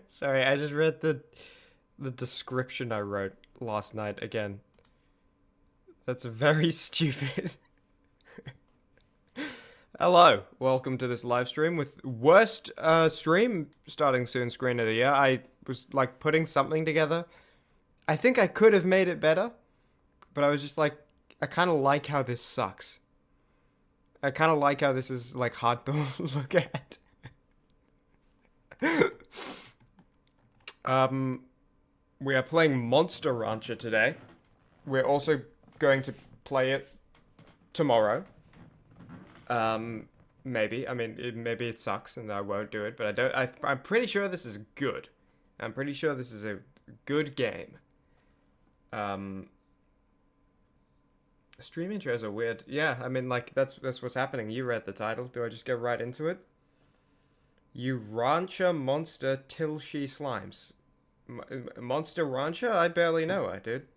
Sorry, I just read the description I wrote last night again. That's very stupid. Hello, welcome to this live stream with worst stream starting soon screen of the year. I was like putting something together. I think I could have made it better, but I was just like, I kind of like how this sucks. I kind of like how this is like hard to look at. um, we are playing Monster Rancher today. We're also going to play it tomorrow. Maybe. I mean, maybe it sucks and I won't do it, but I'm pretty sure this is good. I'm pretty sure this is a good game. Stream intros are weird. Yeah, I mean, like that's what's happening. You read the title. Do I just get right into it? You rancher monster till she slimes. Monster rancher? I barely know I dude.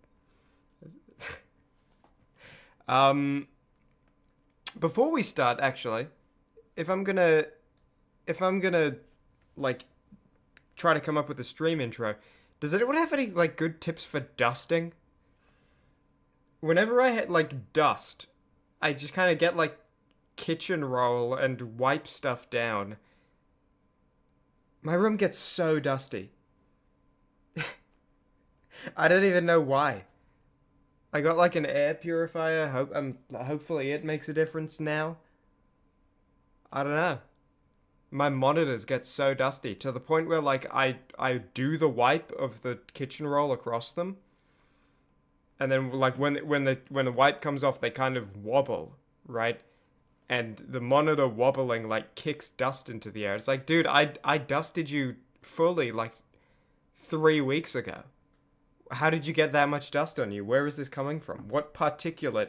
um. Before we start, actually, if I'm gonna, if I'm gonna, like, try to come up with a stream intro, does anyone have any like good tips for dusting? Whenever I hit like dust, I just kind of get like kitchen roll and wipe stuff down. My room gets so dusty. I don't even know why. I got like an air purifier. Hopefully it makes a difference now. I don't know. My monitors get so dusty to the point where like I do the wipe of the kitchen roll across them, and then like when the wipe comes off, they kind of wobble, right? And the monitor wobbling like kicks dust into the air. It's like, dude, I dusted you fully like 3 weeks ago. How did you get that much dust on you? Where is this coming from? What particulate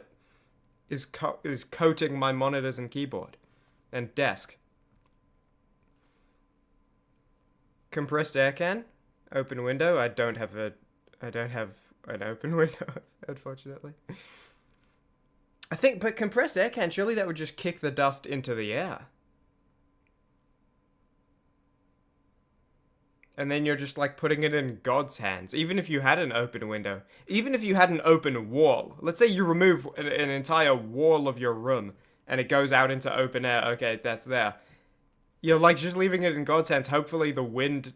is coating my monitors and keyboard and desk? Compressed air can, open window. I don't have an open window, unfortunately. I think, but compressed air can, surely that would just kick the dust into the air. And then you're just like putting it in God's hands. Even if you had an open window, even if you had an open wall, let's say you remove an entire wall of your room and it goes out into open air. Okay, that's there. You're like just leaving it in God's hands. Hopefully the wind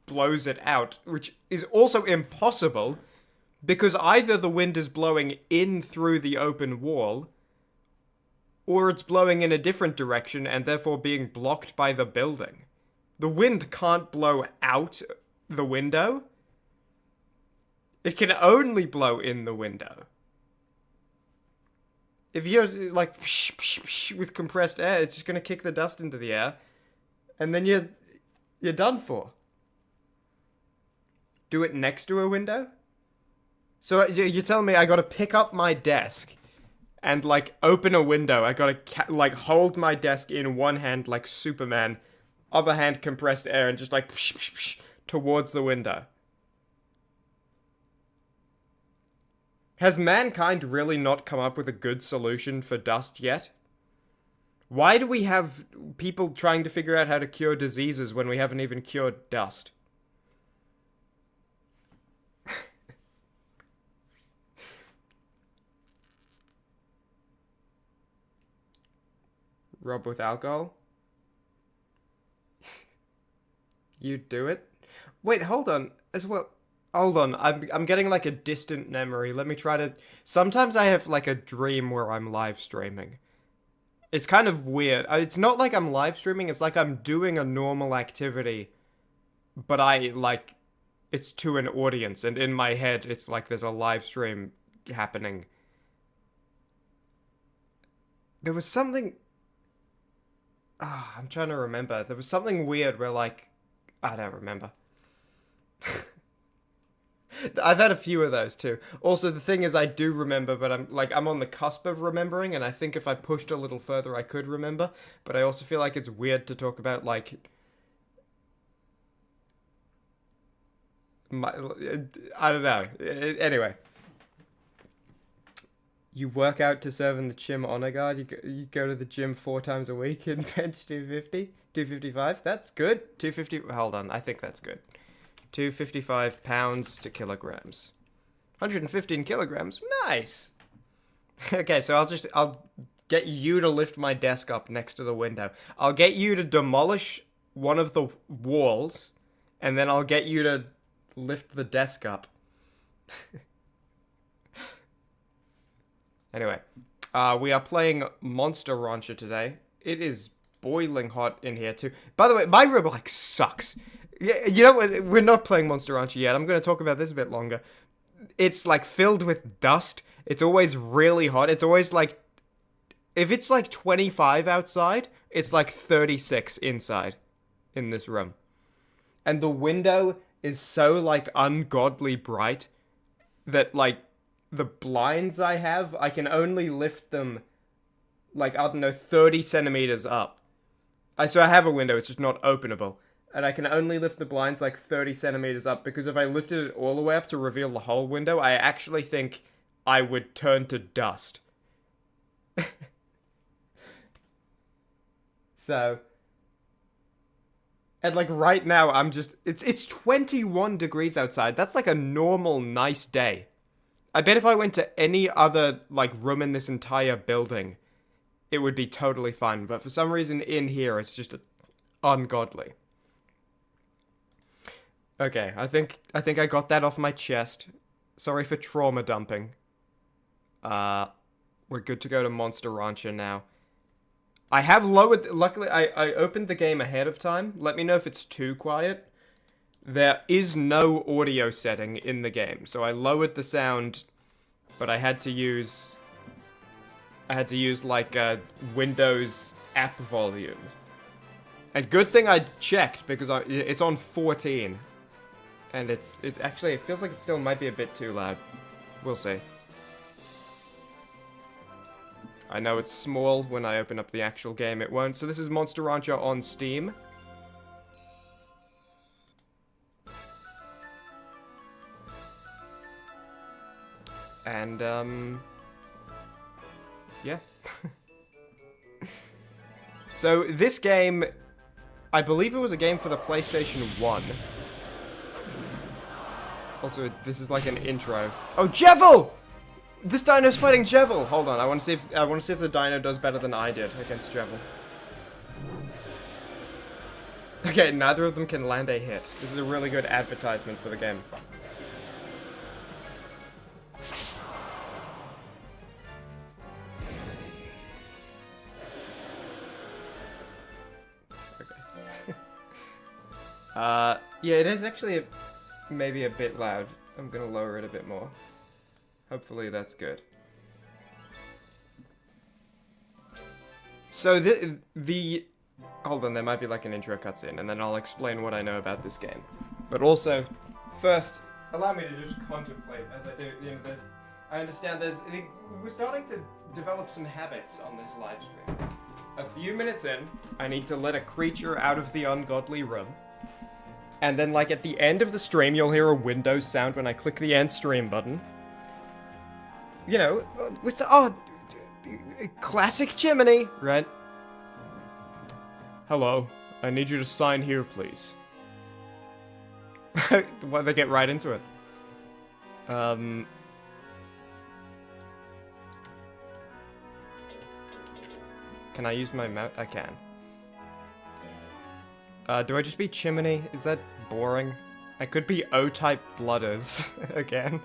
blows it out, which is also impossible because either the wind is blowing in through the open wall or it's blowing in a different direction and therefore being blocked by the building. The wind can't blow out the window. It can only blow in the window. If you're like with compressed air, it's just going to kick the dust into the air. And then you're done for. Do it next to a window? So you're telling me I got to pick up my desk and like open a window. I got to like hold my desk in one hand like Superman, other hand compressed air, and just like towards the window. Has mankind really not come up with a good solution for dust yet? Why do we have people trying to figure out how to cure diseases when we haven't even cured dust? Rub with alcohol? You do it? Wait, hold on. As well. Hold on. I'm getting like a distant memory. Let me try to. Sometimes I have like a dream where I'm live streaming. It's kind of weird. It's not like I'm live streaming. It's like I'm doing a normal activity, but I like it's to an audience, and in my head, it's like there's a live stream happening. There was something. I'm trying to remember. There was something weird where like I don't remember. I've had a few of those too. Also, the thing is, I do remember, but I'm on the cusp of remembering, and I think if I pushed a little further, I could remember. But I also feel like it's weird to talk about like my. I don't know. Anyway, You work out to serve in the Chim Honor Guard. You go to the gym 4 times a week and bench 250, 255. That's good. 250. Hold on, I think that's good. 255 pounds to kilograms. 115 kilograms. Nice. Okay, so I'll get you to lift my desk up next to the window. I'll get you to demolish one of the walls, and then I'll get you to lift the desk up. Anyway, we are playing Monster Rancher today. It is boiling hot in here too. By the way, my room like sucks. You know what? We're not playing Monster Rancher yet. I'm going to talk about this a bit longer. It's like filled with dust. It's always really hot. It's always like, if it's like 25 outside, it's like 36 inside in this room. And the window is so like ungodly bright that like the blinds I have, I can only lift them like, I don't know, 30 centimeters up. So I have a window, it's just not openable. And I can only lift the blinds like 30 centimeters up, because if I lifted it all the way up to reveal the whole window, I actually think I would turn to dust. So, and like right now, it's 21 degrees outside. That's like a normal, nice day. I bet if I went to any other, like, room in this entire building, it would be totally fine. But for some reason in here, it's just ungodly. Okay, I think I got that off my chest. Sorry for trauma dumping. We're good to go to Monster Rancher now. I have lowered... Luckily, I opened the game ahead of time. Let me know if it's too quiet. There is no audio setting in the game, so I lowered the sound, but I had to use like a Windows app volume. And good thing I checked, because it's on 14, and it feels like it still might be a bit too loud. We'll see. I know it's small when I open up the actual game. It won't. So this is Monster Rancher on Steam. And, yeah. So, this game, I believe it was a game for the PlayStation 1. Also, this is like an intro. Oh, Jevil! This dino's fighting Jevil! Hold on, I want to see if the dino does better than I did against Jevil. Okay, neither of them can land a hit. This is a really good advertisement for the game. Yeah, it is actually maybe a bit loud. I'm gonna lower it a bit more. Hopefully that's good. So hold on, there might be like an intro cutscene, and then I'll explain what I know about this game. But also, first, allow me to just contemplate as I do. You know, I understand we're starting to develop some habits on this live stream. A few minutes in, I need to let a creature out of the ungodly room. And then, like, at the end of the stream, you'll hear a Windows sound when I click the end stream button. You know, with the, classic Chimmaney, right? Hello, I need you to sign here, please. Why they get right into it? Can I use my mouse? I can. Do I just be Chimmaney? Is that boring? I could be O-type blooders again.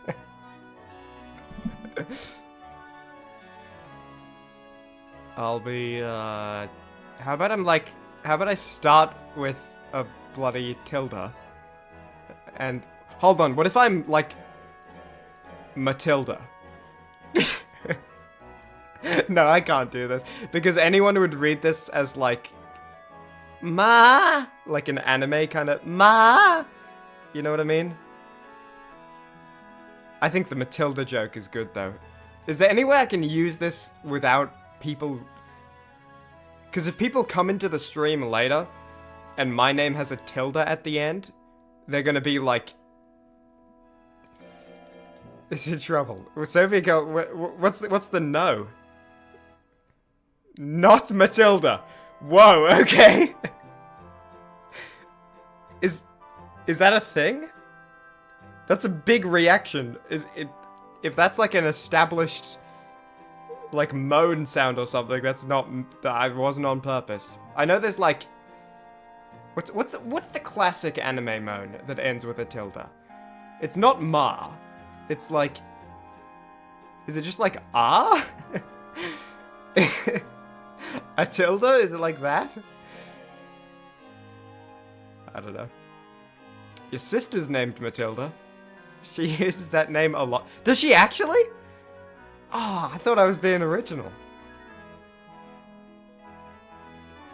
I'll be, how about I start with a bloody Tilda? And, hold on, what if I'm, like, Matilda? No, I can't do this. Because anyone would read this as, like, Ma! Like an anime kind of, Ma! You know what I mean? I think the Matilda joke is good, though. Is there any way I can use this without people... Because if people come into the stream later, and my name has a tilde at the end, they're gonna be like... is in trouble. Sophia girl, what's the no? Not Matilda. Whoa, okay. Is that a thing? That's a big reaction. If that's like an established like moan sound or something, that's not, that wasn't on purpose. I know there's like, what's the classic anime moan that ends with a tilde? It's not ma. It's like, is it just like ah? A tilde? Is it like that? I don't know. Your sister's named Matilda. She uses that name a lot. Does she actually? Oh, I thought I was being original.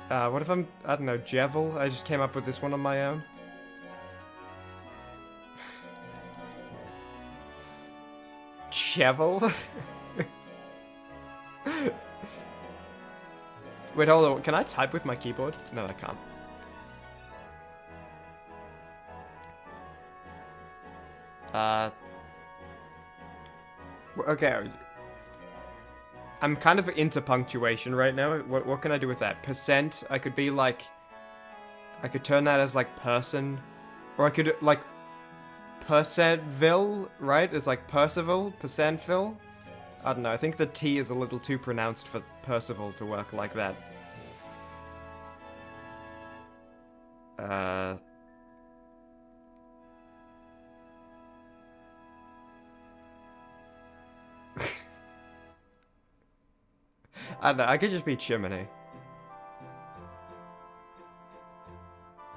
What if I don't know, Jevil? I just came up with this one on my own. Chevel? Wait, hold on. Can I type with my keyboard? No, I can't. Okay. I'm kind of into punctuation right now. What can I do with that? Percent? I could be like... I could turn that as like person. Or I could like... Percentville, right? It's like Percival? Percentville? I don't know. I think the T is a little too pronounced for Percival to work like that. I don't know, I could just be Chimmaney.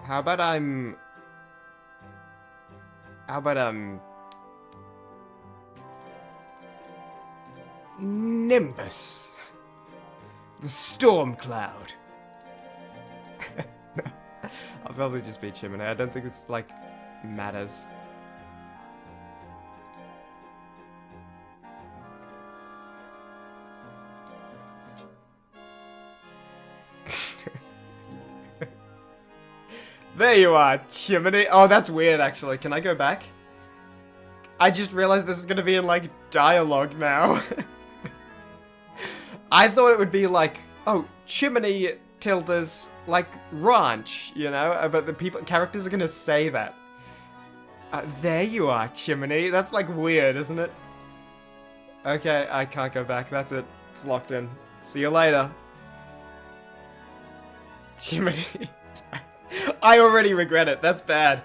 How about Nimbus. The storm cloud. I'll probably just be Chimmaney. I don't think it's, like, matters. There you are, Chimmaney. Oh, that's weird, actually. Can I go back? I just realized this is gonna be in, like, dialogue now. I thought it would be like, oh, Chimmaney tildes, like, ranch, you know? But the characters are gonna say that. There you are, Chimmaney. That's, like, weird, isn't it? Okay, I can't go back. That's it. It's locked in. See you later. Chimmaney. I already regret it. That's bad.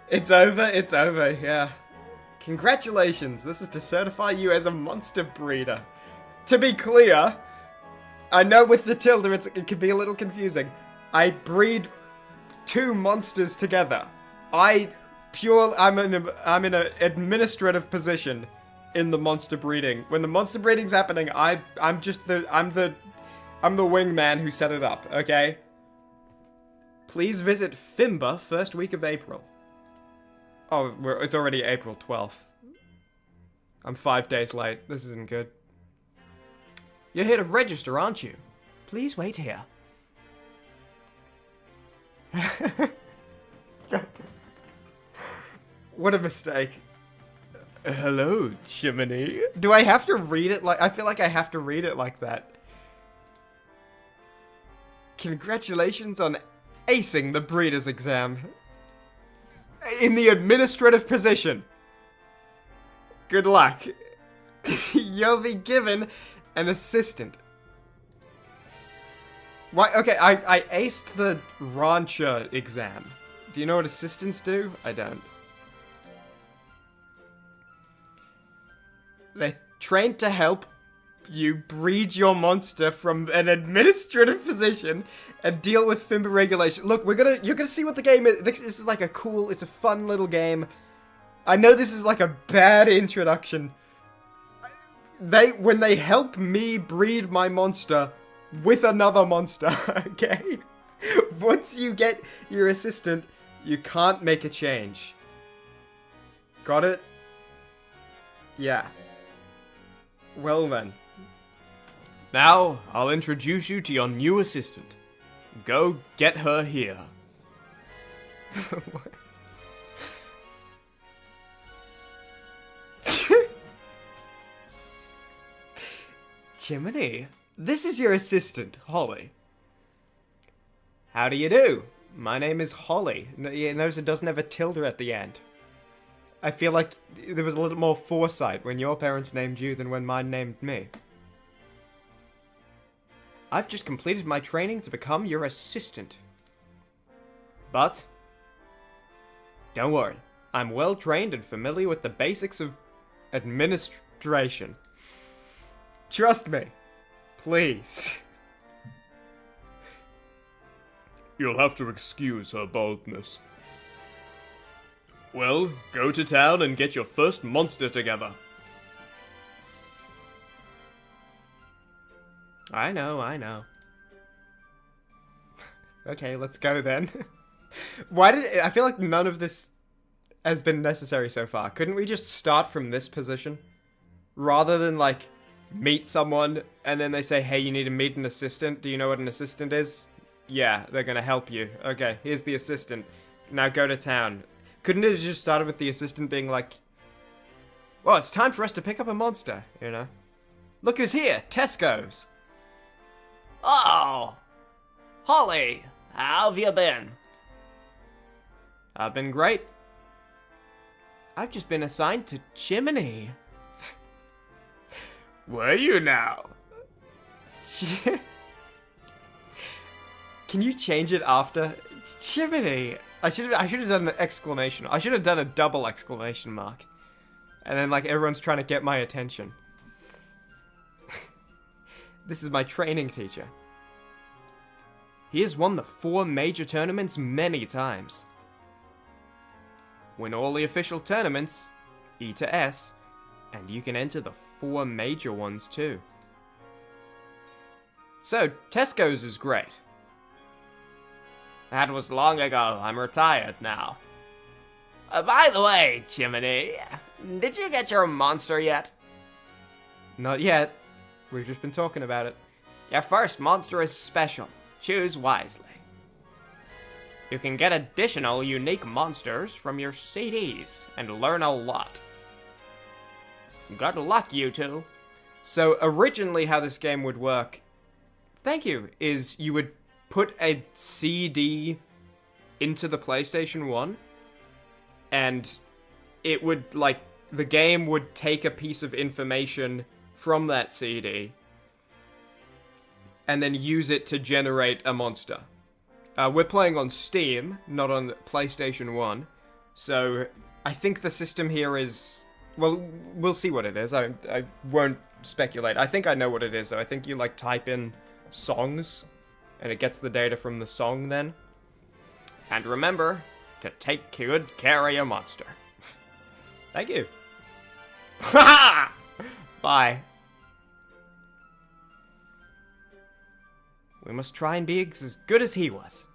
It's over. It's over. Yeah. Congratulations. This is to certify you as a monster breeder. To be clear, I know with the tilde it can be a little confusing. I breed two monsters together. I'm in an administrative position in the monster breeding. When the monster breeding's happening, I'm the wingman who set it up. Okay. Please visit Fimba first week of April. Oh, it's already April 12th. I'm 5 days late. This isn't good. You're here to register, aren't you? Please wait here. What a mistake. Hello, Chimmaney. Do I have to read it like... I feel like I have to read it like that. Congratulations on acing the breeder's exam. In the administrative position. Good luck. You'll be given an assistant. Why? Okay, I aced the rancher exam. Do you know what assistants do? I don't. They're trained to help you breed your monster from an administrative position and deal with Fimba regulation. Look, you're gonna see what the game is. This is like it's a fun little game. I know this is like a bad introduction. When they help me breed my monster with another monster, okay? Once you get your assistant, you can't make a change. Got it? Yeah. Well then. Now, I'll introduce you to your new assistant. Go get her here. What? Chimmaney, this is your assistant, Holly. How do you do? My name is Holly. Notice it doesn't have a tilde at the end. I feel like there was a little more foresight when your parents named you than when mine named me. I've just completed my training to become your assistant. But don't worry, I'm well trained and familiar with the basics of administration. Trust me, please. You'll have to excuse her boldness. Well, go to town and get your first monster together. I know. Okay, let's go then. I feel like none of this has been necessary so far. Couldn't we just start from this position? Rather than, like, meet someone and then they say, hey, you need to meet an assistant. Do you know what an assistant is? Yeah, they're gonna help you. Okay, here's the assistant. Now go to town. Couldn't it have just started with the assistant being like, well, it's time for us to pick up a monster, you know? Look who's here, Tesco's. Oh, Holly, how have you been? I've been great. I've just been assigned to Chimmaney. Were you now? Can you change it after Chimmaney? I should have done an exclamation. I should have done a double exclamation mark. And then like everyone's trying to get my attention. This is my training teacher. He has won the 4 major tournaments many times. Win all the official tournaments, E to S, and you can enter the 4 major ones too. So, Tesco's is great. That was long ago. I'm retired now. By the way, Chimmaney, did you get your monster yet? Not yet. We've just been talking about it. Your first monster is special. Choose wisely. You can get additional unique monsters from your CDs and learn a lot. Good luck, you two. So originally how this game would work, thank you, is you would put a CD into the PlayStation 1 and it would, like, the game would take a piece of information from that CD and then use it to generate a monster. We're playing on Steam, not on PlayStation 1, so I think the system here is... Well, we'll see what it is. I won't speculate. I think I know what it is, though. I think you, like, type in songs, and it gets the data from the song then. And remember to take good care of your monster. Thank you. Ha! Bye. We must try and be as good as he was.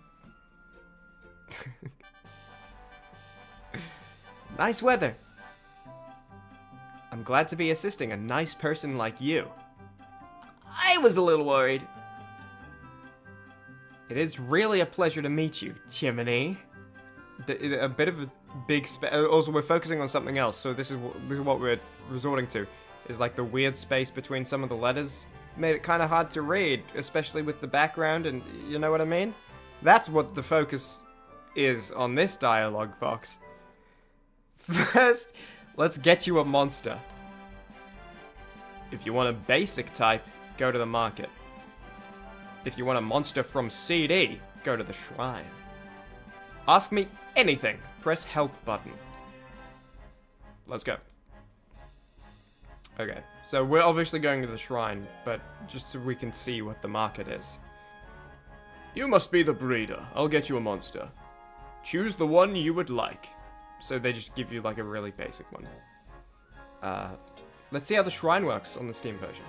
Nice weather. I'm glad to be assisting a nice person like you. I was a little worried. It is really a pleasure to meet you, Chimmaney. A bit of a big also, we're focusing on something else, so this is what we're resorting to. Is like the weird space between some of the letters. Made it kind of hard to read, especially with the background, and you know what I mean? That's what the focus is on this dialogue box. First, let's get you a monster. If you want a basic type, go to the market. If you want a monster from CD, go to the shrine. Ask me anything. Press help button. Let's go. Okay, so we're obviously going to the shrine, but just so we can see what the market is. You must be the breeder. I'll get you a monster. Choose the one you would like. So they just give you like a really basic one. Let's see how the shrine works on the Steam version.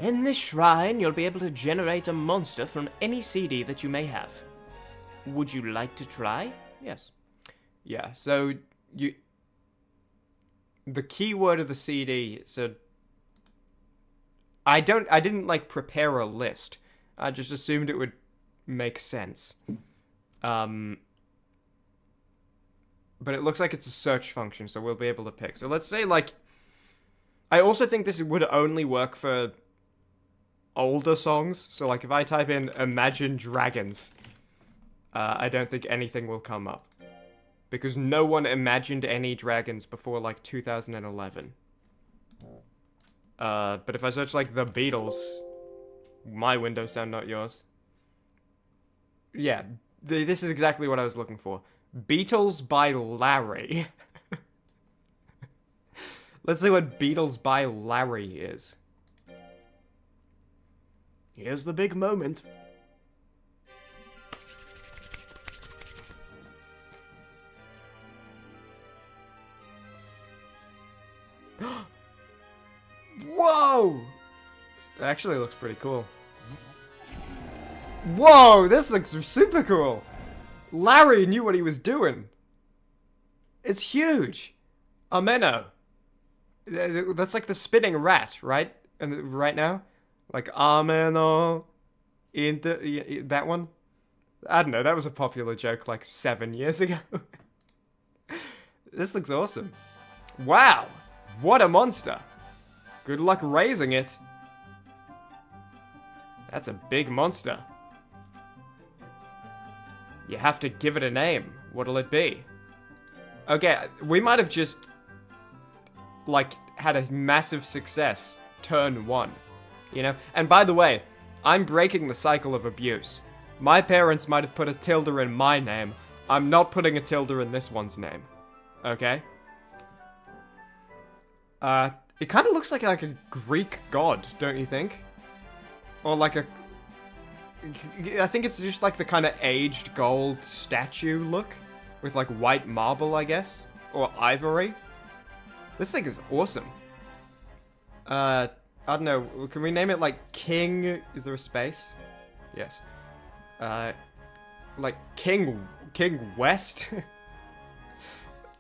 In this shrine, you'll be able to generate a monster from any CD that you may have. Would you like to try? Yes. Yeah, so you... The keyword of the CD, so... I didn't, like, prepare a list. I just assumed it would make sense. But it looks like it's a search function, so we'll be able to pick. So let's say, like... I also think this would only work for older songs. So, like, if I type in Imagine Dragons, I don't think anything will come up. Because no one imagined any dragons before, like, 2011. But if I search, like, The Beatles, my Windows sound, not yours. Yeah, this is exactly what I was looking for. Beatles by Larry. Let's see what Beatles by Larry is. Here's the big moment. Whoa! It actually looks pretty cool. Whoa, this looks super cool. Larry knew what he was doing. It's huge. Ameno. That's like the spinning rat, right? And right now? Like, Ameno. That one? I don't know, that was a popular joke like 7 years ago. This looks awesome. Wow! What a monster! Good luck raising it. That's a big monster. You have to give it a name. What'll it be? Okay, we might have just, like, had a massive success. Turn 1. You know? And by the way, I'm breaking the cycle of abuse. My parents might have put a tilde in my name. I'm not putting a tilde in this one's name. Okay? It kind of looks like a Greek god, don't you think? Or like a... I think it's just like the kind of aged gold statue look. With like white marble, I guess. Or ivory. This thing is awesome. I don't know. Can we name it like King... Is there a space? Yes. Like King West?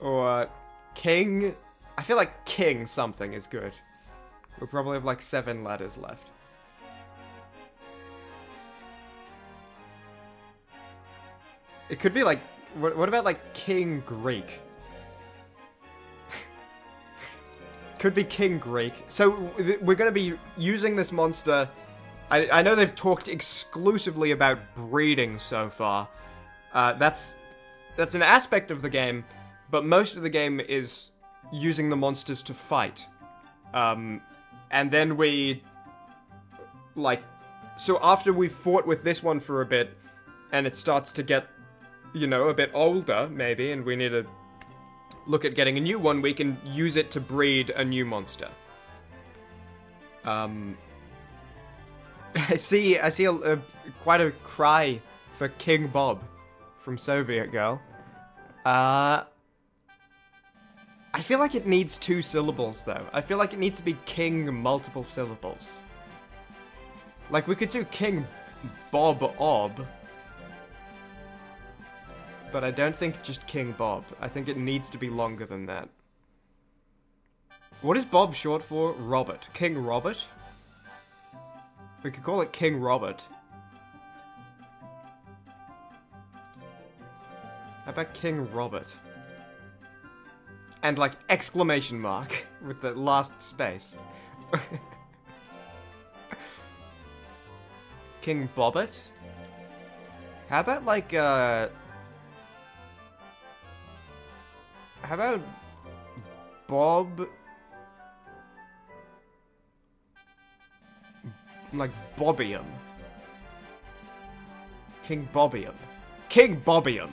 Or King... I feel like King something is good. We'll probably have like 7 letters left. It could be like... What about like King Greek? Could be King Greek. So we're going to be using this monster. I know they've talked exclusively about breeding so far. That's an aspect of the game, but most of the game is using the monsters to fight. And then we... Like... So after we've fought with this one for a bit, and it starts to get, you know, a bit older, maybe, and we need to look at getting a new one, we can use it to breed a new monster. I see quite a cry for King Bob from Soviet Girl. I feel like it needs 2 syllables, though. I feel like it needs to be King multiple syllables. Like, we could do King Bob Ob. But I don't think just King Bob. I think it needs to be longer than that. What is Bob short for? Robert. King Robert? We could call it King Robert. How about King Robert? And like exclamation mark with the last space. King Bobbit? How about like how about Bob? Like Bobbium. King Bobbium. King Bobbium.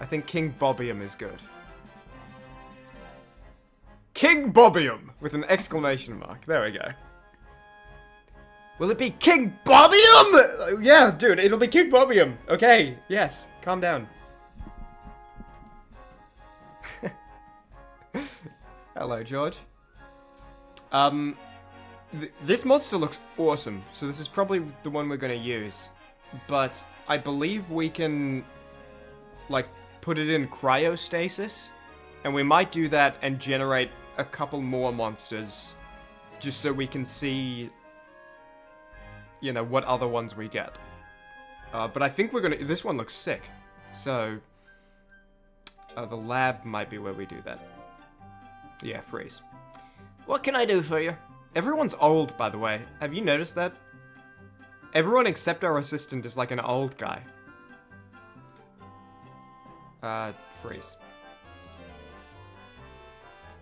I think King Bobbium is good. King Bobbium! With an exclamation mark. There we go. Will it be King Bobbium? Yeah, dude, it'll be King Bobbium. Okay, yes. Calm down. Hello, George. This monster looks awesome, so this is probably the one we're gonna use. But I believe we can, like, put it in cryostasis, and we might do that and generate a couple more monsters, just so we can see, you know, what other ones we get. But I think we're gonna... This one looks sick. So... The lab might be where we do that. Yeah, freeze. What can I do for you? Everyone's old, by the way. Have you noticed that? Everyone except our assistant is like an old guy. Freeze.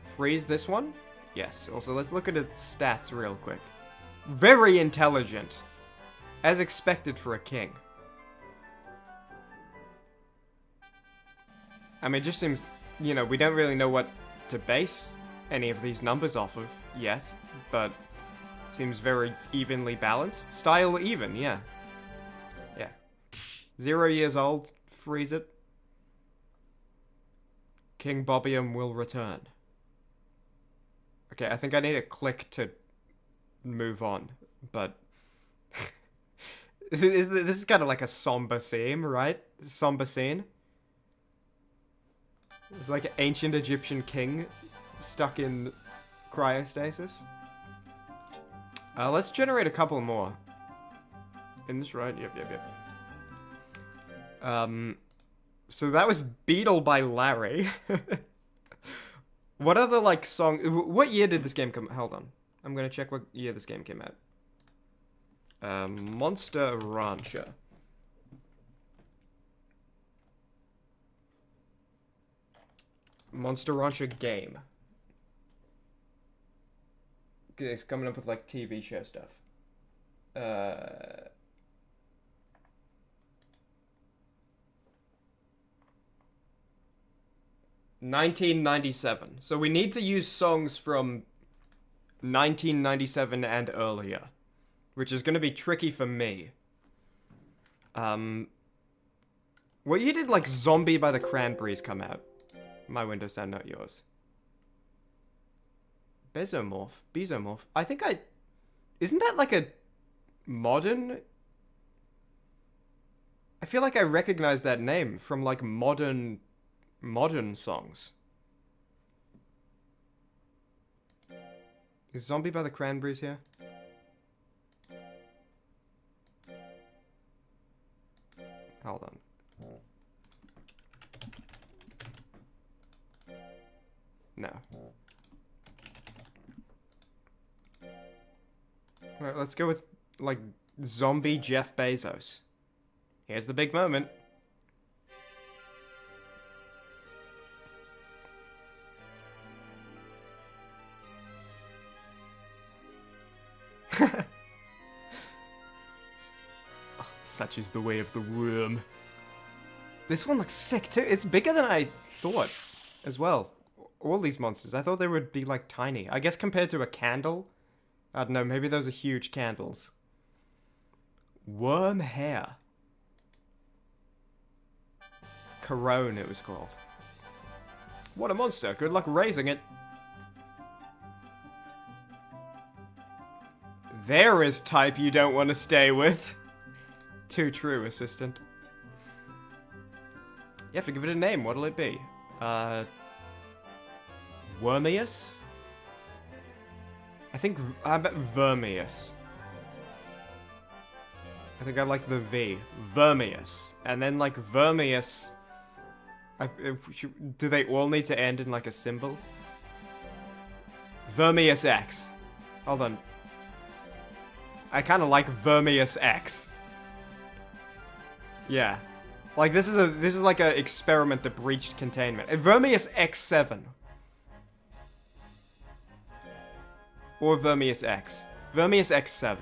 Freeze this one? Yes. Also, let's look at its stats real quick. Very intelligent. As expected for a king. I mean, it just seems, you know, we don't really know what to base any of these numbers off of yet, but seems very evenly balanced. Style even, yeah. Yeah. 0 years old, freeze it. King Bobbium will return. Okay, I think I need a click to move on, but this is kind of like a somber scene, right? Somber scene. It's like an ancient Egyptian king stuck in cryostasis. Let's generate a couple more. In this, right? Yep. So that was Beetle by Larry. What other, like, song... What year did this game come... Hold on. I'm gonna check what year this game came out. Monster Rancher. Monster Rancher game. It's coming up with, like, TV show stuff. 1997. So we need to use songs from 1997 and earlier, which is going to be tricky for me. What year did, like, Zombie by the Cranberries come out? My Windows sound, not yours. Bezomorph. I think isn't that like a modern... I feel like I recognize that name from, like, modern songs. Is Zombie by the Cranberries here? Hold on. No. Alright, let's go with, like, Zombie Jeff Bezos. Here's the big moment. Oh, such is the way of the worm. This one looks sick too. It's bigger than I thought as well. All these monsters. I thought they would be, like, tiny. I guess compared to a candle. I don't know, maybe those are huge candles. Worm hair. Corone, it was called. What a monster. Good luck raising it. There is type you don't want to stay with. Too true, assistant. You have to give it a name. What'll it be? Wormius? I bet Vermius. I think I like the V. Vermius. And then, like, Vermius... do they all need to end in, like, a symbol? Vermius X. Hold on. I kind of like Vermius X. Yeah. Like, this is like an experiment that breached containment. Vermius X7. Or Vermius X. Vermius X7.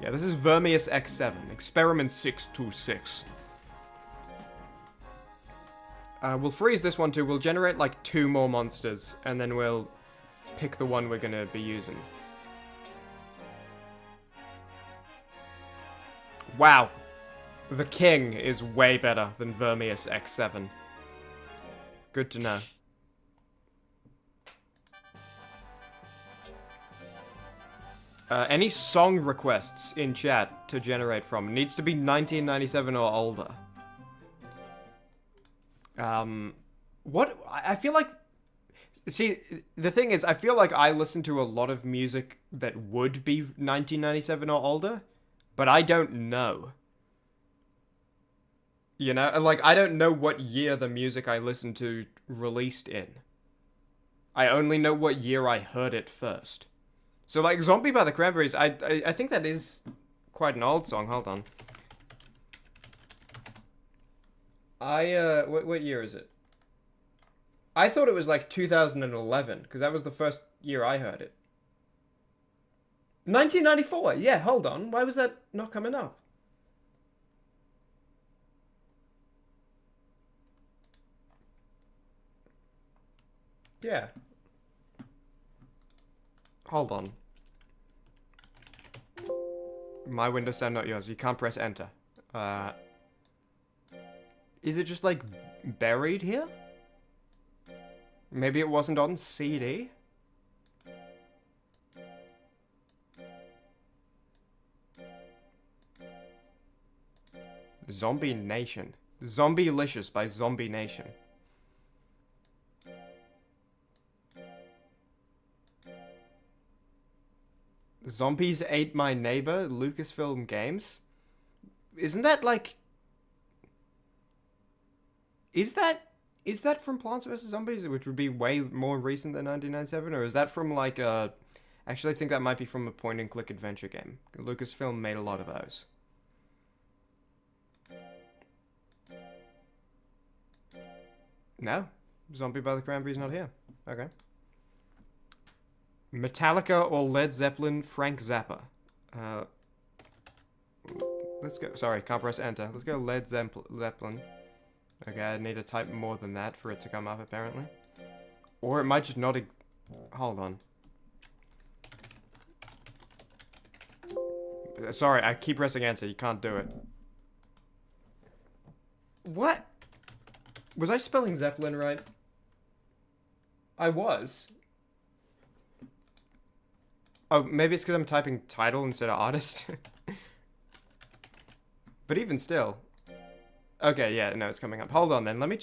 Yeah, this is Vermius X7. Experiment 626. We'll freeze this one too. We'll generate, like, 2 more monsters. And then we'll pick the one we're gonna be using. Wow. The King is way better than Vermius X7. Good to know. Any song requests in chat to generate from needs to be 1997 or older. What? I feel like... See, the thing is, I feel like I listen to a lot of music that would be 1997 or older, but I don't know. You know, and like I don't know what year the music I listened to released in. I only know what year I heard it first. So like Zombie by the Cranberries, I think that is quite an old song. Hold on. What year is it? I thought it was like 2011 because that was the first year I heard it. 1994. Yeah, hold on. Why was that not coming up? Yeah. Hold on. My Windows sound, not yours. You can't press enter. Is it just like buried here? Maybe it wasn't on CD? Zombie Nation. Zombie-licious by Zombie Nation. Zombies Ate My Neighbor, Lucasfilm Games? Isn't that like... Is that from Plants vs. Zombies, which would be way more recent than 1997? Or is that from like a... Actually, I think that might be from a point-and-click adventure game. Lucasfilm made a lot of those. No? Zombie by the Cranberries not here. Okay. Metallica or Led Zeppelin, Frank Zappa. Let's go. Sorry, can't press enter. Let's go Led Zeppelin. Okay, I need to type more than that for it to come up, apparently. Or it might just not... Hold on. Sorry, I keep pressing enter. You can't do it. What? Was I spelling Zeppelin right? I was. Oh, maybe it's because I'm typing title instead of artist. But even still. Okay, yeah, no, it's coming up. Hold on then, let me...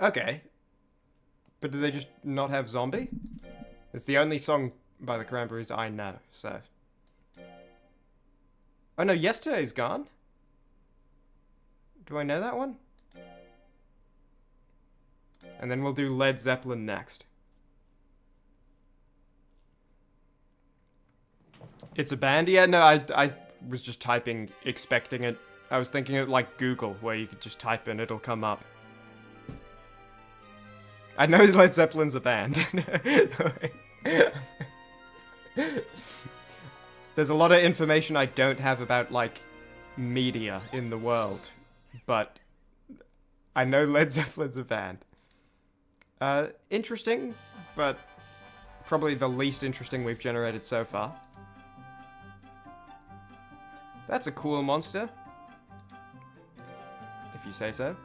Okay. But do they just not have Zombie? It's the only song by the Cranberries I know, so... Oh no, Yesterday's gone? Do I know that one? And then we'll do Led Zeppelin next. It's a band? Yeah, no, I was just typing, expecting it. I was thinking it like Google, where you could just type in, it'll come up. I know Led Zeppelin's a band. There's a lot of information I don't have about, like, media in the world. But I know Led Zeppelin's a band. Interesting, but probably the least interesting we've generated so far. That's a cool monster. If you say so.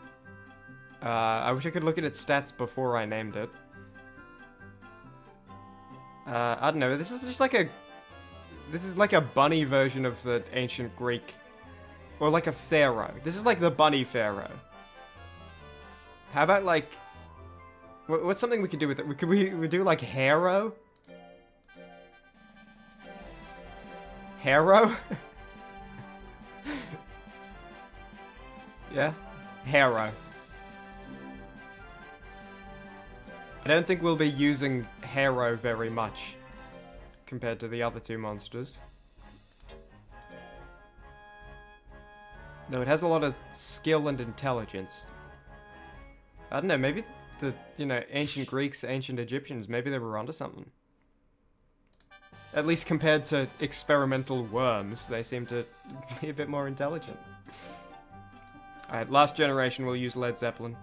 I wish I could look at its stats before I named it. I don't know, this is just like a... This is like a bunny version of the ancient Greek... Or like a pharaoh. This is like the bunny pharaoh. How about like... What's something we could do with it? Could we do like Harrow? Harrow? Yeah? Harrow. I don't think we'll be using Harrow very much compared to the other two monsters. No, it has a lot of skill and intelligence. I don't know, maybe the, you know, ancient Greeks, ancient Egyptians, maybe they were onto something. At least compared to experimental worms, they seem to be a bit more intelligent. Alright, last generation we'll use Led Zeppelin.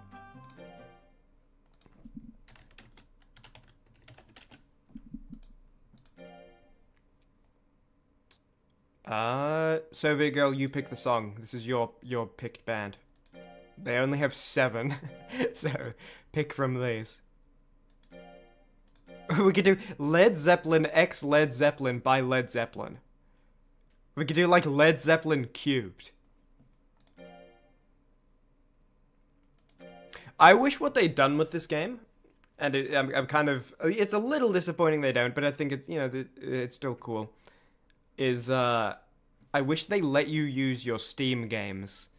Soviet Girl, you pick the song. This is your picked band. They only have 7, so pick from these. We could do Led Zeppelin x Led Zeppelin by Led Zeppelin. We could do like Led Zeppelin cubed. I wish what they'd done with this game And I'm kind of... It's a little disappointing they don't, but I think it's still cool. I wish they let you use your Steam games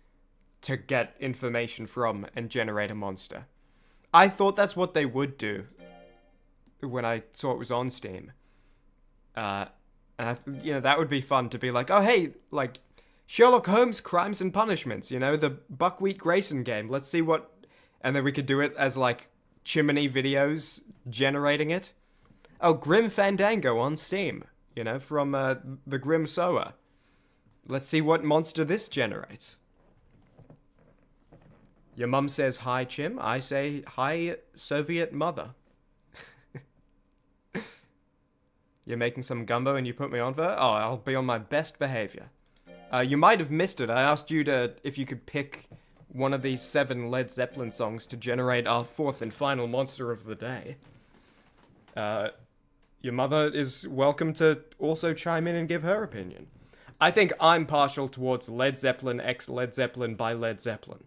to get information from and generate a monster. I thought that's what they would do when I saw it was on Steam. And that would be fun to be like, oh hey, like Sherlock Holmes Crimes and Punishments, the Buckwheat Grayson game. Let's see what, and then we could do it as like Chimmaney videos generating it. Oh, Grim Fandango on Steam, from the Grim Sower. Let's see what monster this generates. Your mum says hi, Chim. I say hi, Soviet mother. You're making some gumbo and you put me on for it? Oh, I'll be on my best behavior. You might have missed it. I asked you if you could pick one of these 7 Led Zeppelin songs to generate our 4th and final monster of the day. Your mother is welcome to also chime in and give her opinion. I think I'm partial towards Led Zeppelin x Led Zeppelin by Led Zeppelin.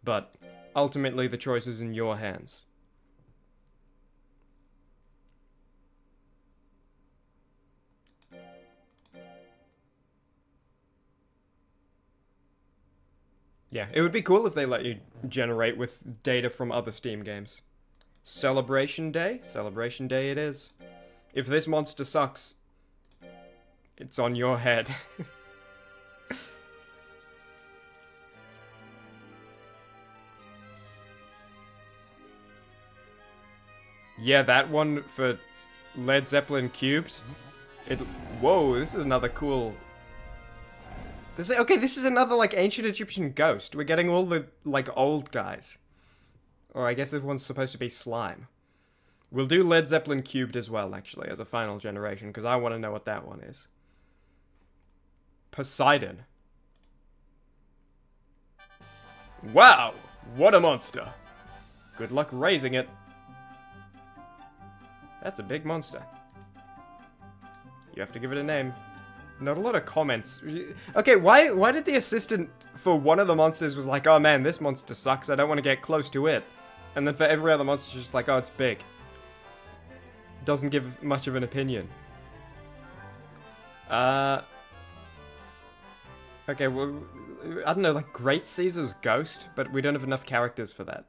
But ultimately the choice is in your hands. Yeah, it would be cool if they let you generate with data from other Steam games. Celebration Day? Celebration Day it is. If this monster sucks, it's on your head. Yeah, that one for Led Zeppelin Cubed. Whoa, this is another cool... This is another, like, ancient Egyptian ghost. We're getting all the, like, old guys. Or I guess this one's supposed to be slime. We'll do Led Zeppelin Cubed as well, actually, as a final generation, because I want to know what that one is. Poseidon. Wow! What a monster! Good luck raising it. That's a big monster. You have to give it a name. Not a lot of comments. Okay, why did the assistant for one of the monsters was like, oh man, this monster sucks, I don't want to get close to it. And then for every other monster, she's just like, oh, it's big. Doesn't give much of an opinion. Okay, well, I don't know, like Great Caesar's ghost, but we don't have enough characters for that.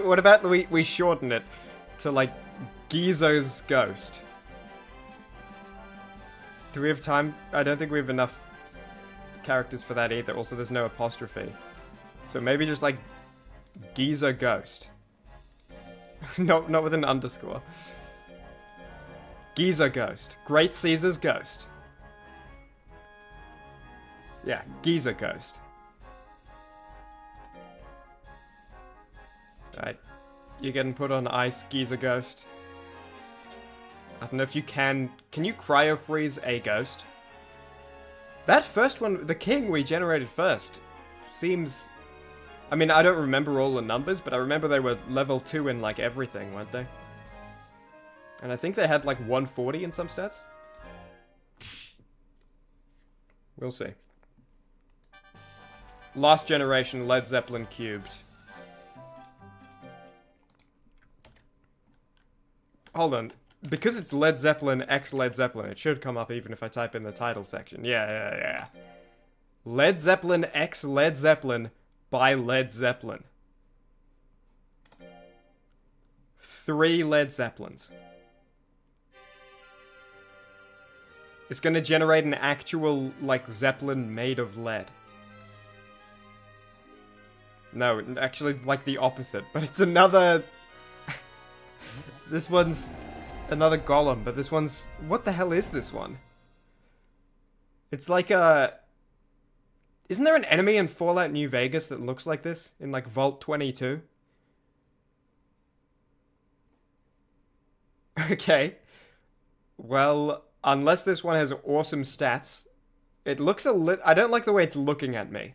What about we shorten it to, like, Gizo's ghost? Do we have time? I don't think we have enough characters for that either. Also, there's no apostrophe. So maybe just, like, Giza Ghost. not with an underscore. Giza Ghost. Great Caesar's ghost. Yeah, Giza Ghost. Alright. You're getting put on ice, Giza Ghost. I don't know if you can you cryo-freeze a ghost? That first one, the king we generated first, seems... I mean, I don't remember all the numbers, but I remember they were level 2 in, like, everything, weren't they? And I think they had, like, 140 in some stats? We'll see. Last generation Led Zeppelin Cubed. Hold on. Because it's Led Zeppelin x Led Zeppelin, it should come up even if I type in the title section. Yeah. Led Zeppelin x Led Zeppelin by Led Zeppelin. 3 Led Zeppelins. It's gonna generate an actual, like, Zeppelin made of lead. No, actually, like the opposite, but it's another... This one's... another golem, but this one's... What the hell is this one? It's like a... Isn't there an enemy in Fallout New Vegas that looks like this? In, like, Vault 22? Okay. Well, unless this one has awesome stats, it looks a lit... I don't like the way it's looking at me.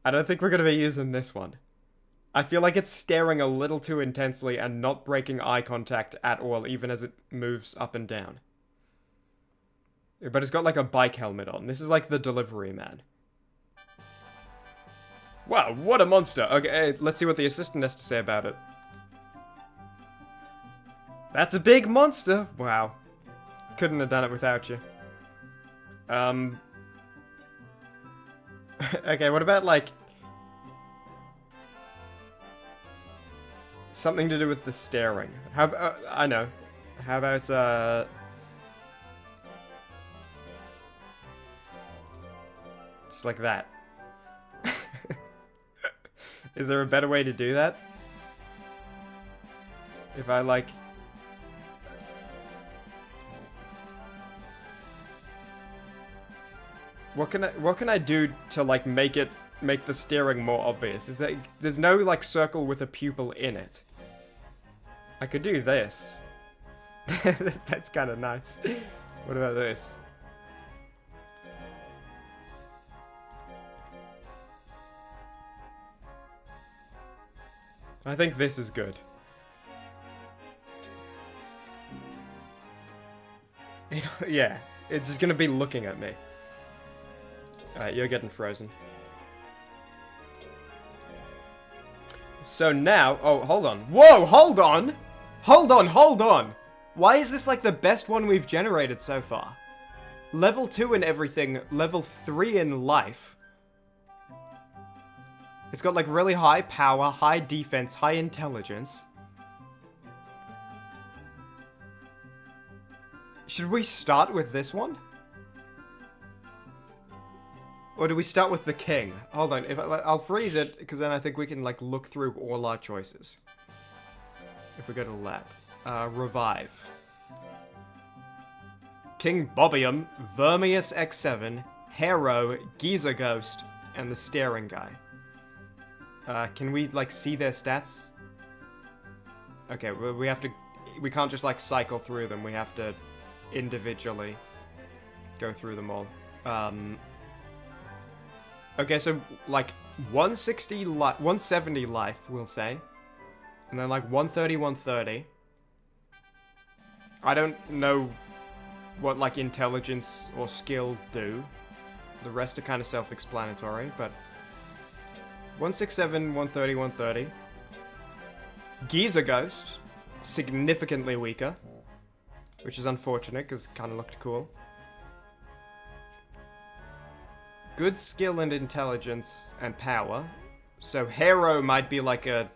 I don't think we're going to be using this one. I feel like it's staring a little too intensely and not breaking eye contact at all, even as it moves up and down. But it's got like a bike helmet on. This is like the delivery man. Wow, what a monster. Okay, let's see what the assistant has to say about it. That's a big monster. Wow. Couldn't have done it without you. Okay, what about, like... something to do with the staring. How I know. How about, just like that. Is there a better way to do that? If I, like... What can I do to, like, make the staring more obvious? Is that there's no, like, circle with a pupil in it. I could do this. That's kind of nice. What about this? I think this is good. Yeah, it's just gonna be looking at me. Alright, you're getting frozen. So now... Oh, hold on. Whoa, hold on! Hold on, hold on! Why is this like the best one we've generated so far? Level 2 in everything, level 3 in life. It's got like really high power, high defense, high intelligence. Should we start with this one? Or do we start with the king? Hold on, I'll freeze it, because then I think we can, like, look through all our choices. If we go to lab. Revive. King Bobium, Vermius X7, Hero, Giza Ghost, and the Staring Guy. Can we, like, see their stats? Okay, we have to... We can't just, like, cycle through them. We have to individually go through them all. Okay, so, like, 170 life, we'll say. And then, like, 130, 130. I don't know what, like, intelligence or skill do. The rest are kind of self-explanatory, but... 167, 130, 130. Giza Ghost, significantly weaker. Which is unfortunate, because it kind of looked cool. Good skill and intelligence and power. So Hero might be like a,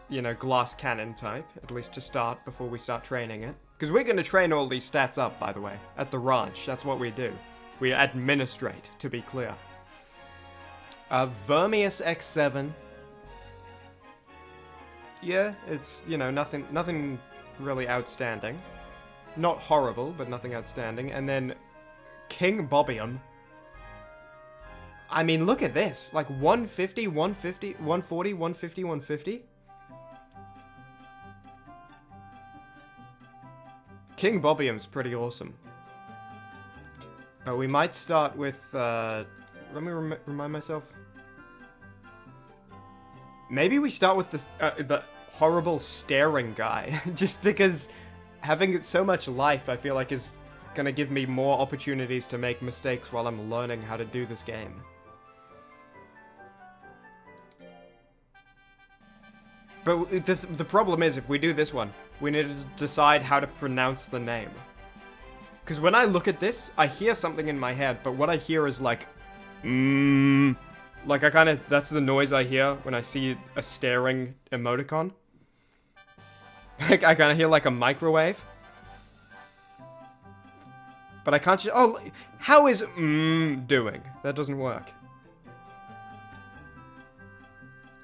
you know, glass cannon type, at least to start, before we start training it. Because we're going to train all these stats up, by the way, at the ranch. That's what we do. We administrate, to be clear. Vermius X7. Yeah, it's, you know, nothing really outstanding. Not horrible, but nothing outstanding. And then King Bobium. I mean, look at this. Like, 150, 150, 140, 150, 150. King Bobium's pretty awesome. We might start with, let me remind myself. Maybe we start with the horrible staring guy. Just because having so much life, I feel like, is gonna give me more opportunities to make mistakes while I'm learning how to do this game. But the problem is, if we do this one, we need to decide how to pronounce the name. Because when I look at this, I hear something in my head, but what I hear is like, like that's the noise I hear when I see a staring emoticon. Like, I kind of hear like a microwave. But I can't just, oh, how is doing? That doesn't work.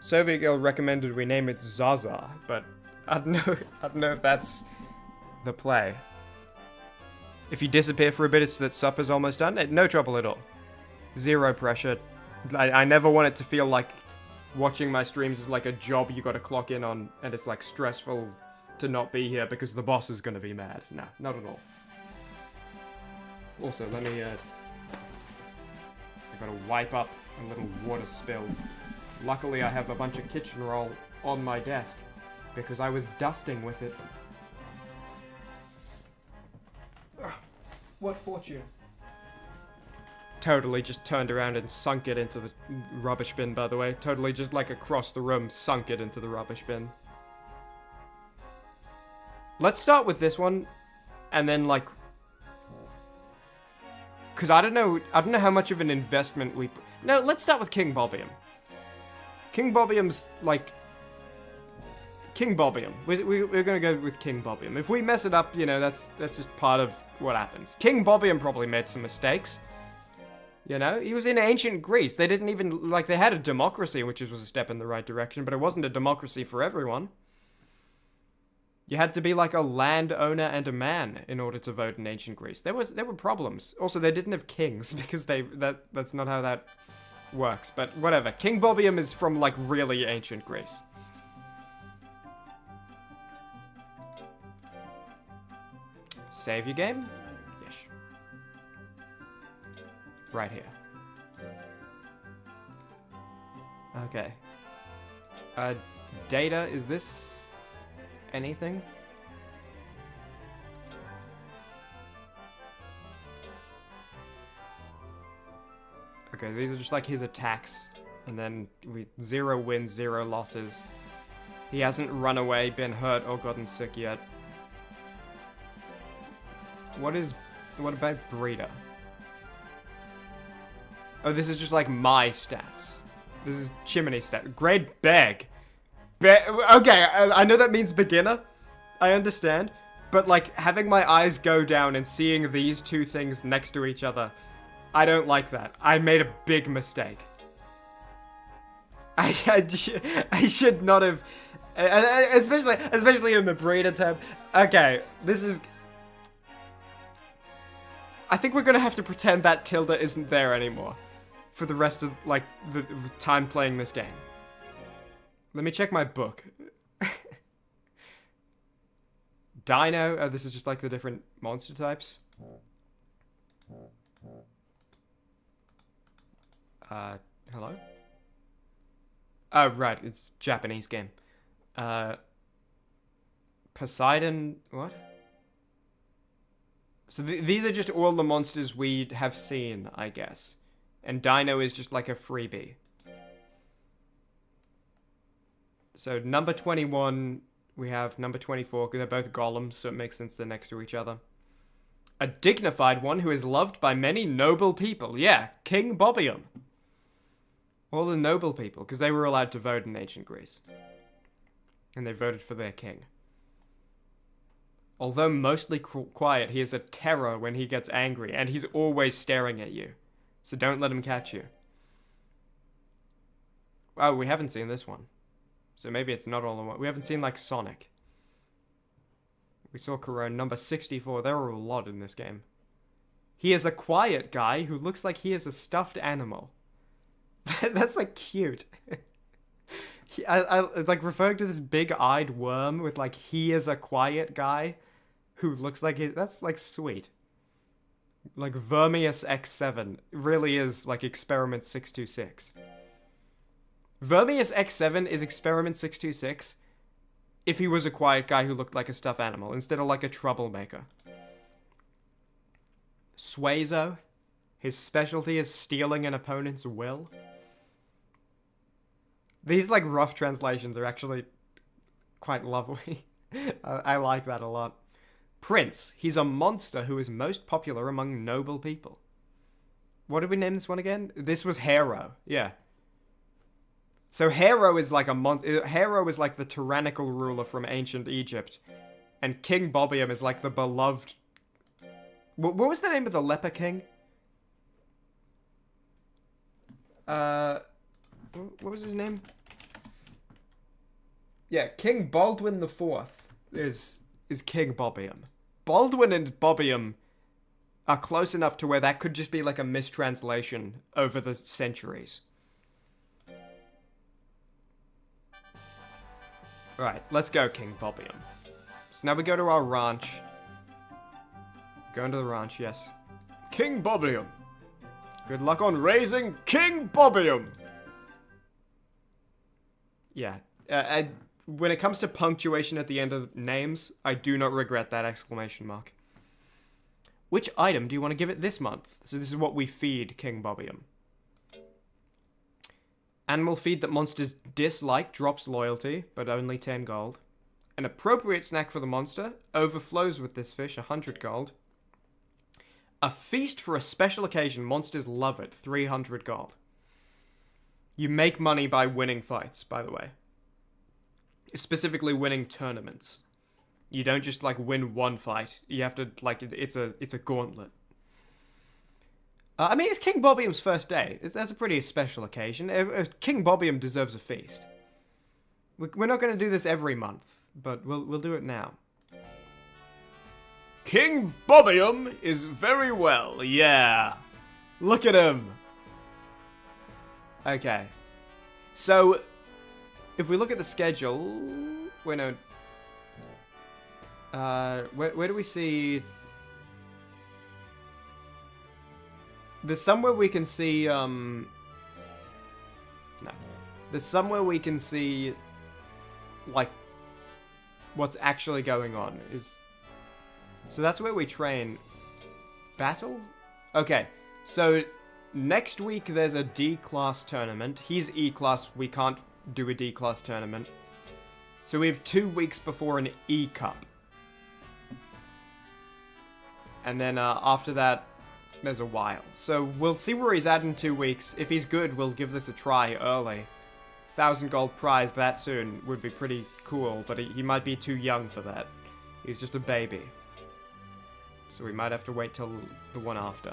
Soviet Girl recommended we name it Zaza, but I don't know if that's the play. If you disappear for a bit, it's that supper's almost done. No trouble at all. Zero pressure. I never want it to feel like watching my streams is like a job you gotta clock in on, and it's like stressful to not be here because the boss is gonna be mad. No, not at all. Also, let me, I gotta wipe up a little water spill. Luckily, I have a bunch of kitchen roll on my desk, because I was dusting with it. What fortune. totally just turned around and sunk it into the rubbish bin, by the way. Totally just, like, across the room, sunk it into the rubbish bin. Let's start with this one, and then, like... Because I don't know how much of an investment we... No, let's start with King Bobium. King Bobium's, like... King Bobium. We're gonna go with King Bobium. If we mess it up, you know, that's just part of what happens. King Bobium probably made some mistakes. You know, he was in ancient Greece. They didn't even, like, they had a democracy, which was a step in the right direction, but it wasn't a democracy for everyone. You had to be, like, a landowner and a man in order to vote in ancient Greece. There were problems. Also, they didn't have kings, because that's not how that works. But whatever. King Bobium is from, like, really ancient Greece. Save your game? Yes. Right here. Okay. Data, is this anything? Okay, these are just like his attacks. And then 0 wins, 0 losses. He hasn't run away, been hurt, or gotten sick yet. What about Breeder? Oh, this is just like my stats. This is Chimmaney stat. Grade Beg. Okay, I know that means beginner. I understand. But like having my eyes go down and seeing these two things next to each other, I don't like that. I made a big mistake. I should not have, especially in the Breeder tab. Okay, this is. I think we're gonna have to pretend that tilde isn't there anymore for the rest of, like, the time playing this game. Let me check my book. Dino, oh, this is just like the different monster types. Hello? Oh, right, it's Japanese game. Poseidon, what? So these are just all the monsters we have seen, I guess. And Dino is just like a freebie. So number 21, we have number 24, because they're both golems, so it makes sense they're next to each other. A dignified one who is loved by many noble people. Yeah, King Bobium. All the noble people, because they were allowed to vote in ancient Greece. And they voted for their king. Although mostly quiet, he is a terror when he gets angry, and he's always staring at you. So don't let him catch you. Oh, we haven't seen this one. So maybe it's not all in one. We haven't seen, like, Sonic. We saw Corone, number 64. There are a lot in this game. He is a quiet guy who looks like he is a stuffed animal. That's, like, cute. I like, referring to this big-eyed worm with, like, he is a quiet guy who looks like he... That's, like, sweet. Like, Vermius X7 really is, like, Experiment 626. Vermius X7 is Experiment 626 if he was a quiet guy who looked like a stuffed animal, instead of, like, a troublemaker. Suezo, his specialty is stealing an opponent's will. These, like, rough translations are actually quite lovely. I like that a lot. Prince. He's a monster who is most popular among noble people. What did we name this one again? This was Hero. Yeah. So Hero is like Hero is like the tyrannical ruler from ancient Egypt. And King Bobium is like the beloved... What was the name of the leper king? What was his name? Yeah, King Baldwin the Fourth is King Bobium. Baldwin and Bobium are close enough to where that could just be like a mistranslation over the centuries. Right, let's go, King Bobium. So now we go to our ranch. Going to the ranch, yes. King Bobium. Good luck on raising King Bobium. Yeah. When it comes to punctuation at the end of names, I do not regret that exclamation mark. Which item do you want to give it this month? So this is what we feed King Bobium. Animal feed that monsters dislike drops loyalty, but only 10 gold. An appropriate snack for the monster overflows with this fish, 100 gold. A feast for a special occasion, monsters love it, 300 gold. You make money by winning fights, by the way. Specifically winning tournaments. You don't just, like, win one fight. You have to, like, it's a gauntlet. I mean, it's King Bobium's first day. That's a pretty special occasion. King Bobium deserves a feast. We're not going to do this every month, but we'll do it now. King Bobium is very well, yeah. Look at him. Okay. So, if we look at the schedule... Wait, no. Where do we see... There's somewhere we can see, No. There's somewhere we can see, like, what's actually going on. So that's where we train. Battle? Okay, so next week there's a D-class tournament. He's E-class, we can't do a D-class tournament. So we have 2 weeks before an E-cup. And then after that, there's a while. So we'll see where he's at in 2 weeks. If he's good, we'll give this a try early. 1,000 gold prize that soon would be pretty cool, but he might be too young for that. He's just a baby. So we might have to wait till the one after.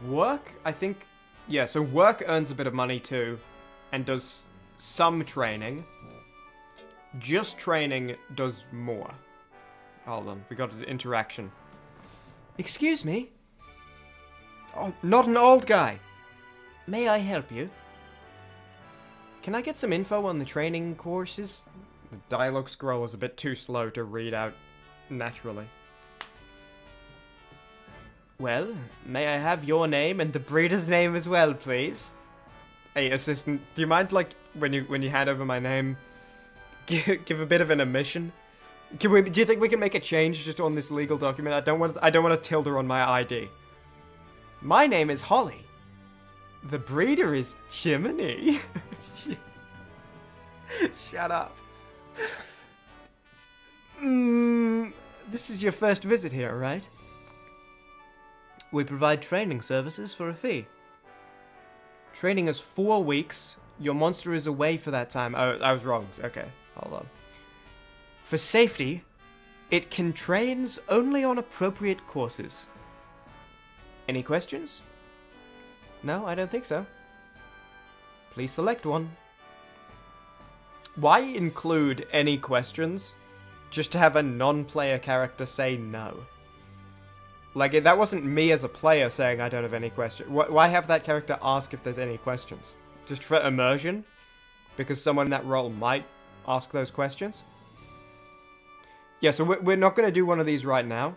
Work, I think... Yeah, so work earns a bit of money too, and does some training. Just training does more. Hold on, we got an interaction. Excuse me? Oh, not an old guy. May I help you? Can I get some info on the training courses? The dialogue scroll is a bit too slow to read out naturally. Well, may I have your name and the breeder's name as well, please? Hey, assistant, do you mind, like, when you hand over my name, give a bit of an omission? Do you think we can make a change just on this legal document? I don't want a tilde on my ID. My name is Holly. The breeder is Chimmaney. Shut up. This is your first visit here, right? We provide training services for a fee. Training is 4 weeks. Your monster is away for that time. Oh, I was wrong. Okay, hold on. For safety, it can trains only on appropriate courses. Any questions? No, I don't think so. Please select one. Why include any questions just to have a non-player character say no? Like, that wasn't me as a player saying I don't have any questions. Why have that character ask if there's any questions? Just for immersion? Because someone in that role might ask those questions? Yeah, so we're not going to do one of these right now.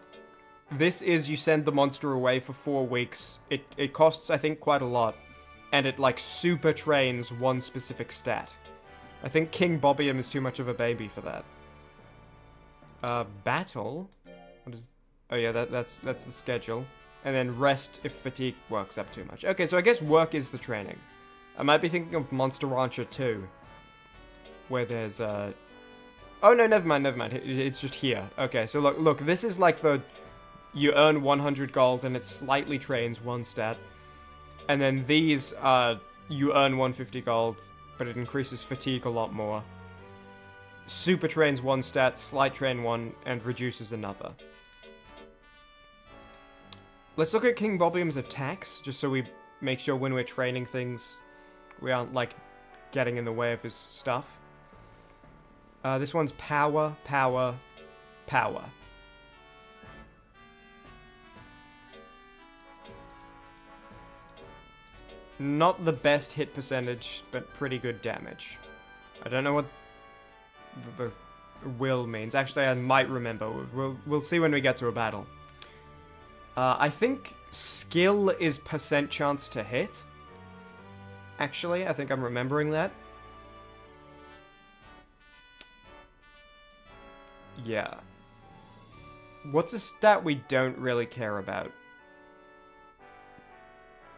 This is you send the monster away for 4 weeks. It costs, I think, quite a lot. And it, like, super trains one specific stat. I think King Bobium is too much of a baby for that. Battle? What is... Oh yeah, that's the schedule. And then rest if fatigue works up too much. Okay, so I guess work is the training. I might be thinking of Monster Rancher 2. Where there's, Oh, no, never mind. It's just here. Okay, so look, this is like the... You earn 100 gold and it slightly trains one stat. And then these are... You earn 150 gold, but it increases fatigue a lot more. Super trains one stat, slight train one, and reduces another. Let's look at King Bobium's attacks, just so we make sure when we're training things, we aren't, like, getting in the way of his stuff. This one's power, power, power. Not the best hit percentage, but pretty good damage. I don't know what the will means. Actually, I might remember. We'll see when we get to a battle. I think skill is percent chance to hit. Actually, I think I'm remembering that. Yeah. What's a stat we don't really care about?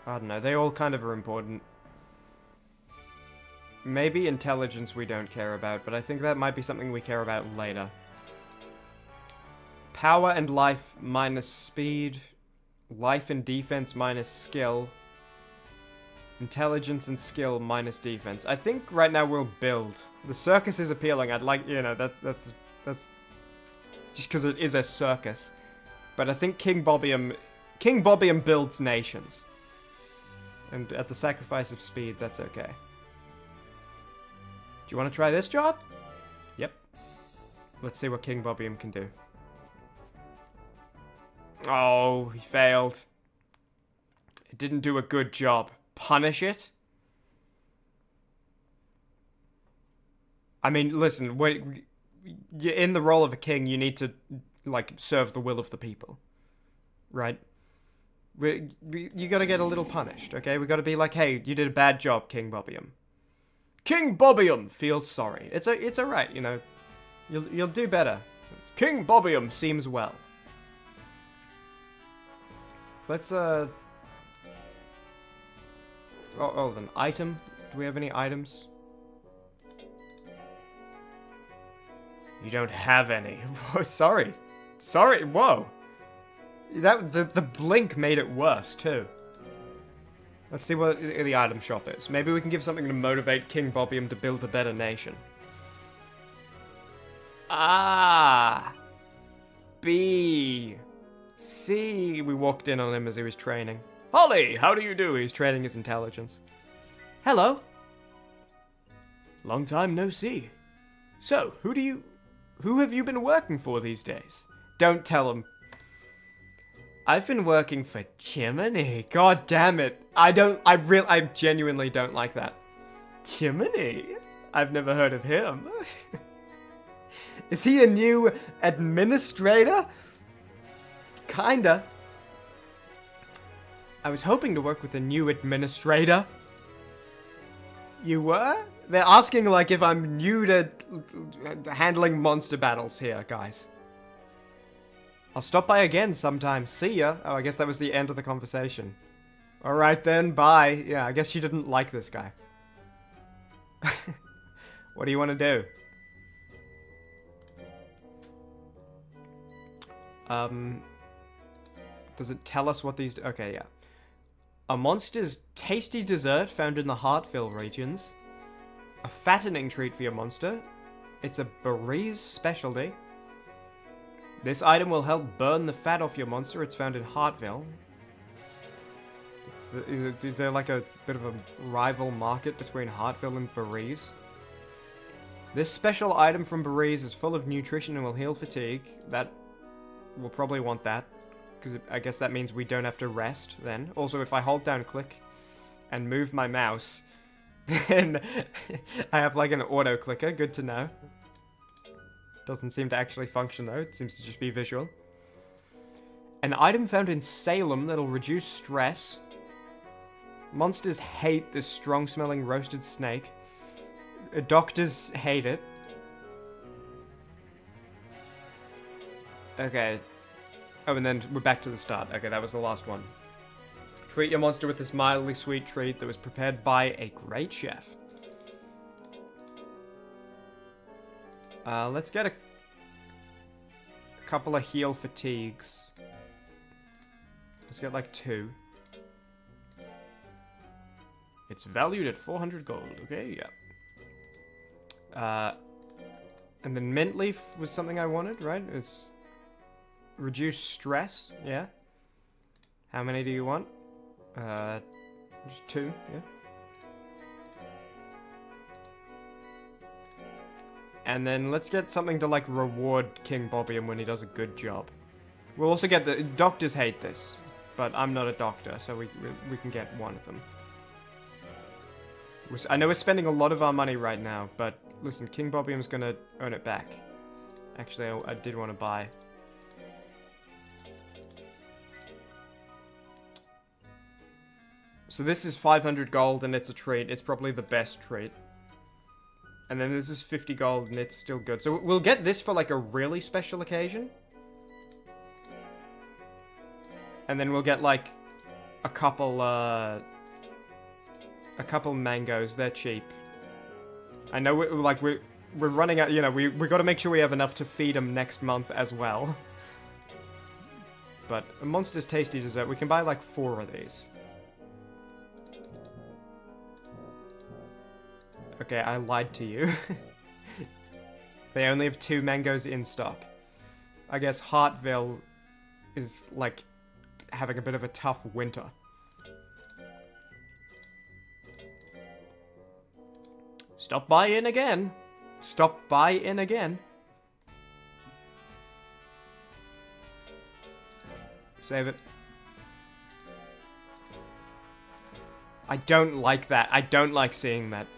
I don't know. They all kind of are important. Maybe intelligence we don't care about, but I think that might be something we care about later. Power and life minus speed. Life and defense minus skill. Intelligence and skill minus defense. I think right now we'll build. The circus is appealing. I'd like, you know, that's just because it is a circus. But I think King Bobbium builds nations. And at the sacrifice of speed, that's okay. Do you want to try this job? Yep. Let's see what King Bobbium can do. Oh, he failed. It didn't do a good job. Punish it? I mean, listen, when you're in the role of a king, you need to, like, serve the will of the people. Right? You gotta get a little punished, okay? We gotta be like, hey, you did a bad job, King Bobbium. King Bobbium feels sorry. It's alright, you know. You'll do better. King Bobbium seems well. Let's, Oh, an item? Do we have any items? You don't have any. Sorry. Sorry, whoa. The blink made it worse, too. Let's see what the item shop is. Maybe we can give something to motivate King Bobbium to build a better nation. Ah! B! C! We walked in on him as he was training. Holly, how do you do? He's training his intelligence. Hello. Long time no see. So, who have you been working for these days? Don't tell him. I've been working for Chimmaney. God damn it. I genuinely don't like that. Chimmaney? I've never heard of him. Is he a new administrator? Kinda. I was hoping to work with a new administrator. You were? They're asking, like, if I'm new to handling monster battles here, guys. I'll stop by again sometime. See ya. Oh, I guess that was the end of the conversation. Alright then, bye. Yeah, I guess she didn't like this guy. What do you want to do? Does it tell us what these... Okay, yeah. A monster's tasty dessert found in the Heartville regions. A fattening treat for your monster. It's a Beree's specialty. This item will help burn the fat off your monster. It's found in Heartville. Is there like a bit of a rival market between Heartville and Beree's? This special item from Beree's is full of nutrition and will heal fatigue. We'll probably want that. Because I guess that means we don't have to rest then. Also, if I hold down click and move my mouse, then I have like an auto clicker. Good to know. Doesn't seem to actually function though. It seems to just be visual. An item found in Salem that'll reduce stress. Monsters hate this strong-smelling roasted snake. Doctors hate it. Okay. Oh, and then we're back to the start. Okay, that was the last one. Treat your monster with this mildly sweet treat that was prepared by a great chef. Let's get a couple of heal fatigues. Let's get like 2. It's valued at 400 gold. Okay, yeah. And then mint leaf was something I wanted, right? It's reduce stress, yeah. How many do you want? Just 2, yeah. And then let's get something to, like, reward King Bobbium when he does a good job. We'll also get the... Doctors hate this, but I'm not a doctor, so we can get one of them. I know we're spending a lot of our money right now, but listen, King Bobbium's gonna earn it back. Actually, I did want to buy. So this is 500 gold and it's a treat. It's probably the best treat. And then this is 50 gold and it's still good. So we'll get this for like a really special occasion. And then we'll get, like, a couple mangoes. They're cheap. I know, we're running out, you know, we got to make sure we have enough to feed them next month as well. But a Monster's Tasty Dessert, we can buy, like, 4 of these. Okay, I lied to you. They only have 2 mangoes in stock. I guess Hartville is, like, having a bit of a tough winter. Stop by in again. Stop by in again. Save it. I don't like that. I don't like seeing that.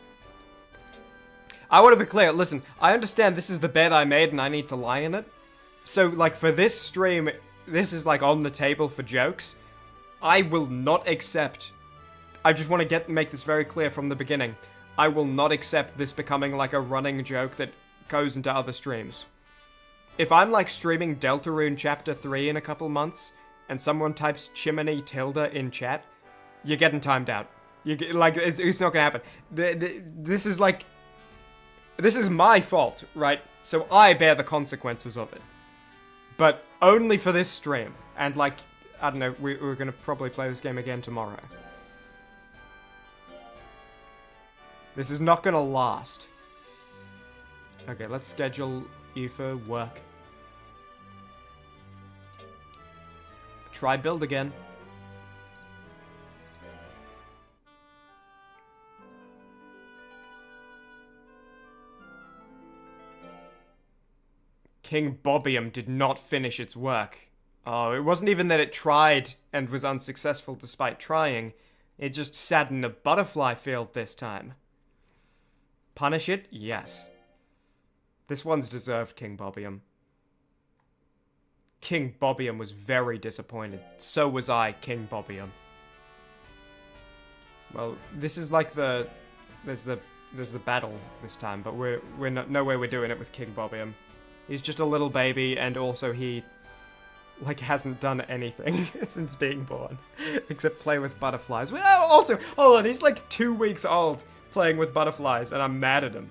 I want to be clear. Listen, I understand this is the bed I made and I need to lie in it. So, like, for this stream, this is, like, on the table for jokes. I will not accept... I just want to make this very clear from the beginning. I will not accept this becoming, like, a running joke that goes into other streams. If I'm, like, streaming Deltarune Chapter 3 in a couple months, and someone types Chimmaney tilde in chat, you're getting timed out. Like, it's not gonna happen. This is, like... This is my fault, right? So I bear the consequences of it. But only for this stream. And, like, I don't know, we're gonna probably play this game again tomorrow. This is not gonna last. Okay, let's schedule you for work. Try build again. King Bobium did not finish its work. Oh, it wasn't even that it tried and was unsuccessful despite trying. It just sat in a butterfly field this time. Punish it? Yes. This one's deserved, King Bobium. King Bobium was very disappointed. So was I, King Bobium. Well, this is like there's the battle this time, but no way we're doing it with King Bobium. He's just a little baby, and also he, like, hasn't done anything since being born. Except play with butterflies. Well, also, hold on, he's like 2 weeks old playing with butterflies, and I'm mad at him.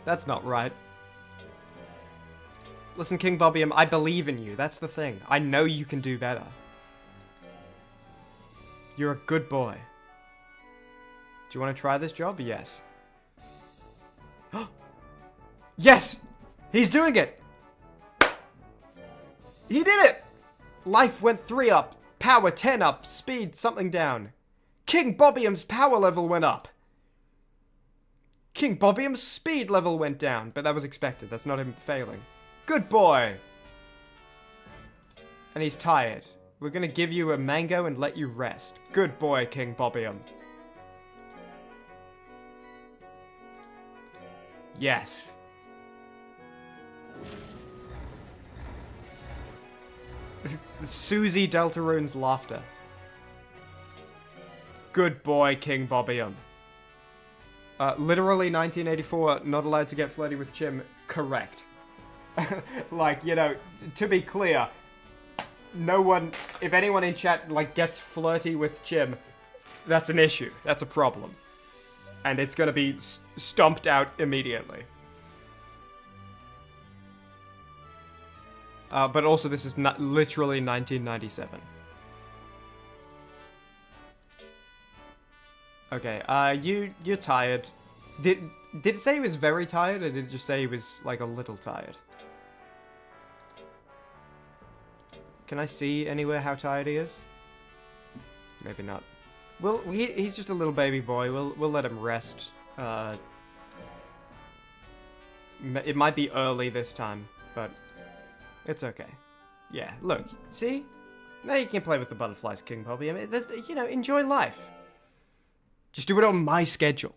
That's not right. Listen, King Bobium, I believe in you. That's the thing. I know you can do better. You're a good boy. Do you want to try this job? Yes. Yes! He's doing it! He did it! Life went 3 up, power 10 up, speed something down. King Bobium's power level went up. King Bobium's speed level went down, but that was expected. That's not him failing. Good boy! And he's tired. We're gonna give you a mango and let you rest. Good boy, King Bobium. Yes. Susie Deltarune's laughter. Good boy, King Bobium. Literally 1984, not allowed to get flirty with Chim. Correct. Like, you know, to be clear, no one, if anyone in chat, like, gets flirty with Chim, that's an issue. That's a problem. And it's gonna be stomped out immediately. But also, this is not literally 1997. Okay, you're tired. Did it say he was very tired, or did it just say he was, like, a little tired? Can I see anywhere how tired he is? Maybe not. Well, he's just a little baby boy. We'll let him rest. It might be early this time, but it's okay. Yeah, look, see? Now you can play with the butterflies, King Poppy. I mean, there's, you know, enjoy life. Just do it on my schedule.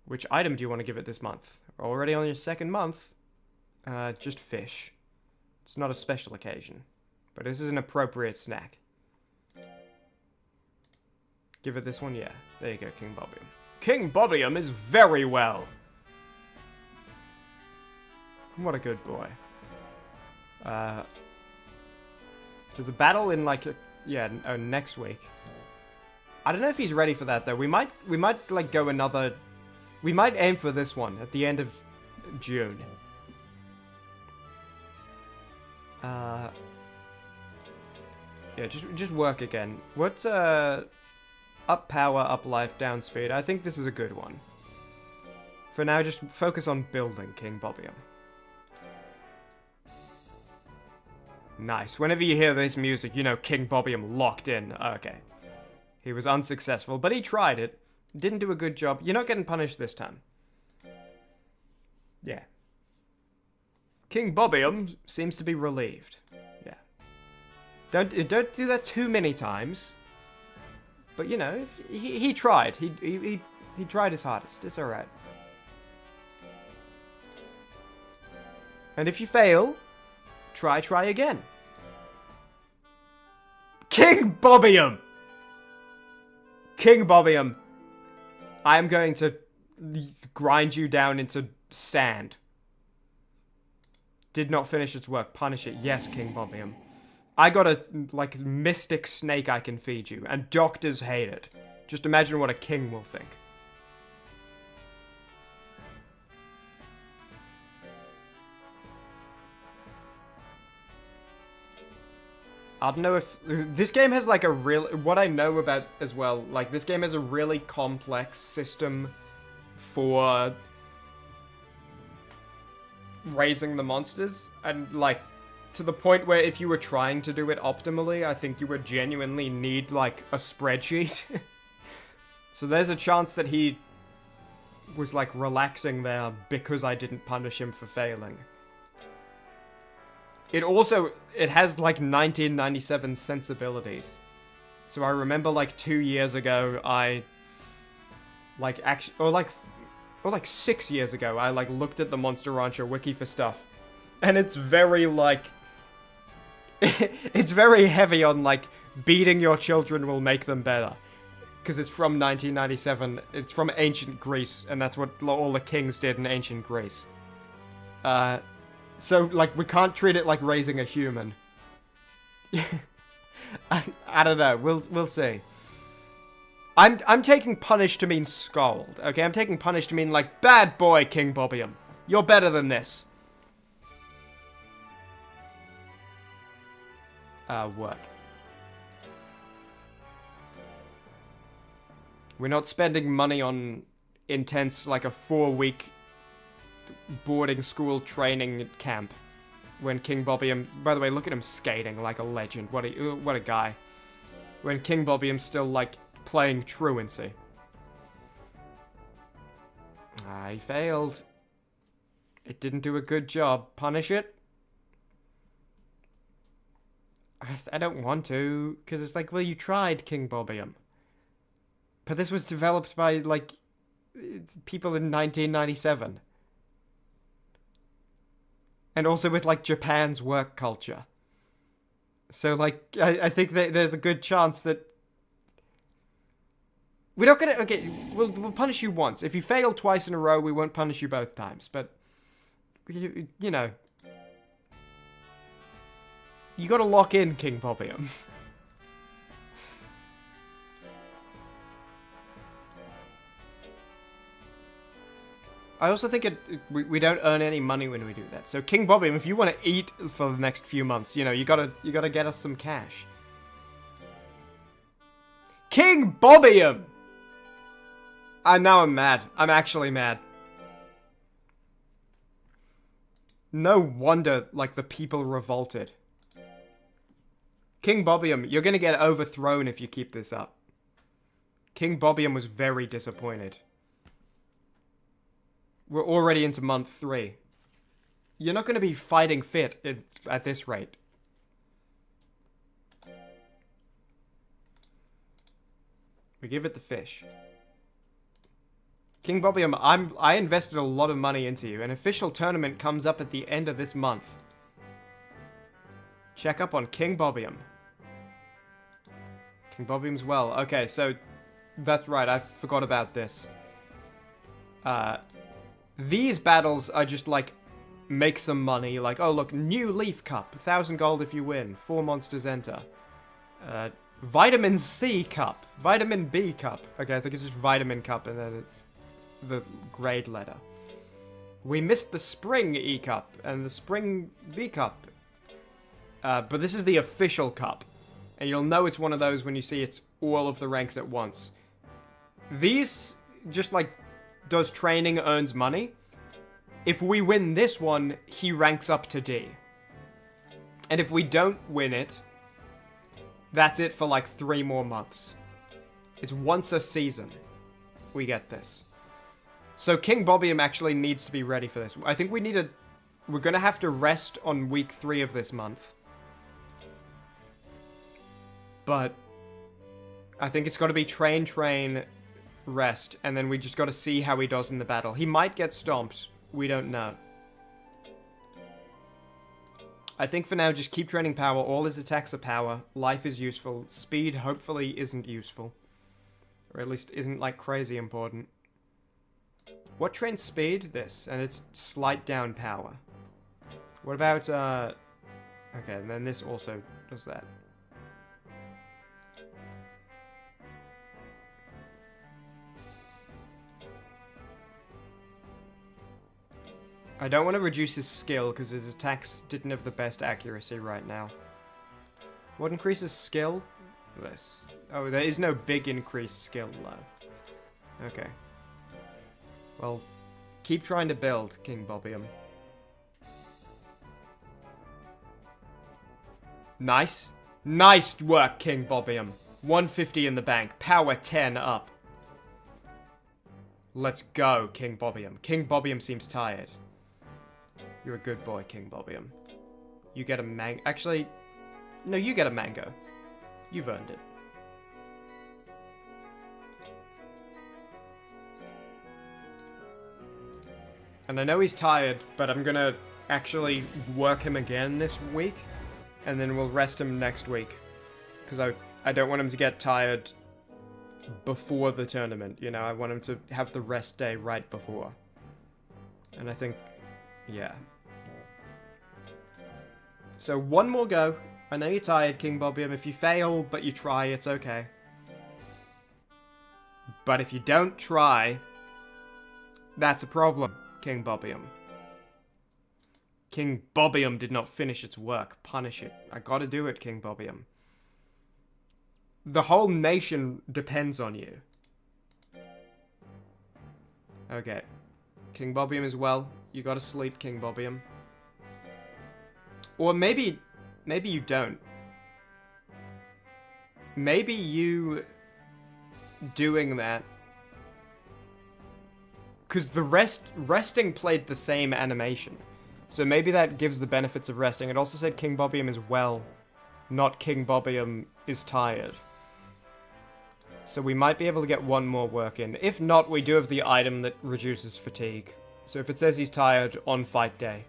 Which item do you want to give it this month? Already on your second month. Just fish. It's not a special occasion. But this is an appropriate snack. Give it this one? Yeah. There you go, King Bobium. King Bobium is very well! What a good boy. There's a battle in like next week. I don't know if he's ready for that though. We might like go another. We might aim for this one at the end of June. Yeah, just work again. What's up power, up life, down speed? I think this is a good one. For now, just focus on building King Bobium. Nice. Whenever you hear this music, you know King Bobium locked in. Okay. He was unsuccessful, but he tried it. Didn't do a good job. You're not getting punished this time. Yeah. King Bobium seems to be relieved. Yeah. Don't do that too many times. But you know, he tried. He tried his hardest. It's all right. And if you fail, try again. King Bobium! King Bobium, I am going to grind you down into sand. Did not finish its work. Punish it. Yes, King Bobium. I got a, like, mystic snake I can feed you, and doctors hate it. Just imagine what a king will think. I don't know if... This game has, like, a real... What I know about as well, like, this game has a really complex system for raising the monsters. And, like, to the point where if you were trying to do it optimally, I think you would genuinely need, like, a spreadsheet. So there's a chance that he was, like, relaxing there because I didn't punish him for failing. It has, like, 1997 sensibilities. So I remember, like, 2 years ago, or 6 years ago, I, like, looked at the Monster Rancher wiki for stuff. And it's very, like... it's very heavy on, like, beating your children will make them better. Because it's from 1997. It's from ancient Greece, and that's what all the kings did in ancient Greece. So, like, we can't treat it like raising a human. I don't know. We'll see. I'm taking punish to mean scold, okay? I'm taking punish to mean, like, bad boy, King Bobium. You're better than this. Work. We're not spending money on intense, like, a 4-week... boarding school training camp when King Bobium, by the way, look at him skating like a legend. What a guy. When King Bobium's still, like, playing truancy. He failed. It didn't do a good job. Punish it? I don't want to, because it's like, well, you tried, King Bobium. But this was developed by, like, people in 1997. And also with, like, Japan's work culture. So, like, I think that there's a good chance that... We're not gonna... Okay, we'll punish you once. If you fail twice in a row, we won't punish you both times. But, you know... You gotta lock in, King Bobium. I also think we don't earn any money when we do that. So King Bobium, if you want to eat for the next few months, you know, you gotta get us some cash. King Bobium! Now I'm mad. I'm actually mad. No wonder, like, the people revolted. King Bobium, you're gonna get overthrown if you keep this up. King Bobium was very disappointed. We're already into month 3. You're not going to be fighting fit at this rate. We give it the fish. King Bobium, I invested a lot of money into you. An official tournament comes up at the end of this month. Check up on King Bobium. King Bobium's well. Okay, so that's right. I forgot about this. These battles are just, like, make some money. Like, oh look, new Leaf Cup, 1,000 gold if you win. 4 monsters enter. Vitamin C Cup, Vitamin B Cup. Okay, I think it's just Vitamin Cup, and then it's the grade letter. We missed the Spring E Cup and the Spring B Cup. But this is the official cup. And you'll know it's one of those when you see it's all of the ranks at once. These, just like, does training, earns money. If we win this one, he ranks up to D. And if we don't win it, that's it for like 3 more months. It's once a season we get this. So King Bobium actually needs to be ready for this. I think we're gonna have to rest on week 3 of this month. But I think it's got to be train, rest, and then we just got to see how he does in the battle. He might get stomped. We don't know. I think for now, just keep training power. All his attacks are power. Life is useful. Speed, hopefully, isn't useful. Or at least isn't, like, crazy important. What trains speed? This. And it's slight down power. What about, okay, and then this also does that. I don't want to reduce his skill, because his attacks didn't have the best accuracy right now. What increases skill? This. Oh, there is no big increased skill, though. Okay. Well, keep trying to build, King Bobium. Nice. Nice work, King Bobium. 150 in the bank. Power 10 up. Let's go, King Bobium. King Bobium seems tired. You're a good boy, King Bobium. You get a mango. Actually, no, you get a mango. You've earned it. And I know he's tired, but I'm gonna actually work him again this week. And then we'll rest him next week. Because I don't want him to get tired before the tournament. You know, I want him to have the rest day right before. And I think... yeah. So one more go. I know you're tired, King Bobium. If you fail, but you try, it's okay. But if you don't try, that's a problem, King Bobium. King Bobium did not finish its work. Punish it. I gotta do it, King Bobium. The whole nation depends on you. Okay. King Bobium as well. You gotta sleep, King Bobium. Or maybe you don't. Maybe you doing that, because the resting played the same animation. So maybe that gives the benefits of resting. It also said King Bobium is well, not King Bobium is tired. So we might be able to get one more work in. If not, we do have the item that reduces fatigue. So if it says he's tired on fight day.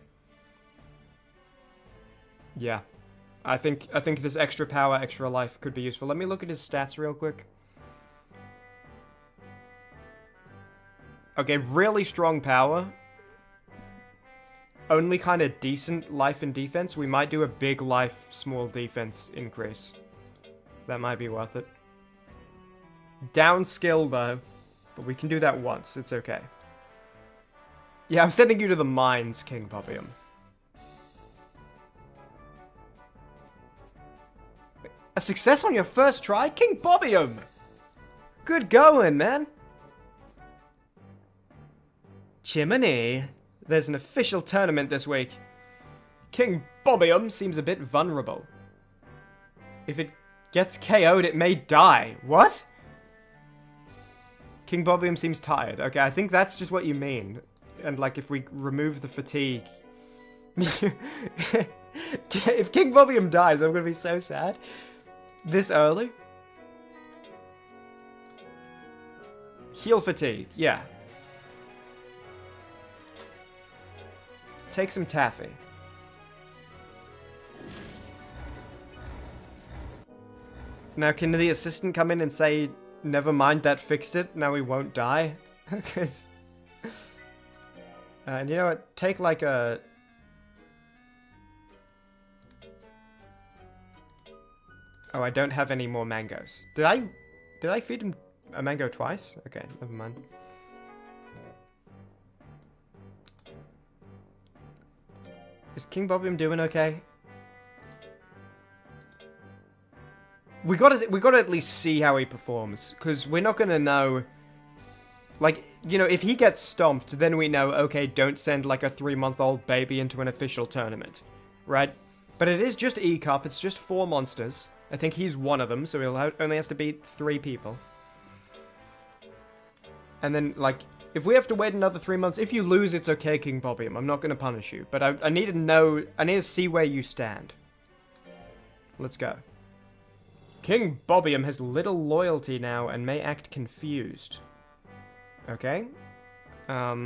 Yeah. I think this extra power, extra life could be useful. Let me look at his stats real quick. Okay, really strong power. Only kind of decent life and defense. We might do a big life, small defense increase. That might be worth it. Down skill, though. But we can do that once. It's okay. Yeah, I'm sending you to the mines, King Bobium. A success on your first try? King Bobium! Good going, man. Chimmaney. There's an official tournament this week. King Bobium seems a bit vulnerable. If it gets KO'd, it may die. What? King Bobium seems tired. Okay, I think that's just what you mean. And, like, if we remove the fatigue... If King Bobium dies, I'm gonna be so sad. This early? Heal fatigue, yeah. Take some taffy. Now, can the assistant come in and say, never mind, that fixed it, now he won't die? Because... and you know what, take like a Oh, I don't have any more mangoes. Did I feed him a mango twice? Okay, never mind. Is King Bobium doing okay? We gotta at least see how he performs, because we're not gonna know. Like, you know, if he gets stomped, then we know, okay, don't send like a 3-month-old baby into an official tournament, right? But it is just E-Cup, it's just 4 monsters. I think he's one of them, so he'll only has to beat 3 people. And then, like, if we have to wait another 3 months, if you lose, it's okay, King Bobium. I'm not gonna punish you, but I need to know, I need to see where you stand. Let's go. King Bobium has little loyalty now and may act confused. Okay. Let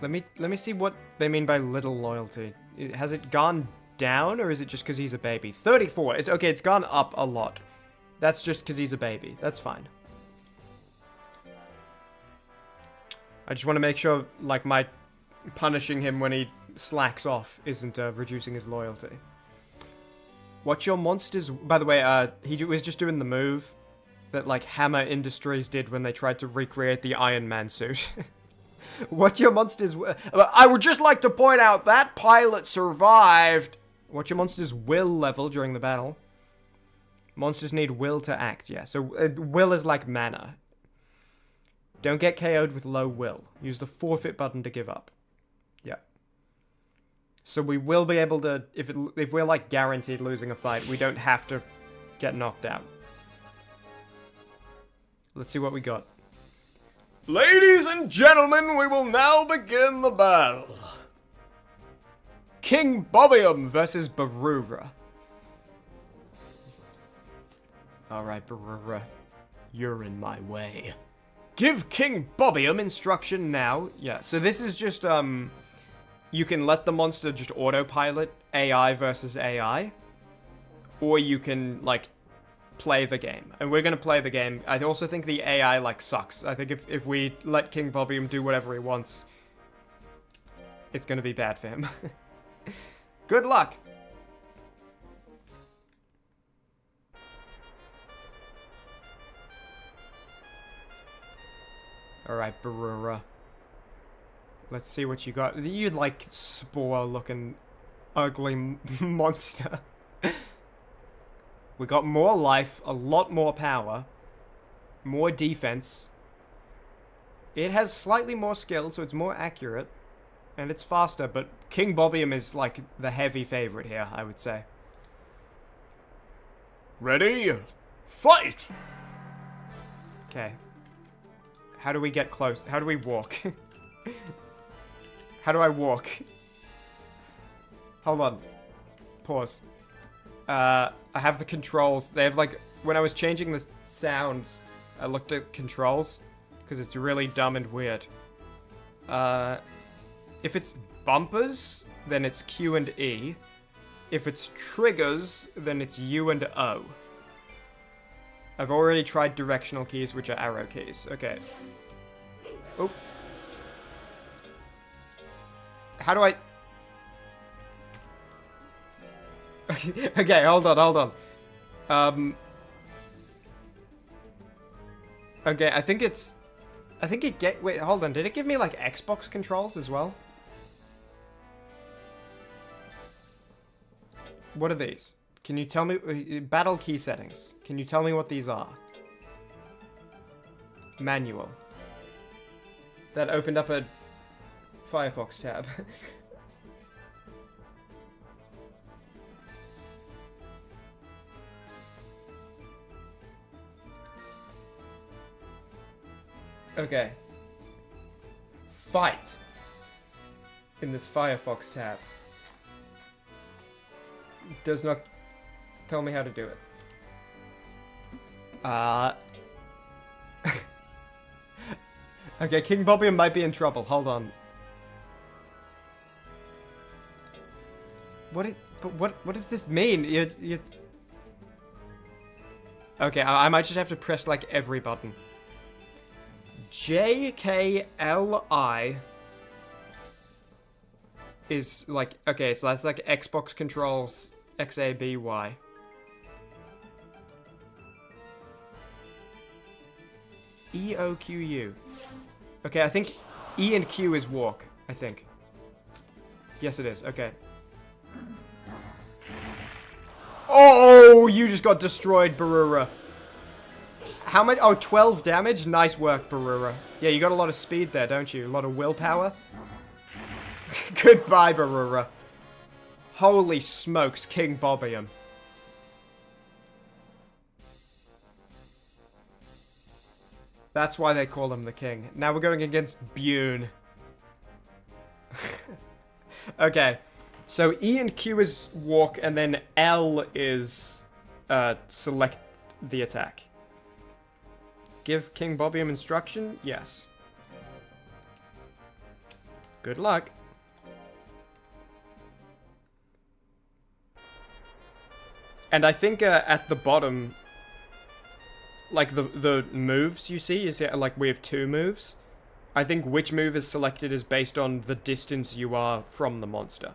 me see what they mean by little loyalty. Has it gone down, or is it just because he's a baby? 34. It's okay. It's gone up a lot. That's just because he's a baby. That's fine. I just want to make sure, like, my punishing him when he slacks off isn't reducing his loyalty. What's your monsters? By the way, he was just doing the move that, like, Hammer Industries did when they tried to recreate the Iron Man suit. What your monsters... I would just like to point out that pilot survived. What your monsters will level during the battle. Monsters need will to act, yeah. So will is like mana. Don't get KO'd with low will. Use the forfeit button to give up. Yeah. So we will be able to... If we're, like, guaranteed losing a fight, we don't have to get knocked out. Let's see what we got. Ladies and gentlemen, we will now begin the battle. King Bobium versus Barura. Alright, Barura. You're in my way. Give King Bobium instruction now. Yeah, so this is just, you can let the monster just autopilot AI versus AI. Or you can, like, play the game. And we're gonna play the game. I also think the AI, like, sucks. I think if we let King Bobium do whatever he wants, it's gonna be bad for him. Good luck! Alright, Barura. Let's see what you got. You, like, spore-looking, ugly monster. We got more life, a lot more power, more defense. It has slightly more skill, so it's more accurate, and it's faster, but King Bobium is, like, the heavy favorite here, I would say. Ready? Fight! Okay. How do we get close? How do we walk? How do I walk? Hold on. Pause. I have the controls. They have, like, when I was changing the sounds, I looked at controls, because it's really dumb and weird. If it's bumpers, then it's Q and E. If it's triggers, then it's U and O. I've already tried directional keys, which are arrow keys. Okay. Oh. How do I... Okay, hold on. Okay, I think it wait, hold on. Did it give me, like, Xbox controls as well? What are these? Can you tell me... Battle key settings. Can you tell me what these are? Manual. That opened up a Firefox tab. Okay. Fight. In this Firefox tab. Does not tell me how to do it. Okay, King Bobium might be in trouble. Hold on. What does this mean? You... Okay, I might just have to press, like, every button. JKLI is, like, okay, so that's, like, Xbox controls, X-A-B-Y. E-O-Q-U. Okay, I think E and Q is walk, I think. Yes, it is. Okay. Oh, you just got destroyed, Barura. How much? Oh, 12 damage? Nice work, Barura. Yeah, you got a lot of speed there, don't you? A lot of willpower. Goodbye, Barura. Holy smokes, King Bobium. That's why they call him the king. Now we're going against Bune. Okay. So E and Q is walk, and then L is select the attack. Give King Bobium instruction? Yes. Good luck. And I think at the bottom, like the moves you see, like we have 2 moves. I think which move is selected is based on the distance you are from the monster.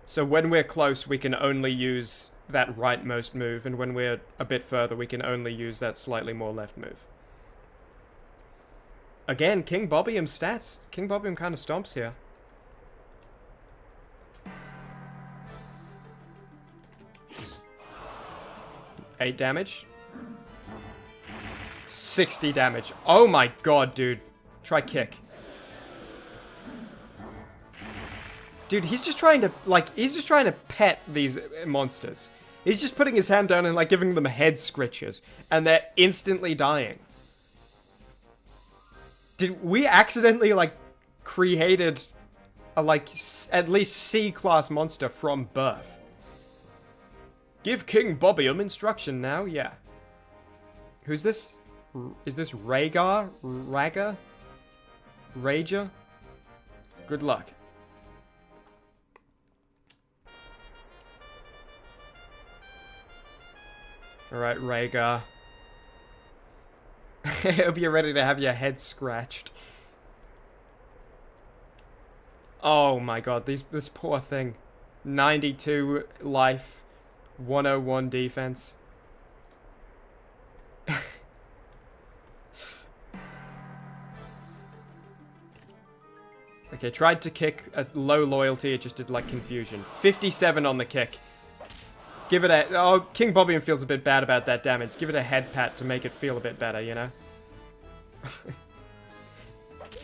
So when we're close, we can only use that rightmost move, and when we're a bit further, we can only use that slightly more left move. Again, King Bobium stats. King Bobium kind of stomps here. Eight damage. 60 damage. Oh my god, dude. Try kick. Dude, he's just trying to pet these monsters. He's just putting his hand down and, like, giving them head scritches. And they're instantly dying. Did we accidentally, like, created a, like, at least C-class monster from birth? Give King Bobium instruction now, yeah. Who's this? Is this Rhaegar? Raga? Rager? Good luck. Alright, Rhaegar. I hope you're ready to have your head scratched. Oh my god, this poor thing. 92 life, 101 defense. Okay, tried to kick a low loyalty, it just did like confusion. 57 on the kick. Give it a... Oh, King Bobium feels a bit bad about that damage. Give it a head pat to make it feel a bit better, you know?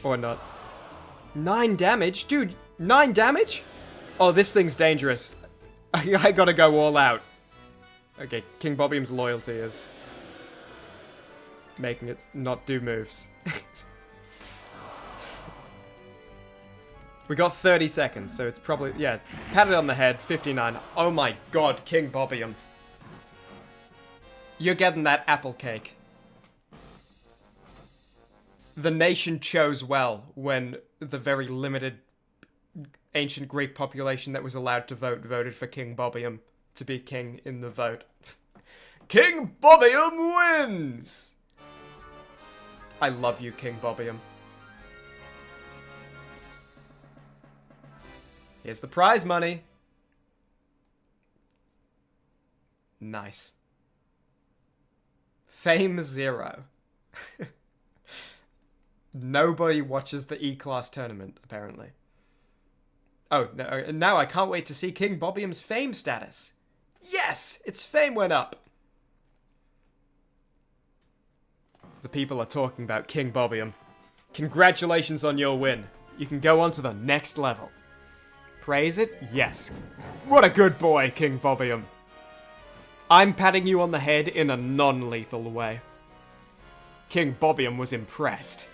Or not. 9 damage? Dude, 9 damage? Oh, this thing's dangerous. I gotta go all out. Okay, King Bobium's loyalty is making it not do moves. We got 30 seconds, so it's probably... Yeah, pat it on the head, 59. Oh my god, King Bobium. You're getting that apple cake. The nation chose well when the very limited ancient Greek population that was allowed to vote voted for King Bobium to be king in the vote. King Bobium wins! I love you, King Bobium. Here's the prize money. Nice. Fame 0. Nobody watches the E-Class tournament, apparently. Oh, no, now I can't wait to see King Bobium's fame status. Yes! Its fame went up. The people are talking about King Bobium. Congratulations on your win. You can go on to the next level. Praise it? Yes. What a good boy, King Bobium. I'm patting you on the head in a non-lethal way. King Bobium was impressed.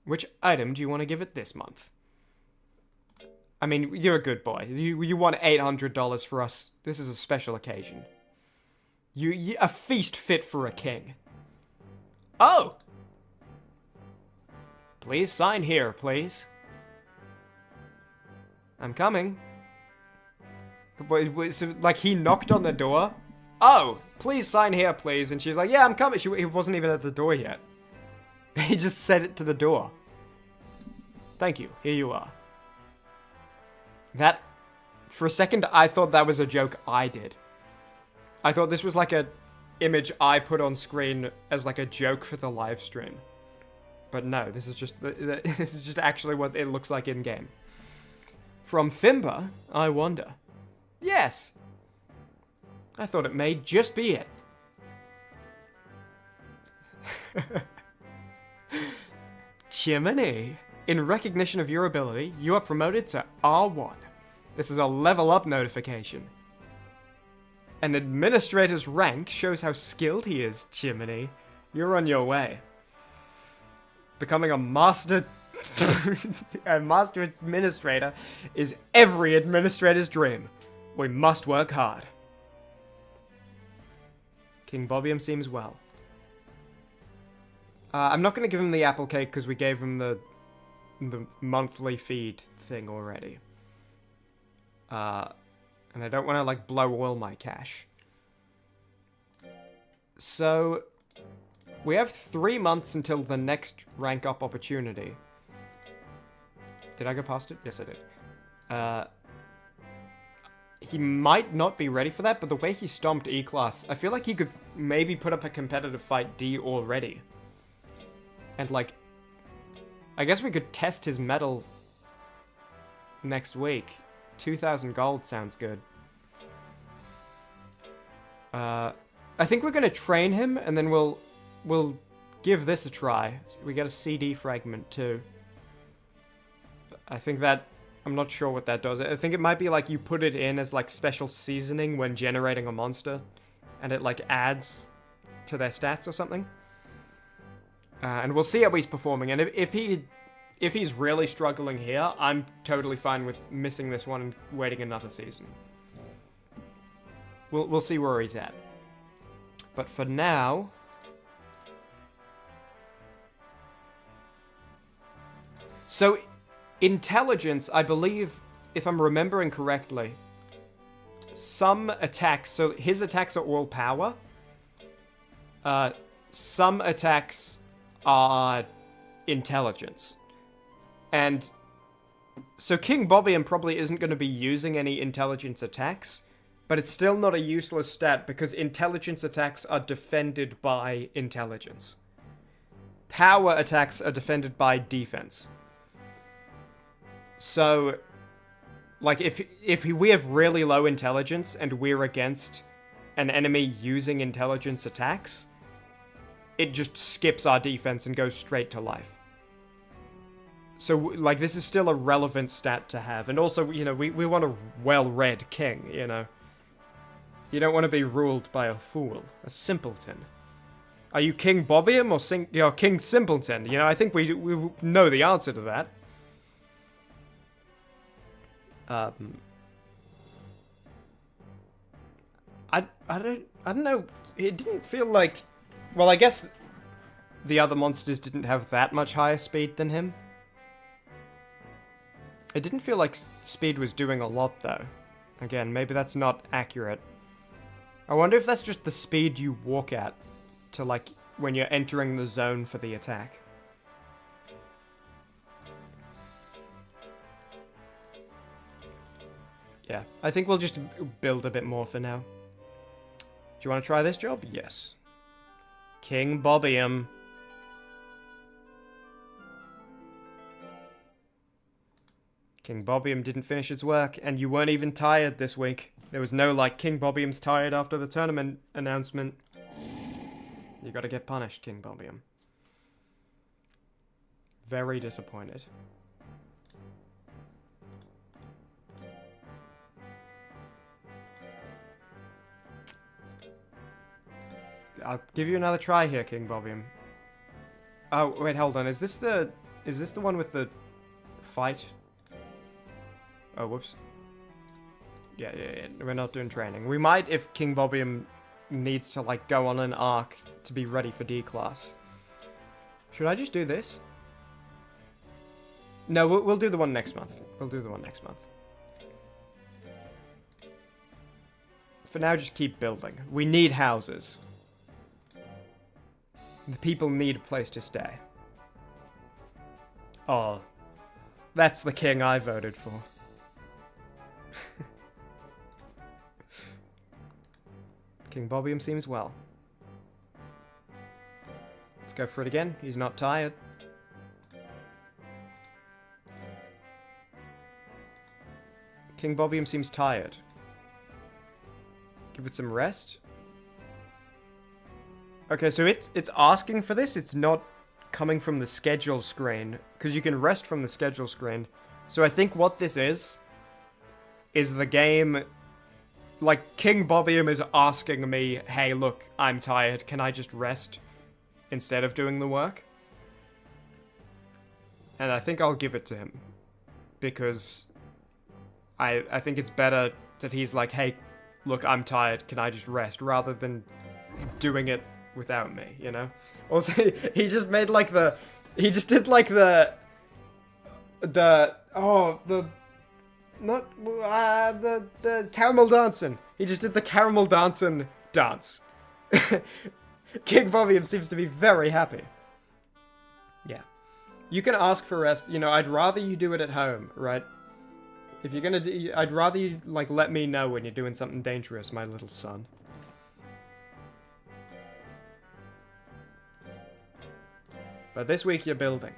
Which item do you want to give it this month? I mean, you're a good boy. You won $800 for us. This is a special occasion. A feast fit for a king. Oh! Please sign here, please. I'm coming. So, like, he knocked on the door? Oh, please sign here, please. And she's like, yeah, I'm coming. He wasn't even at the door yet. He just said it to the door. Thank you. Here you are. That... For a second, I thought that was a joke I did. I thought this was like a image I put on screen as like a joke for the live stream. But no, this is just actually what it looks like in game. From Fimba, I wonder. Yes. I thought it may just be it. Chimmaney. In recognition of your ability, you are promoted to R1. This is a level up notification. An administrator's rank shows how skilled he is, Chimmaney. You're on your way. Becoming a master... a master administrator is every administrator's dream. We must work hard. King Bobium seems well. I'm not going to give him the apple cake because we gave him the monthly feed thing already. And I don't want to, like, blow all my cash. So, we have 3 months until the next rank up opportunity. Did I go past it? Yes, I did. He might not be ready for that, but the way he stomped E-Class, I feel like he could maybe put up a competitive fight D already. And, like, I guess we could test his metal next week. 2,000 gold sounds good. I think we're gonna train him, and then we'll give this a try. We get a CD fragment too. I think that... I'm not sure what that does. I think it might be like you put it in as like special seasoning when generating a monster, and it like adds to their stats or something. And we'll see how he's performing. And if he's really struggling here, I'm totally fine with missing this one and waiting another season. We'll see where he's at. But for now... So, intelligence, I believe, if I'm remembering correctly, some attacks... So, his attacks are all power. Some attacks are intelligence. And so King Bobium probably isn't going to be using any intelligence attacks, but it's still not a useless stat because intelligence attacks are defended by intelligence. Power attacks are defended by defense. So, like, if we have really low intelligence and we're against an enemy using intelligence attacks, it just skips our defense and goes straight to life. So, like, this is still a relevant stat to have. And also, you know, we want a well-read king, you know. You don't want to be ruled by a fool, a simpleton. Are you King Bobium or King Simpleton? You know, I think we know the answer to that. I don't know. It didn't feel like... Well, I guess the other monsters didn't have that much higher speed than him. It didn't feel like speed was doing a lot, though. Again, maybe that's not accurate. I wonder if that's just the speed you walk at to, like, when you're entering the zone for the attack. Yeah, I think we'll just build a bit more for now. Do you want to try this job? Yes. King Bobium. King Bobium didn't finish its work, and you weren't even tired this week. There was no, like, King Bobium's tired after the tournament announcement. You gotta get punished, King Bobium. Very disappointed. I'll give you another try here, King Bobium. Oh, wait, hold on. Is this the one with the fight? Oh, whoops. Yeah. We're not doing training. We might if King Bobium needs to, like, go on an arc to be ready for D-class. Should I just do this? No, we'll do the one next month. We'll do the one next month. For now, just keep building. We need houses. The people need a place to stay. Oh. That's the king I voted for. King Bobium seems well. Let's go for it again. He's not tired. King Bobium seems tired. Give it some rest. Okay, so it's asking for this. It's not coming from the schedule screen, because you can rest from the schedule screen. So I think what this is the game, like, King Bobium is asking me, hey, look, I'm tired. Can I just rest instead of doing the work? And I think I'll give it to him, because I think it's better that he's like, hey, look, I'm tired, can I just rest, rather than doing it without me, you know? Also, he just made like he just did like the caramel dancing. He just did the caramel dancing dance. King Bobium seems to be very happy. Yeah. You can ask for rest, you know, I'd rather you do it at home, right? If you're gonna do, I'd rather you, like, let me know when you're doing something dangerous, my little son. But this week you're building.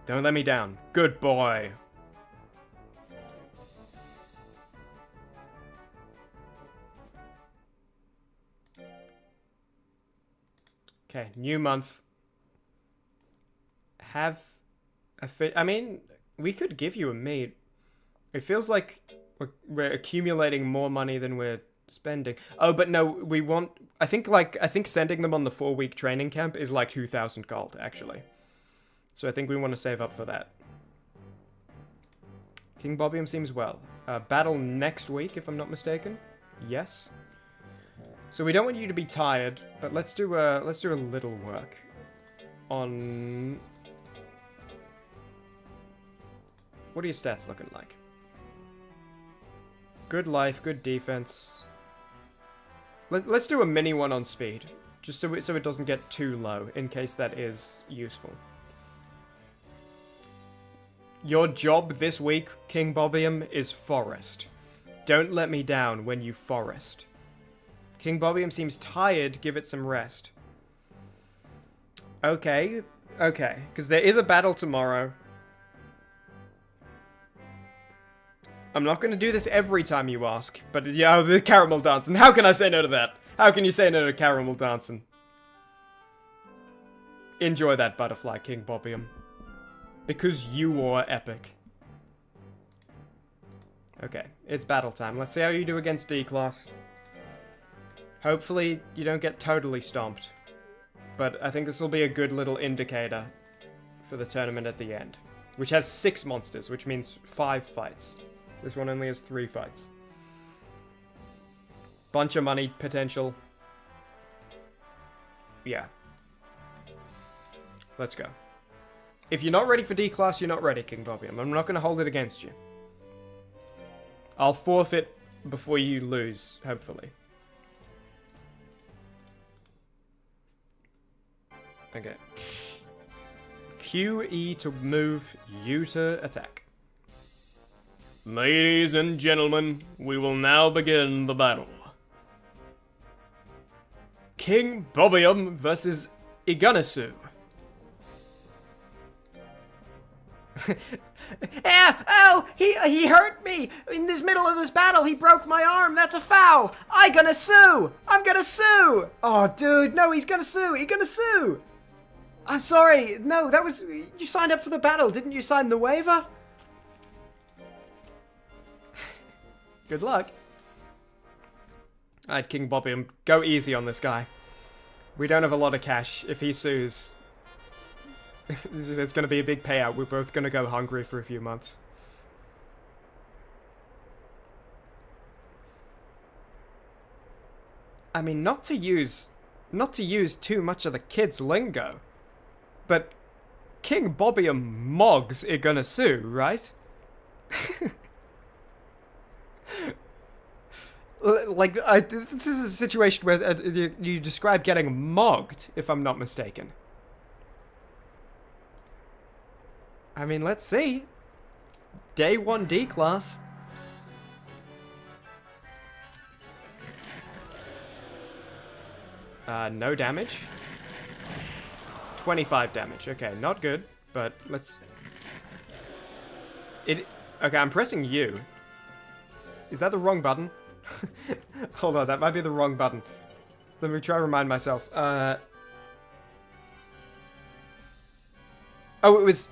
Don't let me down. Good boy. Okay, new month. Have I mean, we could give you a meat. It feels like we're accumulating more money than we're spending. Oh, but no, we want... I think sending them on the 4-week training camp is like 2,000 gold, actually. So I think we want to save up for that. King Bobium seems well. Battle next week, if I'm not mistaken. Yes. So we don't want you to be tired, but let's do a little work on... What are your stats looking like? Good life, good defense. Let's do a mini one on speed, just so it doesn't get too low, in case that is useful. Your job this week, King Bobium, is forest. Don't let me down when you forest. King Bobium seems tired, give it some rest. Okay, because there is a battle tomorrow. I'm not going to do this every time you ask, but yeah, the caramel dancing. How can I say no to that? How can you say no to caramel dancing? Enjoy that, butterfly, King Bobium. Because you are epic. Okay, it's battle time. Let's see how you do against D-Class. Hopefully, you don't get totally stomped. But I think this will be a good little indicator for the tournament at the end. Which has 6 monsters, which means 5 fights. This one only has 3 fights. Bunch of money potential. Yeah. Let's go. If you're not ready for D-Class, you're not ready, King Bobium. I'm not going to hold it against you. I'll forfeit before you lose, hopefully. Okay. QE to move, U to attack. Ladies and gentlemen, we will now begin the battle. King Bobium versus Iganasu. Oh, he hurt me! In this middle of this battle, he broke my arm! That's a foul! I'm gonna sue! Oh, dude, no, he's gonna sue! I'm sorry, no, that was... You signed up for the battle, didn't you sign the waiver? Good luck. Alright, King Bobium, go easy on this guy. We don't have a lot of cash. If he sues, it's going to be a big payout. We're both going to go hungry for a few months. I mean, not to use too much of the kids' lingo, but King Bobium mogs Iganasu, right? Like, this is a situation where you describe getting mogged, if I'm not mistaken. I mean, let's see. Day 1 D class. No damage. 25 damage. Okay, not good, but let's... Okay, I'm pressing U. Is that the wrong button? Hold on, that might be the wrong button. Let me try to remind myself. Oh, it was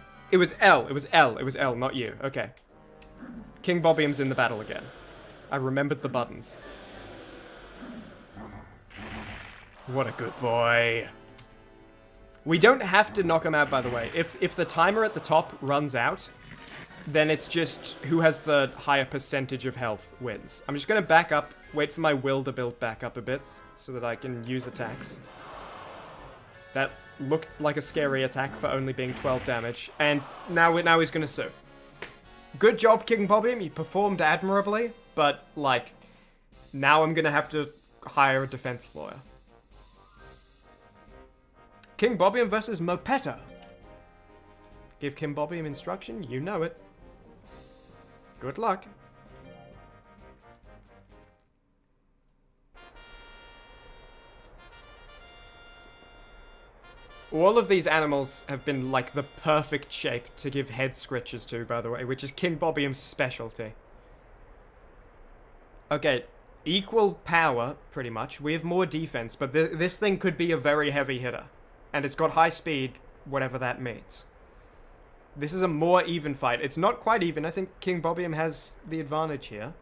L. It was L. It was L, not U. Okay. King Bobium's in the battle again. I remembered the buttons. What a good boy. We don't have to knock him out, by the way. If the timer at the top runs out, then it's just who has the higher percentage of health wins. I'm just going to back up, wait for my will to build back up a bit so that I can use attacks. That looked like a scary attack for only being 12 damage. And now he's going to sue. Good job, King Bobium. You performed admirably, but, like, now I'm going to have to hire a defense lawyer. King Bobium versus Mopetto. Give King Bobium instruction, you know it. Good luck. All of these animals have been, like, the perfect shape to give head scratches to, by the way, which is King Bobium's specialty. Okay, equal power, pretty much. We have more defense, but this thing could be a very heavy hitter. And it's got high speed, whatever that means. This is a more even fight. It's not quite even. I think King Bobium has the advantage here.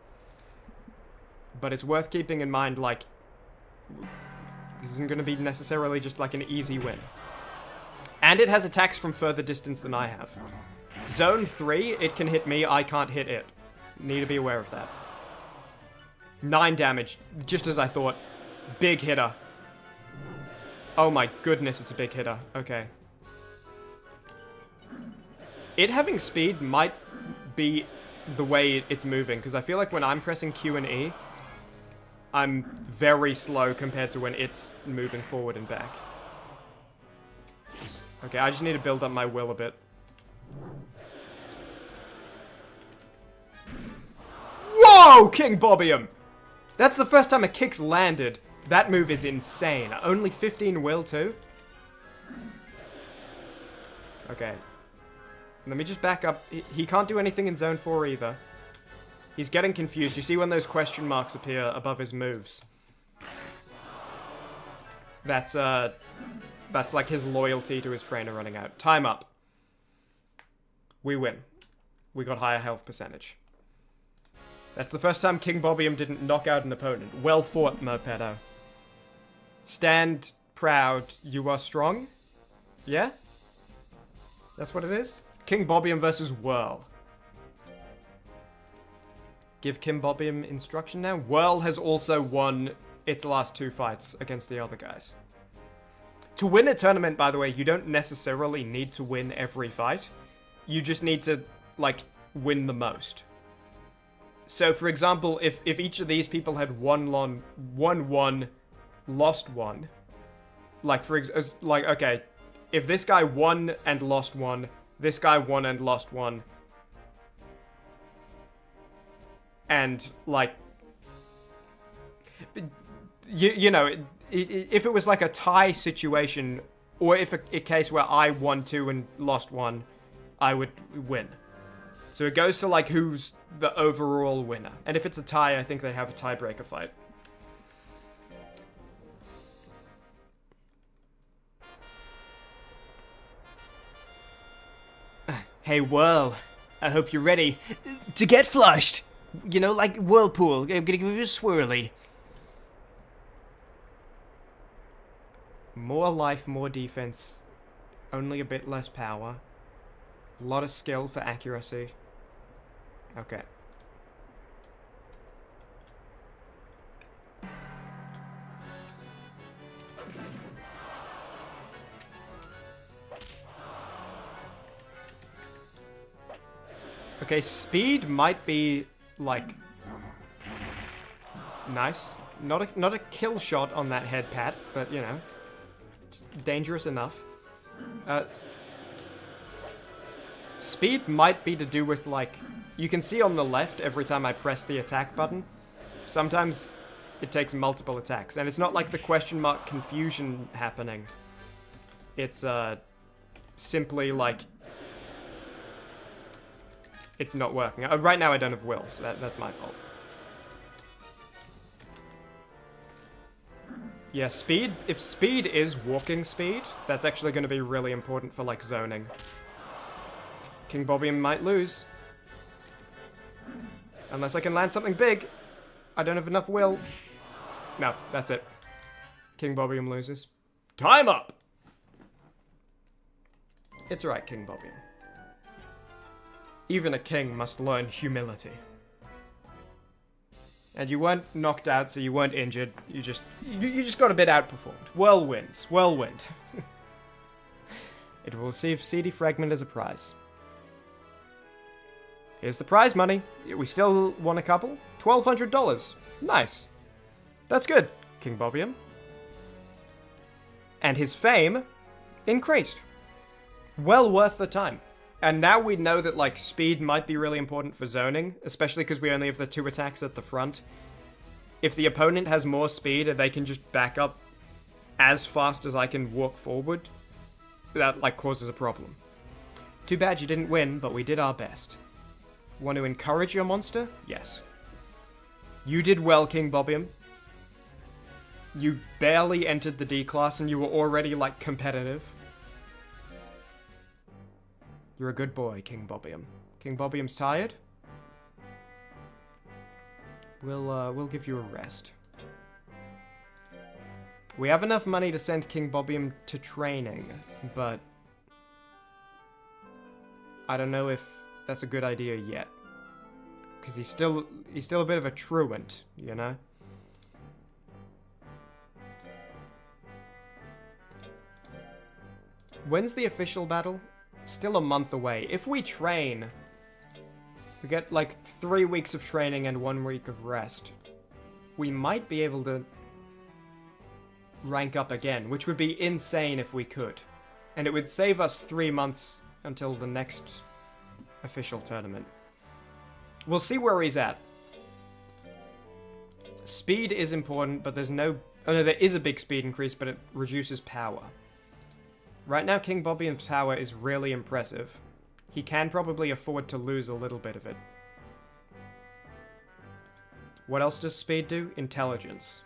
But it's worth keeping in mind, like, this isn't going to be necessarily just like an easy win. And it has attacks from further distance than I have. Zone 3, it can hit me, I can't hit it. Need to be aware of that. 9 damage, just as I thought. Big hitter. Oh my goodness, it's a big hitter. Okay. It having speed might be the way it's moving, because I feel like when I'm pressing Q and E, I'm very slow compared to when it's moving forward and back. Okay, I just need to build up my will a bit. Whoa, King Bobium! That's the first time a kick's landed. That move is insane. Only 15 will, too? Okay. Let me just back up. He can't do anything in Zone 4 either. He's getting confused. You see when those question marks appear above his moves? That's like his loyalty to his trainer running out. Time up. We win. We got higher health percentage. That's the first time King Bobium didn't knock out an opponent. Well fought, Mopetto. Stand proud, you are strong? Yeah? That's what it is? King Bobium versus Whirl. Give King Bobium instruction now. Whirl has also won its last 2 fights against the other guys. To win a tournament, by the way, you don't necessarily need to win every fight. You just need to, like, win the most. So, for example, if each of these people had won 1, lost 1, like, okay, if this guy won and lost 1, this guy won and lost 1, and, like, you know, if it was like a tie situation, or if a case where I won 2 and lost 1, I would win. So it goes to, like, who's the overall winner. And if it's a tie, I think they have a tiebreaker fight. Hey, Whirl. I hope you're ready to get flushed. You know, like Whirlpool. I'm gonna give you a swirly. More life, more defense. Only a bit less power. A lot of skill for accuracy. Okay. Okay, speed might be, like, nice. Not a kill shot on that head pat, but, you know, dangerous enough. speed might be to do with, like... You can see on the left every time I press the attack button. Sometimes it takes multiple attacks. And it's not like the question mark confusion happening. It's, simply, like... It's not working. Right now I don't have will, so that's my fault. Yeah, speed. If speed is walking speed, that's actually going to be really important for, like, zoning. King Bobium might lose. Unless I can land something big. I don't have enough will. No, that's it. King Bobium loses. Time up! It's right, King Bobium. Even a king must learn humility. And you weren't knocked out, so you weren't injured. You just got a bit outperformed. Well wins. Well win. It will receive CD Fragment as a prize. Here's the prize money. We still won a couple. $1,200. Nice. That's good, King Bobium. And his fame increased. Well worth the time. And now we know that, like, speed might be really important for zoning, especially because we only have the 2 attacks at the front. If the opponent has more speed and they can just back up as fast as I can walk forward, that, like, causes a problem. Too bad you didn't win, but we did our best. Want to encourage your monster? Yes. You did well, King Bobium. You barely entered the D class and you were already, like, competitive. You're a good boy, King Bobium. King Bobium's tired. We'll give you a rest. We have enough money to send King Bobium to training, but I don't know if that's a good idea yet. Because he's still a bit of a truant, you know? When's the official battle? Still a month away. If we train, we get like 3 weeks of training and 1 week of rest. We might be able to rank up again, which would be insane if we could. And it would save us 3 months until the next official tournament. We'll see where he's at. Speed is important, but there's no... Oh no, there is a big speed increase, but it reduces power. Right now, King Bobium's power is really impressive. He can probably afford to lose a little bit of it. What else does speed do? Intelligence.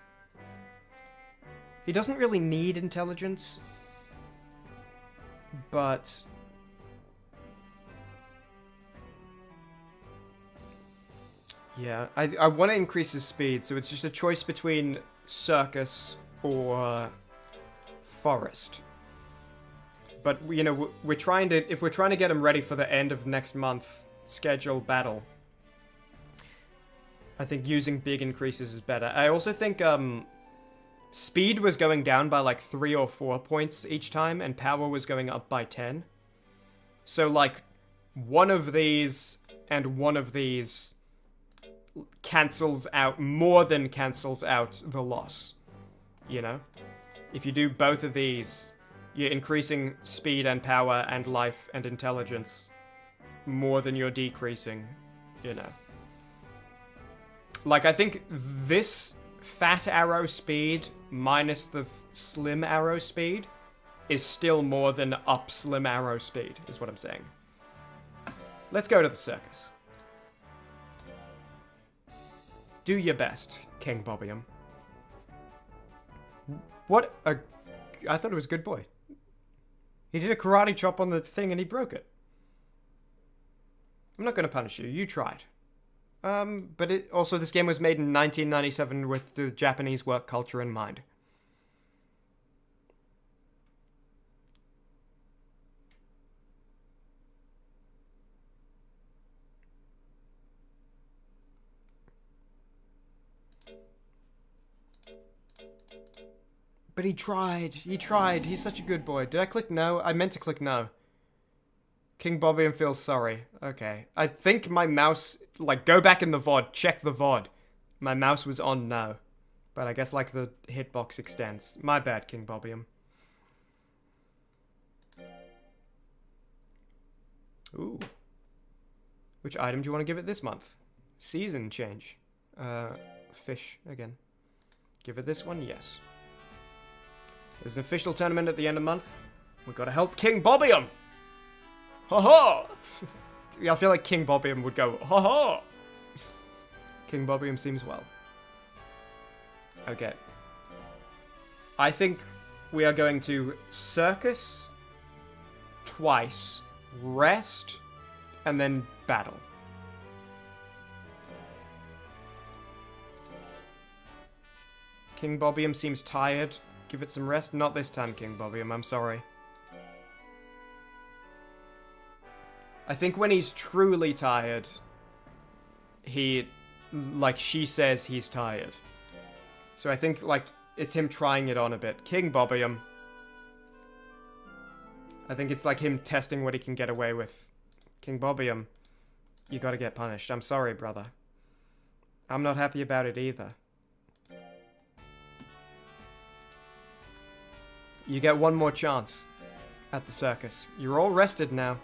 He doesn't really need intelligence, but... Yeah, I want to increase his speed, so it's just a choice between circus or forest. But, you know, we're trying to... If we're trying to get him ready for the end of next month scheduled battle, I think using big increases is better. I also think, speed was going down by, like, 3 or 4 points each time, and power was going up by 10. So, like, one of these and one of these cancels out, more than cancels out the loss. You know? If you do both of these... You're increasing speed and power and life and intelligence more than you're decreasing, you know. Like, I think this fat arrow speed minus the slim arrow speed is still more than up slim arrow speed, is what I'm saying. Let's go to the circus. Do your best, King Bobium. What a... I thought it was a good boy. He did a karate chop on the thing and he broke it. I'm not going to punish you. You tried. But also this game was made in 1997 with the Japanese work culture in mind. But he tried. He tried. He's such a good boy. Did I click no? I meant to click no. King Bobium feels sorry. Okay. I think my mouse... Like, go back in the VOD. Check the VOD. My mouse was on no. But I guess, like, the hitbox extends. My bad, King Bobium. Ooh. Which item do you want to give it this month? Season change. Fish again. Give it this one? Yes. There's an official tournament at the end of the month. We've got to help King Bobbium! Ha-ha! Yeah, I feel like King Bobbium would go, ha-ha! King Bobbium seems well. Okay. I think we are going to circus twice, rest, and then battle. King Bobbium seems tired. Give it some rest. Not this time, King Bobbium. I'm sorry. I think when he's truly tired, she says he's tired. So I think, it's him trying it on a bit. King Bobbium. I think it's like him testing what he can get away with. King Bobbium, you gotta get punished. I'm sorry, brother. I'm not happy about it either. You get one more chance at the circus. You're all rested now.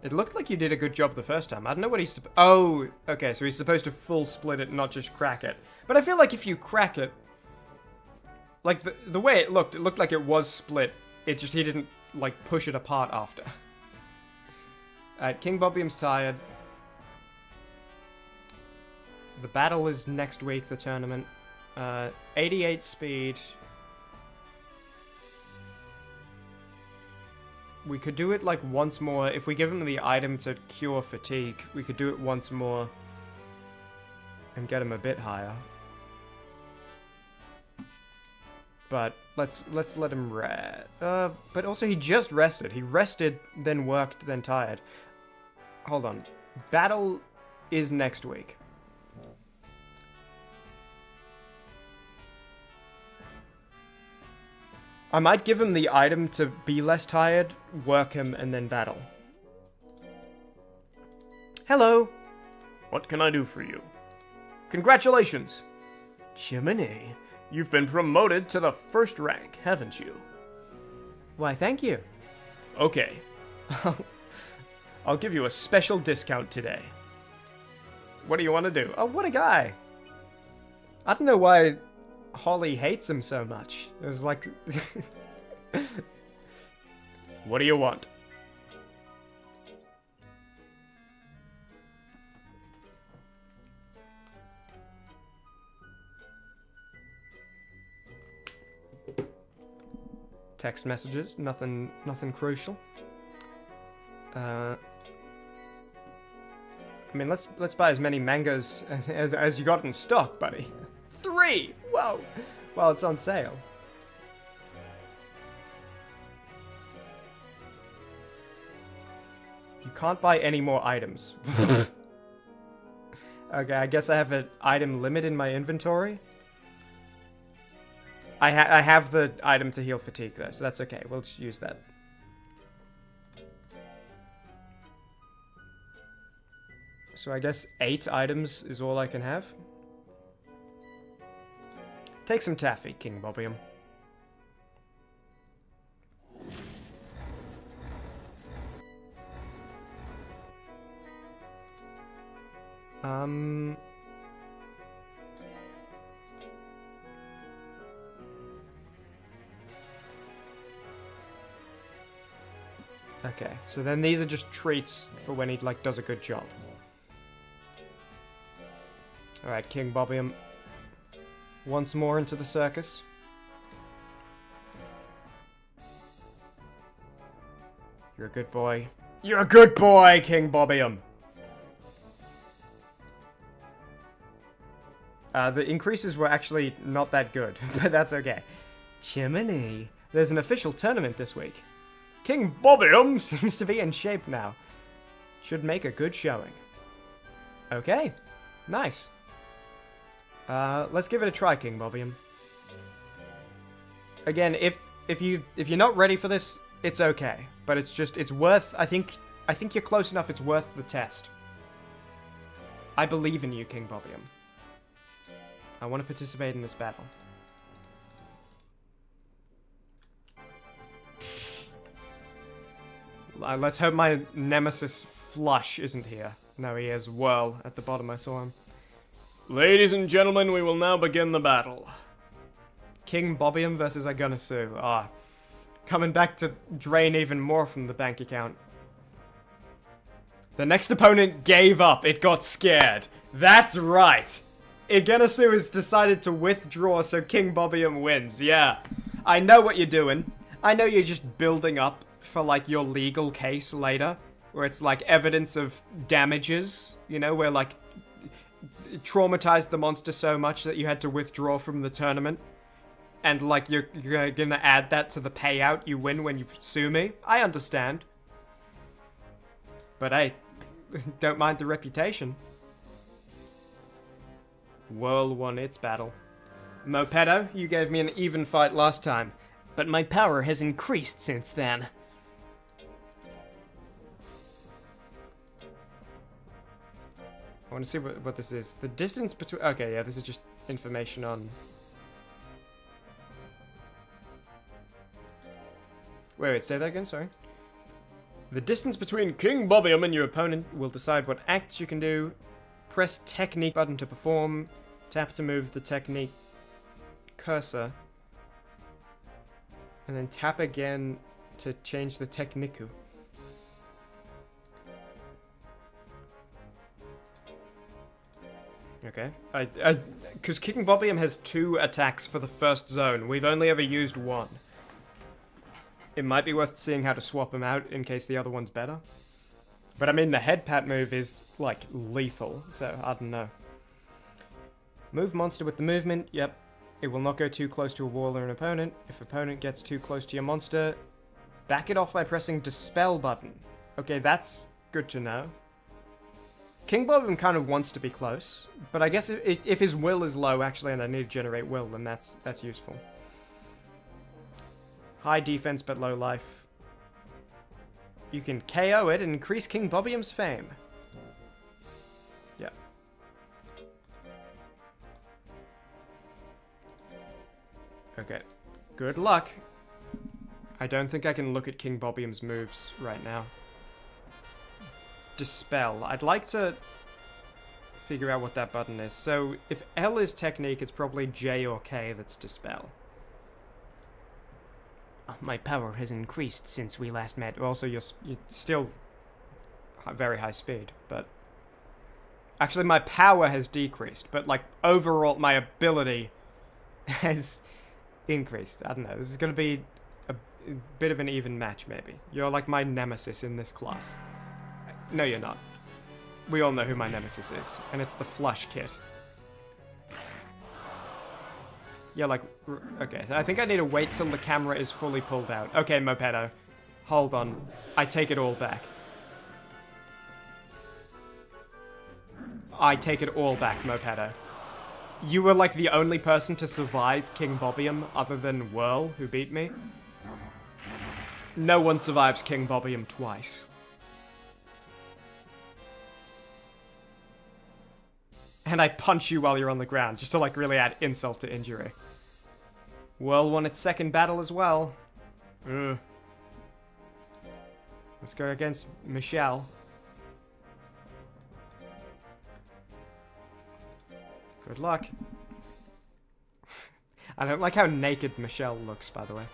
It looked like you did a good job the first time. I don't know what he's... Oh, okay, so he's supposed to full split it, not just crack it. But I feel like if you crack it... Like, the way it looked like it was split. It just, he didn't, push it apart after. Alright, King Bobbium's tired. The battle is next week, the tournament. 88 speed. We could do it once more. If we give him the item to cure fatigue, we could do it once more and get him a bit higher. But let's let him rest. But also he just rested. He rested, then worked, then tired. Hold on. Battle is next week. I might give him the item to be less tired, work him, and then battle. Hello. What can I do for you? Congratulations. Chimmaney, you've been promoted to the first rank, haven't you? Why, thank you. Okay. I'll give you a special discount today. What do you want to do? Oh, what a guy. I don't know why Holly hates him so much. It was like... What do you want? Text messages, nothing crucial. I mean, let's buy as many mangoes as you got in stock, buddy. 3! Whoa! Well, it's on sale. You can't buy any more items. Okay, I guess I have an item limit in my inventory. I have the item to heal fatigue, though, so that's okay. We'll just use that. So I guess 8 items is all I can have. Take some taffy, King Bobbium. Okay, so then these are just treats for when he, does a good job. Alright, King Bobbium. Once more into the circus. You're a good boy. You're a good boy, King Bobbium! The increases were actually not that good, but that's okay. Chimmaney, there's an official tournament this week. King Bobbium seems to be in shape now. Should make a good showing. Okay, nice. Let's give it a try, King Bobbium. Again, if you're not ready for this, it's okay. But it's worth, I think you're close enough, it's worth the test. I believe in you, King Bobbium. I want to participate in this battle. Let's hope my nemesis Flush isn't here. No, he is Whirl at the bottom. I saw him. Ladies and gentlemen, we will now begin the battle. King Bobium versus Aganasu. Ah, coming back to drain even more from the bank account. The next opponent gave up. It got scared. That's right. Aganasu has decided to withdraw so King Bobium wins. Yeah. I know what you're doing. I know you're just building up for, like, your legal case later. Where it's, like, evidence of damages. You know, where, like, it traumatized the monster so much that you had to withdraw from the tournament. And, like, you're gonna add that to the payout you win when you sue me. I understand. But hey, don't mind the reputation. Whirl won its battle. Mopedo, you gave me an even fight last time, but my power has increased since then. I want to see what this is. The distance between... Okay, yeah, this is just information on... Wait, say that again, sorry. The distance between King Bobium and your opponent will decide what acts you can do. Press technique button to perform. Tap to move the technique cursor. And then tap again to change the techniku. Okay. Because King Bobium has 2 attacks for the first zone. We've only ever used 1. It might be worth seeing how to swap them out in case the other one's better. But I mean, the head pat move is, like, lethal, so I don't know. Move monster with the movement, yep. It will not go too close to a wall or an opponent. If opponent gets too close to your monster, back it off by pressing Dispel button. Okay, that's good to know. King Bobium kind of wants to be close, but I guess if his will is low, actually, and I need to generate will, then that's useful. High defense but low life. You can KO it and increase King Bobium's fame. Yeah. Okay. Good luck. I don't think I can look at King Bobium's moves right now. Dispel. I'd like to figure out what that button is. So, if L is technique, it's probably J or K that's Dispel. My power has increased since we last met. Also, you're still very high speed, but... Actually, my power has decreased, but, like, overall, my ability has increased. I don't know, this is going to be a bit of an even match, maybe. You're, like, my nemesis in this class. No, you're not. We all know who my nemesis is, and it's the Flush Kid. Yeah, like, okay, I think I need to wait till the camera is fully pulled out. Okay, Mopedo, hold on. I take it all back. I take it all back, Mopedo. You were, like, the only person to survive King Bobium other than Whirl, who beat me. No one survives King Bobium twice. And I punch you while you're on the ground, just to, like, really add insult to injury. Whirl won its second battle as well. Ugh. Let's go against Michelle. Good luck. I don't like how naked Michelle looks, by the way.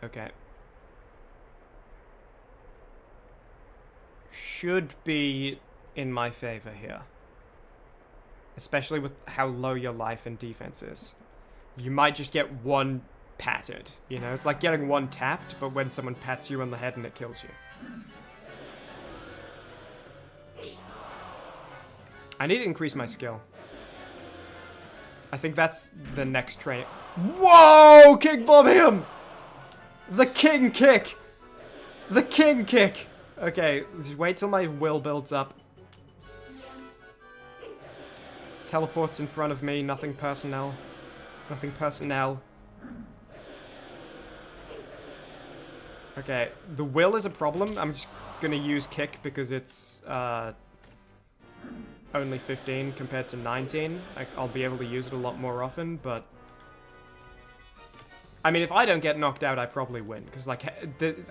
Okay. Should be in my favor here. Especially with how low your life and defense is. You might just get one patted, you know? It's like getting one tapped, but when someone pats you on the head and it kills you. I need to increase my skill. I think that's the next train. Whoa! King Bobium! The king kick! The king kick! Okay, just wait till my will builds up. Teleports in front of me, nothing personnel. Nothing personnel. Okay, the will is a problem. I'm just gonna use kick because it's, only 15 compared to 19. I'll be able to use it a lot more often, but... I mean, if I don't get knocked out, I probably win. Because, like,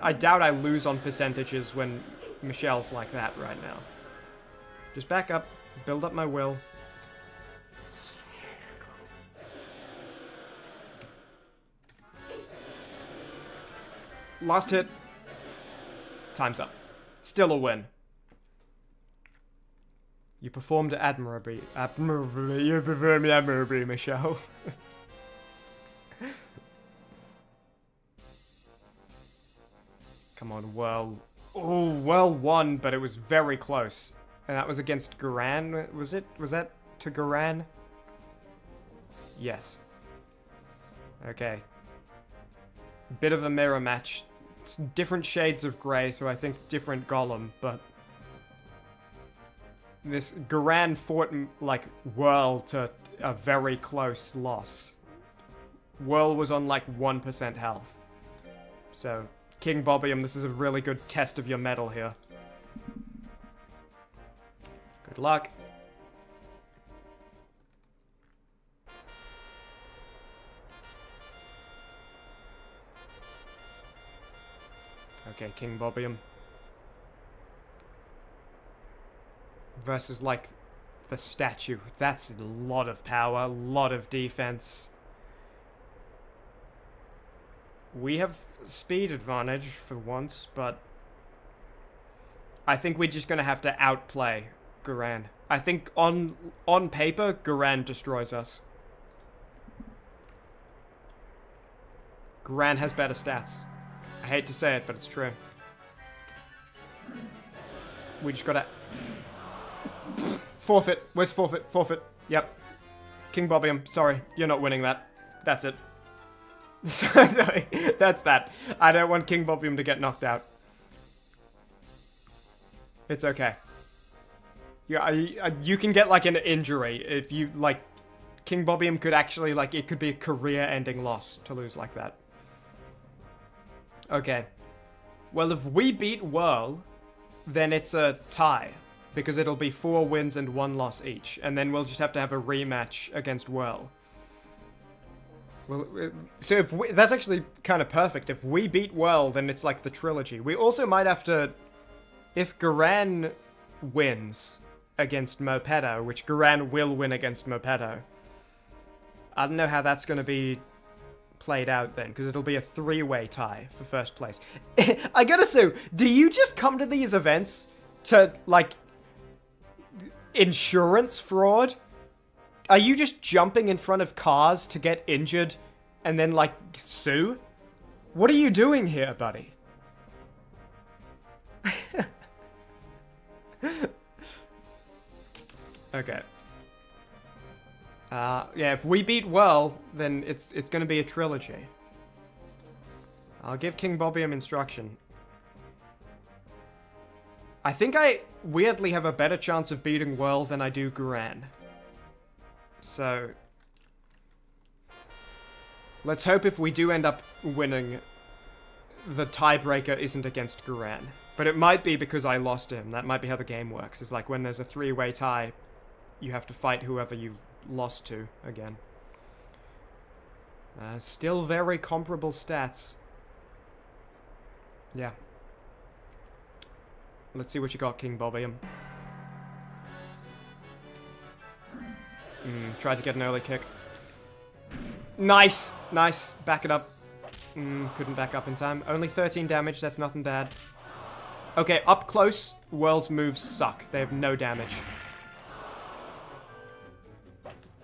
I doubt I lose on percentages when Michelle's like that right now. Just back up, build up my will. Last hit. Time's up. Still a win. You performed admirably. You performed admirably, Michelle. Come on, well... Oh, well won, but it was very close. And that was against Garan, was it? Was that to Garan? Yes. Okay. Bit of a mirror match. It's different shades of grey, so I think different Golem, but... This Garan fought, like, Whirl to a very close loss. Whirl was on, like, 1% health. So, King Bobium, this is a really good test of your mettle here. Good luck. Okay, King Bobium. Versus, like, the statue. That's a lot of power, a lot of defense. We have speed advantage for once, but I think we're just going to have to outplay Garan. I think on paper, Garan destroys us. Garan has better stats. I hate to say it, but it's true. We just gotta... Forfeit. Where's forfeit? Forfeit. Yep. King Bobium, sorry. You're not winning that. That's it. Sorry. That's that. I don't want King Bobium to get knocked out. It's okay. Yeah, you can get, like, an injury if you, like... King Bobium could actually, like, it could be a career-ending loss to lose like that. Okay. Well, if we beat Whirl, then it's a tie. Because it'll be 4 wins and 1 loss each. And then we'll just have to have a rematch against Whirl. Well, so if we, that's actually kind of perfect. If we beat Whirl, then it's like the trilogy. We also might have to... If Garan wins against Mopedo, which Garan will win against Mopedo, I don't know how that's going to be played out then, because it'll be a 3-way tie for first place. I gotta say, do you just come to these events to, like, insurance fraud? Are you just jumping in front of cars to get injured and then, like, sue? What are you doing here, buddy? Okay. Yeah, if we beat Whirl, then it's gonna be a trilogy. I'll give King Bobium instruction. I think I weirdly have a better chance of beating Whirl than I do Garan. So... Let's hope if we do end up winning, the tiebreaker isn't against Garan. But it might be because I lost him. That might be how the game works. It's like when there's a 3-way tie, you have to fight whoever you lost to again. Still very comparable stats. Yeah. Let's see what you got, King Bobium. Tried to get an early kick. Nice! Nice. Back it up. Couldn't back up in time. Only 13 damage, that's nothing bad. Okay, up close, Whirl's moves suck. They have no damage.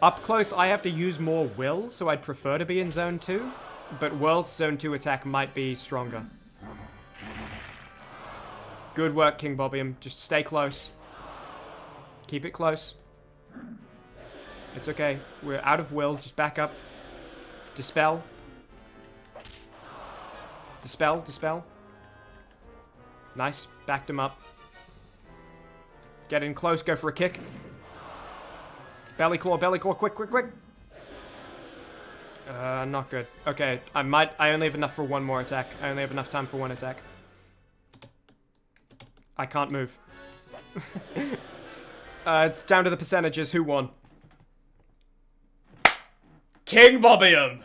Up close, I have to use more will, so I'd prefer to be in Zone 2. But Whirl's Zone 2 attack might be stronger. Good work, King Bobium. Just stay close. Keep it close. It's okay. We're out of will. Just back up. Dispel. Dispel, dispel. Nice. Backed him up. Get in close. Go for a kick. Belly claw, quick, quick, quick. Not good. Okay, I only have enough for one more attack. I only have enough time for one attack. I can't move. It's down to the percentages. Who won? King Bobium!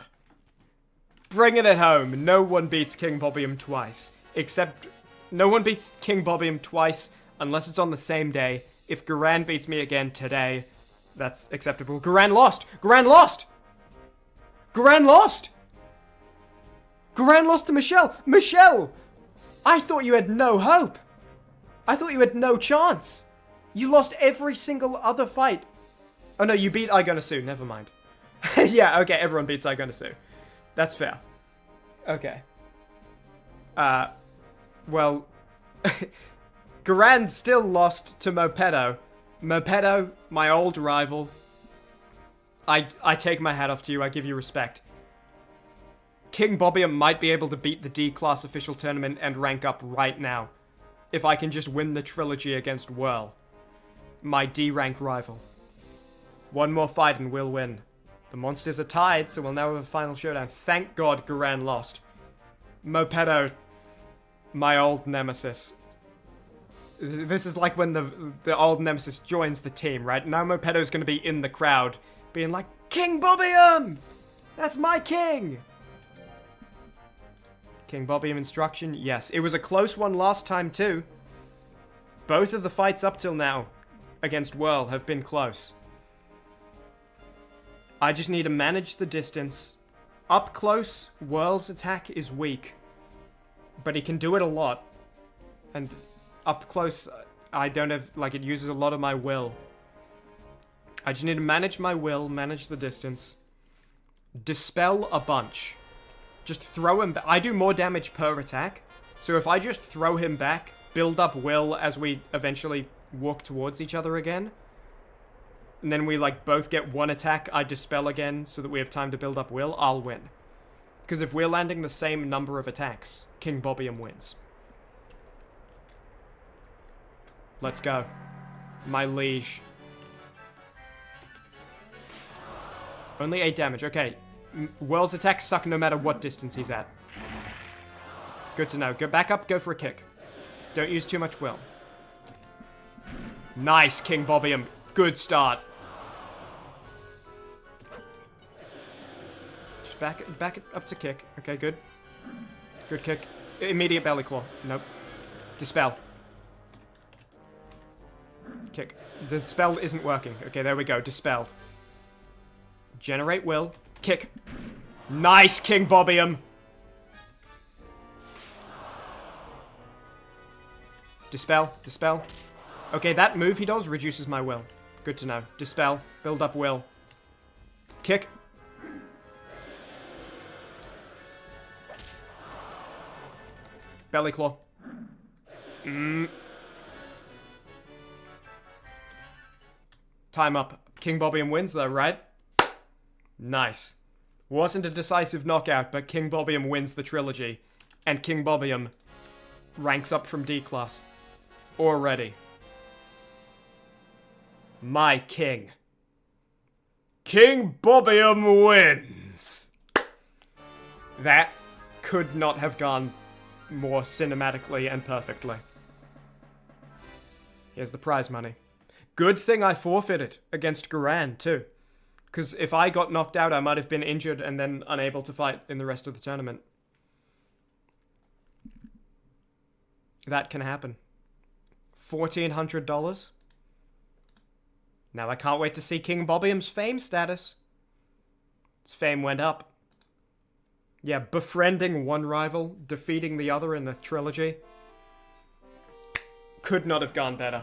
Bringing it home. No one beats King Bobium twice. Except, no one beats King Bobium twice unless it's on the same day. If Garan beats me again today, that's acceptable. Garan lost! Garan lost! Garan lost! Garan lost to Michelle! Michelle! I thought you had no hope! I thought you had no chance! You lost every single other fight. Oh no, you beat Igonasu, never mind. Yeah, okay, everyone beats Igonasu. That's fair. Okay. Well... Garan still lost to Mopedo. Mopedo, my old rival. I take my hat off to you, I give you respect. King Bobium might be able to beat the D-Class official tournament and rank up right now. If I can just win the trilogy against Whirl. My D-rank rival. One more fight and we'll win. The monsters are tied, so we'll now have a final showdown. Thank God Garan lost. Mopedo, my old nemesis. This is like when the old nemesis joins the team, right? Now Mopedo's gonna be in the crowd, being like, King Bobium! That's my king! King Bobium instruction? Yes. It was a close one last time too. Both of the fights up till now against Whirl have been close. I just need to manage the distance. Up close, Whirl's attack is weak. But he can do it a lot. And up close, I don't have, like, it uses a lot of my will. I just need to manage my will, manage the distance. Dispel a bunch. Just throw him back. I do more damage per attack. So if I just throw him back, build up will as we eventually walk towards each other again, and then we, like, both get one attack, I dispel again so that we have time to build up will, I'll win. Because if we're landing the same number of attacks, King Bobium wins. Let's go. My liege. Only 8 damage. Okay. Whirl's attacks suck no matter what distance he's at. Good to know. Go back up, go for a kick. Don't use too much will. Nice, King Bobium. Good start. Just back it up to kick. Okay, good. Good kick. Immediate belly claw. Nope. Dispel. Kick. The spell isn't working. Okay, there we go. Dispel. Generate will. Kick. Nice, King Bobium. Dispel. Dispel. Okay, that move he does reduces my will. Good to know. Dispel. Build up will. Kick. Belly claw. Time up. King Bobium wins though, right? Nice. Wasn't a decisive knockout, but King Bobium wins the trilogy. And King Bobium ranks up from D-Class. Already. My king. King Bobium wins! That could not have gone more cinematically and perfectly. Here's the prize money. Good thing I forfeited against Garan, too. Because if I got knocked out, I might have been injured and then unable to fight in the rest of the tournament. That can happen. $1,400? Now I can't wait to see King Bobium's fame status. His fame went up. Yeah, befriending one rival, defeating the other in the trilogy. Could not have gone better.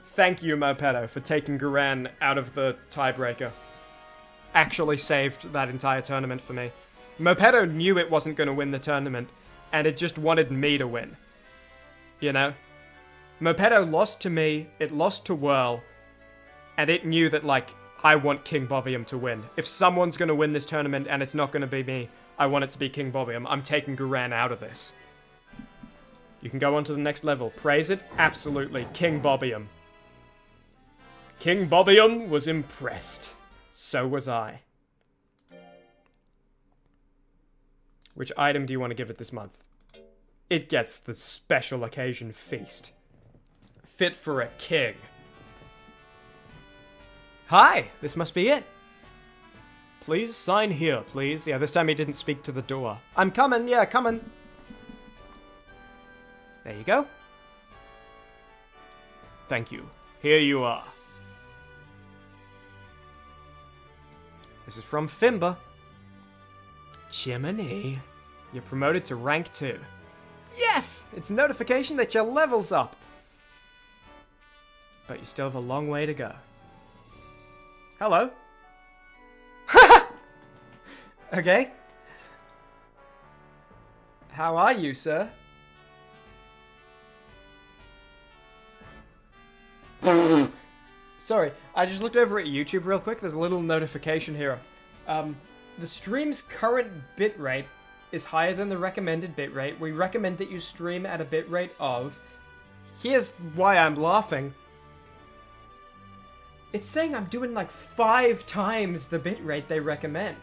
Thank you, Mopedo, for taking Garan out of the tiebreaker. Actually saved that entire tournament for me. Mopedo knew it wasn't going to win the tournament, and it just wanted me to win. You know? Mopedo lost to me, it lost to Whirl, and it knew that, like, I want King Bobium to win. If someone's going to win this tournament and it's not going to be me, I want it to be King Bobium. I'm taking Garan out of this. You can go on to the next level. Praise it? Absolutely. King Bobium. King Bobium was impressed. So was I. Which item do you want to give it this month? It gets the special occasion feast. Fit for a king. Hi, this must be it. Please sign here, please. Yeah, this time he didn't speak to the door. I'm coming, yeah, coming. There you go. Thank you. Here you are. This is from Fimba. Chimmaney. You're promoted to rank 2. Yes! It's a notification that your level's up. But you still have a long way to go. Hello. Okay. How are you, sir? Sorry, I just looked over at YouTube real quick. There's a little notification here. The stream's current bitrate is higher than the recommended bitrate. We recommend that you stream at a bitrate of... Here's why I'm laughing. It's saying I'm doing like 5 times the bitrate they recommend.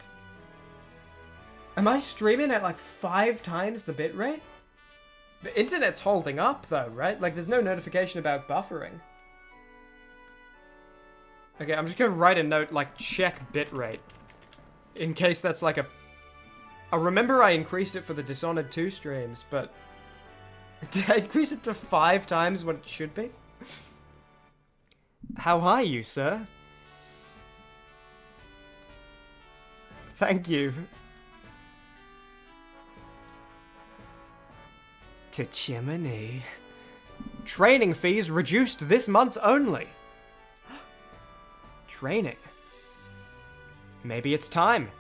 Am I streaming at like 5 times the bitrate? The internet's holding up though, right? Like there's no notification about buffering. Okay, I'm just gonna write a note like check bitrate. In case that's like a... I remember I increased it for the Dishonored 2 streams, but... Did I increase it to 5 times what it should be? How are you, sir? Thank you. To Chimmaney. Training fees reduced this month only. Training. Maybe it's time.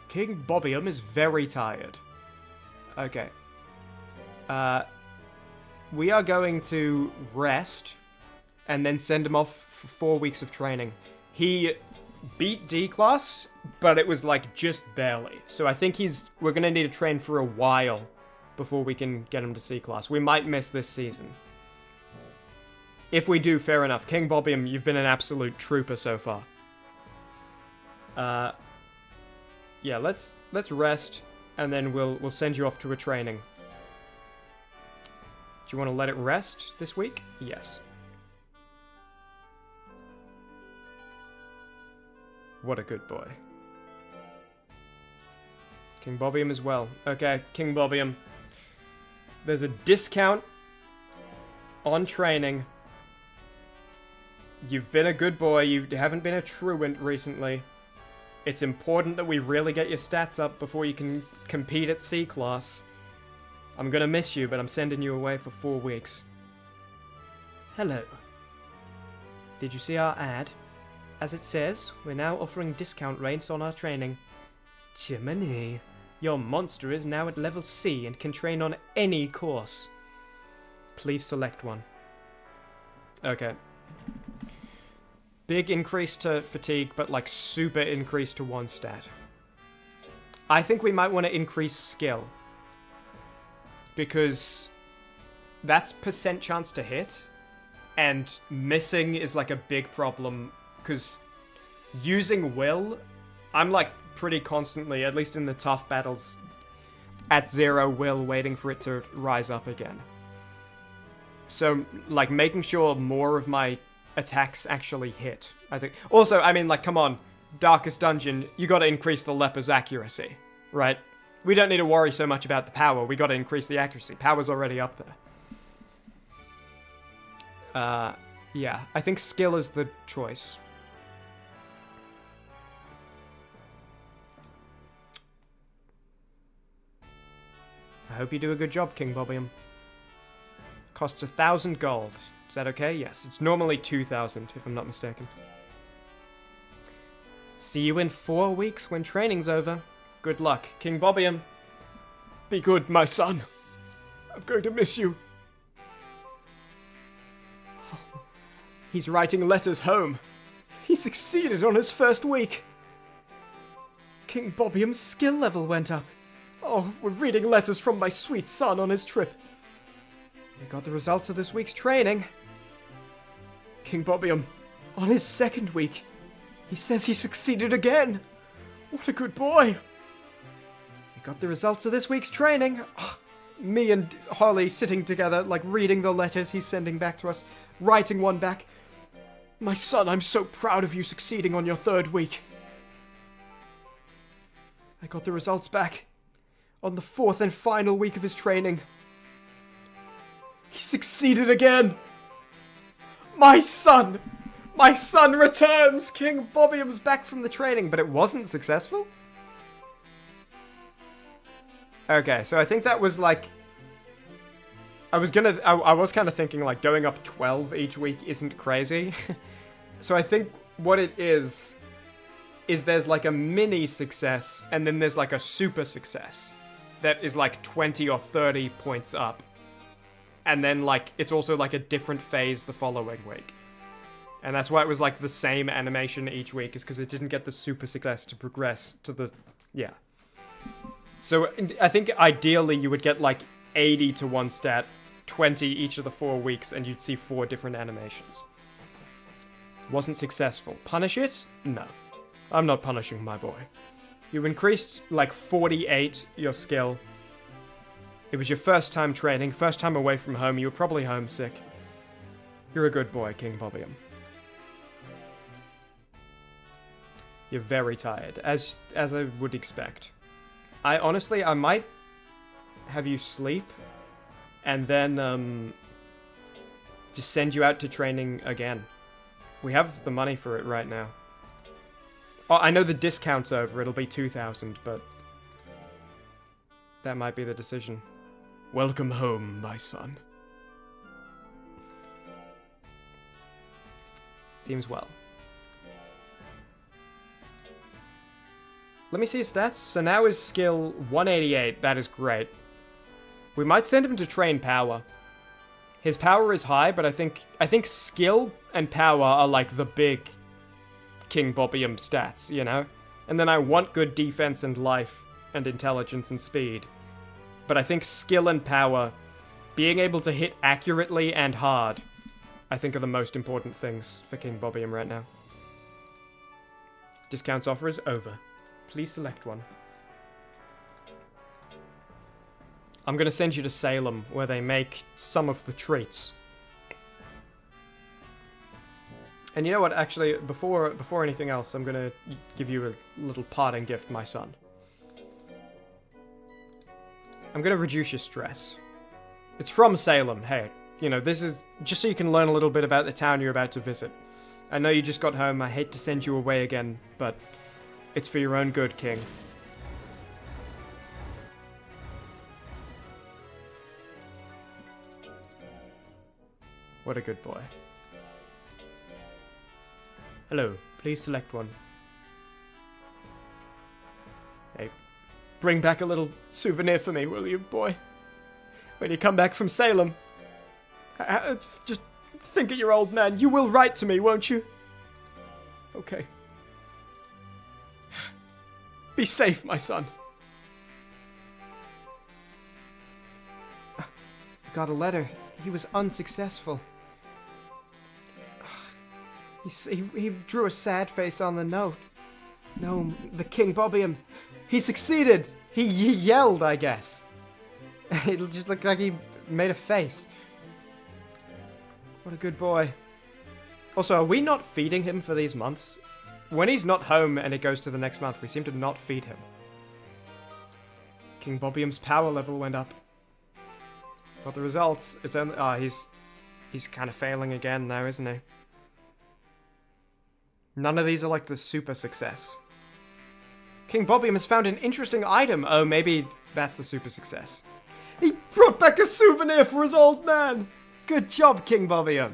King Bobium is very tired. Okay. We are going to rest and then send him off for 4 weeks of training. He beat D-Class, but it was like just barely. So I think we're going to need to train for a while before we can get him to C-Class. We might miss this season. If we do, fair enough. King Bobium, you've been an absolute trooper so far. Yeah, let's rest, and then we'll send you off to a training. Do you want to let it rest this week? Yes. What a good boy. King Bobium as well. Okay, King Bobium. There's a discount on training. You've been a good boy. You haven't been a truant recently. It's important that we really get your stats up before you can compete at C-Class. I'm gonna miss you, but I'm sending you away for 4 weeks. Hello. Did you see our ad? As it says, we're now offering discount rates on our training. Chimmaney, your monster is now at level C and can train on any course. Please select one. Okay. Big increase to fatigue, but like super increase to 1 stat. I think we might want to increase skill. Because that's percent chance to hit, and missing is like a big problem, because using will, I'm like pretty constantly, at least in the tough battles, at 0 will, waiting for it to rise up again. So, like, making sure more of my attacks actually hit, I think. Also, I mean, like, come on, Darkest Dungeon, you gotta increase the leper's accuracy, right? We don't need to worry so much about the power, we gotta increase the accuracy. Power's already up there. Yeah, I think skill is the choice. I hope you do a good job, King Bobium. Costs 1,000 gold. Is that okay? Yes, it's normally 2,000, if I'm not mistaken. See you in 4 weeks when training's over. Good luck, King Bobium. Be good, my son. I'm going to miss you. Oh, he's writing letters home. He succeeded on his first week. King Bobium's skill level went up. Oh, we're reading letters from my sweet son on his trip. We got the results of this week's training. King Bobium, on his 2nd week, he says he succeeded again. What a good boy. We got the results of this week's training. Oh, me and Holly sitting together, like reading the letters he's sending back to us, writing one back. My son, I'm so proud of you succeeding on your 3rd week. I got the results back on the 4th and final week of his training. He succeeded again! My son! My son returns! King Bobbiam's back from the training, but it wasn't successful? Okay, so I think that was like... I was kind of thinking like going up 12 each week isn't crazy. So I think what it is there's like a mini success, and then there's like a super success that is like 20 or 30 points up. And then like, it's also like a different phase the following week. And that's why it was like the same animation each week, is because it didn't get the super success to progress to the... Yeah. So I think ideally you would get like 80 to one stat, 20 each of the 4 weeks, and you'd see 4 different animations. Wasn't successful. Punish it? No. I'm not punishing my boy. You increased like 48 your skill. It was your first time training, first time away from home, you were probably homesick. You're a good boy, King Bobbiam. You're very tired, as I would expect. I might have you sleep, and then, just send you out to training again. We have the money for it right now. Oh, I know the discount's over, it'll be 2,000, but... that might be the decision. Welcome home, my son. Seems well. Let me see his stats. So now his skill 188. That is great. We might send him to train power. His power is high, but I think skill and power are like the big King Bobbiam stats, you know? And then I want good defense and life and intelligence and speed. But I think skill and power, being able to hit accurately and hard, I think are the most important things for King Bobbiam right now. Discounts offer is over. Please select one. I'm gonna send you to Salem, where they make some of the treats. And you know what, actually, before anything else, I'm gonna give you a little parting gift, my son. I'm gonna reduce your stress. It's from Salem, hey. You know, this is just so you can learn a little bit about the town you're about to visit. I know you just got home, I hate to send you away again, but it's for your own good, King. What a good boy. Hello, please select one. Hey, bring back a little souvenir for me, will you, boy? When you come back from Salem. Just think of your old man. You will write to me, won't you? Okay. Be safe, my son. I got a letter. He was unsuccessful. He drew a sad face on the note. No, the King Bobbiam. He succeeded! He yelled, I guess. It just looked like he made a face. What a good boy. Also, are we not feeding him for these months? When he's not home and it goes to the next month, we seem to not feed him. King Bobbiam's power level went up. Got the results. It's only... he's kind of failing again now, isn't he? None of these are like the super success. King Bobbiam has found an interesting item. Oh, maybe that's the super success. He brought back a souvenir for his old man! Good job, King Bobbiam!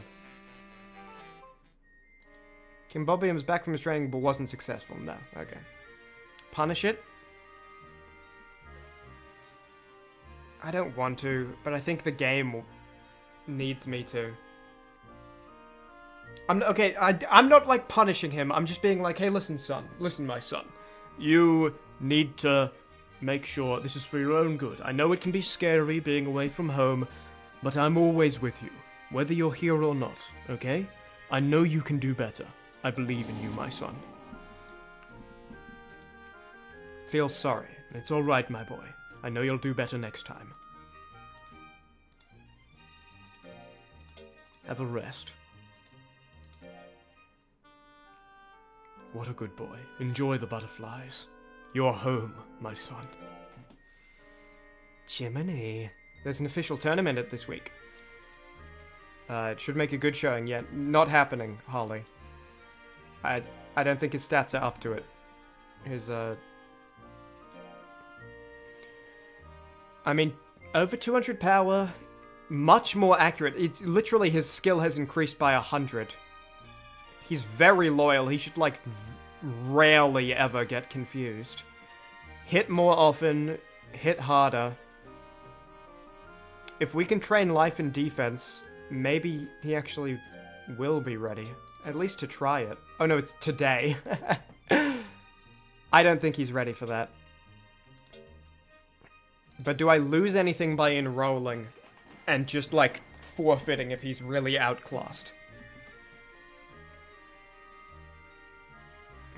King Bobbiam's back from his training but wasn't successful. No, okay. Punish it? I don't want to, but I think the game needs me to. I'm not like punishing him. I'm just being like, hey, listen, my son. You need to make sure this is for your own good. I know it can be scary being away from home, but I'm always with you, whether you're here or not, okay? I know you can do better. I believe in you, my son. Feel sorry. It's all right, my boy. I know you'll do better next time. Have a rest. What a good boy. Enjoy the butterflies. You're home, my son. Chimmaney. There's an official tournament at this week. It should make a good showing, yet not happening, Holly. I don't think his stats are up to it. His, I mean, over 200 power, much more accurate. It's literally his skill has increased by 100. He's very loyal. He should, like, rarely ever get confused. Hit more often, hit harder. If we can train life and defense, maybe he actually will be ready. At least to try it. Oh no, it's today. I don't think he's ready for that. But do I lose anything by enrolling and just, like, forfeiting if he's really outclassed?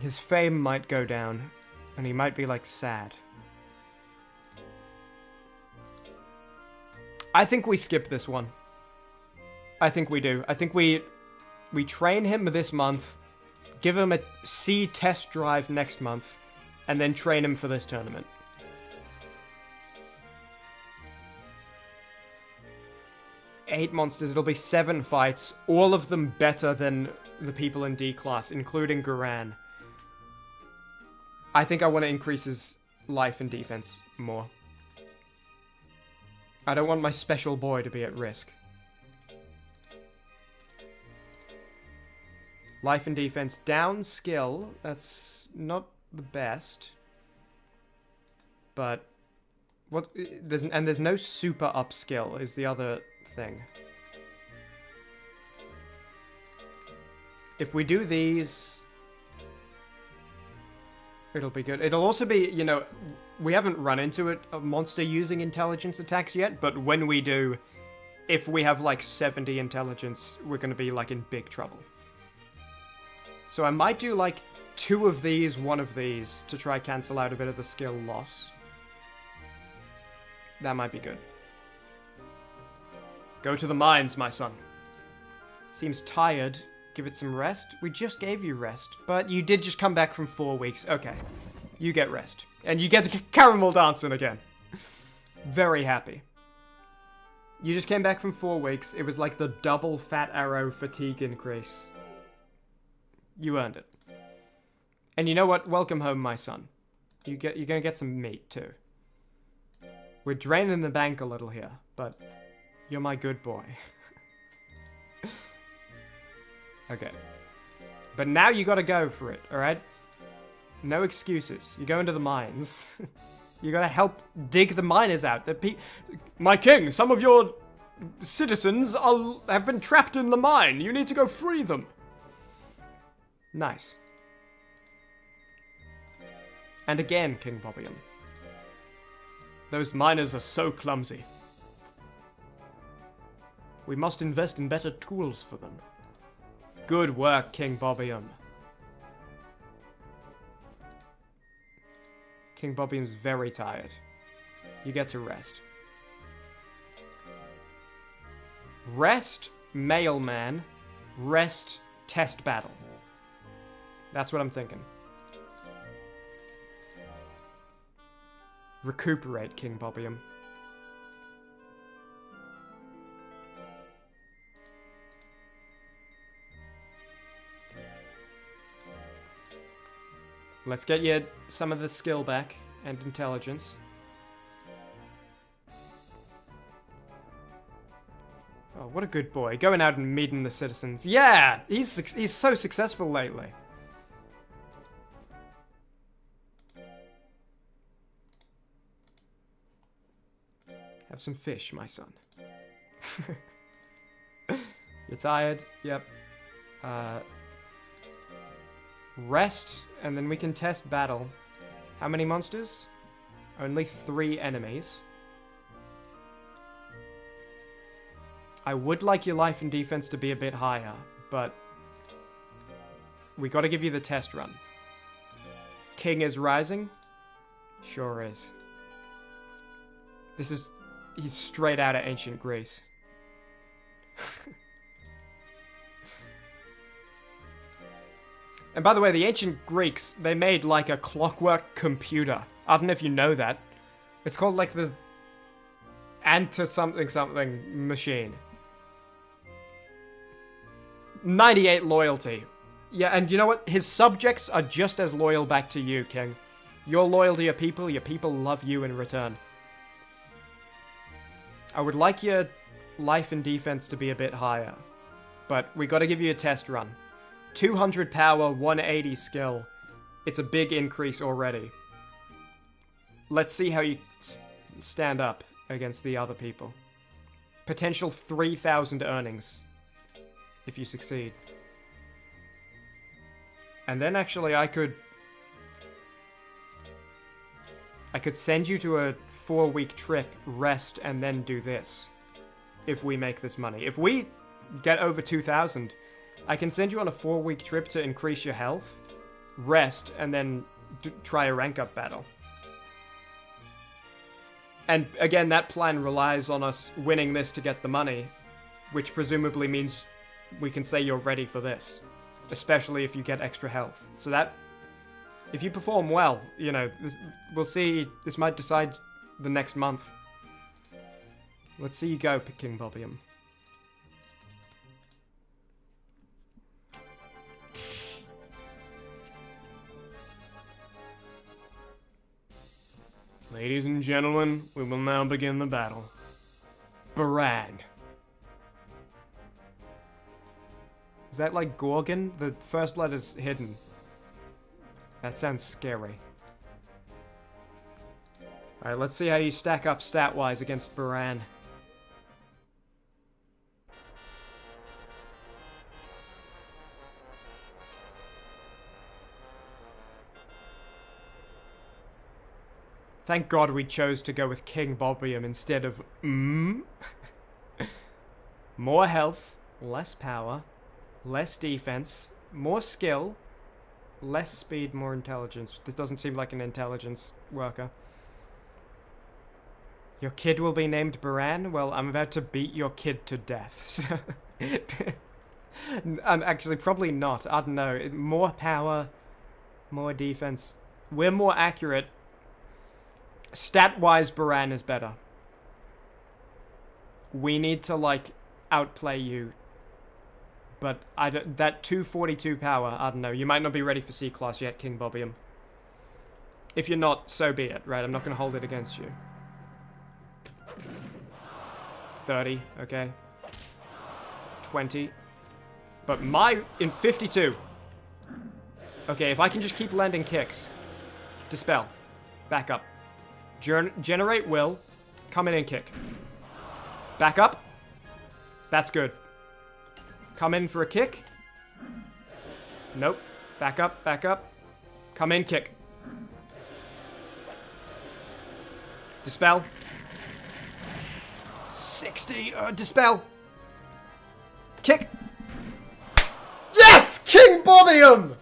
His fame might go down, and he might be, like, sad. I think we skip this one. I think we do. I think we train him this month, give him a C test drive next month, and then train him for this tournament. Eight monsters, it'll be 7 fights, all of them better than the people in D class, including Guran. I think I want to increase his life and defense more. I don't want my special boy to be at risk. Life and defense down skill, that's not the best. But there's no super up skill is the other thing. If we do these, it'll be good. It'll also be, you know, we haven't run into a monster using intelligence attacks yet, but when we do, if we have like 70 intelligence, we're gonna be like in big trouble. So I might do like 2 of these, 1 of these, to try cancel out a bit of the skill loss. That might be good. Go to the mines, my son. Seems tired. Give it some rest. We just gave you rest, but you did just come back from 4 weeks. Okay, you get rest. And you get to caramel dancing again. Very happy. You just came back from 4 weeks. It was like the double fat arrow fatigue increase. You earned it. And you know what? Welcome home, my son. You're gonna get some meat, too. We're draining the bank a little here, but you're my good boy. Okay. But now you gotta go for it, alright? No excuses. You go into the mines. You gotta help dig the miners out. My king, some of your citizens have been trapped in the mine. You need to go free them. Nice. And again, King Bobbyium. Those miners are so clumsy. We must invest in better tools for them. Good work, King Bobbyium. King Bobbyium's very tired. You get to rest. Rest, mailman. Rest, test battle. That's what I'm thinking. Recuperate, King Bobbyium. Let's get you some of the skill back and intelligence. Oh, what a good boy. Going out and meeting the citizens. Yeah! He's so successful lately. Have some fish, my son. You're tired? Yep. Rest, and then we can test battle. How many monsters? Only 3 enemies. I would like your life and defense to be a bit higher, but we gotta give you the test run. King is rising? Sure is. He's straight out of ancient Greece. And by the way, the ancient Greeks, they made like a clockwork computer. I don't know if you know that. It's called like the something something machine. 98 loyalty. Yeah, and you know what? His subjects are just as loyal back to you, King. You're loyal to your people love you in return. I would like your life and defense to be a bit higher, but we gotta give you a test run. 200 power, 180 skill. It's a big increase already. Let's see how you stand up against the other people. Potential 3,000 earnings if you succeed. And then actually I could send you to a 4-week trip, rest, and then do this. If we make this money. If we get over 2,000, I can send you on a 4-week trip to increase your health, rest, and then try a rank up battle. And again, that plan relies on us winning this to get the money, which presumably means we can say you're ready for this. Especially if you get extra health. So that, if you perform well, you know, we'll see, this might decide the next month. Let's see you go, King Bobium. Ladies and gentlemen, we will now begin the battle. Baran. Is that like Gorgon? The first letter's hidden. That sounds scary. Alright, let's see how you stack up stat-wise against Baran. Thank God we chose to go with King Bobium instead of More health, less power, less defense, more skill, less speed, more intelligence. This doesn't seem like an intelligence worker. Your kid will be named Baran? Well, I'm about to beat your kid to death. Actually, probably not. I don't know. More power, more defense. We're more accurate. Stat-wise, Baran is better. We need to, like, outplay you. But that 242 power, I don't know. You might not be ready for C-Class yet, King Bobium. If you're not, so be it, right? I'm not going to hold it against you. 30, okay. 20. But in 52. Okay, if I can just keep landing kicks. Dispel. Back up. Generate will. Come in and kick. Back up. That's good. Come in for a kick. Nope. Back up, back up. Come in, kick. Dispel. 60. Dispel. Kick. Yes! King Bobium!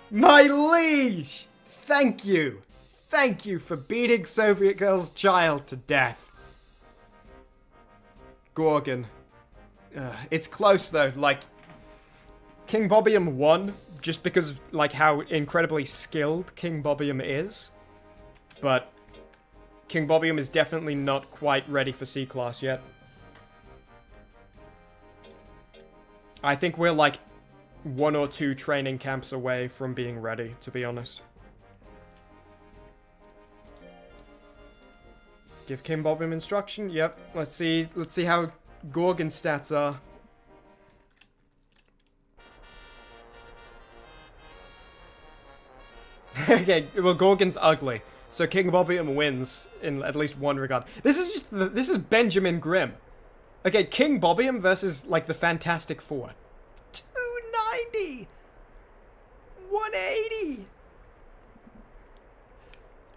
My liege! Thank you. Thank you for beating Soviet Girl's child to death. Gorgon. It's close though, like, King Bobium won just because of, like, how incredibly skilled King Bobium is. But King Bobium is definitely not quite ready for C-Class yet. I think we're like 1 or 2 training camps away from being ready, to be honest. Give King Bobium instruction. Yep. Let's see how Gorgon's stats are. Okay, well, Gorgon's ugly, so King Bobium wins in at least one regard. This is Benjamin Grimm. Okay, King Bobium versus like the Fantastic Four. 290, 180.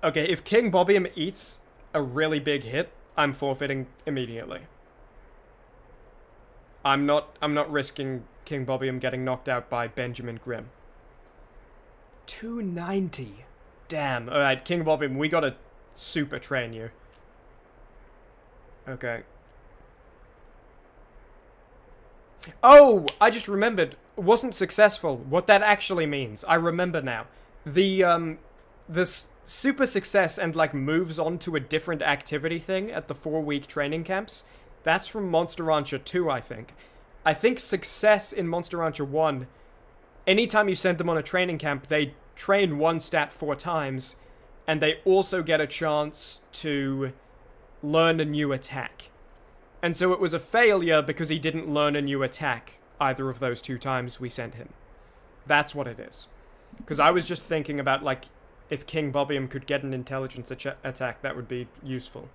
Okay, if King Bobium eats a really big hit, I'm forfeiting immediately. I'm not risking King Bobium getting knocked out by Benjamin Grimm. 290. Damn. Alright, King Bobium, we gotta super train you. Okay. Oh! I just remembered. wasn't successful. What that actually means, I remember now. The super success and like moves on to a different activity thing at the 4-week training camps. That's from Monster Rancher 2, I think. I think success in Monster Rancher 1, anytime you send them on a training camp, they train one stat 4 times, and they also get a chance to learn a new attack. And so it was a failure because he didn't learn a new attack either of those 2 times we sent him. That's what it is. Because I was just thinking about, like, if King Bobium could get an intelligence attack, that would be useful.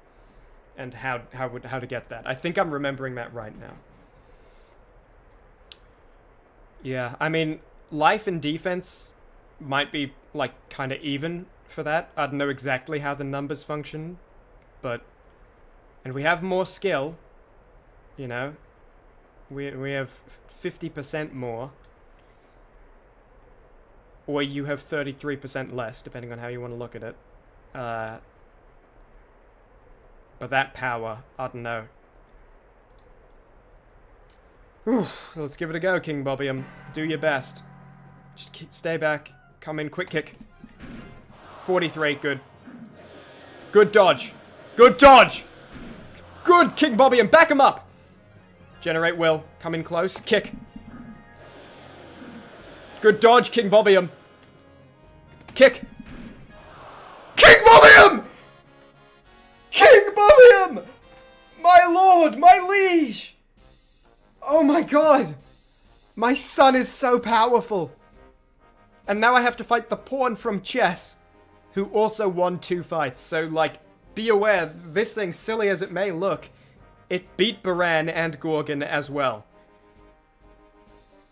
And how to get that. I think I'm remembering that right now. Yeah, I mean, life and defense might be, like, kind of even for that. I don't know exactly how the numbers function, but... And we have more skill, you know. We have 50% more. Or you have 33% less, depending on how you want to look at it. But that power, I don't know. Whew, let's give it a go, King Bobium. Do your best. Just stay back. Come in, quick kick. 43, good. Good dodge. Good dodge! Good, King Bobium, back him up! Generate will. Come in close. Kick. Good dodge, King Bobium. Kick. King Bobium! King Bobium! My lord, my liege! Oh my god! My son is so powerful! And now I have to fight the pawn from chess, who also won 2 fights. So, like, be aware, this thing, silly as it may look, it beat Baran and Gorgon as well.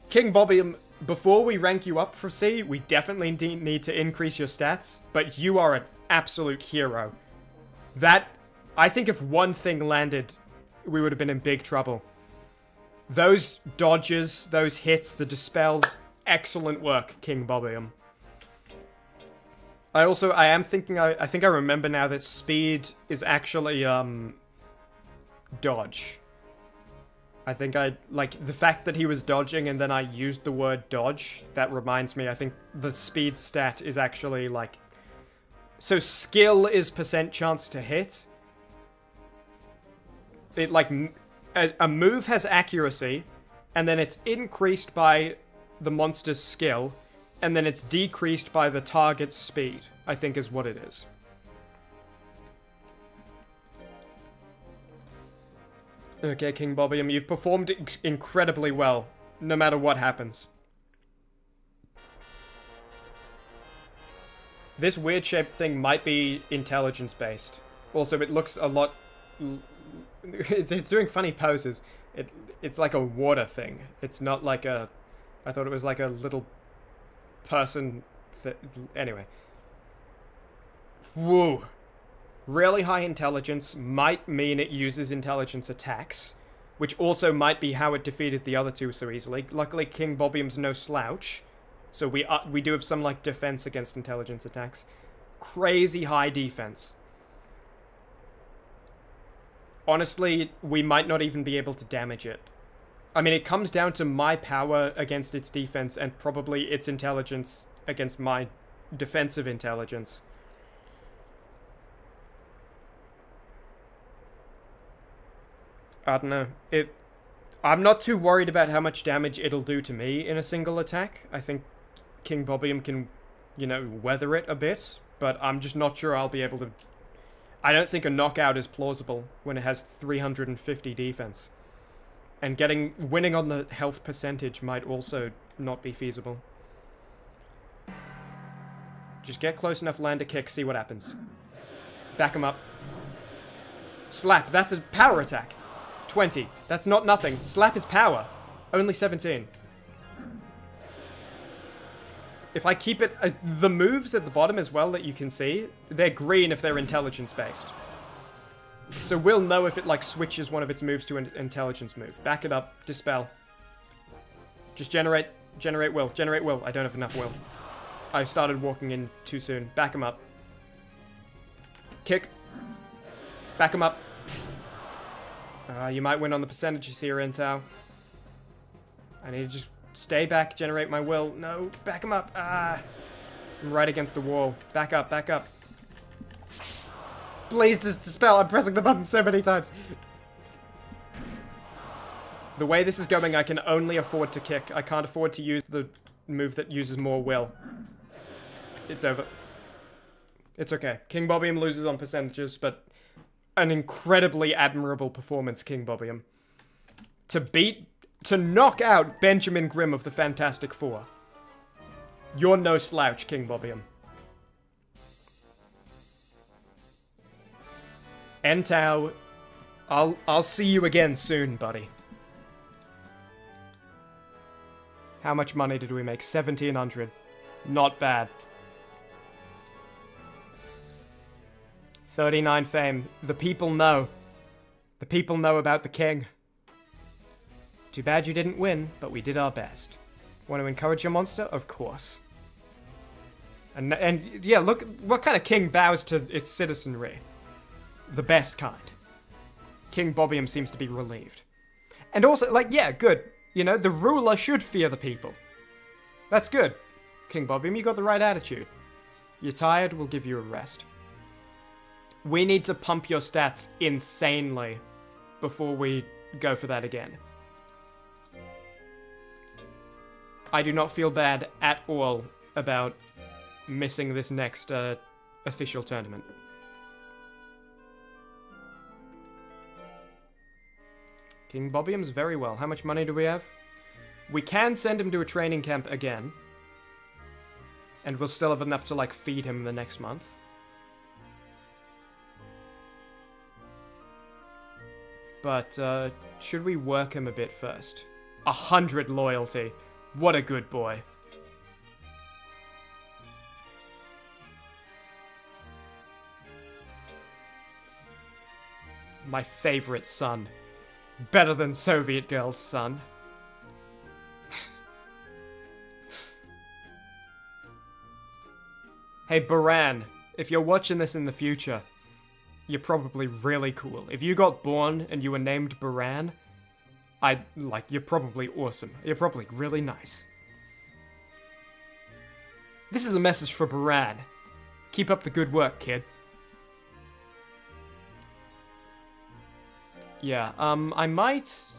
King Bobium, before we rank you up for C, we definitely need to increase your stats, but you are an absolute hero. That, I think if one thing landed, we would have been in big trouble. Those dodges, those hits, the dispels, excellent work, King Bobium. I think I remember now that speed is actually, dodge. I think like, the fact that he was dodging and then I used the word dodge, that reminds me, I think the speed stat is actually, like... So skill is % chance to hit. It, like, a move has accuracy, and then it's increased by the monster's skill, and then it's decreased by the target's speed, I think is what it is. Okay, King Bobium, you've performed incredibly well, no matter what happens. This weird-shaped thing might be intelligence-based. Also, it looks a lot... It's doing funny poses. It's like a water thing. It's not like a... I thought it was like a little person... Anyway. Woo. Really high intelligence might mean it uses intelligence attacks, which also might be how it defeated the other 2 so easily. Luckily, King Bobium's no slouch, so we do have some, like, defense against intelligence attacks. Crazy high defense. Honestly, we might not even be able to damage it. I mean, it comes down to my power against its defense and probably its intelligence against my defensive intelligence. I don't know. I'm not too worried about how much damage it'll do to me in a single attack. I think King Bobium can, you know, weather it a bit, but I'm just not sure I'll be able to... I don't think a knockout is plausible when it has 350 defense. And winning on the health percentage might also not be feasible. Just get close enough, land a kick, see what happens. Back him up. Slap, that's a power attack. 20. That's not nothing. Slap is power. Only 17. If I keep it... the moves at the bottom as well that you can see, they're green if they're intelligence-based. So we'll know if it, like, switches one of its moves to an intelligence move. Back it up. Dispel. Just generate will. Generate will. I don't have enough will. I started walking in too soon. Back him up. Kick. Back him up. You might win on the percentages here, Intao. I need to just Stay back, generate my will. No, back him up. Ah. I'm right against the wall. Back up, back up. Please just dispel. I'm pressing the button so many times. The way this is going, I can only afford to kick. I can't afford to use the move that uses more will. It's over. It's okay. King Bobium loses on percentages, but an incredibly admirable performance, King Bobium. To knock out Benjamin Grimm of the Fantastic Four. You're no slouch, King Bobium. Entau, I'll see you again soon, buddy. How much money did we make? 1,700. Not bad. 39 fame. The people know. The people know about the king. Too bad you didn't win, but we did our best. Want to encourage your monster? Of course. And yeah, look, what kind of king bows to its citizenry? The best kind. King Bobium seems to be relieved. And also, like, yeah, good. You know, the ruler should fear the people. That's good. King Bobium, you got the right attitude. You're tired, we'll give you a rest. We need to pump your stats insanely before we go for that again. I do not feel bad at all about missing this next official tournament. King Bobium's very well. How much money do we have? We can send him to a training camp again. And we'll still have enough to, like, feed him the next month. But, should we work him a bit first? 100 loyalty. What a good boy. My favorite son. Better than Soviet girl's son. Hey, Baran, if you're watching this in the future, you're probably really cool. If you got born and you were named Baran, you're probably awesome. You're probably really nice. This is a message for Baran. Keep up the good work, kid. Yeah, I might...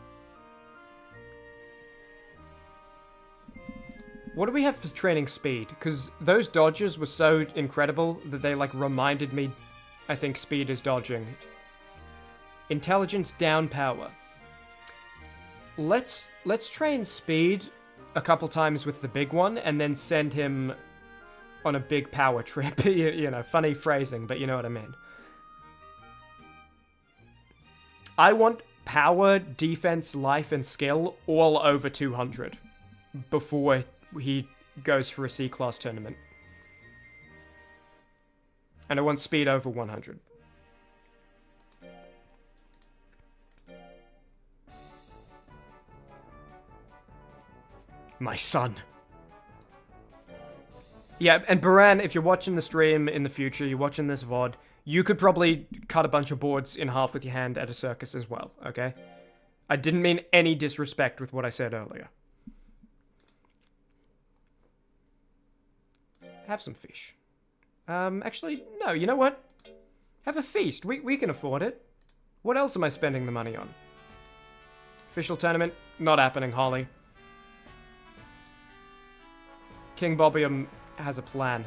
What do we have for training speed? Because those dodges were so incredible that they, like, reminded me, I think speed is dodging. Intelligence down power. Let's train speed a couple times with the big one, and then send him on a big power trip. You know, funny phrasing, but you know what I mean. I want power, defense, life, and skill all over 200 before he goes for a C-class tournament. And I want speed over 100. My son. Yeah, and Baran, if you're watching the stream in the future, you're watching this VOD, you could probably cut a bunch of boards in half with your hand at a circus as well, okay? I didn't mean any disrespect with what I said earlier. Have some fish. Actually, no, you know what? Have a feast. We can afford it. What else am I spending the money on? Official tournament? Not happening, Holly. King Bobium has a plan.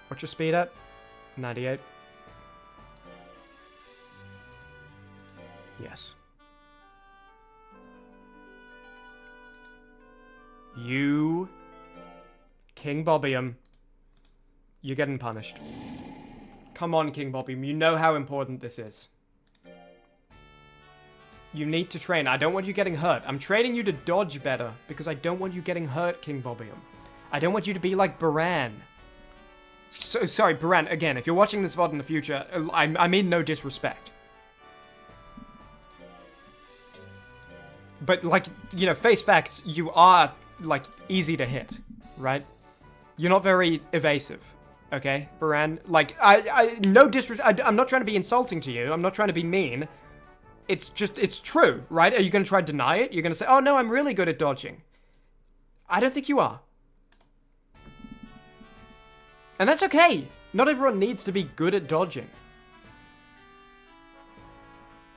What's your speed at? 98. Yes. You, King Bobium, you're getting punished. Come on, King Bobium, you know how important this is. You need to train. I don't want you getting hurt. I'm training you to dodge better, because I don't want you getting hurt, King Bobium. I don't want you to be like Baran. So, sorry, Baran, again, if you're watching this VOD in the future, I mean no disrespect. But, like, you know, face facts, you are, like, easy to hit, right? You're not very evasive, okay, Baran? Like, no disrespect, I'm not trying to be insulting to you, I'm not trying to be mean. it's true, right? Are you going to try to deny it? You're going to say, oh no, I'm really good at dodging. I don't think you are. And that's okay. Not everyone needs to be good at dodging.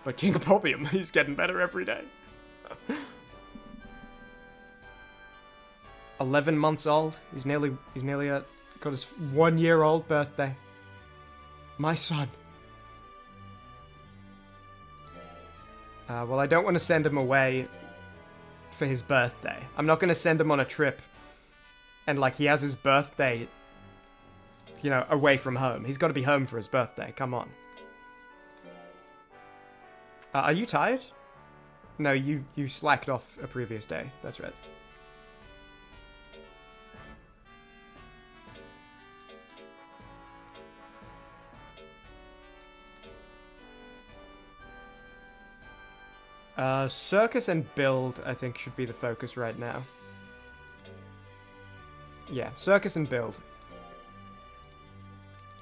But King Bobium, he's getting better every day. 11 months old. He's nearly got his 1-year-old birthday. My son. Well, I don't want to send him away for his birthday. I'm not going to send him on a trip and, like, he has his birthday, you know, away from home. He's got to be home for his birthday. Come on. Are you tired? No, you slacked off a previous day. That's right. Circus and build, I think, should be the focus right now. Yeah, circus and build.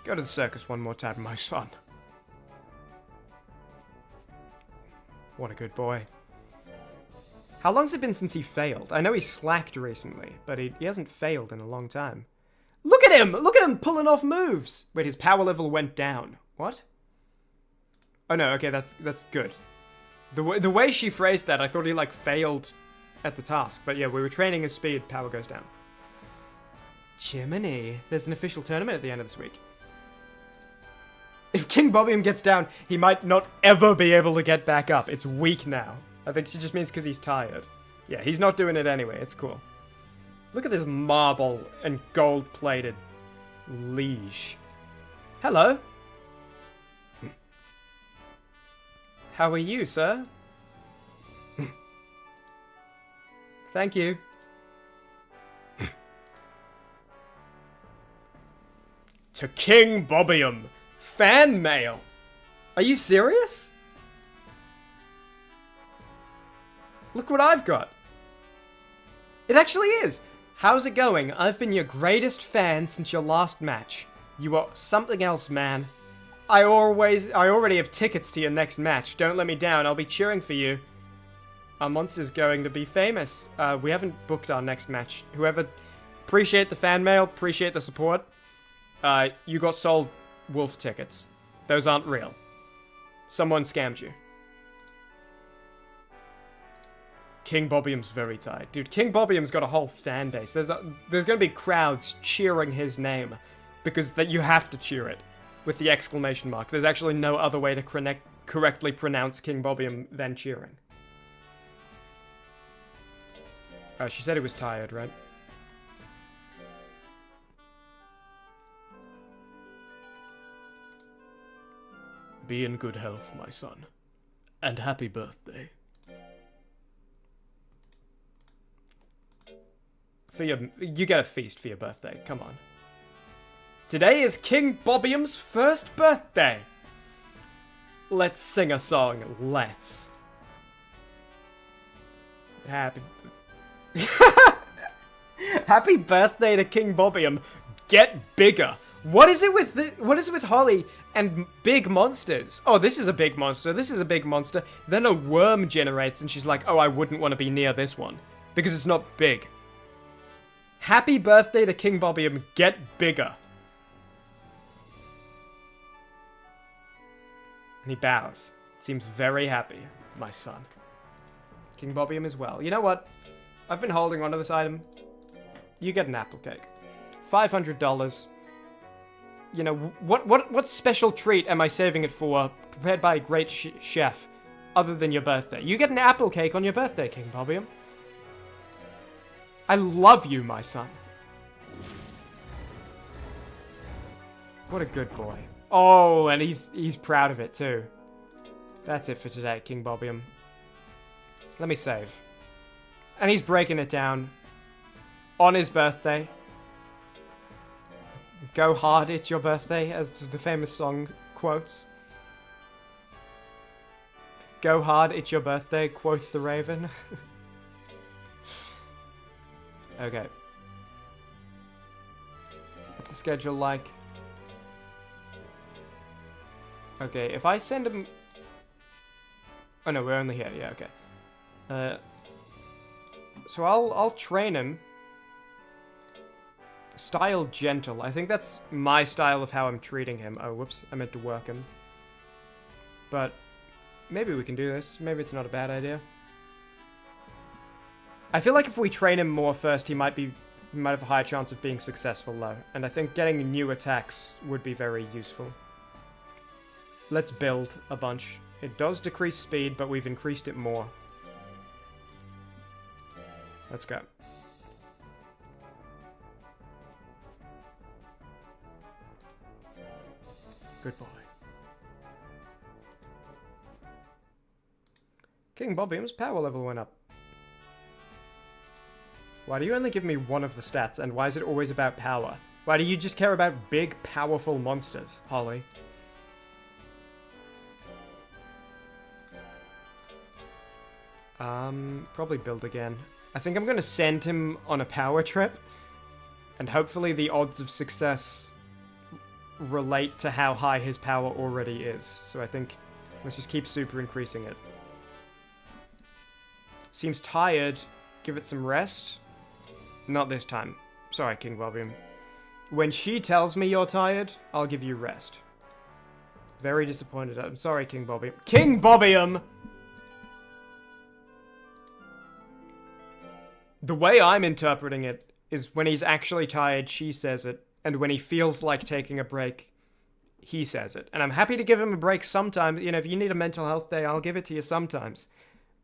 Go to the circus one more time, my son. What a good boy. How long's it been since he failed? I know he slacked recently, but he hasn't failed in a long time. Look at him! Look at him pulling off moves! Wait, his power level went down. What? Oh no, okay, that's good. The way she phrased that, I thought he, like, failed at the task. But yeah, we were training his speed, power goes down. Chimmaney. There's an official tournament at the end of this week. If King Bobium gets down, he might not ever be able to get back up. It's weak now. I think she just means because he's tired. Yeah, he's not doing it anyway. It's cool. Look at this marble and gold-plated liege. Hello. How are you, sir? Thank you. To King Bobium. Fan mail. Are you serious? Look what I've got. It actually is. How's it going? I've been your greatest fan since your last match. You are something else, man. I already have tickets to your next match. Don't let me down. I'll be cheering for you. Our monster's going to be famous. We haven't booked our next match. Whoever... Appreciate the fan mail. Appreciate the support. You got sold wolf tickets. Those aren't real. Someone scammed you. King Bobium's very tired. Dude, King Bobium's got a whole fan base. There's going to be crowds cheering his name. Because that you have to cheer it. With the exclamation mark. There's actually no other way to correctly pronounce King Bobium than cheering. She said he was tired, right? Be in good health, my son. And happy birthday. You get a feast for your birthday, come on. Today is King Bobium's first birthday. Let's sing a song. Let's. Happy birthday to King Bobium. Get bigger. What is it with Holly and big monsters? Oh, this is a big monster. This is a big monster. Then a worm generates and she's like, "Oh, I wouldn't want to be near this one because it's not big." Happy birthday to King Bobium. Get bigger. And he bows. Seems very happy, my son. King Bobium as well. You know what? I've been holding onto this item. You get an apple cake. $500. You know, what special treat am I saving it for, prepared by a great chef, other than your birthday? You get an apple cake on your birthday, King Bobium. I love you, my son. What a good boy. Oh, and he's proud of it too. That's it for today, King Bobium. Let me save. And he's breaking it down on his birthday. Go hard, it's your birthday, as the famous song quotes. Go hard, it's your birthday, quoth the raven. Okay. What's the schedule like? Okay, if I send him... Oh no, we're only here. Yeah, okay. So I'll train him. Style gentle. I think that's my style of how I'm treating him. Oh, whoops. I meant to work him. But maybe we can do this. Maybe it's not a bad idea. I feel like if we train him more first, he might have a higher chance of being successful though. And I think getting new attacks would be very useful. Let's build a bunch. It does decrease speed, but we've increased it more. Let's go. Good boy. King Bobium's power level went up. Why do you only give me one of the stats, and why is it always about power? Why do you just care about big, powerful monsters, Holly? Probably build again. I think I'm gonna send him on a power trip, and hopefully the odds of success relate to how high his power already is. So I think let's just keep super increasing it. Seems tired. Give it some rest. Not this time. Sorry, King Bobium. When she tells me you're tired, I'll give you rest. Very disappointed. I'm sorry, King Bobium. King Bobium! The way I'm interpreting it is when he's actually tired, she says it. And when he feels like taking a break, he says it. And I'm happy to give him a break sometimes. You know, if you need a mental health day, I'll give it to you sometimes.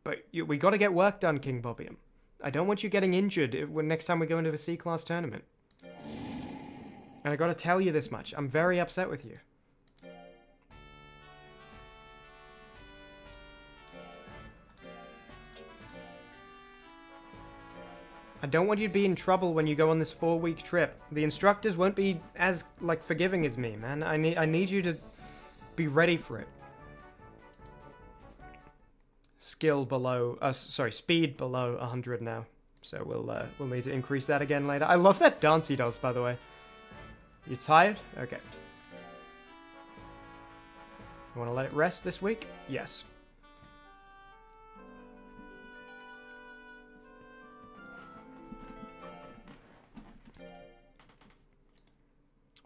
But we gotta get work done, King Bobium. I don't want you getting injured when next time we go into a C-class tournament. And I gotta tell you this much. I'm very upset with you. I don't want you to be in trouble when you go on this 4-week trip. The instructors won't be as, like, forgiving as me, man. I need you to be ready for it. Skill below, speed below 100 now. So we'll need to increase that again later. I love that dance he does, by the way. You tired? Okay. You want to let it rest this week? Yes.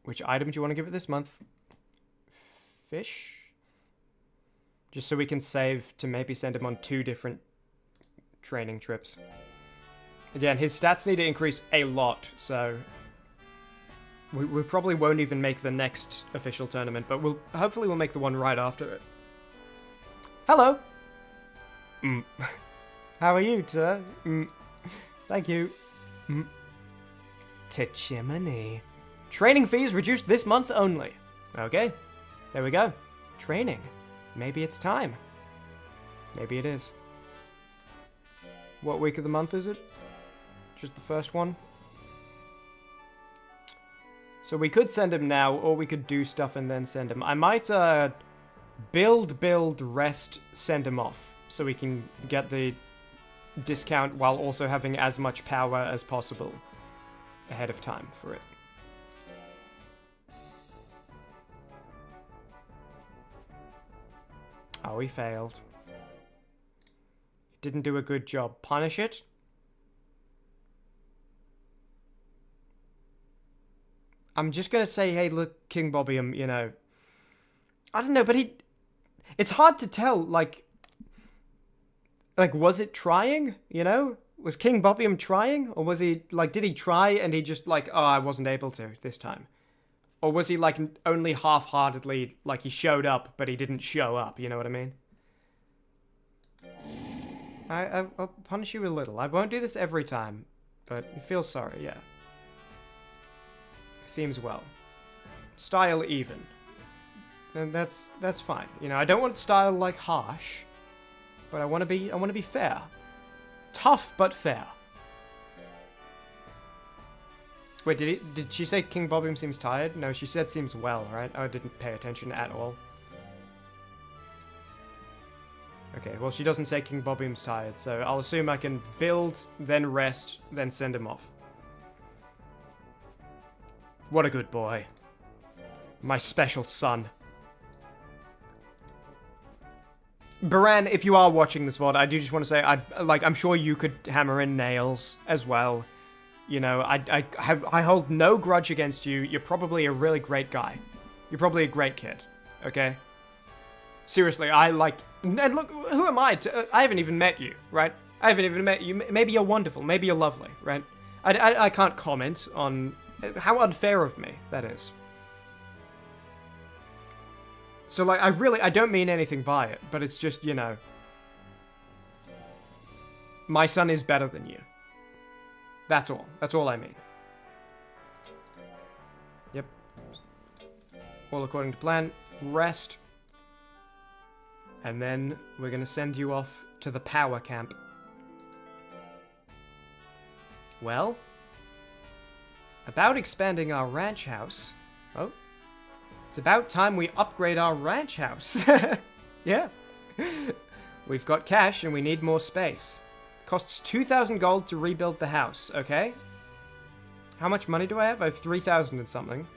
Which item do you want to give it this month? Fish? Just so we can save to maybe send him on 2 different training trips. Again, his stats need to increase a lot, so we probably won't even make the next official tournament, but hopefully we'll make the one right after it. Hello! How are you, sir? Thank you. To Chimmaney. Training fees reduced this month only. Okay, there we go. Training. Maybe it's time. Maybe it is. What week of the month is it? Just the first one? So we could send him now, or we could do stuff and then send him. I might build, rest, send him off. So we can get the discount while also having as much power as possible ahead of time for it. Oh, he failed. Didn't do a good job. Punish it? I'm just gonna say, hey, look, King Bobium, you know... I don't know, but it's hard to tell, like, was it trying, you know? Was King Bobium trying? Or was he, like, did he try and he just, like, oh, I wasn't able to this time? Or was he, like, only half-heartedly, like, he showed up, but he didn't show up, you know what I mean? I'll punish you a little. I won't do this every time, but you feel sorry, yeah. Seems well. Style even. And that's fine. You know, I don't want style, like, harsh, but I want to be fair. Tough, but fair. Wait, did she say King Bobium seems tired? No, she said seems well, right? I didn't pay attention at all. Okay, well, she doesn't say King Bobium's tired, so I'll assume I can build, then rest, then send him off. What a good boy. My special son. Baran, if you are watching this VOD, I do just want to say, I'm sure you could hammer in nails as well. You know, I hold no grudge against you. You're probably a really great guy. You're probably a great kid, okay? Seriously, and look, who am I? I haven't even met you, right? I haven't even met you. Maybe you're wonderful. Maybe you're lovely, right? I can't comment on how unfair of me that is. So, like, I don't mean anything by it, but it's just, you know, my son is better than you. That's all. That's all I mean. Yep. All according to plan. Rest. And then we're gonna send you off to the power camp. Well, about expanding our ranch house. Oh. It's about time we upgrade our ranch house. Yeah. We've got cash and we need more space. Costs 2,000 gold to rebuild the house, okay? How much money do I have? I have 3,000 and something.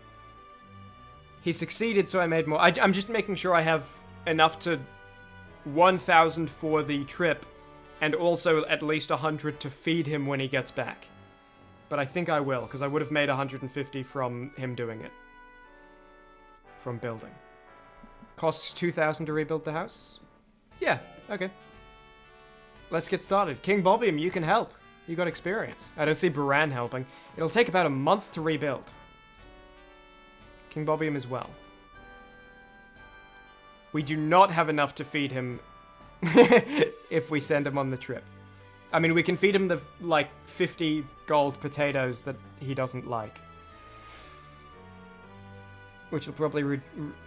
He succeeded, so I made more. I'm just making sure I have enough to 1,000 for the trip, and also at least 100 to feed him when he gets back. But I think I will, because I would have made 150 from him doing it. From building. Costs 2,000 to rebuild the house? Yeah, okay. Let's get started. King Bobium, you can help. You got experience. I don't see Baran helping. It'll take about a month to rebuild. King Bobium as well. We do not have enough to feed him if we send him on the trip. I mean, we can feed him the, like, 50 gold potatoes that he doesn't like. Which will probably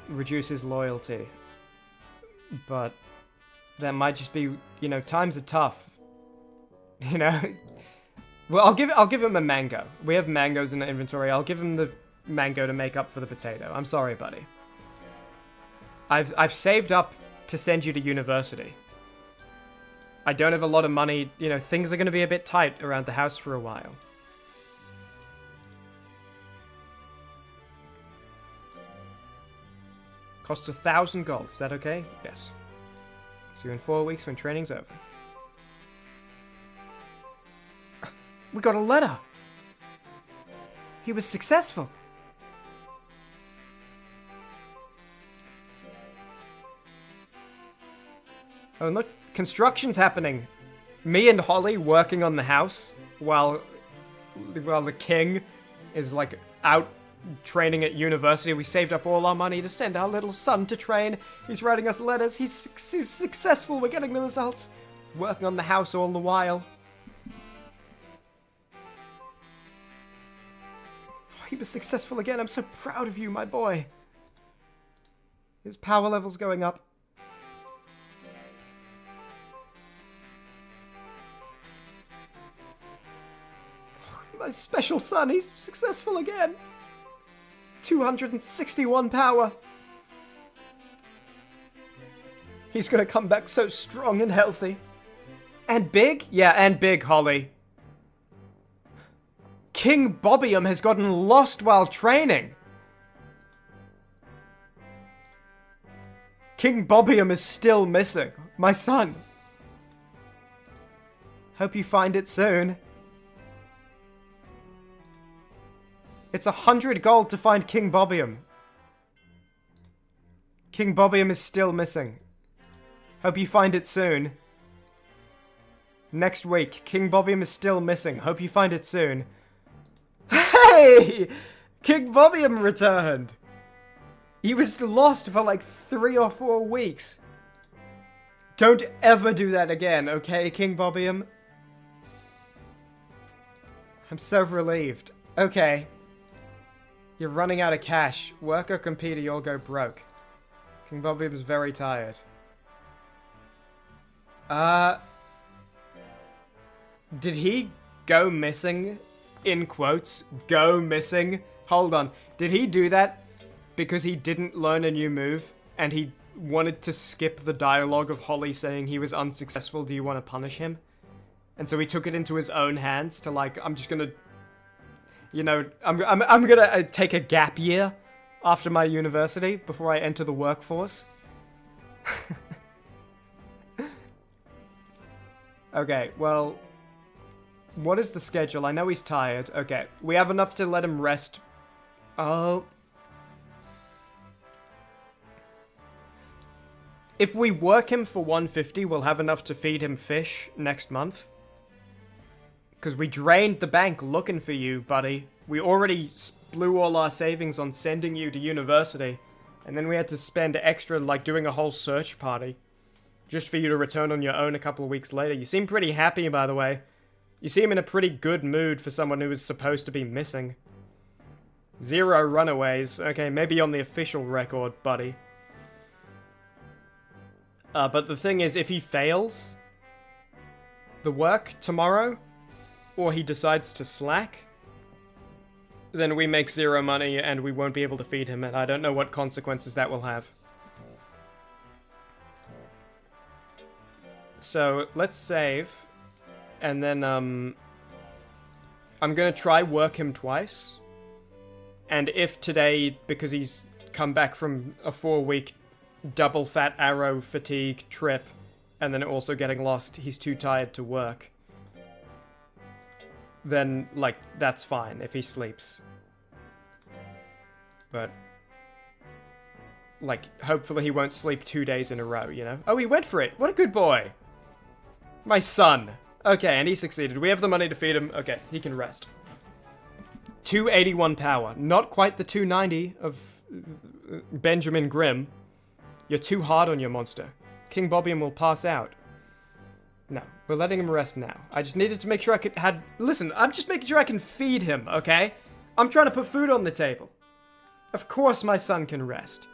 reduce his loyalty. But that might just be, you know, times are tough. You know? Well, I'll give him a mango. We have mangoes in the inventory. I'll give him the mango to make up for the potato. I'm sorry, buddy. I've saved up to send you to university. I don't have a lot of money. You know, things are going to be a bit tight around the house for a while. Costs 1,000 gold. Is that okay? Yes. See you in 4 weeks when training's over. We got a letter. He was successful. Oh, and look, construction's happening. Me and Holly working on the house while the king is, like, out training at university. We saved up all our money to send our little son to train. He's writing us letters. He's successful. We're getting the results. Working on the house all the while. Oh, he was successful again. I'm so proud of you, my boy. His power level's going up. My special son, he's successful again. 261 power. He's gonna come back so strong and healthy. And big? Yeah, and big, Holly. King Bobium has gotten lost while training. King Bobium is still missing. My son. Hope you find it soon. It's 100 gold to find King Bobium. King Bobium is still missing. Hope you find it soon. Next week, King Bobium is still missing. Hope you find it soon. Hey! King Bobium returned! He was lost for like 3 or 4 weeks. Don't ever do that again, okay, King Bobium? I'm so relieved. Okay. You're running out of cash. Work or compete or you'll go broke. King Bobium is very tired. Did he go missing? In quotes, go missing? Hold on. Did he do that because he didn't learn a new move and he wanted to skip the dialogue of Holly saying he was unsuccessful? Do you want to punish him? And so he took it into his own hands to, like, I'm just gonna... You know, I'm gonna take a gap year after my university before I enter the workforce. Okay, well, what is the schedule? I know he's tired. Okay, we have enough to let him rest. Oh. If we work him for 150, we'll have enough to feed him fish next month. Because we drained the bank looking for you, buddy. We already blew all our savings on sending you to university. And then we had to spend extra, like, doing a whole search party. Just for you to return on your own a couple of weeks later. You seem pretty happy, by the way. You seem in a pretty good mood for someone who was supposed to be missing. 0 runaways. Okay, maybe on the official record, buddy. But the thing is, if he fails the work tomorrow, or he decides to slack, then we make 0 money and we won't be able to feed him, and I don't know what consequences that will have. So, let's save, and then, I'm gonna try work him twice, and if today, because he's come back from a 4-week double fat arrow fatigue trip, and then also getting lost, he's too tired to work, then, like, that's fine if he sleeps. But, like, hopefully he won't sleep 2 days in a row, you know? Oh, he went for it! What a good boy! My son. Okay, and he succeeded. We have the money to feed him. Okay, he can rest. 281 power. Not quite the 290 of Benjamin Grimm. You're too hard on your monster. King Bobium will pass out. No, we're letting him rest now. I just needed to make sure listen, I'm just making sure I can feed him, okay? I'm trying to put food on the table. Of course my son can rest.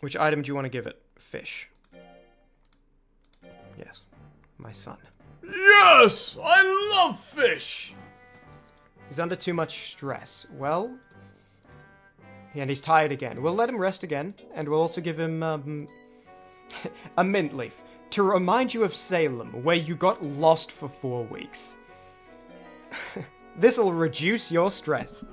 Which item do you want to give it? Fish. Yes, my son. Yes! I love fish! He's under too much stress. Well, and he's tired again. We'll let him rest again, and we'll also give him, a mint leaf. To remind you of Salem, where you got lost for 4 weeks. This'll reduce your stress.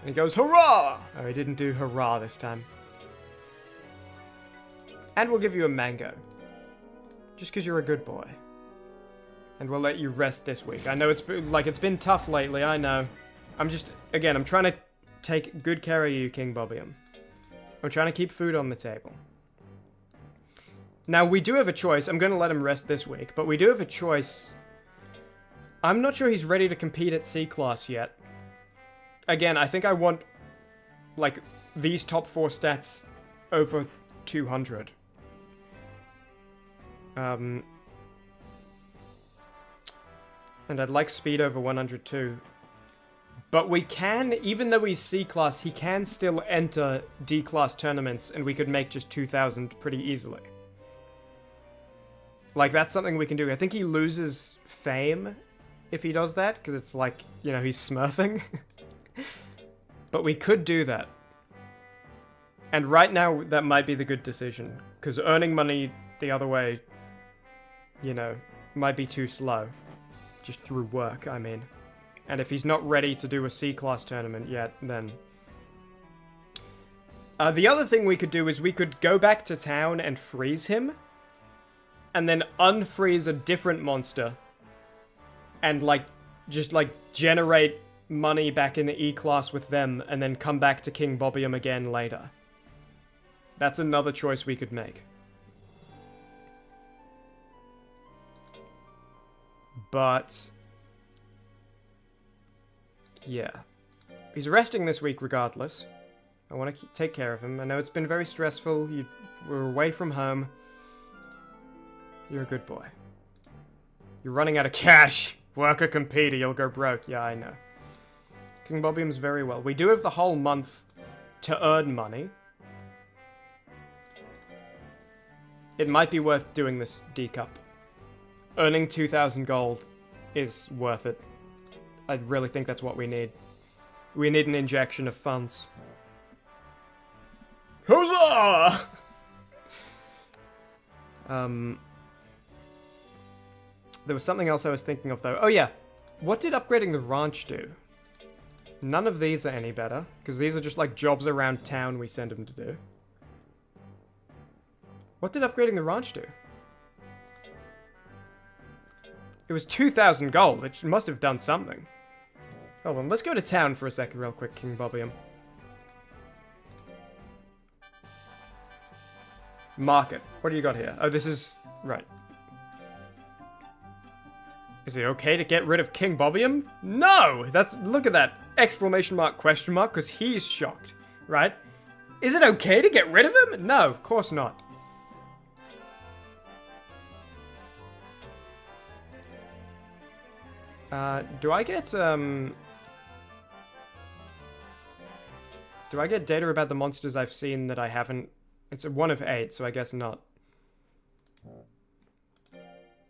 And he goes, hurrah! Oh, he didn't do hurrah this time. And we'll give you a mango. Just because you're a good boy. And we'll let you rest this week. I know it's been tough lately, I know. I'm trying to take good care of you, King Bobium. I'm trying to keep food on the table. Now, we do have a choice. I'm going to let him rest this week, but we do have a choice. I'm not sure he's ready to compete at C-Class yet. Again, I think I want, like, these top 4 stats over 200. And I'd like speed over 100 too. But we can, even though he's C-Class, he can still enter D-Class tournaments, and we could make just 2,000 pretty easily. Like, that's something we can do. I think he loses fame if he does that, because it's like, you know, he's smurfing. But we could do that. And right now, that might be the good decision. Because earning money the other way, you know, might be too slow. Just through work, I mean. And if he's not ready to do a C-Class tournament yet, then... the other thing we could do is we could go back to town and freeze him. And then unfreeze a different monster. And, like, just, like, generate money back in the E-Class with them, and then come back to King Bobium again later. That's another choice we could make. But... yeah. He's resting this week regardless. I want to take care of him. I know it's been very stressful. We're away from home. You're a good boy. You're running out of cash. Work or compete or you'll go broke. Yeah, I know. King Bobium's very well. We do have the whole month to earn money. It might be worth doing this D-Cup. Earning 2,000 gold is worth it. I really think that's what we need. We need an injection of funds. Huzzah! There was something else I was thinking of, though. Oh, yeah. What did upgrading the ranch do? None of these are any better, because these are just like jobs around town we send them to do. What did upgrading the ranch do? It was 2,000 gold. It must have done something. Hold on, let's go to town for a second real quick, King Bobium. Market. What do you got here? Oh, this is... right. Is it okay to get rid of King Bobium? No! That's... look at that. Exclamation mark, question mark, because he's shocked. Right? Is it okay to get rid of him? No, of course not. Do I get data about the monsters I've seen that I haven't... It's a 1 of 8, so I guess not.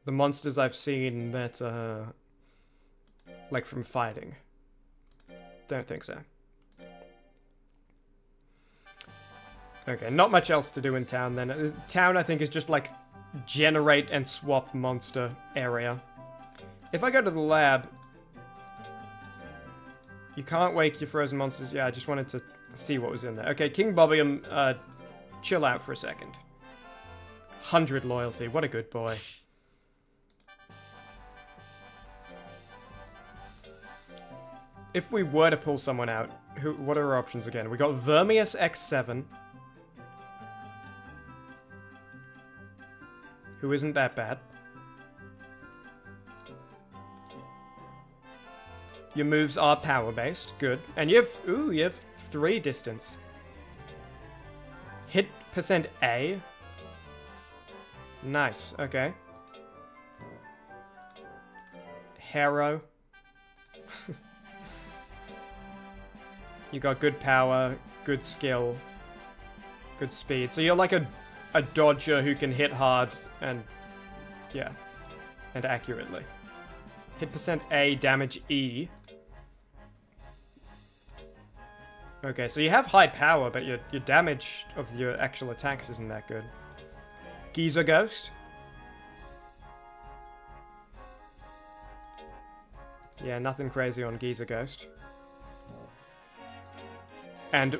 The monsters I've seen that, like from fighting. Don't think so. Okay, not much else to do in town then. Town, I think, is just like generate and swap monster area. If I go to the lab... You can't wake your frozen monsters. Yeah, I just wanted to see what was in there. Okay, King Bobium, chill out for a second. 100 loyalty. What a good boy. If we were to pull someone out, what are our options again? We got Vermius X7. Who isn't that bad. Your moves are power-based. Good. And you have 3 distance. Hit percent A. Nice. Okay. Harrow. You got good power, good skill, good speed. So you're like a dodger who can hit hard and, yeah, and accurately. Hit percent A, damage E. Okay, so you have high power, but your damage of your actual attacks isn't that good. Geezer Ghost. Yeah, nothing crazy on Geezer Ghost. And,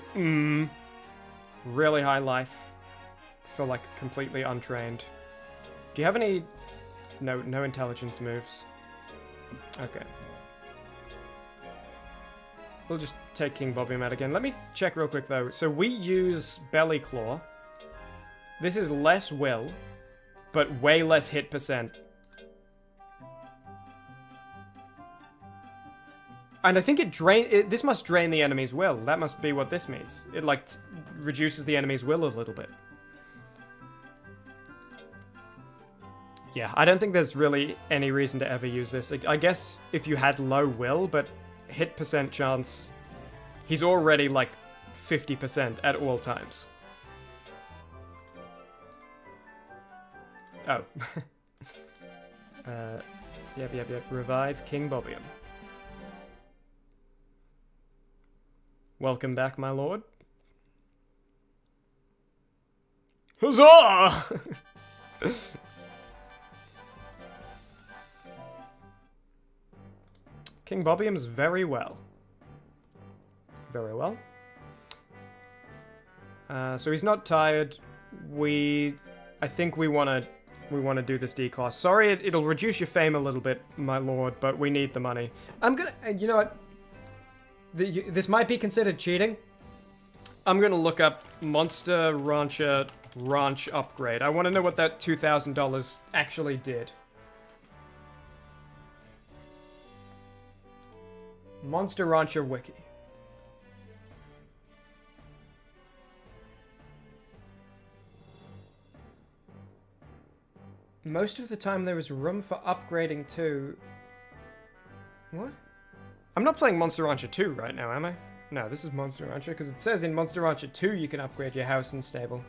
really high life. Feel like completely untrained. Do you have any... No intelligence moves. Okay. We'll just take King Bobium out again. Let me check real quick, though. So we use Belly Claw. This is less will, but way less hit percent. And I think this must drain the enemy's will. That must be what this means. It, like, reduces the enemy's will a little bit. Yeah, I don't think there's really any reason to ever use this. I guess if you had low will, but hit percent chance, he's already, like, 50% at all times. Oh. Yep. Revive King Bobium. Welcome back, my lord. Huzzah! King Bobium's very well. Very well. So he's not tired. I think we want to do this D-class. Sorry, it'll reduce your fame a little bit, my lord, but we need the money. I'm gonna, you know what? This might be considered cheating. I'm gonna look up Monster Rancher Ranch Upgrade. I want to know what that $2,000 actually did. Monster Rancher Wiki. Most of the time there is room for upgrading too. What? I'm not playing Monster Rancher 2 right now, am I? No, this is Monster Rancher, because it says in Monster Rancher 2 you can upgrade your house and stable.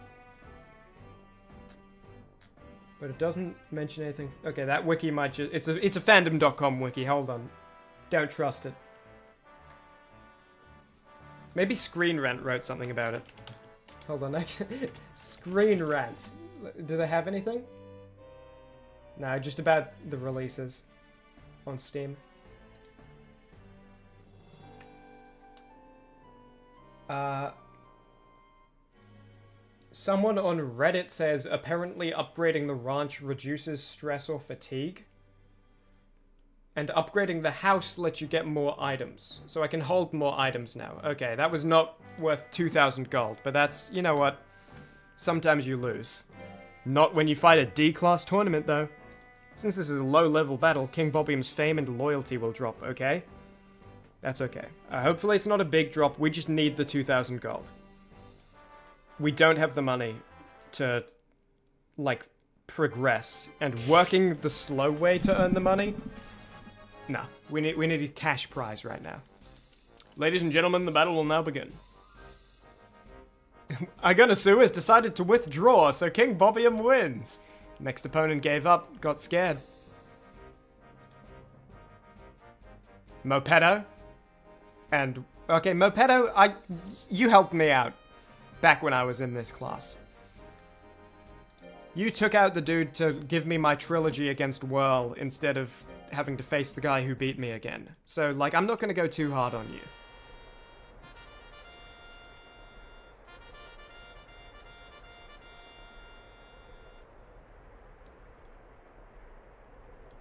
But it doesn't mention anything. Okay, that wiki might just... It's a fandom.com wiki, hold on. Don't trust it. Maybe Screen Rant wrote something about it. Hold on, actually. Screen Rant. Do they have anything? No, just about the releases on Steam. Someone on Reddit says apparently upgrading the ranch reduces stress or fatigue. And upgrading the house lets you get more items. So I can hold more items now. Okay, that was not worth 2,000 gold, but that's, you know what? Sometimes you lose. Not when you fight a D-class tournament, though. Since this is a low-level battle, King Bobium's fame and loyalty will drop, okay? That's okay. Hopefully it's not a big drop, we just need the 2,000 gold. We don't have the money to, like, progress. And working the slow way to earn the money? No, we need a cash prize right now. Ladies and gentlemen, the battle will now begin. Aganasu has decided to withdraw, so King Bobium wins. Next opponent gave up, got scared. Mopedo. And, okay, Mopedo, you helped me out back when I was in this class. You took out the dude to give me my trilogy against Whirl instead of having to face the guy who beat me again. So, like, I'm not gonna go too hard on you.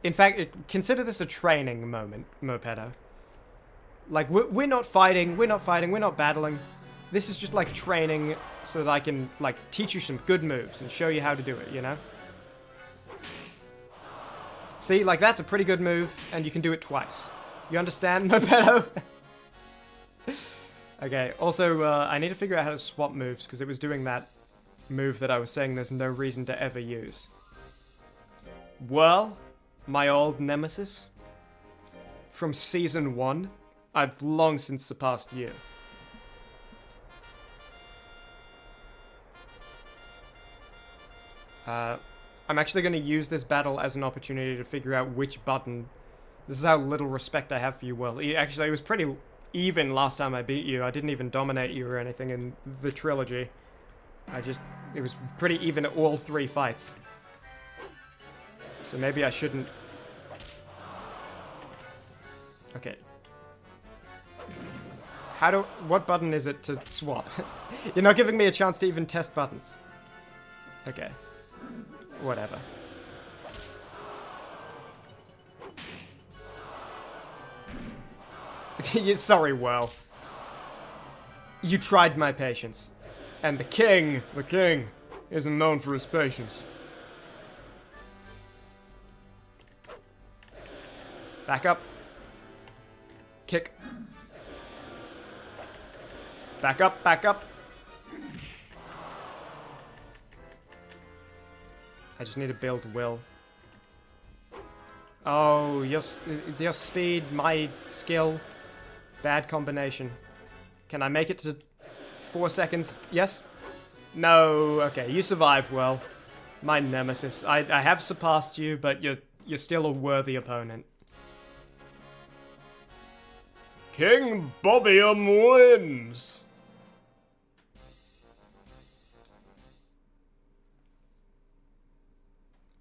In fact, consider this a training moment, Mopedo. Like, we're not fighting, we're not battling. This is just, like, training so that I can, like, teach you some good moves and show you how to do it, you know? See, like, that's a pretty good move, and you can do it twice. You understand, Mopedo? Okay, also, I need to figure out how to swap moves, because it was doing that move that I was saying there's no reason to ever use. Well, my old nemesis. From Season 1, I've long since surpassed you. I'm actually going to use this battle as an opportunity to figure out which button. This is how little respect I have for you, Will. Actually, it was pretty even last time I beat you. I didn't even dominate you or anything in the trilogy. It was pretty even at all 3 fights. So maybe I shouldn't. Okay. What button is it to swap? You're not giving me a chance to even test buttons. Okay. Whatever. Sorry, Whirl. You tried my patience. And the king, isn't known for his patience. Back up. Kick. Back up, back up. I just need to build Will. Oh, your speed, my skill. Bad combination. Can I make it to 4 seconds? Yes? No. Okay, you survived well. My nemesis. I have surpassed you, but you're still a worthy opponent. King Bobium wins!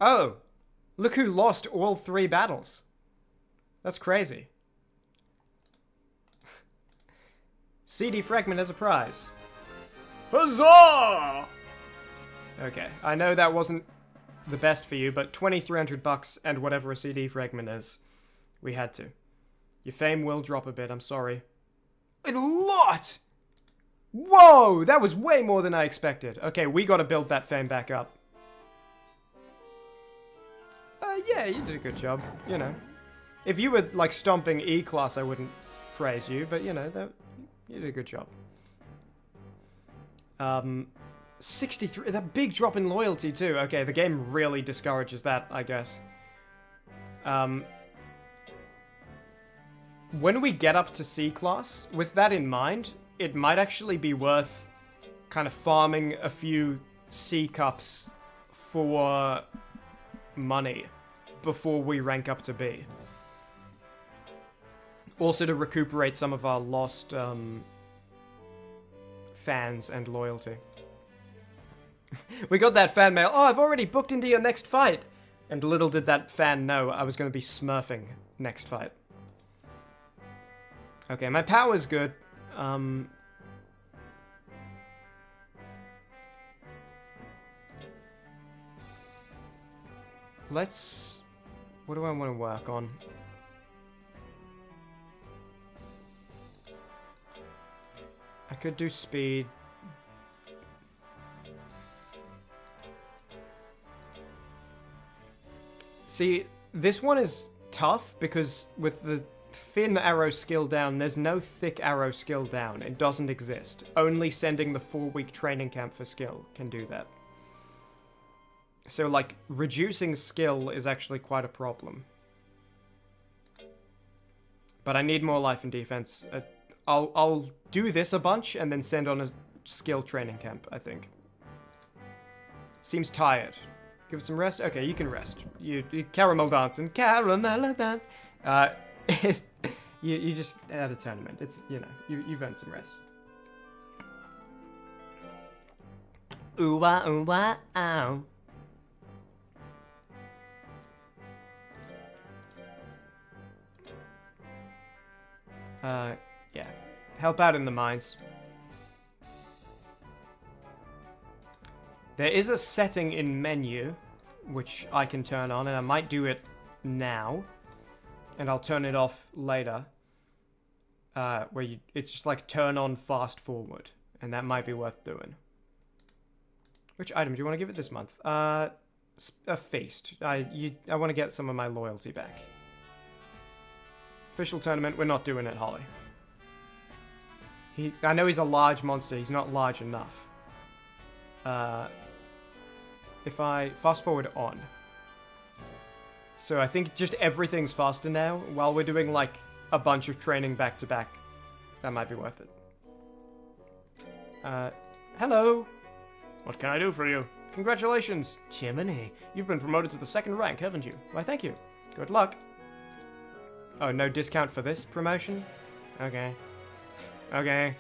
Oh, look who lost all 3 battles. That's crazy. CD fragment as a prize. Huzzah! Okay, I know that wasn't the best for you, but 2,300 bucks and whatever a CD fragment is. We had to. Your fame will drop a bit, I'm sorry. A lot! Whoa, that was way more than I expected. Okay, we gotta build that fame back up. Yeah, you did a good job, you know. If you were, like, stomping E-class, I wouldn't praise you, but, you know, you did a good job. 63, that big drop in loyalty, too. Okay, the game really discourages that, I guess. When we get up to C-class, with that in mind, it might actually be worth kind of farming a few C-cups for money before we rank up to B. Also to recuperate some of our lost fans and loyalty. We got that fan mail. Oh, I've already booked into your next fight. And little did that fan know I was going to be smurfing next fight. Okay, my power's good. let's... What do I want to work on? I could do speed. See, this one is tough because with the thin arrow skill down, there's no thick arrow skill down. It doesn't exist. Only sending the 4-week training camp for skill can do that. So, like, reducing skill is actually quite a problem. But I need more life and defense. I'll do this a bunch and then send on a skill training camp, I think. Seems tired. Give it some rest? Okay, you can rest. You caramel dancing. Caramel dance. You just had a tournament. It's, you know, you've earned some rest. Ooh-wah, ooh-wah, ow. Yeah. Help out in the mines. There is a setting in menu, which I can turn on, and I might do it now. And I'll turn it off later. Where it's just like turn on fast forward. And that might be worth doing. Which item do you want to give it this month? A feast. I want to get some of my loyalty back. Official tournament, we're not doing it, Holly. I know he's a large monster, he's not large enough. If I fast forward on. So I think just everything's faster now, while we're doing like a bunch of training back to back. That might be worth it. Hello! What can I do for you? Congratulations, Chimmaney. You've been promoted to the 2nd rank, haven't you? Why, thank you. Good luck. Oh, no discount for this promotion? Okay. Okay.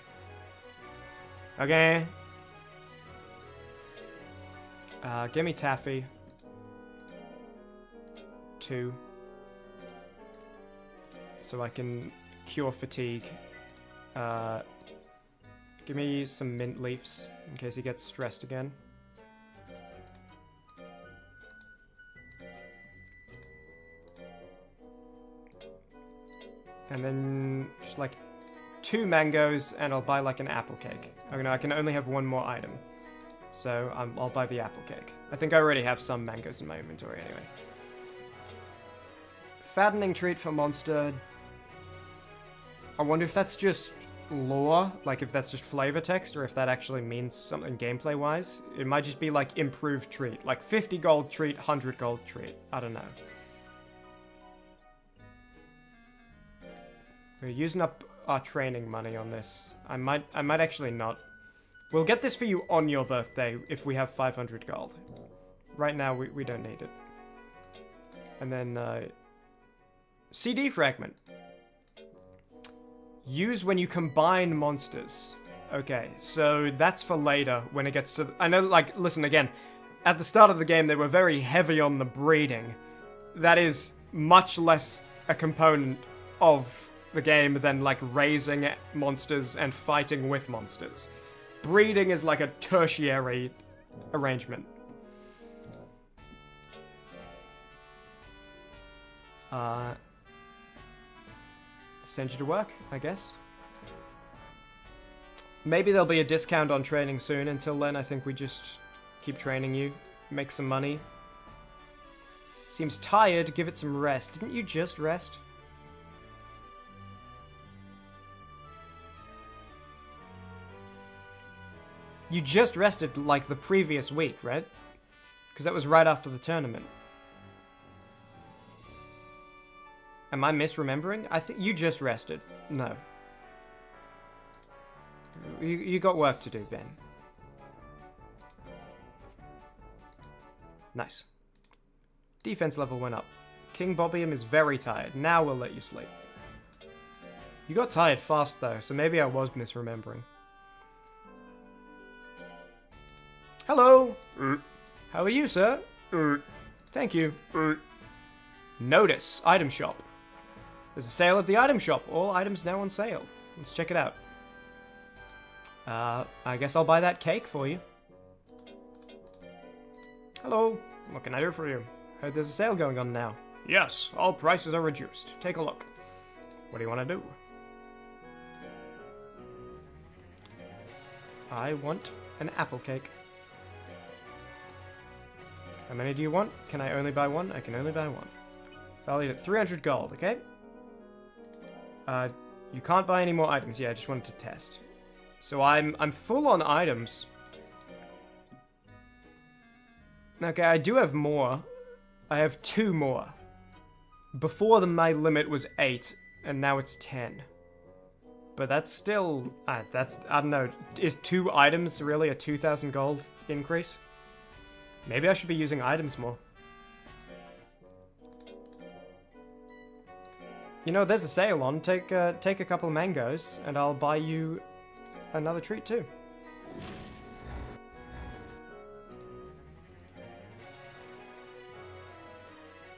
Okay. Give me Taffy. 2. So I can cure fatigue. Give me some mint leaves in case he gets stressed again. And then just like 2 mangoes, and I'll buy like an apple cake. Oh no, I can only have 1 more item. So I'll buy the apple cake. I think I already have some mangoes in my inventory anyway. Fattening treat for monster. I wonder if that's just lore, like if that's just flavor text, or if that actually means something gameplay-wise. It might just be like improved treat, like 50 gold treat, 100 gold treat. I don't know. We're using up our training money on this. I might actually not. We'll get this for you on your birthday if we have 500 gold. Right now, we don't need it. And then, CD fragment. Use when you combine monsters. Okay, so that's for later when it gets to... I know, like, listen again. At the start of the game, they were very heavy on the breeding. That is much less a component of the game than, like, raising monsters and fighting with monsters. Breeding is like a tertiary arrangement. Send you to work, I guess. Maybe there'll be a discount on training soon. Until then, I think we just keep training you. Make some money. Seems tired. Give it some rest. Didn't you just rest? You just rested like the previous week, right? Because that was right after the tournament. Am I misremembering? I think you just rested. No. You got work to do, Ben. Nice. Defense level went up. King Bobium is very tired. Now we'll let you sleep. You got tired fast though, so maybe I was misremembering. Hello! How are you, sir? Thank you. Notice, item shop. There's a sale at the item shop. All items now on sale. Let's check it out. I guess I'll buy that cake for you. Hello. What can I do for you? Heard there's a sale going on now. Yes, all prices are reduced. Take a look. What do you want to do? I want an apple cake. How many do you want? Can I only buy one? I can only buy one. Valued at 300 gold, okay? You can't buy any more items. Yeah, I just wanted to test. So I'm full on items. Okay, I do have more. I have 2 more. Before my limit was 8, and now it's 10. But that's still... I don't know. Is 2 items really a 2,000 gold increase? Maybe I should be using items more. You know, there's a sale on. Take a couple of mangoes, and I'll buy you another treat too.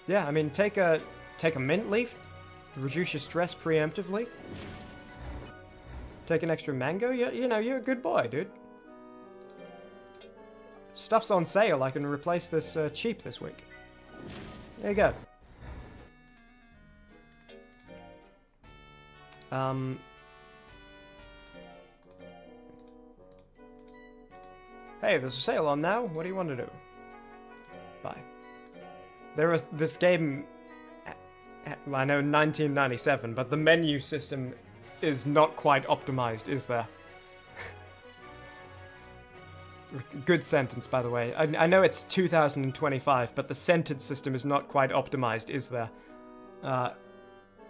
Yeah, I mean, take a mint leaf, reduce your stress preemptively. Take an extra mango. You know, you're a good boy, dude. Stuff's on sale. I can replace this cheap this week. There you go. Hey, there's a sale on now. What do you want to do? Bye. This game, I know 1997, but the menu system is not quite optimized, is there? Good sentence, by the way. I know it's 2025, but the sentence system is not quite optimized, is there?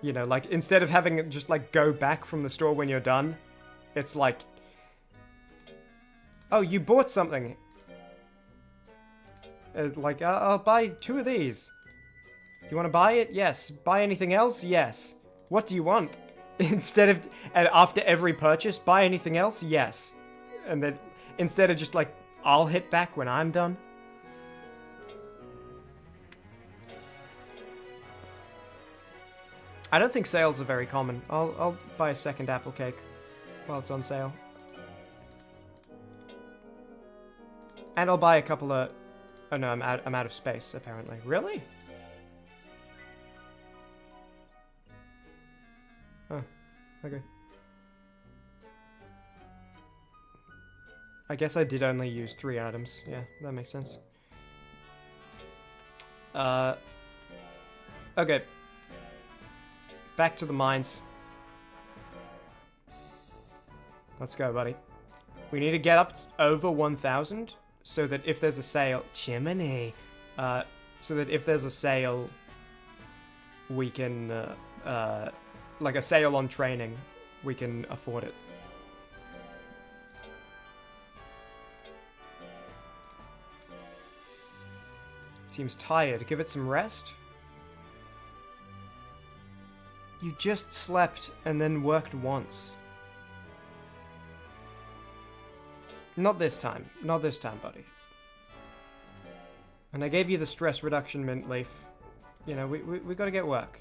You know, like, instead of having it just, like, go back from the store when you're done, it's like, oh, you bought something. Like, I'll buy 2 of these. You want to buy it? Yes. Buy anything else? Yes. What do you want? Instead of, and after every purchase, buy anything else? Yes. And then, instead of just like, I'll hit back when I'm done. I don't think sales are very common. I'll buy a second apple cake while it's on sale. And I'll buy a couple of... Oh no, I'm out of space, apparently. Really? Oh, okay. I guess I did only use 3 items. Yeah, that makes sense. Okay. Back to the mines. Let's go, buddy. We need to get up over 1,000 so that if there's a sale... Chimmaney! So that if there's a sale, we can... like a sale on training, we can afford it. Seems tired. Give it some rest. You just slept and then worked once. Not this time. Not this time, buddy. And I gave you the stress reduction mint leaf. You know, we gotta get work.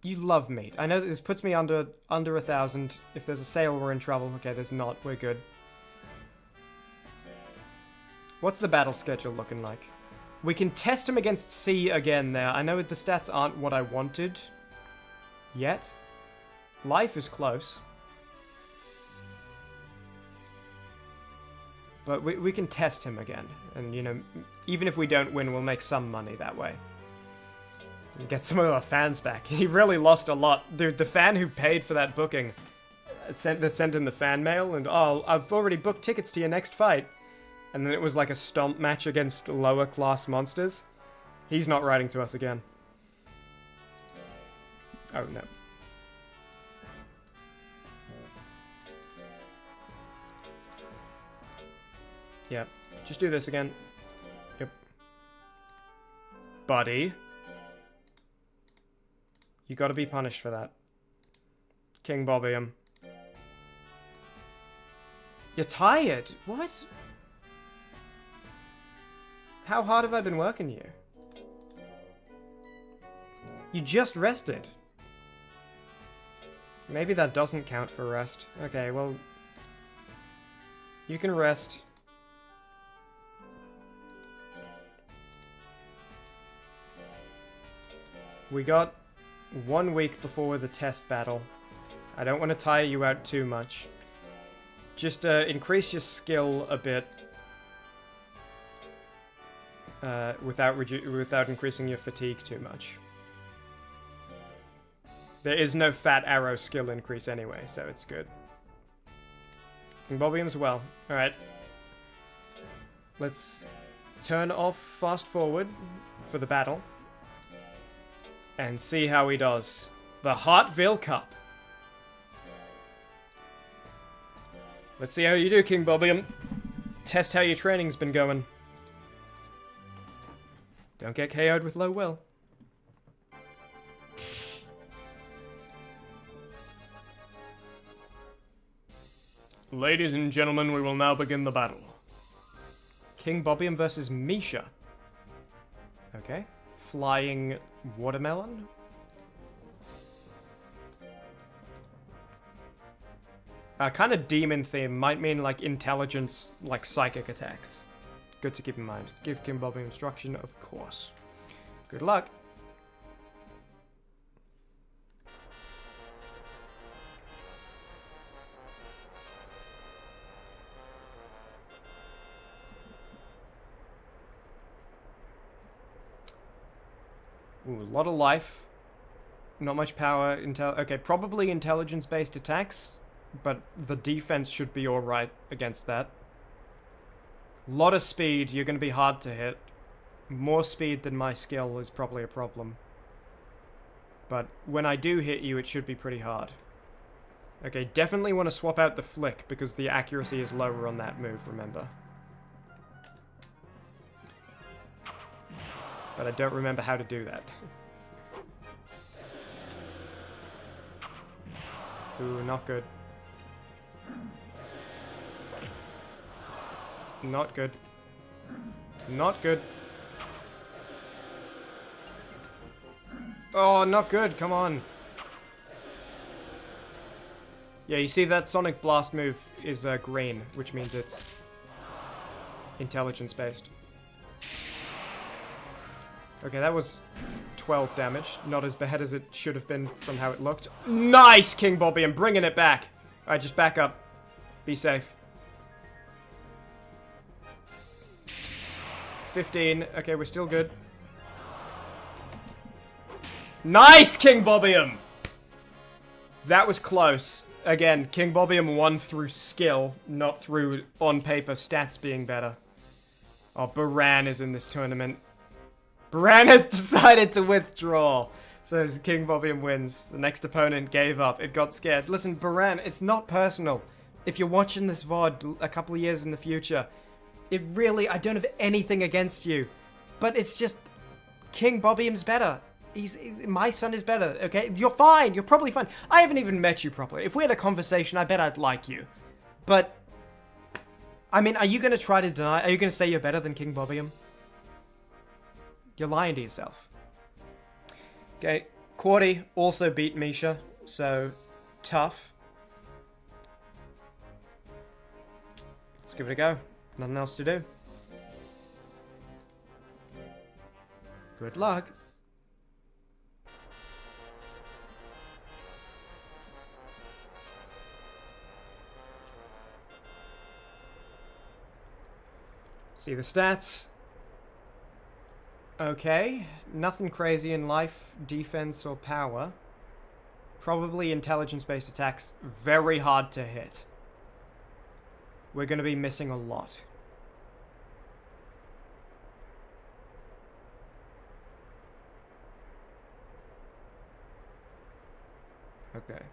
You love meat. I know that this puts me under 1,000. If there's a sale, we're in trouble. Okay, there's not. We're good. What's the battle schedule looking like? We can test him against C again there. I know the stats aren't what I wanted yet. Life is close. But we can test him again. And, you know, even if we don't win, we'll make some money that way. And get some of our fans back. He really lost a lot. Dude, the fan who paid for that booking that sent in the fan mail and, oh, I've already booked tickets to your next fight. And then it was like a stomp match against lower class monsters. He's not writing to us again. Oh, no. Yep. Just do this again. Yep. Buddy. You gotta be punished for that. King Bobby him. You're tired? What? How hard have I been working you? You just rested. Maybe that doesn't count for rest. Okay, well... You can rest. We got 1 week before the test battle. I don't want to tire you out too much. Just increase your skill a bit. Without increasing your fatigue too much. There is no fat arrow skill increase anyway, so it's good. And Bobium as well. Alright. Let's turn off fast forward for the battle. And see how he does. The Hartville Cup. Let's see how you do, King Bobium. Test how your training's been going. Don't get KO'd with low will. Ladies and gentlemen, we will now begin the battle. King Bobium versus Misha. Okay. Flying watermelon? Kind of demon theme. Might mean like intelligence, like psychic attacks. Good to keep in mind. Give King Bobium instruction, of course. Good luck. Ooh, a lot of life. Not much power. Okay, probably intelligence-based attacks, but the defense should be alright against that. Lot of speed. You're going to be hard to hit. More speed than my skill is probably a problem. But when I do hit you, it should be pretty hard. Okay, definitely want to swap out the flick, because the accuracy is lower on that move, remember. But I don't remember how to do that. Ooh, not good. Not good. Not good. Oh, not good. Come on. Yeah, you see that Sonic Blast move is green, which means it's intelligence-based. Okay, that was 12 damage. Not as bad as it should have been from how it looked. Nice, King Bobium, bringing it back. Alright, just back up. Be safe. 15. Okay, we're still good. Nice, King Bobium! That was close. Again, King Bobium won through skill, not through on-paper stats being better. Oh, Baran is in this tournament. Baran has decided to withdraw. So King Bobium wins. The next opponent gave up. It got scared. Listen, Baran, it's not personal. If you're watching this VOD a couple of years in the future, it really, I don't have anything against you. But it's just, King Bobium's better. My son is better, okay? You're fine. You're probably fine. I haven't even met you properly. If we had a conversation, I bet I'd like you. But, I mean, are you going to try to deny? Are you going to say you're better than King Bobium? You're lying to yourself. Okay, Cordy also beat Misha, so tough. Let's give it a go. Nothing else to do. Good luck. See the stats. Okay, nothing crazy in life, defense, or power. Probably intelligence-based attacks, very hard to hit. We're going to be missing a lot. Okay.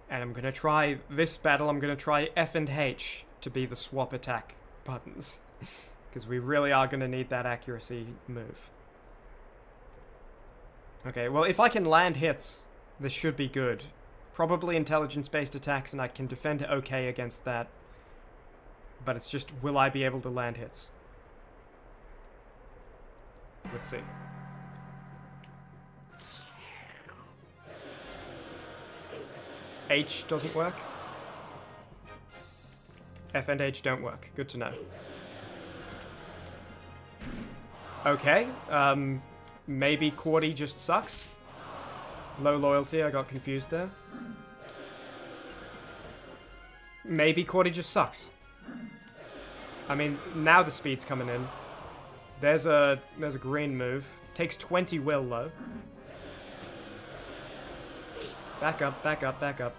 And I'm going to try, this battle, I'm going to try F and H to be the swap attack buttons. Because we really are going to need that accuracy move. Okay, well, if I can land hits, this should be good. Probably intelligence-based attacks, and I can defend okay against that. But it's just, will I be able to land hits? Let's see. H doesn't work. F and H don't work. Good to know. Okay, maybe QWERTY just sucks. Low loyalty, I got confused there. Maybe QWERTY just sucks. I mean, now the speed's coming in. There's a green move. Takes 20 will, though. Back up, back up, back up.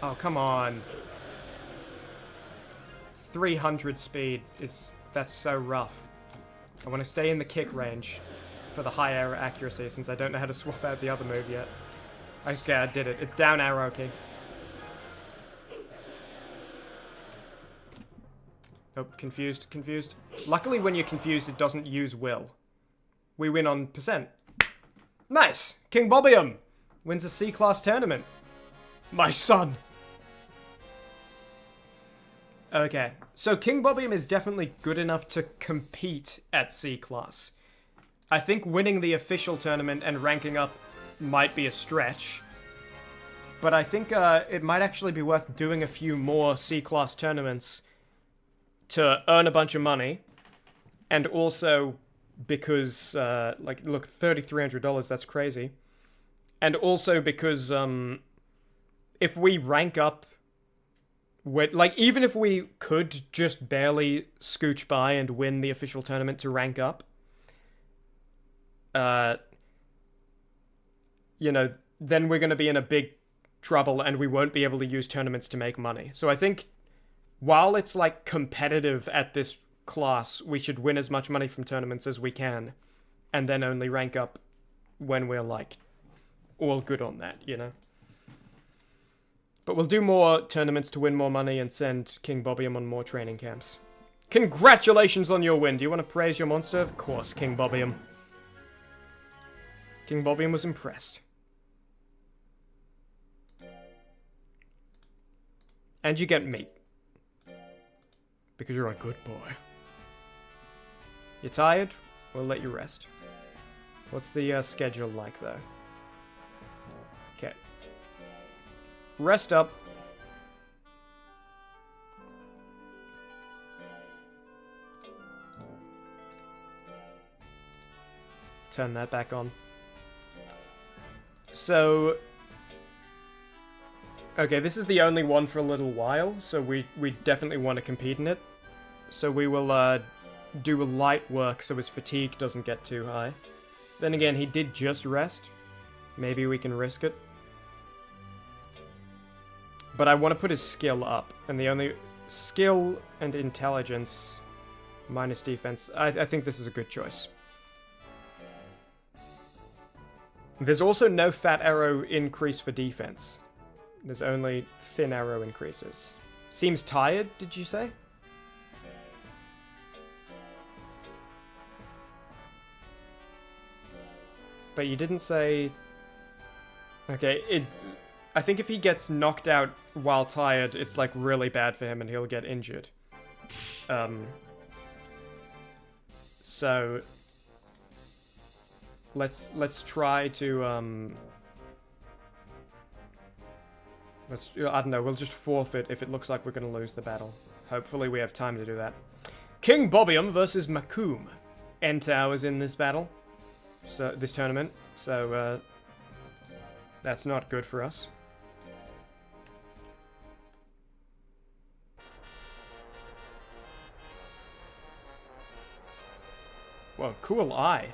Oh, come on. 300 speed that's so rough. I want to stay in the kick range for the high arrow accuracy since I don't know how to swap out the other move yet. Okay, I did it. It's down arrow key. Oh, confused, confused. Luckily when you're confused it doesn't use will. We win on percent. Nice! King Bobium wins a C-class tournament. My son! Okay, so King Bobium is definitely good enough to compete at C-class. I think winning the official tournament and ranking up might be a stretch. But I think it might actually be worth doing a few more C-class tournaments to earn a bunch of money. And also because, like, look, $3,300, that's crazy. And also because if we rank up, like, even if we could just barely scooch by and win the official tournament to rank up, you know, then we're going to be in a big trouble and we won't be able to use tournaments to make money. So I think while it's, like, competitive at this class, we should win as much money from tournaments as we can and then only rank up when we're, like, all good on that, you know? But we'll do more tournaments to win more money and send King Bobium on more training camps. Congratulations on your win. Do you want to praise your monster? Of course, King Bobium. King Bobium was impressed. And you get meat. Because you're a good boy. You're tired? We'll let you rest. What's the schedule like, though? Okay. Rest up. Turn that back on. So... okay, this is the only one for a little while, so we definitely want to compete in it. So we will do a light work so his fatigue doesn't get too high. Then again, he did just rest. Maybe we can risk it. But I want to put his skill up, and the only skill and intelligence minus defense, I think this is a good choice. There's also no fat arrow increase for defense. There's only thin arrow increases. Seems tired, did you say? But you didn't say... okay, I think if he gets knocked out while tired, it's, like, really bad for him and he'll get injured. So... Let's try to, I don't know, we'll just forfeit if it looks like we're gonna lose the battle. Hopefully we have time to do that. King Bobium versus Macoom. Entau is in this battle. So, this tournament. So, that's not good for us. Whoa, cool eye.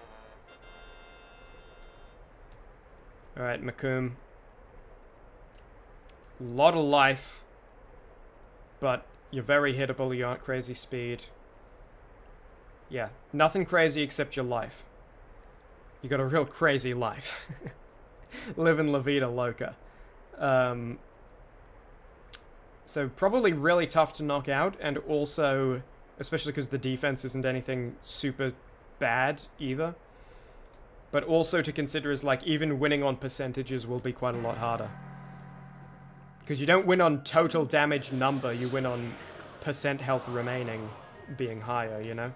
Alright, Macoom. Lot of life. But you're very hittable, you aren't crazy speed. Yeah, nothing crazy except your life. You got a real crazy life. Living La Vida Loca. So probably really tough to knock out, and also, especially because the defense isn't anything super bad either. But also to consider is, like, even winning on percentages will be quite a lot harder. Because you don't win on total damage number, you win on percent health remaining being higher, you know?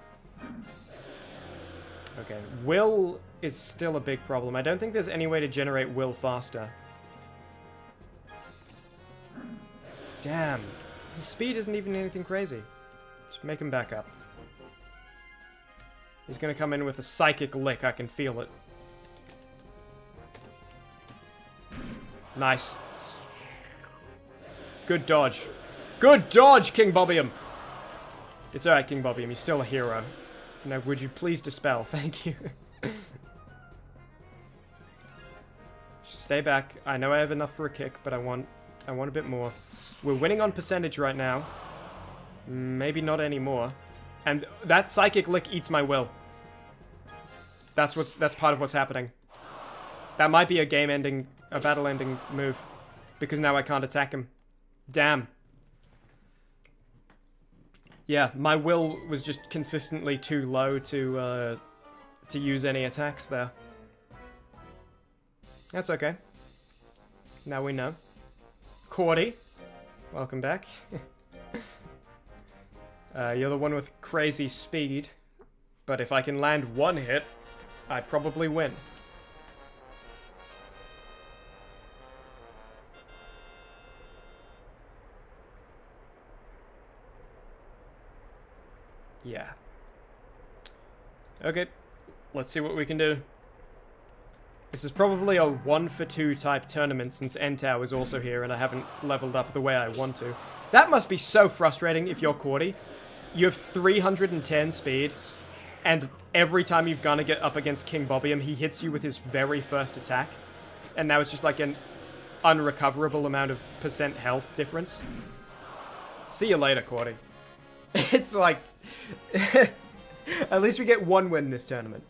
Okay, will is still a big problem. I don't think there's any way to generate will faster. Damn. His speed isn't even anything crazy. Just make him back up. He's gonna come in with a psychic lick, I can feel it. Nice. Good dodge. Good dodge, King Bobium! It's alright, King Bobium, you're still a hero. Now, would you please dispel? Thank you. Just stay back. I know I have enough for a kick, but I want a bit more. We're winning on percentage right now. Maybe not anymore. And that psychic lick eats my will. That's part of what's happening. That might be a game-ending, a battle-ending move. Because now I can't attack him. Damn. Yeah, my will was just consistently too low to use any attacks there. That's okay. Now we know. Cordy, welcome back. You're the one with crazy speed, but if I can land one hit, I probably win. Yeah. Okay, let's see what we can do. This is probably a 1-for-2 type tournament since Entau is also here and I haven't leveled up the way I want to. That must be so frustrating if you're Cordy. You have 310 speed, and every time you've gone to get up against King Bobium, he hits you with his very first attack. And now it's just like an unrecoverable amount of percent health difference. See you later, Cordy. It's like... At least we get one win this tournament.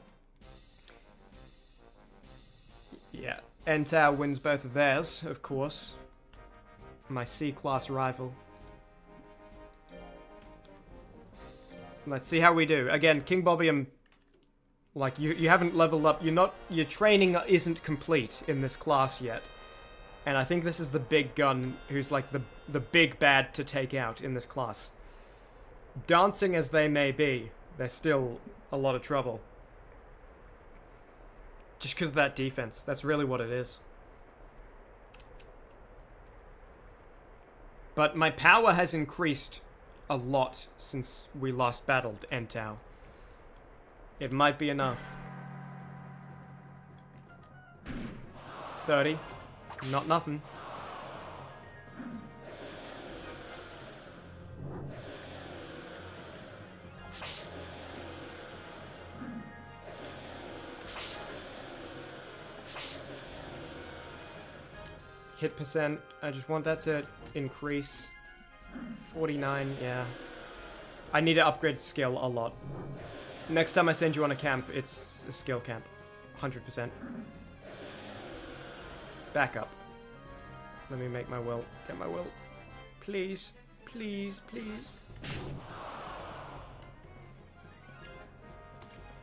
Yeah. Entau wins both of theirs, of course. My C-class rival. Let's see how we do. Again, King Bobium, like, you haven't leveled up. Your training isn't complete in this class yet. And I think this is the big gun who's like the big bad to take out in this class. Dancing as they may be, they're still a lot of trouble. Just because of that defense. That's really what it is. But my power has increased a lot since we last battled Entau. It might be enough. 30. Not nothing. Hit percent, I just want that to increase. 49, yeah. I need to upgrade skill a lot. Next time I send you on a camp, it's a skill camp. 100%. Back up. Let me make my will. Get my will. Please. Please, please.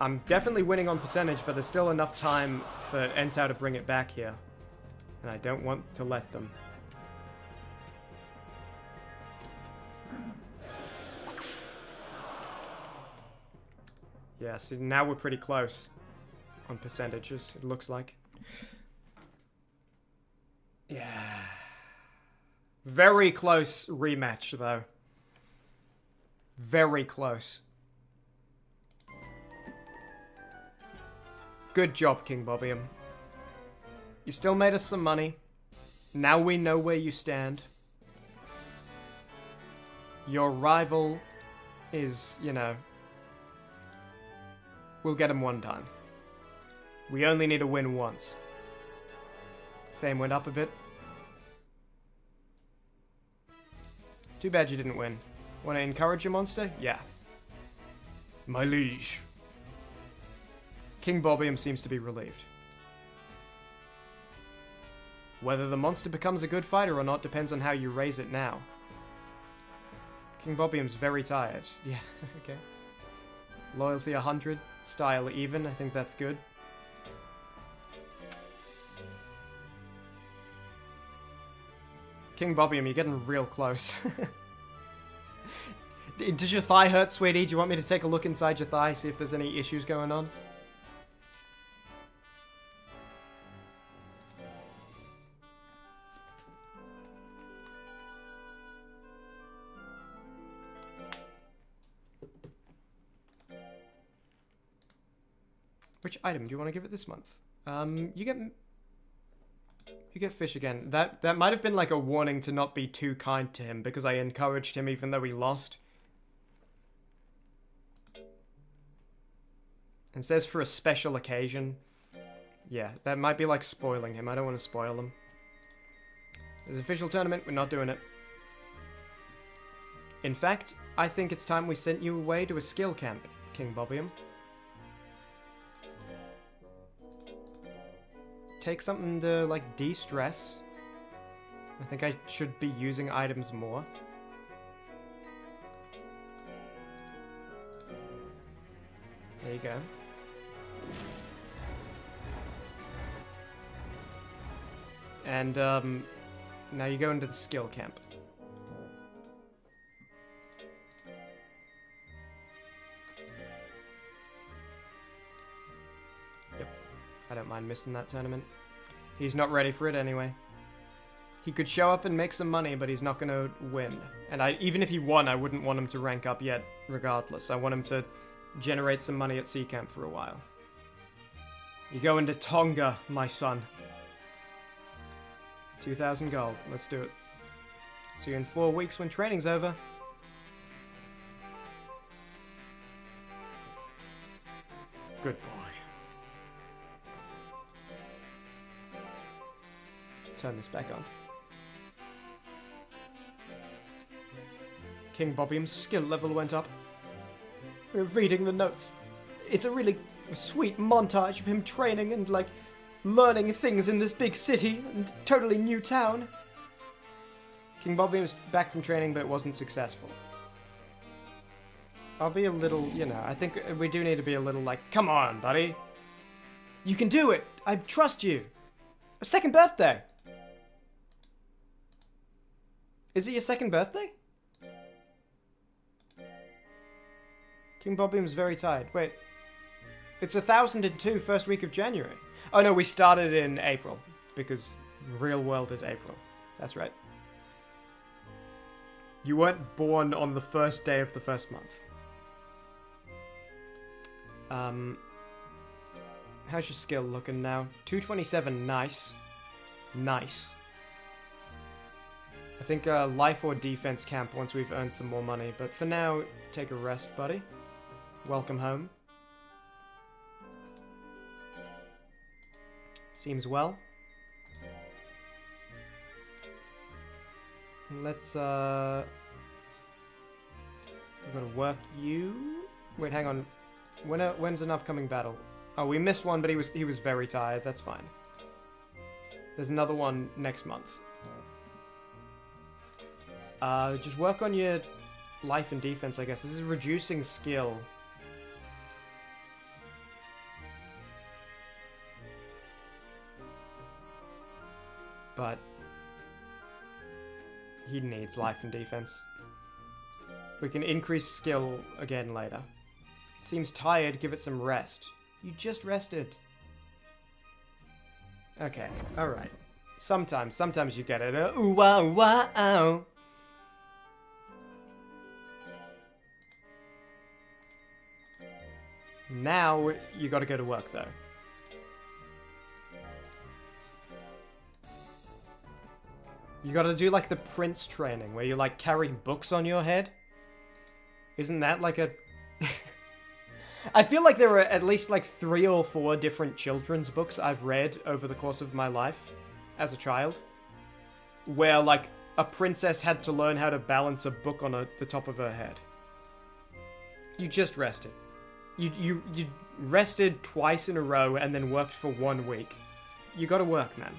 I'm definitely winning on percentage, but there's still enough time for Entau to bring it back here. And I don't want to let them. Yeah, so now we're pretty close on percentages, it looks like. Yeah. Very close rematch, though. Very close. Good job, King Bobium. You still made us some money. Now we know where you stand. Your rival is, you know... We'll get him one time. We only need to win once. Fame went up a bit. Too bad you didn't win. Want to encourage your monster? Yeah. My liege. King Bobium seems to be relieved. Whether the monster becomes a good fighter or not depends on how you raise it now. King Bobium's very tired. Yeah, okay. Loyalty 100, style even, I think that's good. King Bobium, you're getting real close. Does your thigh hurt, sweetie? Do you want me to take a look inside your thigh, see if there's any issues going on? Which item do you want to give it this month? You get fish again. That might have been like a warning to not be too kind to him because I encouraged him even though he lost. It says for a special occasion. Yeah, that might be like spoiling him. I don't want to spoil him. There's an official tournament. We're not doing it. In fact, I think it's time we sent you away to a skill camp, King Bobium. Take something to, like, de-stress. I think I should be using items more. There you go. And, now you go into the skill camp. Yep. I don't mind missing that tournament. He's not ready for it anyway. He could show up and make some money, but he's not going to win. And even if he won, I wouldn't want him to rank up yet, regardless. I want him to generate some money at Sea Camp for a while. You go into Tonga, my son. 2,000 gold. Let's do it. See you in 4 weeks when training's over. Good boy. Turn this back on. King Bobium's skill level went up. We're reading the notes. It's a really sweet montage of him training and, like, learning things in this big city and totally new town. King Bobium's back from training, but it wasn't successful. I'll be a little, you know, I think we do need to be a little like, come on, buddy. You can do it. I trust you. A second birthday. Is it your second birthday? King Bobium's very tired. Wait. It's 1002 first week of January. Oh no, we started in April. Because real world is April. That's right. You weren't born on the first day of the first month. How's your skill looking now? 227, nice. Nice. I think life or defense camp once we've earned some more money. But for now, take a rest, buddy. Welcome home. Seems well. Let's, we've got to work you. Wait, hang on. When's an upcoming battle? Oh, we missed one, but he was very tired. That's fine. There's another one next month. Just work on your life and defense, I guess. This is reducing skill. But he needs life and defense. We can increase skill again later. Seems tired, give it some rest. You just rested. Okay, alright. Sometimes you get it. Ooh, wow, wow. Now, you gotta go to work, though. You gotta do, like, the prince training, where you, like, carry books on your head. Isn't that, like, a... I feel like there are at least, like, 3 or 4 different children's books I've read over the course of my life as a child. Where, like, a princess had to learn how to balance a book on the top of her head. You just rested. You rested twice in a row and then worked for 1 week. You gotta work, man.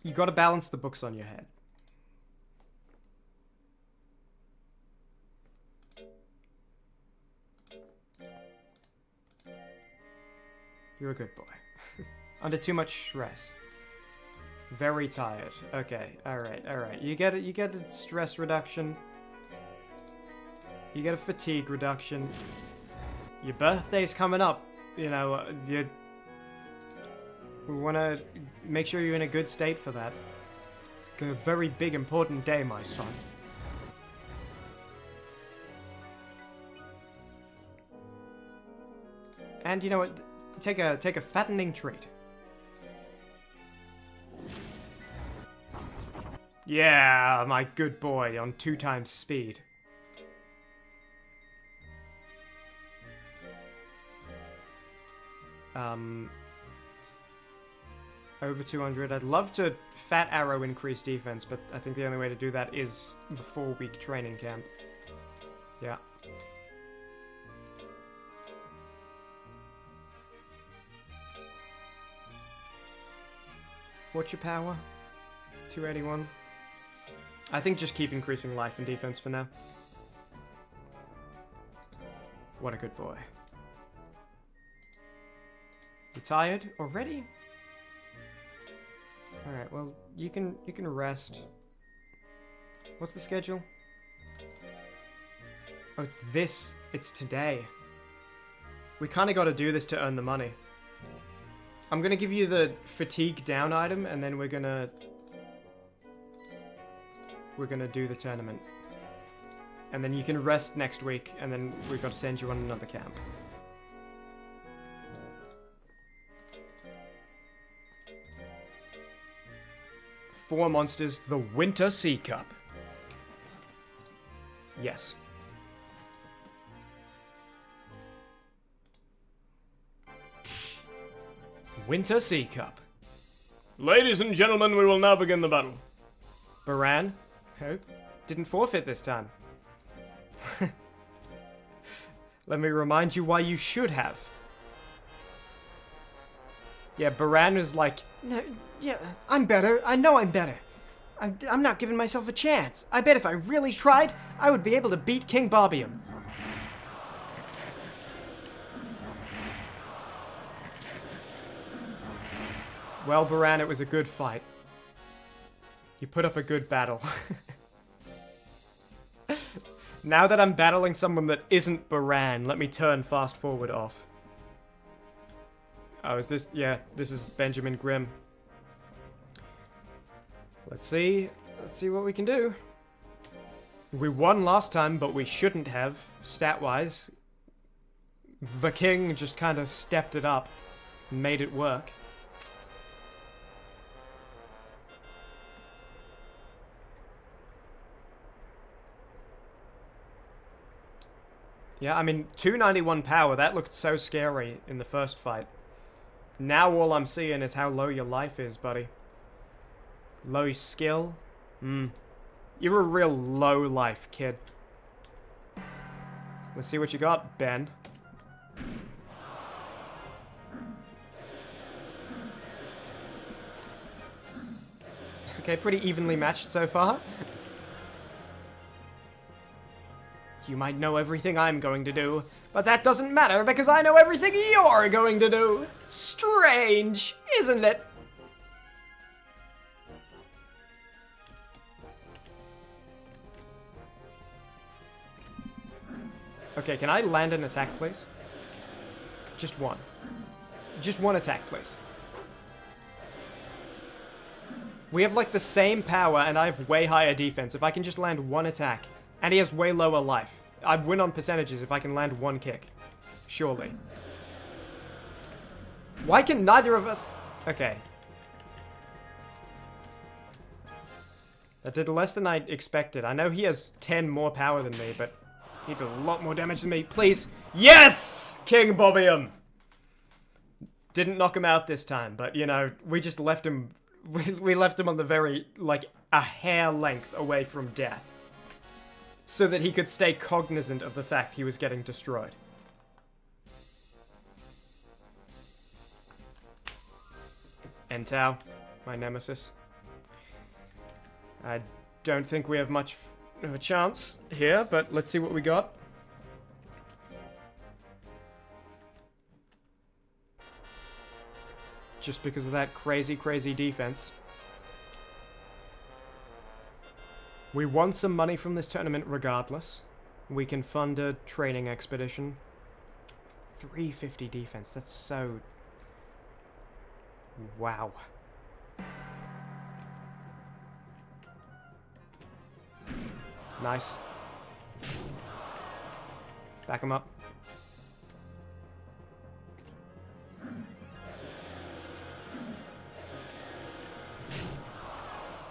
You gotta balance the books on your head. You're a good boy. Under too much stress. Very tired. Okay, alright. You get it. You get a stress reduction. You get a fatigue reduction. Your birthday's coming up. You know, we want to make sure you're in a good state for that. It's a very big, important day, my son. And you know what? Take a fattening treat. Yeah, my good boy on 2 times speed. Over 200. I'd love to fat arrow increase defense, but I think the only way to do that is the 4-week training camp. Yeah. What's your power? 281. I think just keep increasing life and defense for now. What a good boy. You tired already? Alright, well, you can rest. What's the schedule? Oh, it's today. We kinda gotta do this to earn the money. I'm gonna give you the fatigue down item, and then we're gonna do the tournament. And then you can rest next week, and then we've got to send you on another camp. Four monsters, the Winter Sea Cup. Yes. Winter Sea Cup. Ladies and gentlemen, we will now begin the battle. Baran, hope, didn't forfeit this time. Let me remind you why you should have. Yeah, Baran was like, No, yeah, I'm better. I know I'm better. I'm not giving myself a chance. I bet if I really tried, I would be able to beat King Bobium. well, Baran, it was a good fight. You put up a good battle. Now that I'm battling someone that isn't Baran, let me turn fast forward off. Oh, is this? Yeah, this is Benjamin Grimm. Let's see what we can do. We won last time, but we shouldn't have, stat-wise. The king just kind of stepped it up and made it work. Yeah, I mean, 291 power, that looked so scary in the first fight. Now all I'm seeing is how low your life is, buddy. Low skill? You're a real low life, kid. Let's see what you got, Ben. Okay, pretty evenly matched so far. You might know everything I'm going to do, but that doesn't matter because I know everything you're going to do. Strange, isn't it? Okay, can I land an attack, please? Just one. Just one attack, please. We have, like, the same power, and I have way higher defense. If I can just land one attack, and he has way lower life. I'd win on percentages if I can land one kick. Surely. Why can neither of us... Okay. That did less than I expected. I know he has 10 more power than me, but he did a lot more damage than me. Please. Yes! King Bobium! Didn't knock him out this time, but, you know, we just left him... We left him on the very, like, a hair length away from death. So that he could stay cognizant of the fact he was getting destroyed. Entau, my nemesis. I don't think we have much of a chance here, but let's see what we got. Just because of that crazy, crazy defense. We won some money from this tournament regardless. We can fund a training expedition. 350 defense, that's so... Wow. Nice. Back him up.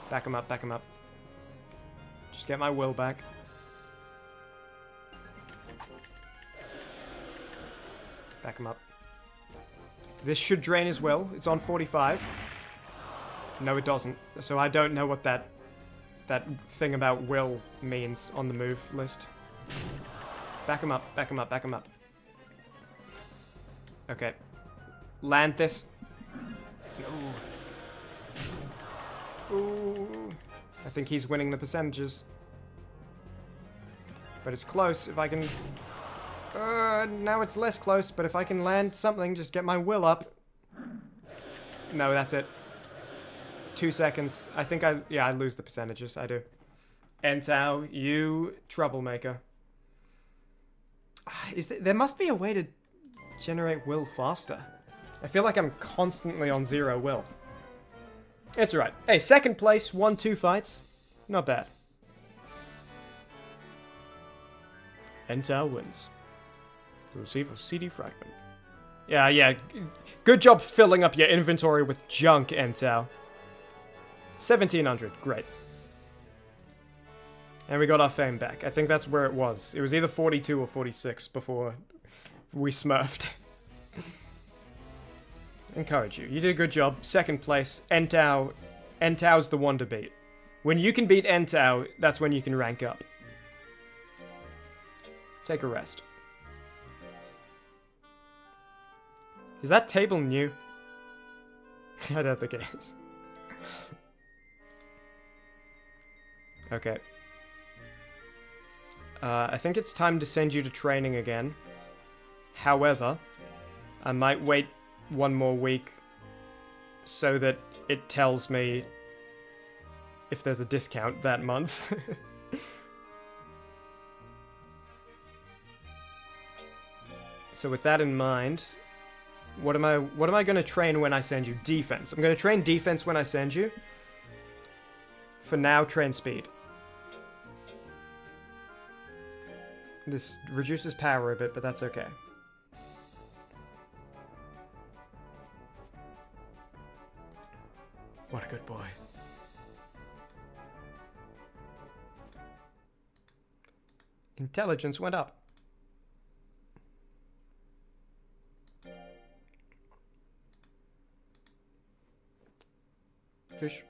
Back him up, back him up. Just get my will back. Back him up. This should drain his will. It's on 45. No, it doesn't. So I don't know what that thing about will means on the move list. Back him up, back him up, back him up. Okay. Land this. No. Ooh. I think he's winning the percentages. But it's close. If I can... now it's less close, but if I can land something, just get my will up. No, that's it. 2 seconds. I think I lose the percentages. I do. Entau, you troublemaker. There must be a way to generate will faster. I feel like I'm constantly on 0 will. It's alright. Hey, second place, 1-2 fights. Not bad. Entau wins. Receive a CD fragment. Yeah. Good job filling up your inventory with junk, Entau. 1700. Great. And we got our fame back. I think that's where it was. It was either 42 or 46 before we smurfed. Encourage you. You did a good job. Second place. Entau. Entau's the one to beat. When you can beat Entau, that's when you can rank up. Take a rest. Is that table new? I don't think it is. Okay. I think it's time to send you to training again. However, I might wait 1 more week so that it tells me if there's a discount that month. So with that in mind, what am I going to train when I send you? Defense. I'm going to train defense when I send you. For now, train speed. This reduces power a bit, but that's okay. What a good boy. Intelligence went up. Fish.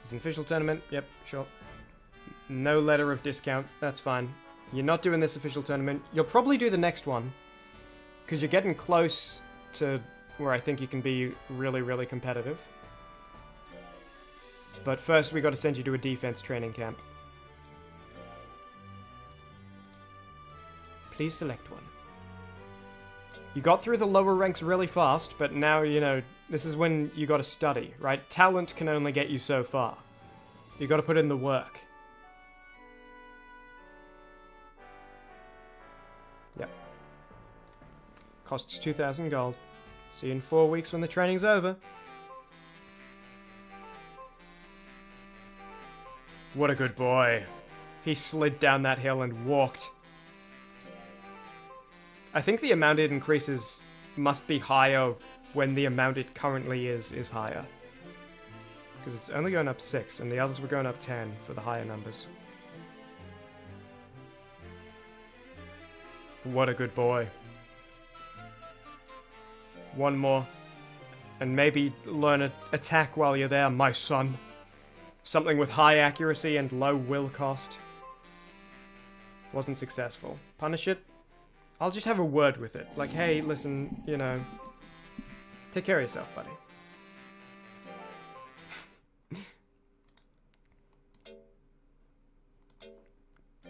It's an official tournament. Yep, sure. No letter of discount. That's fine. You're not doing this official tournament. You'll probably do the next one. Because you're getting close to where I think you can be really, really competitive. But first, we got to send you to a defense training camp. Please select one. You got through the lower ranks really fast, but now, you know, this is when you got to study, right? Talent can only get you so far. You got to put in the work. Yep. Costs 2,000 gold. See you in 4 weeks when the training's over. What a good boy. He slid down that hill and walked. I think the amount it increases must be higher when the amount it currently is higher. Because it's only going up 6, and the others were going up 10 for the higher numbers. What a good boy. One more. And maybe learn an attack while you're there, my son. Something with high accuracy and low will cost. Wasn't successful. Punish it? I'll just have a word with it. Like, hey, listen, you know, take care of yourself, buddy.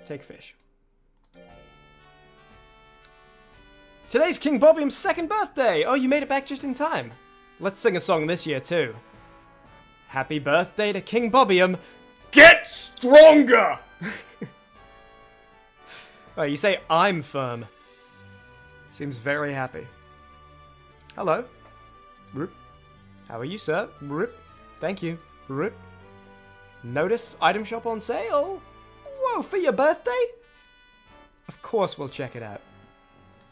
Take fish. Today's King Bobium's 2nd birthday! Oh, you made it back just in time. Let's sing a song this year, too. Happy birthday to King Bobium. Get stronger! Oh, you say I'm firm. Seems very happy. Hello. Roop. How are you, sir? Roop. Thank you. Roop. Notice item shop on sale. Whoa, for your birthday? Of course we'll check it out.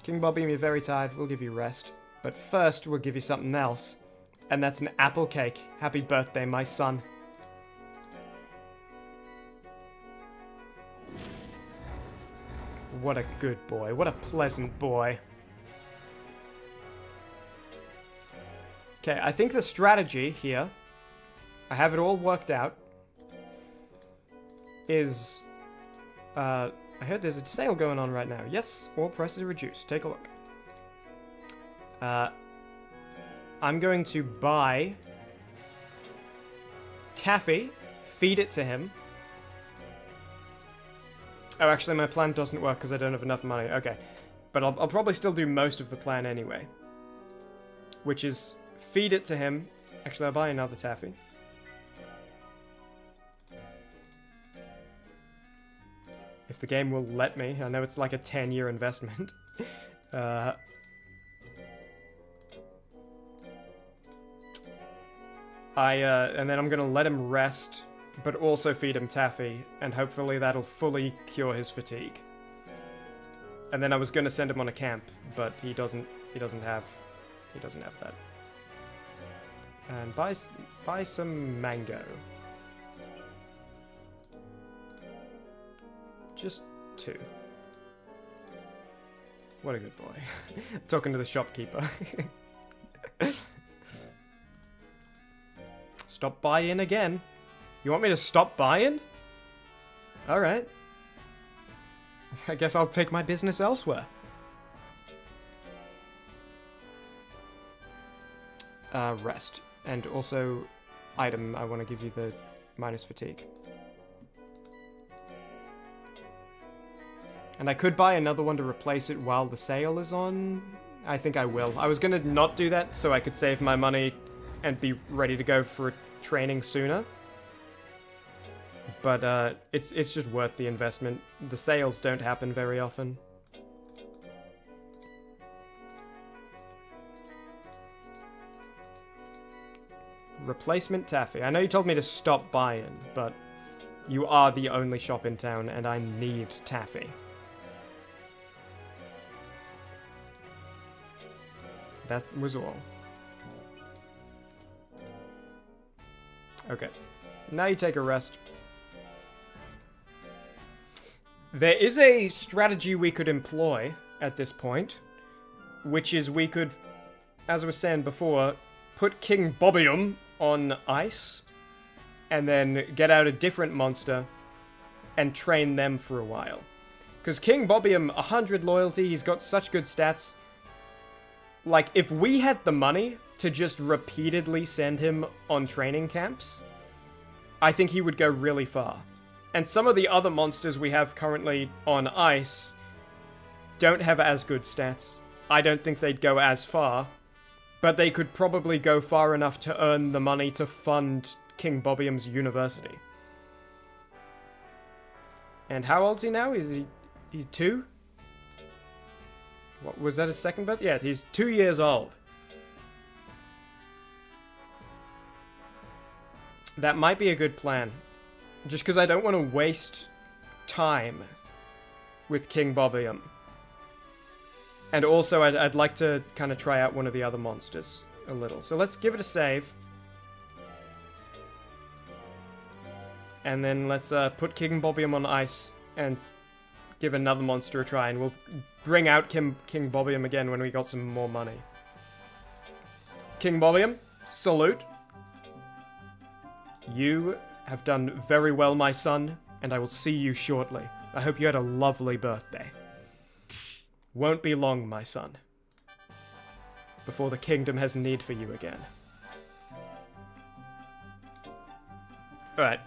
King Bobium, you're very tired. We'll give you rest. But first, we'll give you something else. And that's an apple cake. Happy birthday, my son. What a good boy. What a pleasant boy. Okay, I think the strategy here, I have it all worked out, is... I heard there's a sale going on right now. Yes, all prices are reduced. Take a look. I'm going to buy Taffy, feed it to him. Oh, actually, my plan doesn't work because I don't have enough money. Okay. But I'll probably still do most of the plan anyway. Which is feed it to him. Actually, I'll buy another Taffy. If the game will let me. I know it's like a 10-year investment. And then I'm gonna let him rest, but also feed him Taffy, and hopefully that'll fully cure his fatigue. And then I was gonna send him on a camp, but he doesn't have that. And buy some mango. Just 2. What a good boy. Talking to the shopkeeper. Stop buying again. You want me to stop buying? Alright. I guess I'll take my business elsewhere. Rest. And also, item, I want to give you the minus fatigue. And I could buy another one to replace it while the sale is on. I think I will. I was gonna not do that so I could save my money and be ready to go for training sooner. But it's just worth the investment. The sales don't happen very often. Replacement Taffy. I know you told me to stop buying, but you are the only shop in town and I need Taffy. That was all. Okay. Now you take a rest. There is a strategy we could employ at this point, which is we could, as I was saying before, put King Bobium on ice, and then get out a different monster and train them for a while. Because King Bobium, 100 loyalty, he's got such good stats. Like, if we had the money to just repeatedly send him on training camps, I think he would go really far. And some of the other monsters we have currently on ice don't have as good stats. I don't think they'd go as far, but they could probably go far enough to earn the money to fund King Bobium's university. And how old is he now? He's 2? What, was that his second birthday? Yeah, he's 2 years old. That might be a good plan. Just because I don't want to waste time with King Bobium. And also, I'd like to kind of try out one of the other monsters a little. So let's give it a save. And then let's put King Bobium on ice and give another monster a try. And we'll bring out King Bobium again when we got some more money. King Bobium, salute. You have done very well, my son, and I will see you shortly. I hope you had a lovely birthday. Won't be long, my son, before the kingdom has need for you again. Alright.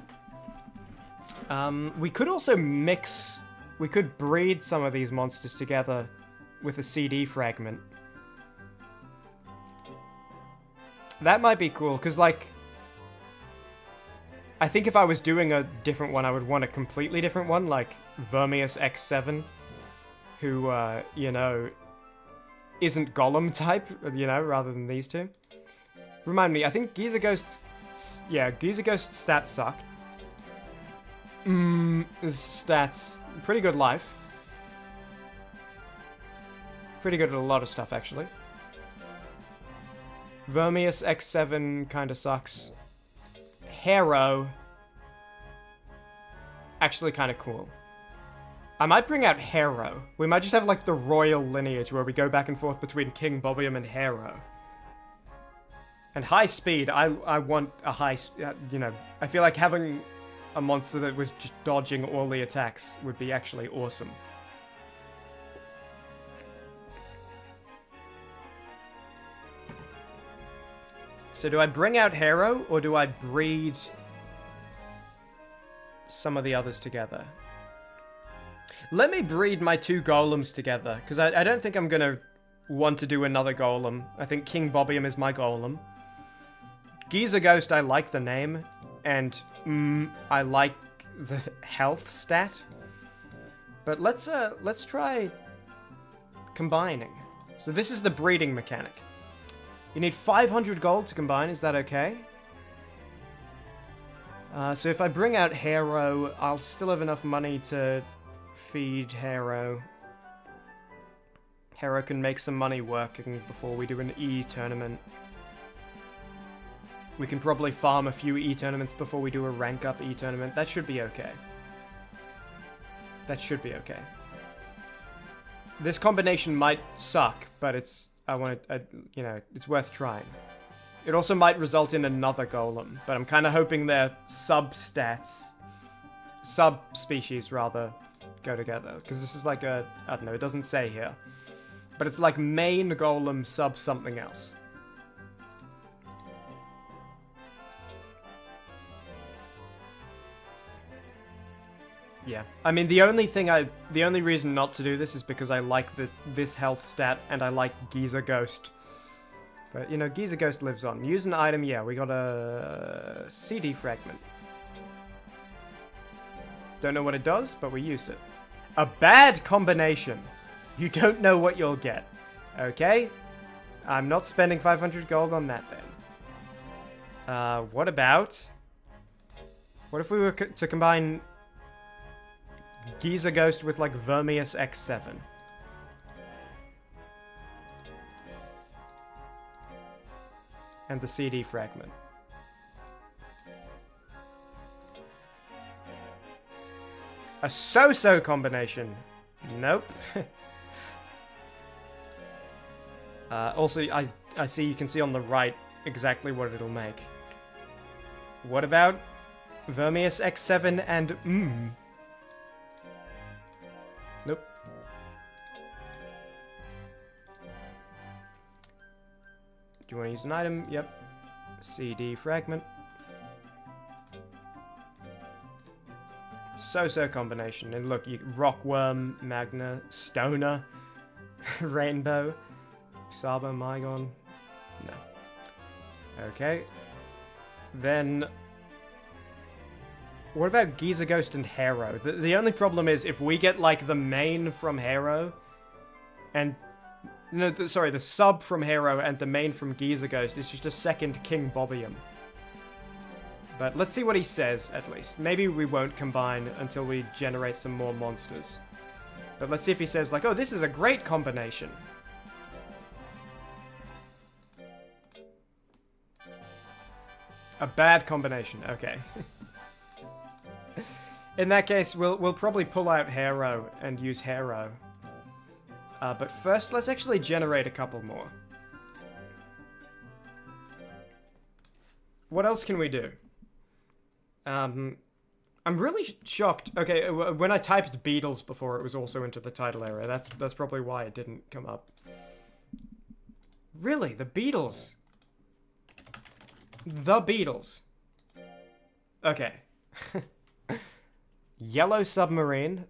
We could also mix... We could breed some of these monsters together with a CD fragment. That might be cool, because, like... I think if I was doing a different one, I would want a completely different one, like Vermius X7, who, you know, isn't Golem type, you know, rather than these two. Remind me, I think Giza Ghost... Yeah, Giza Ghost stats suck. Stats... Pretty good life. Pretty good at a lot of stuff, actually. Vermius X7 kind of sucks. Hero. Actually kind of cool. I might bring out Hero. We might just have like the royal lineage where we go back and forth between King Bobium and Hero. And high speed, I want a high, you know, I feel like having a monster that was just dodging all the attacks would be actually awesome. So do I bring out Hero, or do I breed some of the others together? Let me breed my 2 golems together, because I don't think I'm going to want to do another golem. I think King Bobium is my golem. Giza Ghost, I like the name, and I like the health stat. But let's try combining. So this is the breeding mechanic. You need 500 gold to combine, is that okay? So if I bring out Hero, I'll still have enough money to feed Hero. Hero can make some money working before we do an E tournament. We can probably farm a few E tournaments before we do a rank up E tournament. That should be okay. That should be okay. This combination might suck, but it's... you know, it's worth trying. It also might result in another golem, but I'm kind of hoping their substats, subspecies rather, go together. Because this is like a, I don't know, it doesn't say here. But it's like main golem sub something else. Yeah, I mean the only reason not to do this is because I like this health stat and I like Giza Ghost. But you know, Giza Ghost lives on. Use an item, yeah, we got a CD fragment. Don't know what it does, but we used it. A bad combination. You don't know what you'll get. Okay? I'm not spending 500 gold on that then. What if we were to combine Giza Ghost with like Vermius X7? And the CD fragment. A so-so combination. Nope. Also, I see, you can see on the right exactly what it'll make. What about Vermius X7 and Nope. Do you want to use an item? Yep. CD fragment. So-so combination. And look, you Rockworm, Magna, Stoner, Rainbow, Sabo, Mygon. No. Okay. Then what about Giza Ghost and Hero? The only problem is if we get like the main from Hero and no, sorry, the sub from Hero and the main from Giza Ghost, it's just a second King Bobium. But let's see what he says, at least. Maybe we won't combine until we generate some more monsters. But let's see if he says, like, oh, this is a great combination. A bad combination, okay. In that case, we'll probably pull out Hero and use Hero. But first, let's actually generate a couple more. What else can we do? I'm really shocked. Okay, when I typed Beatles before, it was also into the title area. That's probably why it didn't come up. Really, the Beatles? The Beatles. Okay. Yellow Submarine.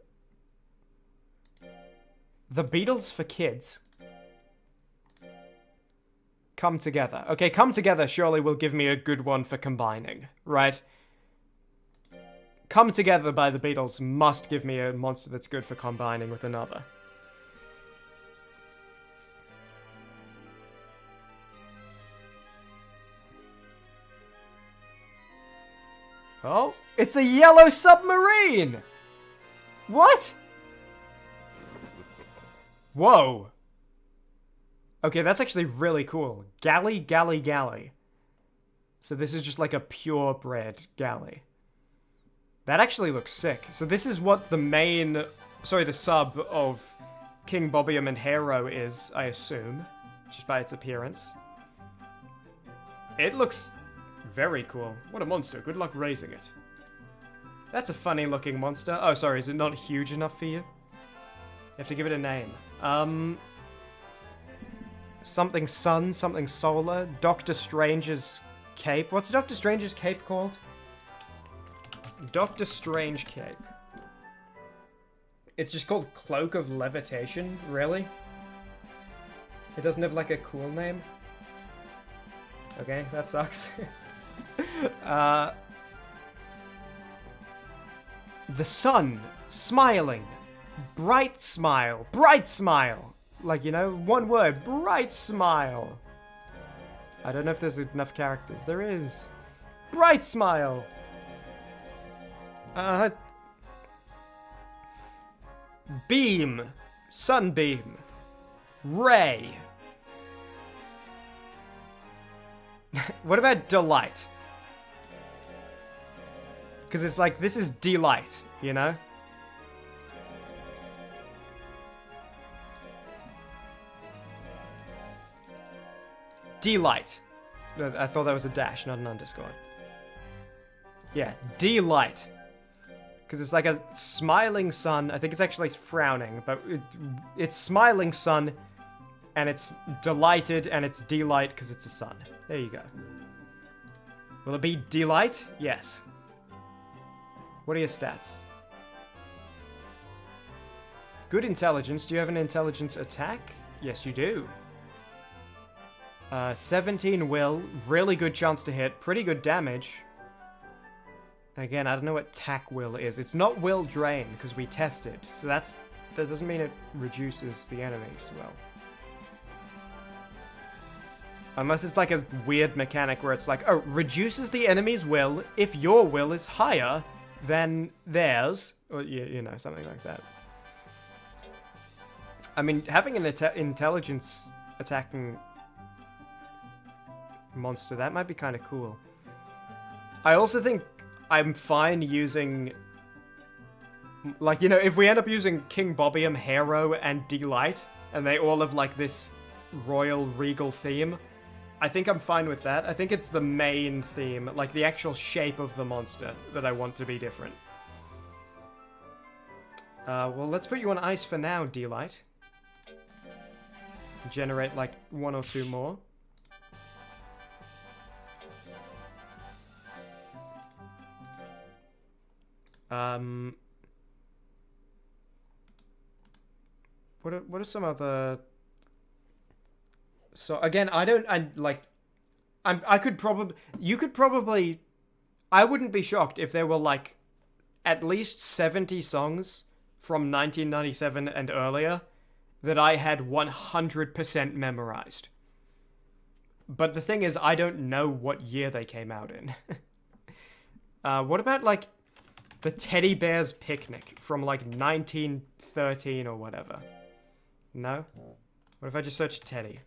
The Beatles for kids. Come Together. Okay, Come Together surely will give me a good one for combining, right? Come Together by the Beatles must give me a monster that's good for combining with another. Oh, it's a Yellow Submarine! What? Whoa. Okay, that's actually really cool. Galley, galley, galley. So this is just like a purebred galley. That actually looks sick. So this is what the main... Sorry, the sub of King Bobium and Hero is, I assume. Just by its appearance. It looks very cool. What a monster. Good luck raising it. That's a funny looking monster. Oh, sorry, is it not huge enough for you? You have to give it a name. Something sun, something solar. Doctor Strange's cape. What's Doctor Strange's cape called? Doctor Strange cape. It's just called Cloak of Levitation? Really? It doesn't have like a cool name? Okay, that sucks. The sun, smiling. Bright smile. Bright smile. Like, you know, one word. Bright smile. I don't know if there's enough characters. There is. Bright smile. Beam. Sunbeam. Ray. What about delight? Because it's like, this is delight, you know? Delight. I thought that was a dash, not an underscore. Yeah, delight. Because it's like a smiling sun. I think it's actually frowning, but it's smiling sun, and it's delighted, and it's delight because it's a sun. There you go. Will it be delight? Yes. What are your stats? Good intelligence. Do you have an intelligence attack? Yes, you do. 17 will. Really good chance to hit. Pretty good damage. Again, I don't know what attack will is. It's not will drain, because we tested. So that doesn't mean it reduces the enemies well. Unless it's like a weird mechanic where it's like, oh, reduces the enemy's will if your will is higher than theirs. Or, you know, something like that. I mean, having an intelligence attacking monster, that might be kind of cool. I also think I'm fine using... Like, you know, if we end up using King Bobium, Hero, and Delight, and they all have, like, this royal, regal theme... I think I'm fine with that. I think it's the main theme, like the actual shape of the monster, that I want to be different. Well, let's put you on ice for now, Delight. Generate, like, 1 or 2 more. What are some other... So again, I could probably, you could probably, I wouldn't be shocked if there were like at least 70 songs from 1997 and earlier that I had 100% memorized. But the thing is, I don't know what year they came out in. What about like the Teddy Bear's Picnic from like 1913 or whatever? No? What if I just search Teddy?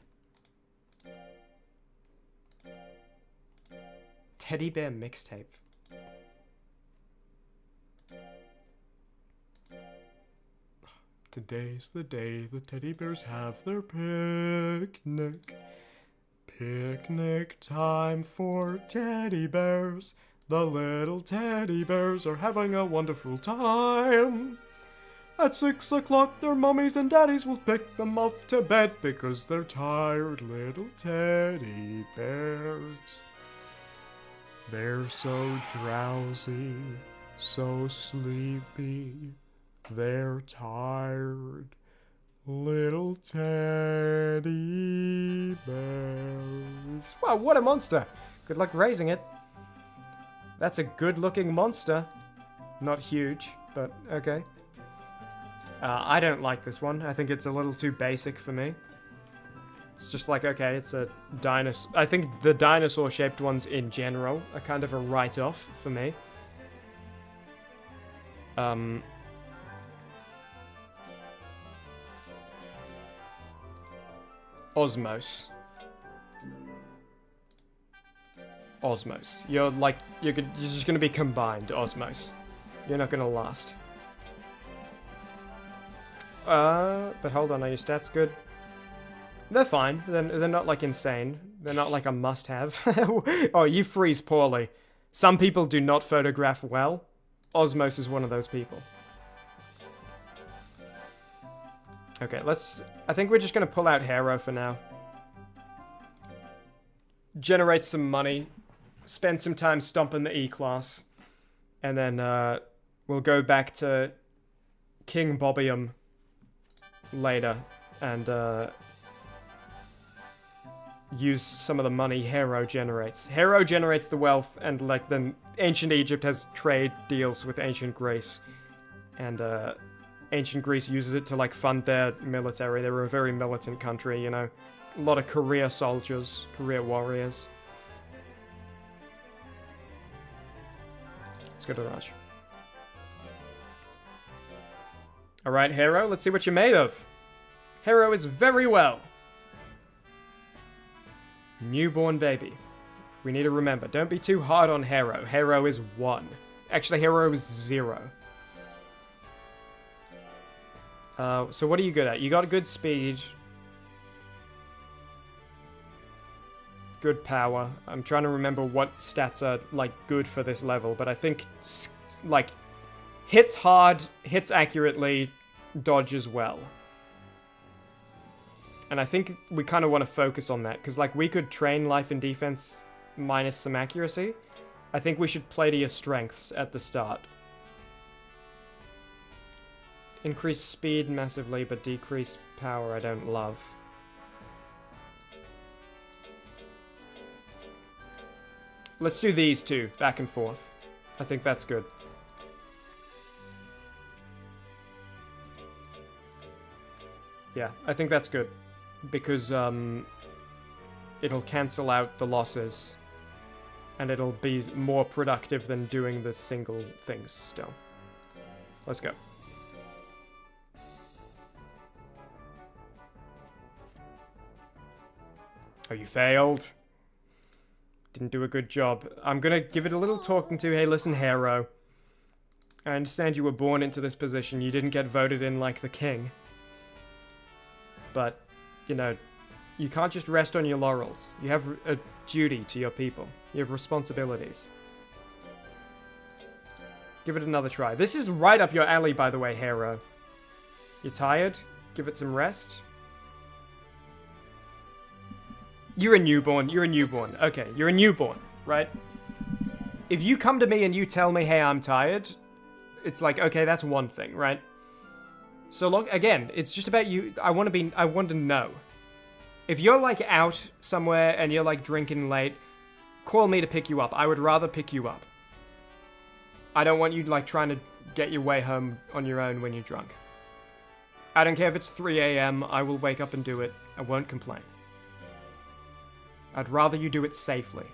Teddy Bear mixtape. Today's the day the teddy bears have their picnic. Picnic time for teddy bears. The little teddy bears are having a wonderful time. At 6 o'clock their mummies and daddies will pick them off to bed because they're tired little teddy bears. They're so drowsy, so sleepy, they're tired, little teddy bears. Wow, what a monster! Good luck raising it. That's a good-looking monster. Not huge, but okay. I don't like this one. I think it's a little too basic for me. It's just like, okay, it's a dinosaur. I think the dinosaur-shaped ones in general are kind of a write-off for me. Osmos. Osmos. You're just gonna be combined, Osmos. You're not gonna last. But hold on, are your stats good? They're fine. They're not like insane. They're not like a must-have. Oh, you freeze poorly. Some people do not photograph well. Osmos is one of those people. Okay, I think we're just gonna pull out Hero for now. Generate some money. Spend some time stomping the E-class. And then, we'll go back to King Bobium later. And, use some of the money Hero generates. Hero generates the wealth, and like then ancient Egypt has trade deals with ancient Greece, and ancient Greece uses it to like fund their military. They were a very militant country, you know, a lot of career soldiers, career warriors. Let's go to the Raj. All right, Hero, let's see what you're made of. Hero is very well. Newborn baby. We need to remember, don't be too hard on Hero. Hero is 1. Actually, Hero is 0. So what are you good at? You got good speed. Good power. I'm trying to remember what stats are, like, good for this level, but I think, like, hits hard, hits accurately, dodges well. And I think we kind of want to focus on that, because, like, we could train life and defense minus some accuracy. I think we should play to your strengths at the start. Increase speed massively, but decrease power I don't love. Let's do these two, back and forth. I think that's good. Yeah, I think that's good. Because, it'll cancel out the losses. And it'll be more productive than doing the single things still. Let's go. Oh, you failed. Didn't do a good job. I'm gonna give it a little talking to. Hey, listen, Hero. I understand you were born into this position. You didn't get voted in like the king. But, you know, you can't just rest on your laurels. You have a duty to your people. You have responsibilities. Give it another try. This is right up your alley, by the way, Hero. You're tired? Give it some rest. You're a newborn. You're a newborn. Okay, you're a newborn, right? If you come to me and you tell me, hey, I'm tired, it's like, okay, that's one thing, right? So long, again, it's just about you. I want to know. If you're like out somewhere and you're like drinking late, call me to pick you up. I would rather pick you up. I don't want you like trying to get your way home on your own when you're drunk. I don't care if it's 3 a.m. I will wake up and do it. I won't complain. I'd rather you do it safely.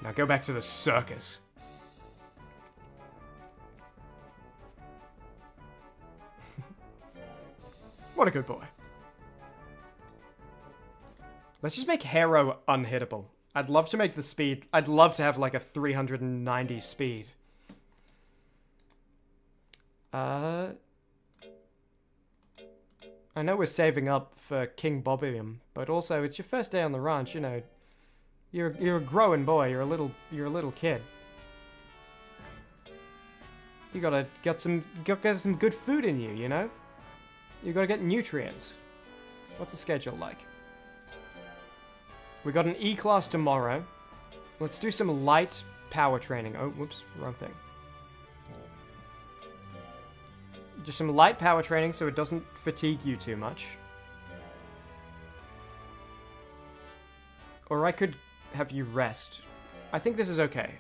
Now go back to the circus. What a good boy. Let's just make Hero unhittable. I'd love to make the speed. I'd love to have like a 390 speed. I know we're saving up for King Bobium, but also it's your first day on the ranch, you know. You're a growing boy, you're a little kid. You gotta get some good food in you, you know? You gotta get nutrients. What's the schedule like? We got an E-class tomorrow. Let's do some light power training. Oh, whoops, wrong thing. Just some light power training so it doesn't fatigue you too much. Or I could have you rest. I think this is okay.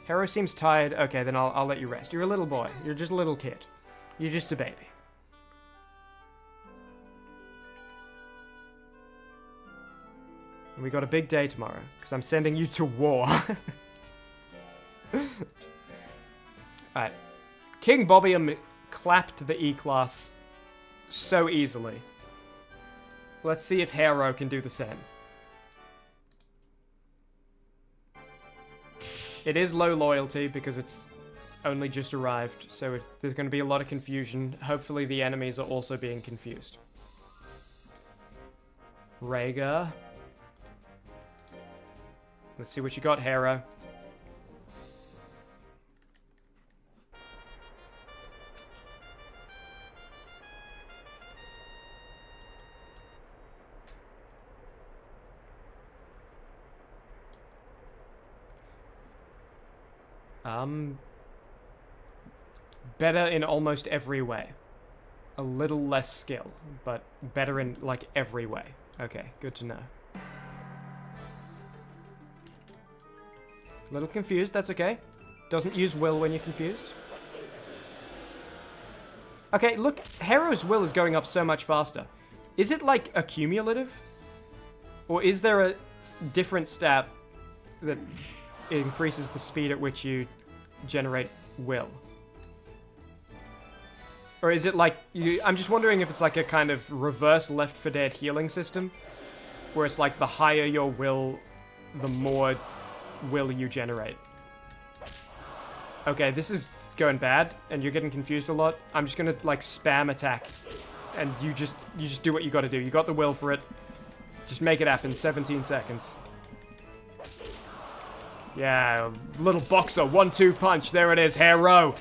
Hero seems tired. Okay, then I'll let you rest. You're a little boy. You're just a little kid. You're just a baby. And we got a big day tomorrow, because I'm sending you to war. Alright. King Bobium clapped the E-class so easily. Let's see if Hero can do the same. It is low loyalty because it's only just arrived, so there's going to be a lot of confusion. Hopefully the enemies are also being confused. Rhaegar. Let's see what you got, Hero. Better in almost every way. A little less skill, but better in, like, every way. Okay, good to know. A little confused, that's okay. Doesn't use will when you're confused. Okay, look, Hero's will is going up so much faster. Is it, like, accumulative? Or is there a different stat that increases the speed at which you generate will? Or is it like, I'm just wondering if it's like a kind of reverse Left 4 Dead healing system, where it's like the higher your will, the more will you generate. Okay, this is going bad, and you're getting confused a lot. I'm just gonna like spam attack, and you just do what you gotta do. You got the will for it. Just make it happen, 17 seconds. Yeah, little boxer, 1-2 punch, there it is, Hero.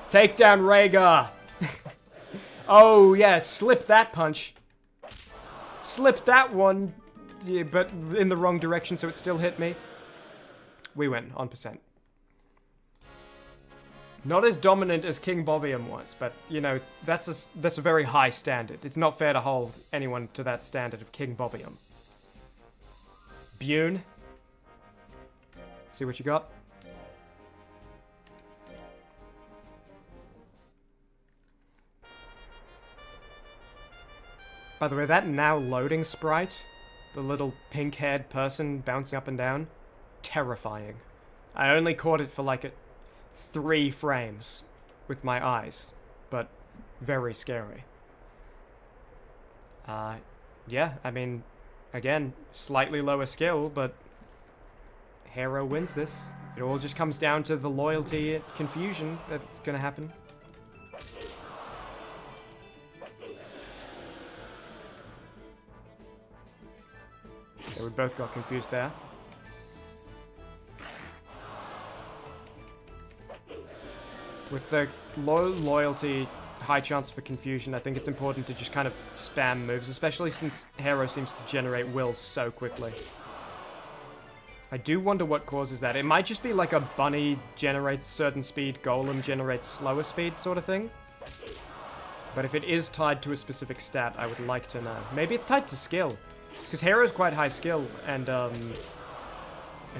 Take down Rhaegar. Oh, yeah, slip that punch. Slip that one, yeah, but in the wrong direction, so it still hit me. We win, on percent. Not as dominant as King Bobium was, but, you know, that's a very high standard. It's not fair to hold anyone to that standard of King Bobium. Bune. See what you got. By the way, that now loading sprite, the little pink-haired person bouncing up and down, terrifying. I only caught it for like 3 frames with my eyes, but very scary. Yeah, I mean, again, slightly lower skill, but Hero wins this. It all just comes down to the loyalty and confusion that's gonna happen. So we both got confused there. With the low loyalty, high chance for confusion, I think it's important to just kind of spam moves, especially since Hero seems to generate will so quickly. I do wonder what causes that. It might just be like a bunny generates certain speed, golem generates slower speed sort of thing. But if it is tied to a specific stat, I would like to know. Maybe it's tied to skill. Because Hero's quite high skill, and I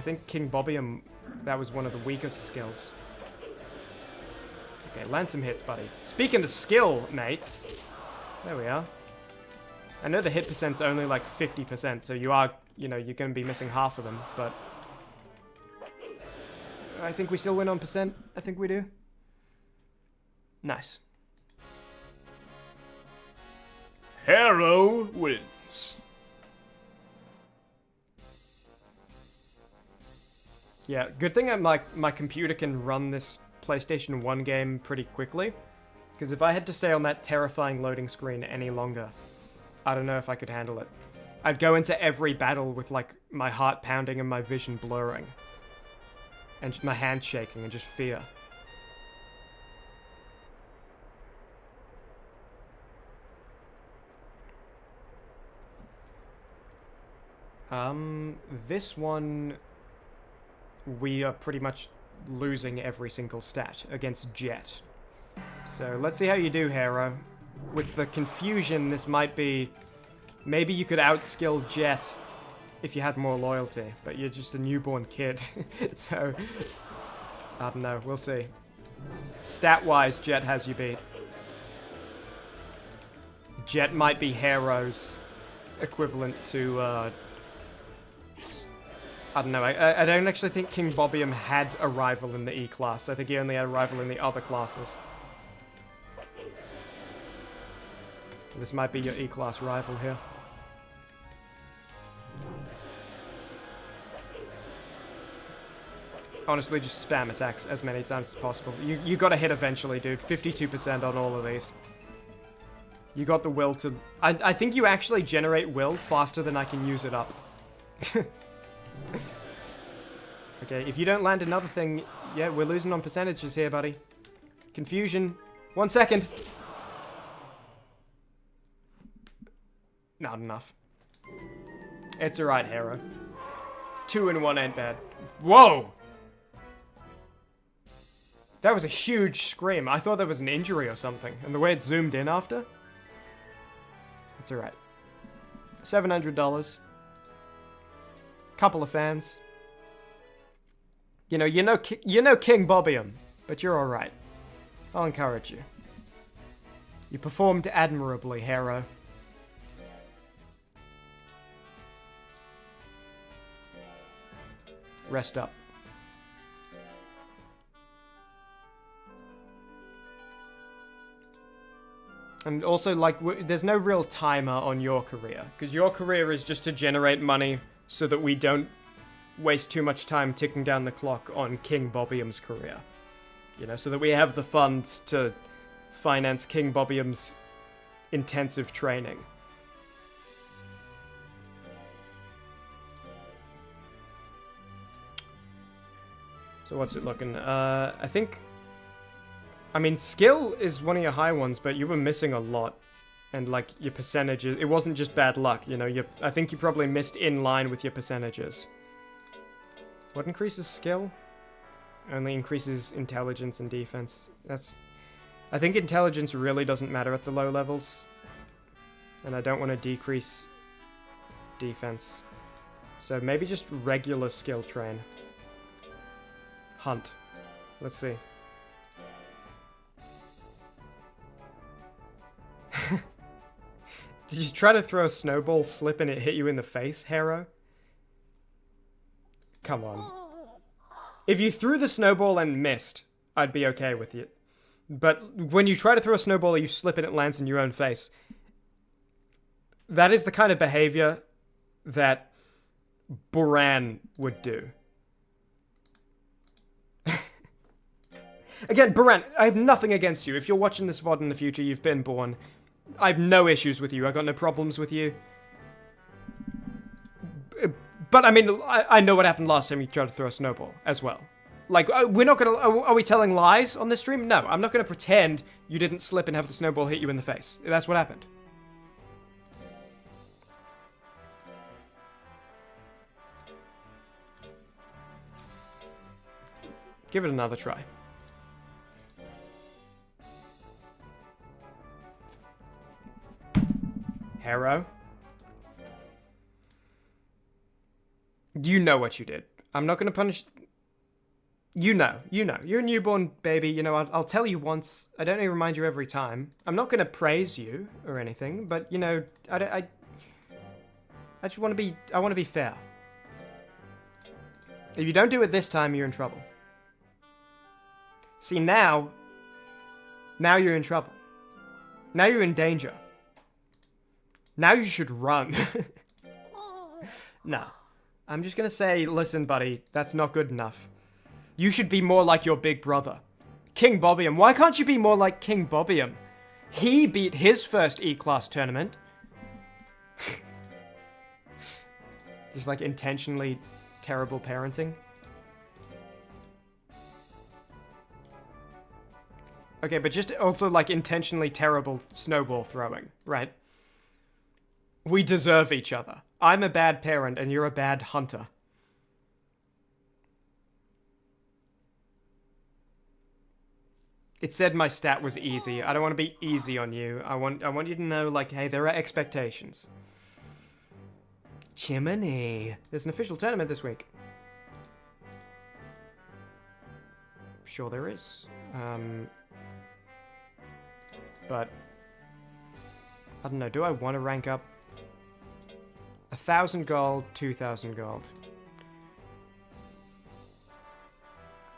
think King Bobium, that was one of the weakest skills. Okay, land some hits, buddy. Speaking of skill, mate. There we are. I know the hit percent's only like 50%, so you are, you know, you're going to be missing half of them, but I think we still win on percent. I think we do. Nice. Hero wins. Yeah, good thing my computer can run this PlayStation 1 game pretty quickly, because if I had to stay on that terrifying loading screen any longer, I don't know if I could handle it. I'd go into every battle with like my heart pounding and my vision blurring, and my hands shaking and just fear. This one, we are pretty much losing every single stat against Jet. So let's see how you do, Hero. With the confusion, this might be... Maybe you could outskill Jet if you had more loyalty, but you're just a newborn kid. So, I don't know, we'll see. Stat-wise, Jet has you beat. Jet might be Hero's equivalent to, I don't know, I don't actually think King Bobium had a rival in the E-class. I think he only had a rival in the other classes. This might be your E-class rival here. Honestly, just spam attacks as many times as possible. You gotta hit eventually, dude. 52% on all of these. You got the will to... I think you actually generate will faster than I can use it up. Okay, if you don't land another thing... Yeah, we're losing on percentages here, buddy. Confusion. 1 second. Not enough. It's alright, hero. 2 and 1 ain't bad. Whoa! That was a huge scream. I thought that was an injury or something. And the way it zoomed in after... It's alright. $700. Couple of fans. You know King Bobium, but you're alright. I'll encourage you. You performed admirably, hero. Rest up. And also, like, there's no real timer on your career. Because your career is just to generate money so that we don't waste too much time ticking down the clock on King Bobium's career. You know, so that we have the funds to finance King Bobium's intensive training. So what's it looking? I think... I mean, skill is one of your high ones, but you were missing a lot. And, like, your percentages... It wasn't just bad luck, you know? I think you probably missed in line with your percentages. What increases skill? Only increases intelligence and defense. That's... I think intelligence really doesn't matter at the low levels. And I don't want to decrease defense. So maybe just regular skill train. Hunt. Let's see. Did you try to throw a snowball, slip, and it hit you in the face, hero? Come on. If you threw the snowball and missed, I'd be okay with it. But when you try to throw a snowball and you slip and it lands in your own face, that is the kind of behavior that Buran would do. Again, Buran, I have nothing against you. If you're watching this VOD in the future, you've been born. I have no issues with you. I got no problems with you. But, I mean, I know what happened last time you tried to throw a snowball, as well. Like, we're not gonna... Are we telling lies on this stream? No, I'm not gonna pretend you didn't slip and have the snowball hit you in the face. That's what happened. Give it another try. Hero? You know what you did. I'm not gonna punish... You know. You're a newborn baby, you know, I'll tell you once. I don't need to remind you every time. I'm not gonna praise you or anything, but, you know, I just want to be fair. If you don't do it this time, you're in trouble. See, now you're in trouble. Now you're in danger. Now you should run. No. I'm just gonna say, listen, buddy, that's not good enough. You should be more like your big brother. King Bobium. Why can't you be more like King Bobium? He beat his first E-Class tournament. Just like intentionally terrible parenting. Okay, but just also like intentionally terrible snowball throwing, right? We deserve each other. I'm a bad parent and you're a bad hunter. It said my stat was easy. I don't want to be easy on you. I want you to know, like, hey, there are expectations. Chimmaney. There's an official tournament this week. Sure there is. But I don't know, do I want to rank up? 1,000 gold, 2,000 gold.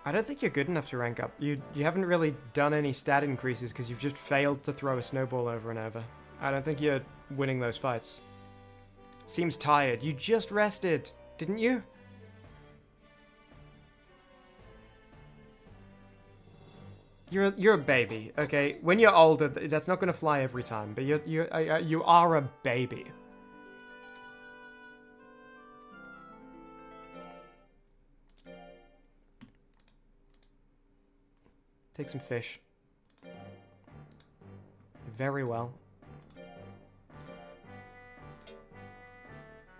I don't think you're good enough to rank up. You haven't really done any stat increases because you've just failed to throw a snowball over and over. I don't think you're winning those fights. Seems tired. You just rested, didn't you? You're a baby, okay? When you're older, that's not gonna fly every time, but you are a baby. Take some fish. Very well.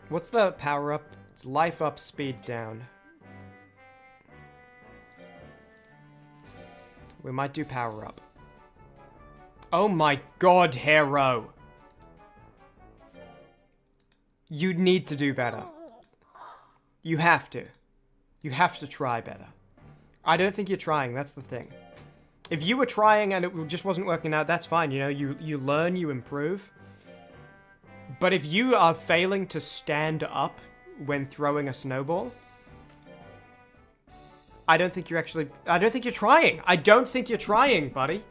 What's the power up? It's life up, speed down. We might do power up. Oh my god, hero! You need to do better. You have to. You have to try better. I don't think you're trying, that's the thing. If you were trying and it just wasn't working out, that's fine, you know, you learn, you improve. But if you are failing to stand up when throwing a snowball, I don't think you're trying. I don't think you're trying, buddy.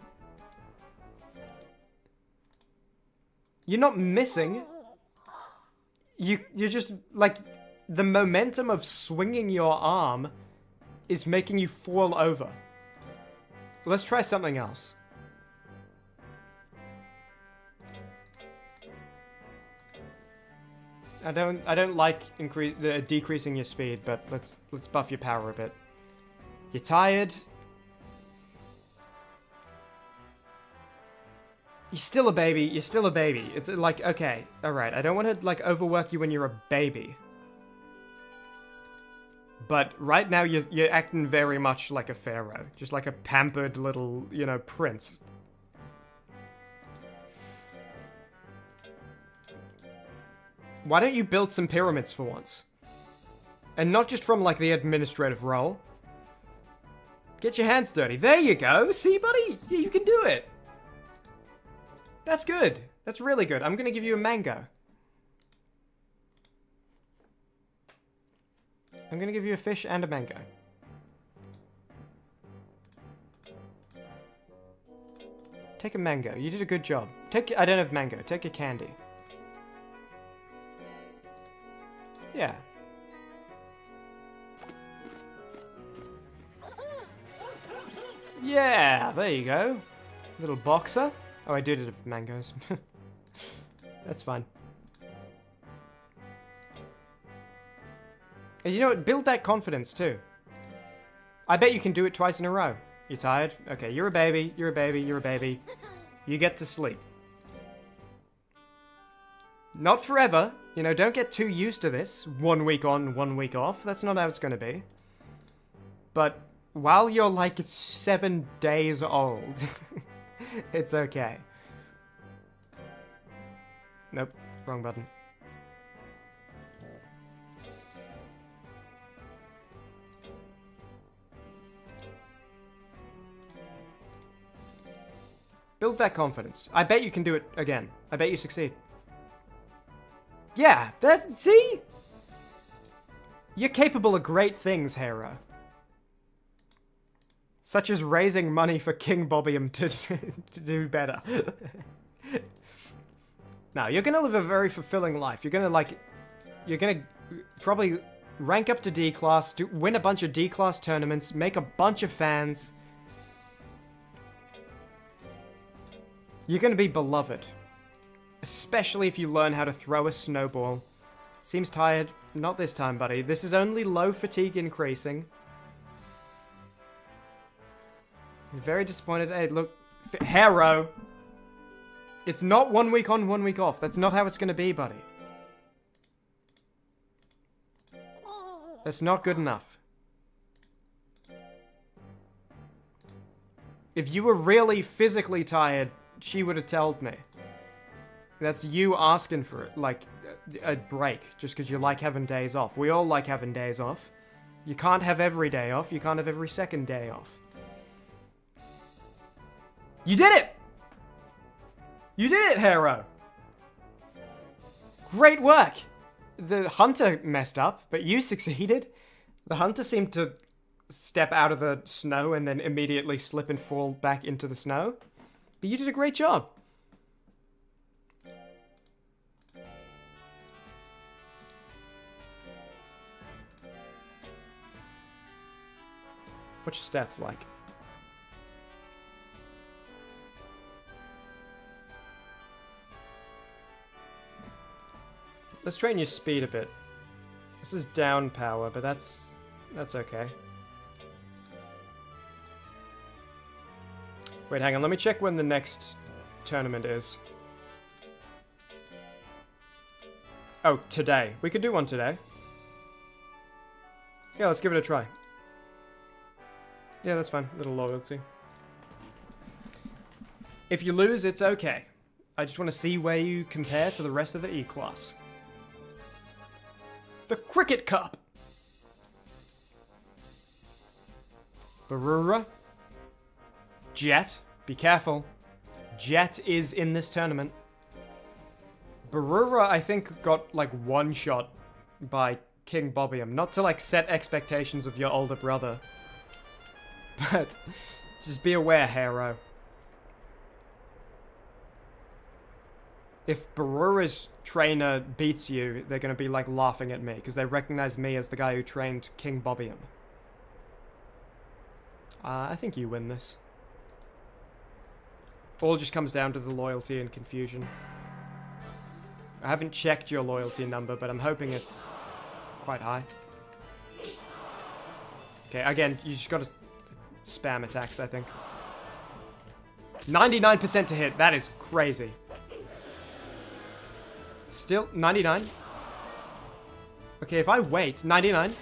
You're not missing. You're just, like, the momentum of swinging your arm is making you fall over. Let's try something else. I don't like decreasing your speed, but let's buff your power a bit. You're tired. You're still a baby. You're still a baby. It's like, okay, alright. I don't want to, like, overwork you when you're a baby. But right now, you're acting very much like a pharaoh. Just like a pampered little, you know, prince. Why don't you build some pyramids for once? And not just from, like, the administrative role. Get your hands dirty. There you go. See, buddy? Yeah, you can do it. That's good. That's really good. I'm gonna give you a mango. I'm gonna give you a fish and a mango. Take a mango. You did a good job. I don't have mango. Take a candy. Yeah. Yeah, there you go. Little boxer. Oh, I did it with mangoes. That's fine. And you know what? Build that confidence, too. I bet you can do it twice in a row. You tired? Okay, you're a baby, you're a baby, you're a baby. You get to sleep. Not forever. You know, don't get too used to this. 1 week on, 1 week off. That's not how it's gonna be. But while you're like 7 days old, it's okay. Nope, wrong button. Build that confidence. I bet you can do it again. I bet you succeed. Yeah, see? You're capable of great things, Hera. Such as raising money for King Bobium to do better. Now, you're gonna live a very fulfilling life. You're gonna probably rank up to D class, win a bunch of D class tournaments, make a bunch of fans. You're gonna be beloved. Especially if you learn how to throw a snowball. Seems tired. Not this time, buddy. This is only low fatigue increasing. I'm very disappointed. Hey, look. Hero! It's not 1 week on, 1 week off. That's not how it's gonna be, buddy. That's not good enough. If you were really physically tired, she would have told me. That's you asking for it, like, a break, just because you like having days off. We all like having days off. You can't have every day off. You can't have every second day off. You did it! You did it, Hero! Great work! The hunter messed up, but you succeeded. The hunter seemed to step out of the snow and then immediately slip and fall back into the snow. But you did a great job. What's your stats like? let's train your speed a bit. This is down power, but that's okay. Wait, hang on. Let me check when the next tournament is. Oh, today. We could do one today. Yeah, let's give it a try. Yeah, that's fine. Little loyalty. If you lose, it's okay. I just want to see where you compare to the rest of the E-Class. The Cricket Cup! Barura. Jet. Be careful. Jet is in this tournament. Barura, I think, got, like, one shot by King Bobium. Not to, like, set expectations of your older brother. But just be aware, Hero. If Barura's trainer beats you, they're going to be, like, laughing at me, because they recognize me as the guy who trained King Bobium. I think you win this. All just comes down to the loyalty and confusion. I haven't checked your loyalty number, but I'm hoping it's quite high. Okay, again, you just gotta spam attacks, I think. 99% to hit, that is crazy. Still, 99. Okay, if I wait, 99.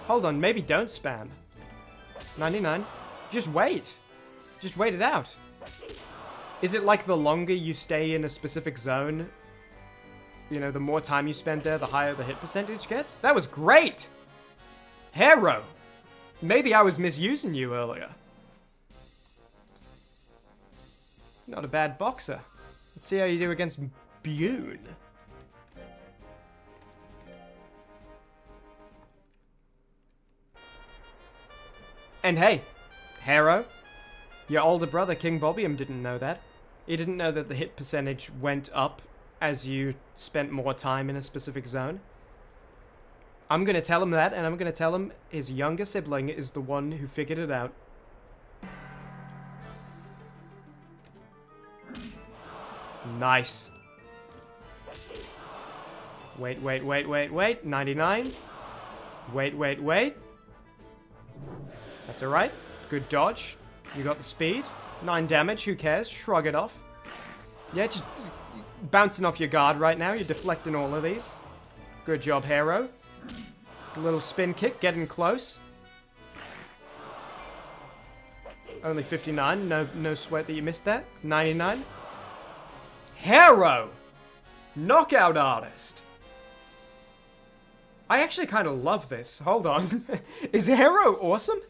Hold on, maybe don't spam. 99. Just wait. Just wait it out. Is it like the longer you stay in a specific zone, you know, the more time you spend there, the higher the hit percentage gets? That was great! Hero! Maybe I was misusing you earlier. Not a bad boxer. Let's see how you do against Bune. And hey, Hero, your older brother King Bobium didn't know that. He didn't know that the hit percentage went up as you spent more time in a specific zone. I'm going to tell him that, and I'm going to tell him his younger sibling is the one who figured it out. Nice. Wait, wait, wait, wait, wait. 99. Wait, wait, wait. That's alright. Good dodge. You got the speed. 9 damage, who cares? Shrug it off. Yeah, just bouncing off your guard right now. You're deflecting all of these. Good job, Hero. A little spin kick, getting close. Only 59. No sweat that you missed that. 99. Hero! Knockout artist! I actually kind of love this. Hold on. Is Hero awesome?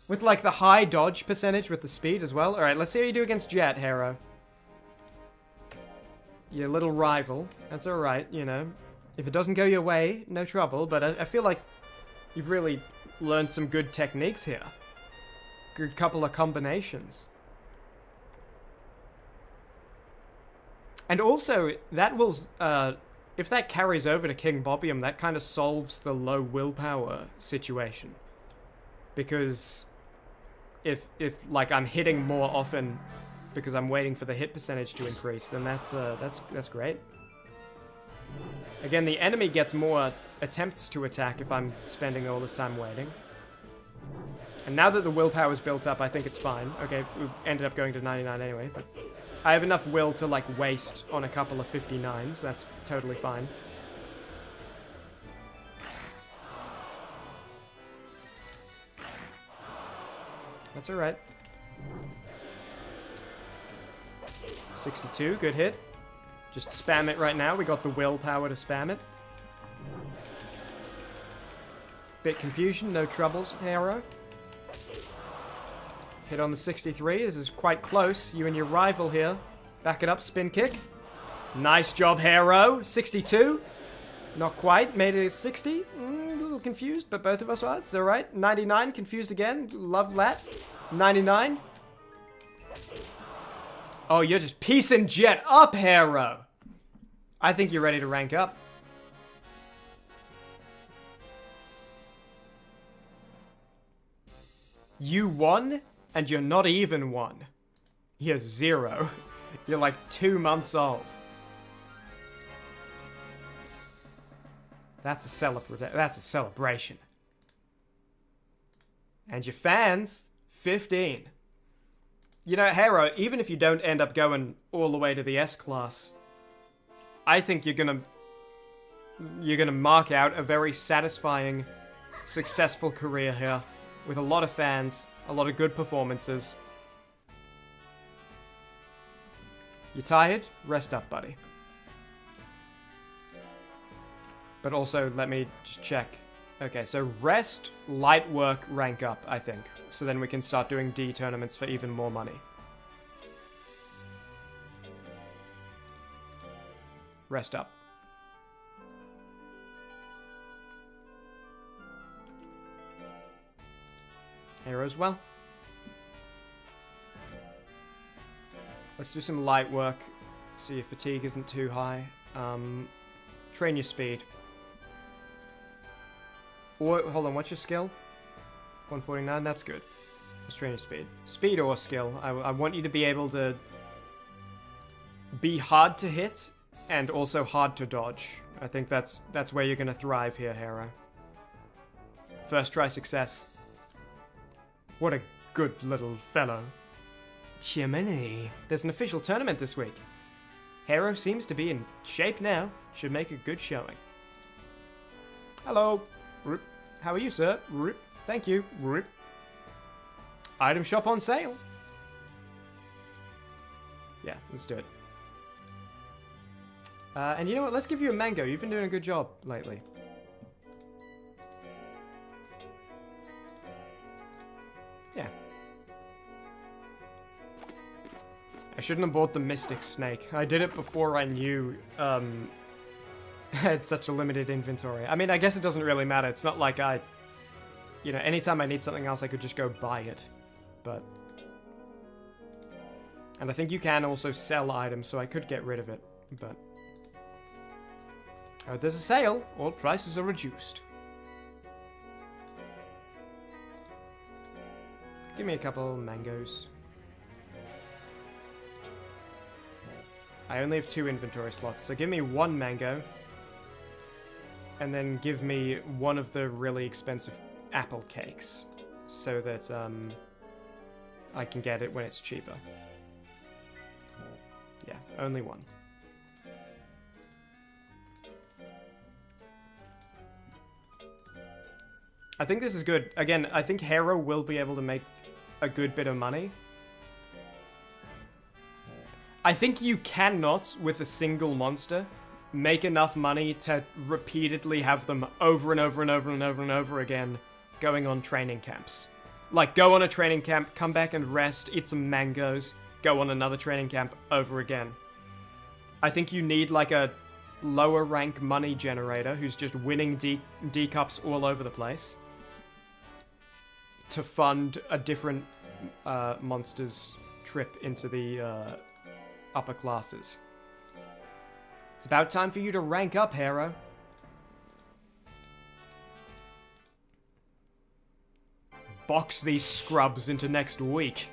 With, like, the high dodge percentage with the speed as well. Alright, let's see how you do against Jet, Hero. Your little rival. That's alright, you know. If it doesn't go your way, no trouble. But I feel like you've really learned some good techniques here. Good couple of combinations. And also, that will... if that carries over to King Bobium, that kind of solves the low willpower situation. Because... If like I'm hitting more often because I'm waiting for the hit percentage to increase, then that's great. Again, the enemy gets more attempts to attack if I'm spending all this time waiting. And now that the willpower is built up, I think it's fine. Okay, we ended up going to 99 anyway, but I have enough will to like waste on a couple of 59s. That's totally fine. That's alright. 62, good hit. Just spam it right now. We got the willpower to spam it. Bit confusion, no troubles, Hero. Hit on the 63. This is quite close. You and your rival here. Back it up, spin kick. Nice job, Hero. 62. Not quite. Made it a 60. A little confused, but both of us are. It's alright. 99, confused again. Love that. 99. Oh, you're just piecing Jet up, Hero. I think you're ready to rank up. You won, and you're not even one. You're 0. You're like 2 months old. That's a celebration. And your fans, 15. You know, Hero, even if you don't end up going all the way to the S class, I think you're gonna mark out a very satisfying, successful career here with a lot of fans, a lot of good performances. You tired? Rest up, buddy. But also, let me just check. Okay, so rest, light work, rank up, I think. So then we can start doing D tournaments for even more money. Rest up. Heroes, well. Let's do some light work. See if fatigue isn't too high. Train your speed. Or, hold on, what's your skill? 149, that's good. Let's train your speed. Speed or skill. I want you to be able to be hard to hit and also hard to dodge. I think that's where you're gonna thrive here, Hero. First try success. What a good little fellow. Chimmaney. There's an official tournament this week. Hero seems to be in shape now. Should make a good showing. Hello. How are you, sir? Thank you. Item shop on sale. Yeah, let's do it. And you know what? Let's give you a mango. You've been doing a good job lately. Yeah. I shouldn't have bought the Mystic Snake. I did it before I knew I had such a limited inventory. I mean, I guess it doesn't really matter. It's not like you know, anytime I need something else, I could just go buy it. But... And I think you can also sell items, so I could get rid of it, but... Oh, there's a sale. All prices are reduced. Give me a couple mangoes. I only have 2 inventory slots, so give me 1 mango. And then give me one of the really expensive apple cakes. So that, I can get it when it's cheaper. Yeah, only 1. I think this is good. Again, I think Hero will be able to make a good bit of money. I think you cannot, with a single monster, make enough money to repeatedly have them over and over and over and over and over again going on training camps. Like, go on a training camp, come back and rest, eat some mangoes, go on another training camp over again. I think you need, like, a lower rank money generator who's just winning D cups all over the place to fund a different monster's trip into the upper classes. It's about time for you to rank up, Hero. Box these scrubs into next week.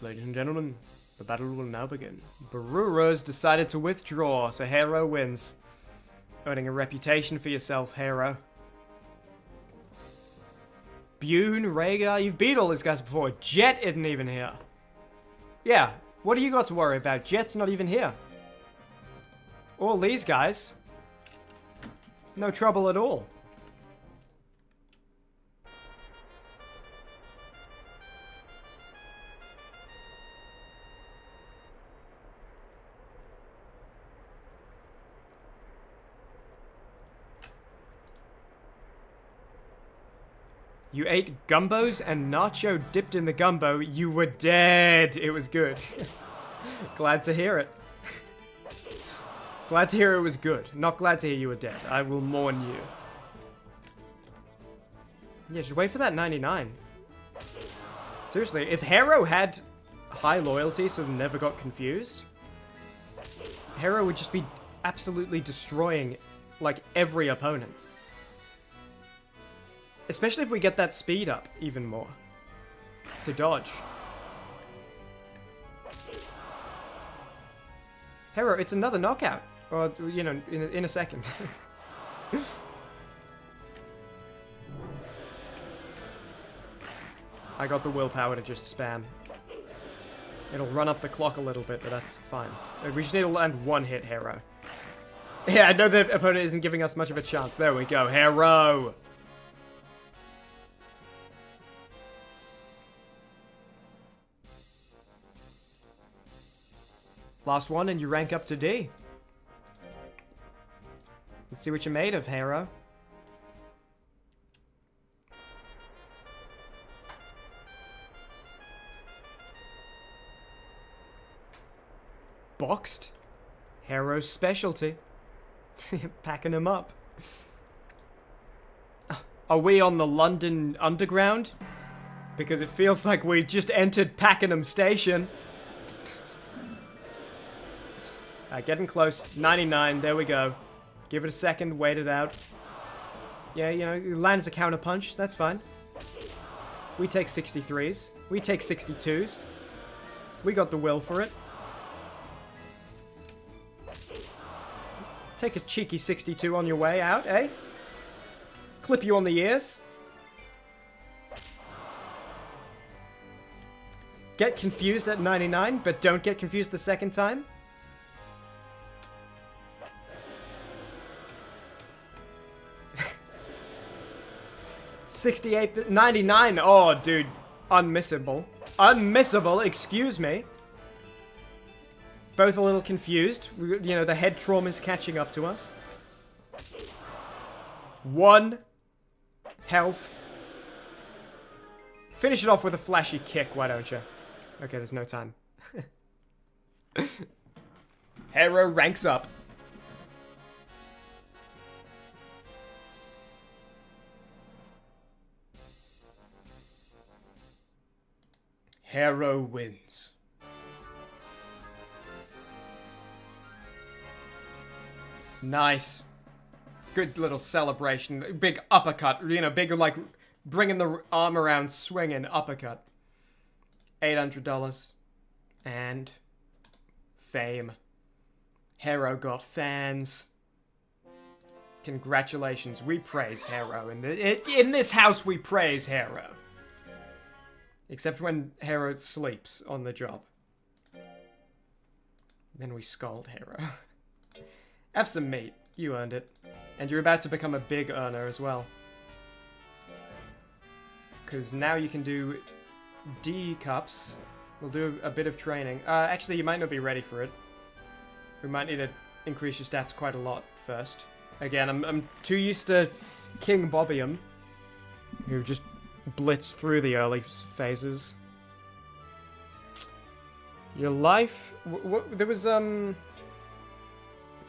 Ladies and gentlemen, the battle will now begin. Baruro's decided to withdraw, so Hero wins. Earning a reputation for yourself, Hero. Bune, Rhaegar, you've beat all these guys before. Jet isn't even here. Yeah, what do you got to worry about? Jet's not even here. All these guys. No trouble at all. You ate gumbos and nacho dipped in the gumbo. You were dead. It was good. Glad to hear it. Glad to hear it was good. Not glad to hear you were dead. I will mourn you. Yeah, just wait for that 99. Seriously, if Hero had high loyalty so never got confused, Hero would just be absolutely destroying, like, every opponent. Especially if we get that speed up even more. To dodge. Hero, it's another knockout. Or, you know, in a second. I got the willpower to just spam. It'll run up the clock a little bit, but that's fine. We just need to land one hit, Hero. Yeah, I know the opponent isn't giving us much of a chance. There we go, Hero! Last one, and you rank up to D. Let's see what you're made of, Hero. Boxed? Hero's specialty. Packing him up. Are we on the London Underground? Because it feels like we just entered Pakenham Station. Getting close. 99, there we go. Give it a second, wait it out. Yeah, you know, you land as a counter punch, that's fine. We take 63s. We take 62s. We got the will for it. Take a cheeky 62 on your way out, eh? Clip you on the ears. Get confused at 99, but don't get confused the second time. $68, $99. Oh, dude. Unmissable. Unmissable, excuse me. Both a little confused. You know, the head trauma is catching up to us. 1 health. Finish it off with a flashy kick, why don't you? Okay, there's no time. Hero ranks up. Hero wins. Nice. Good little celebration. Big uppercut. You know, big like bringing the arm around, swinging uppercut. $800. And fame. Hero got fans. Congratulations. We praise Hero. In this house, we praise Hero. Except when Hero sleeps on the job. Then we scold Hero. Have some meat. You earned it. And you're about to become a big earner as well. Because now you can do D cups. We'll do a bit of training. Actually, you might not be ready for it. We might need to increase your stats quite a lot first. Again, I'm too used to King Bobbium, who just blitzed through the early phases. Your life... there was,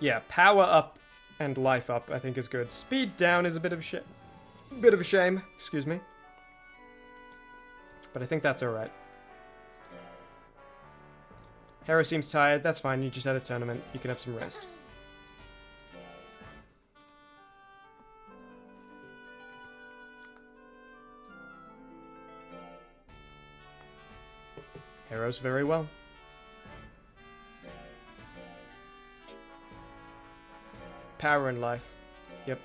yeah, power up and life up, I think, is good. Speed down is a bit of a shame, excuse me. But I think that's alright. Hero seems tired, that's fine, you just had a tournament, you can have some rest. Heroes very well. Power and life. Yep.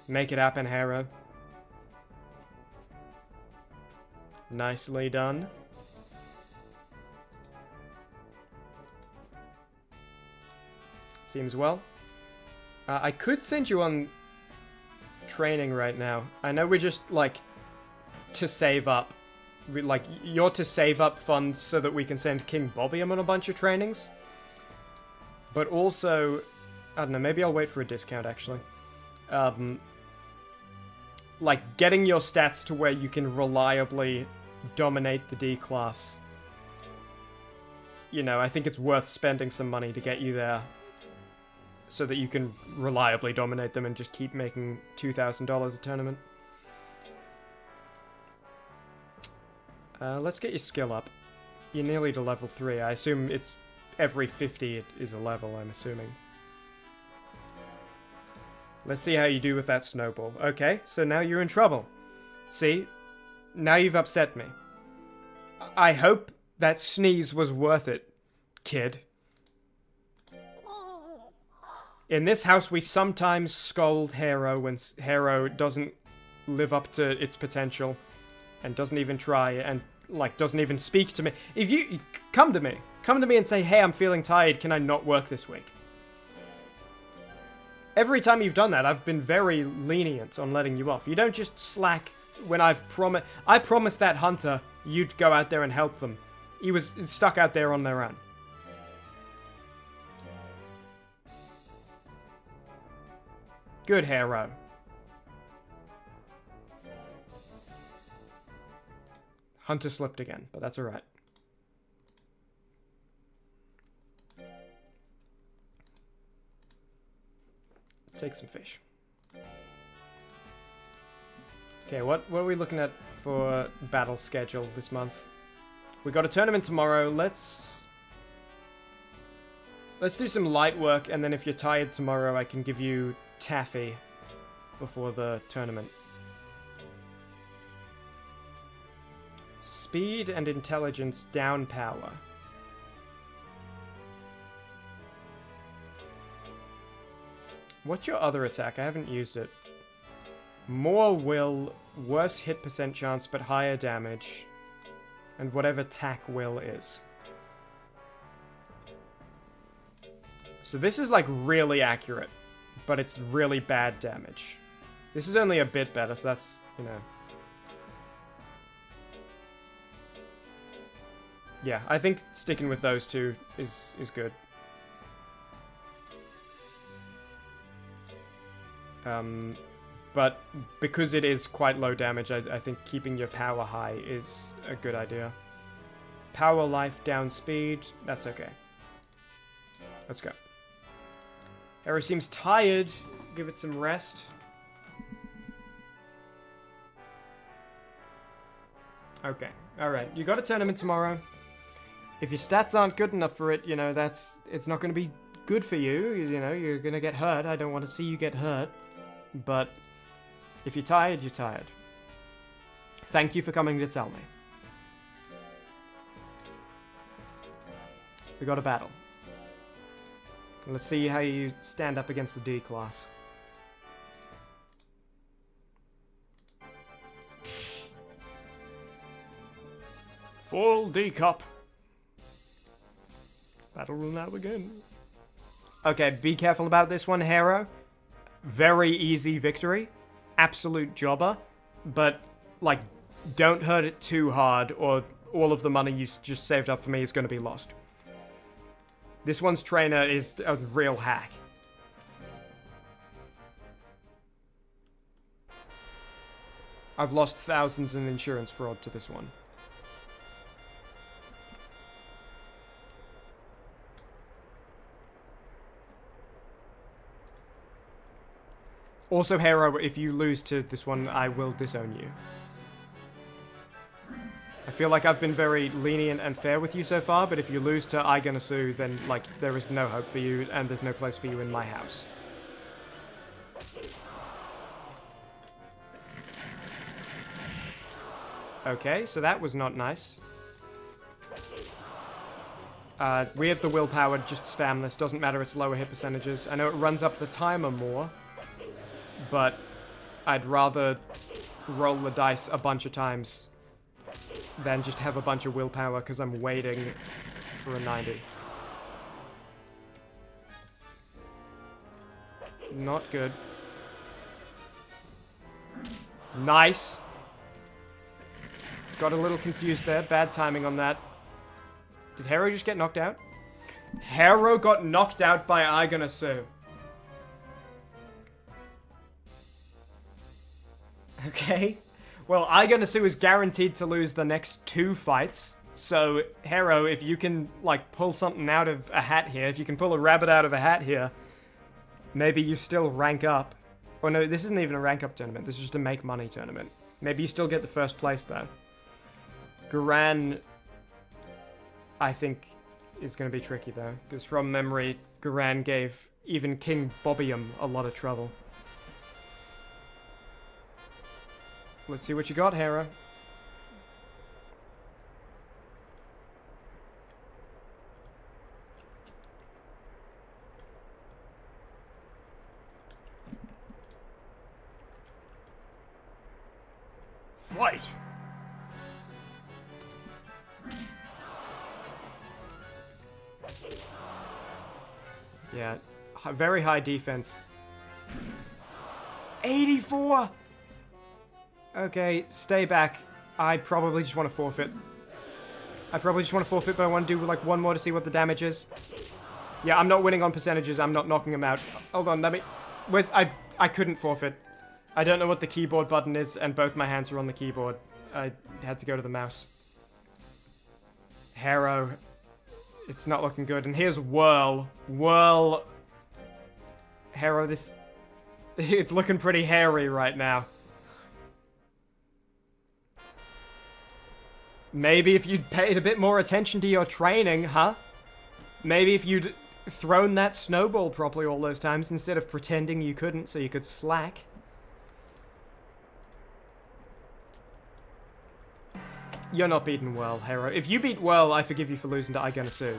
Make it happen, Hero. Nicely done. Seems well. I could send you on training right now. I know we're just, like, to save up. You're to save up funds so that we can send King Bobbium on a bunch of trainings. But also, I don't know, maybe I'll wait for a discount, actually. Like, getting your stats to where you can reliably dominate the D class. You know, I think it's worth spending some money to get you there. So that you can reliably dominate them and just keep making $2,000 a tournament. Let's get your skill up. You're nearly to level 3. I assume it's every 50 it is a level, I'm assuming. Let's see how you do with that snowball. Okay, so now you're in trouble. See? Now you've upset me. I hope that sneeze was worth it, kid. In this house, we sometimes scold Hero when Hero doesn't live up to its potential and doesn't even try and, like, doesn't even speak to me. If you come to me and say, hey, I'm feeling tired, can I not work this week? Every time you've done that, I've been very lenient on letting you off. You don't just slack when I promised that hunter you'd go out there and help them. He was stuck out there on their own. Good hero. Hunter slipped again, but that's alright. Take some fish. Okay, what are we looking at for battle schedule this month? We got a tournament tomorrow. Let's do some light work, and then if you're tired tomorrow, I can give you taffy before the tournament. Speed and intelligence down power. What's your other attack? I haven't used it. More will, worse hit percent chance, but higher damage. And whatever tack will is. So this is like really accurate, but it's really bad damage. This is only a bit better, so that's, you know. Yeah, I think sticking with those two is good. But because it is quite low damage, I think keeping your power high is a good idea. Power, life, down speed, that's okay. Let's go. Hero seems tired. Give it some rest. Okay, alright. You got a tournament tomorrow. If your stats aren't good enough for it, you know, it's not going to be good for you. You know, you're going to get hurt. I don't want to see you get hurt. But if you're tired, you're tired. Thank you for coming to tell me. We got a battle. Let's see how you stand up against the D class. Full D cup. Battle will now begin. Okay, be careful about this one, Hero. Very easy victory. Absolute jobber. But, like, don't hurt it too hard or all of the money you just saved up for me is going to be lost. This one's trainer is a real hack. I've lost thousands in insurance fraud to this one. Also, Hero, if you lose to this one, I will disown you. I feel like I've been very lenient and fair with you so far, but if you lose to I Gonna Sue, then, like, there is no hope for you, and there's no place for you in my house. Okay, so that was not nice. We have the willpower, just spam this. Doesn't matter, it's lower hit percentages. I know it runs up the timer more, but I'd rather roll the dice a bunch of times than just have a bunch of willpower because I'm waiting for a 90. Not good. Nice. Got a little confused there. Bad timing on that. Did Hero just get knocked out? Hero got knocked out by I Gonna Sue. Okay. Well, I Gonna Sue is guaranteed to lose the next 2 fights. So, Hero, if you can, like, pull something out of a hat here, if you can pull a rabbit out of a hat here, maybe you still rank up. Oh no, this isn't even a rank up tournament. This is just a make money tournament. Maybe you still get the first place, though. Garan, I think, is going to be tricky, though. Because from memory, Garan gave even King Bobbium a lot of trouble. Let's see what you got, Hera. Fight! Yeah, very high defense. 84! Okay, stay back. I probably just want to forfeit. But I want to do like one more to see what the damage is. Yeah, I'm not winning on percentages. I'm not knocking him out. Hold on, let me... I couldn't forfeit. I don't know what the keyboard button is, and both my hands are on the keyboard. I had to go to the mouse. Harrow. It's not looking good. And here's Whirl. Whirl. Harrow, this... It's looking pretty hairy right now. Maybe if you'd paid a bit more attention to your training, huh? Maybe if you'd thrown that snowball properly all those times instead of pretending you couldn't so you could slack. You're not beating well, Harrow. If you beat well, I forgive you for losing to Iganasu.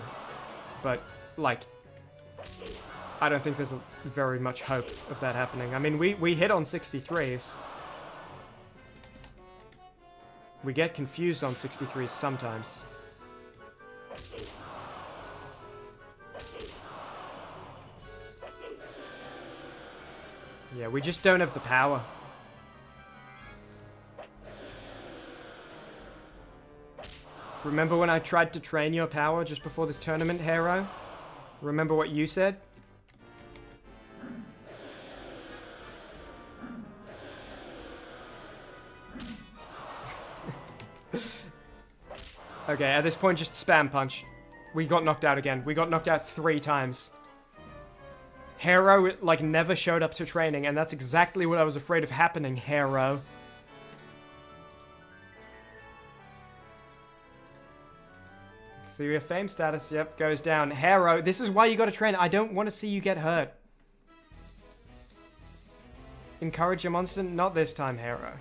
But, like, I don't think there's very much hope of that happening. I mean, we hit on 63s. We get confused on 63s sometimes. Yeah, we just don't have the power. Remember when I tried to train your power just before this tournament, Harrow? Remember what you said? Okay, at this point, just spam punch. We got knocked out again. We got knocked out 3 times. Harrow, like, never showed up to training, and that's exactly what I was afraid of happening, Harrow. See, your fame status, yep, goes down. Harrow, this is why you gotta train. I don't want to see you get hurt. Encourage your monster? Not this time, Harrow.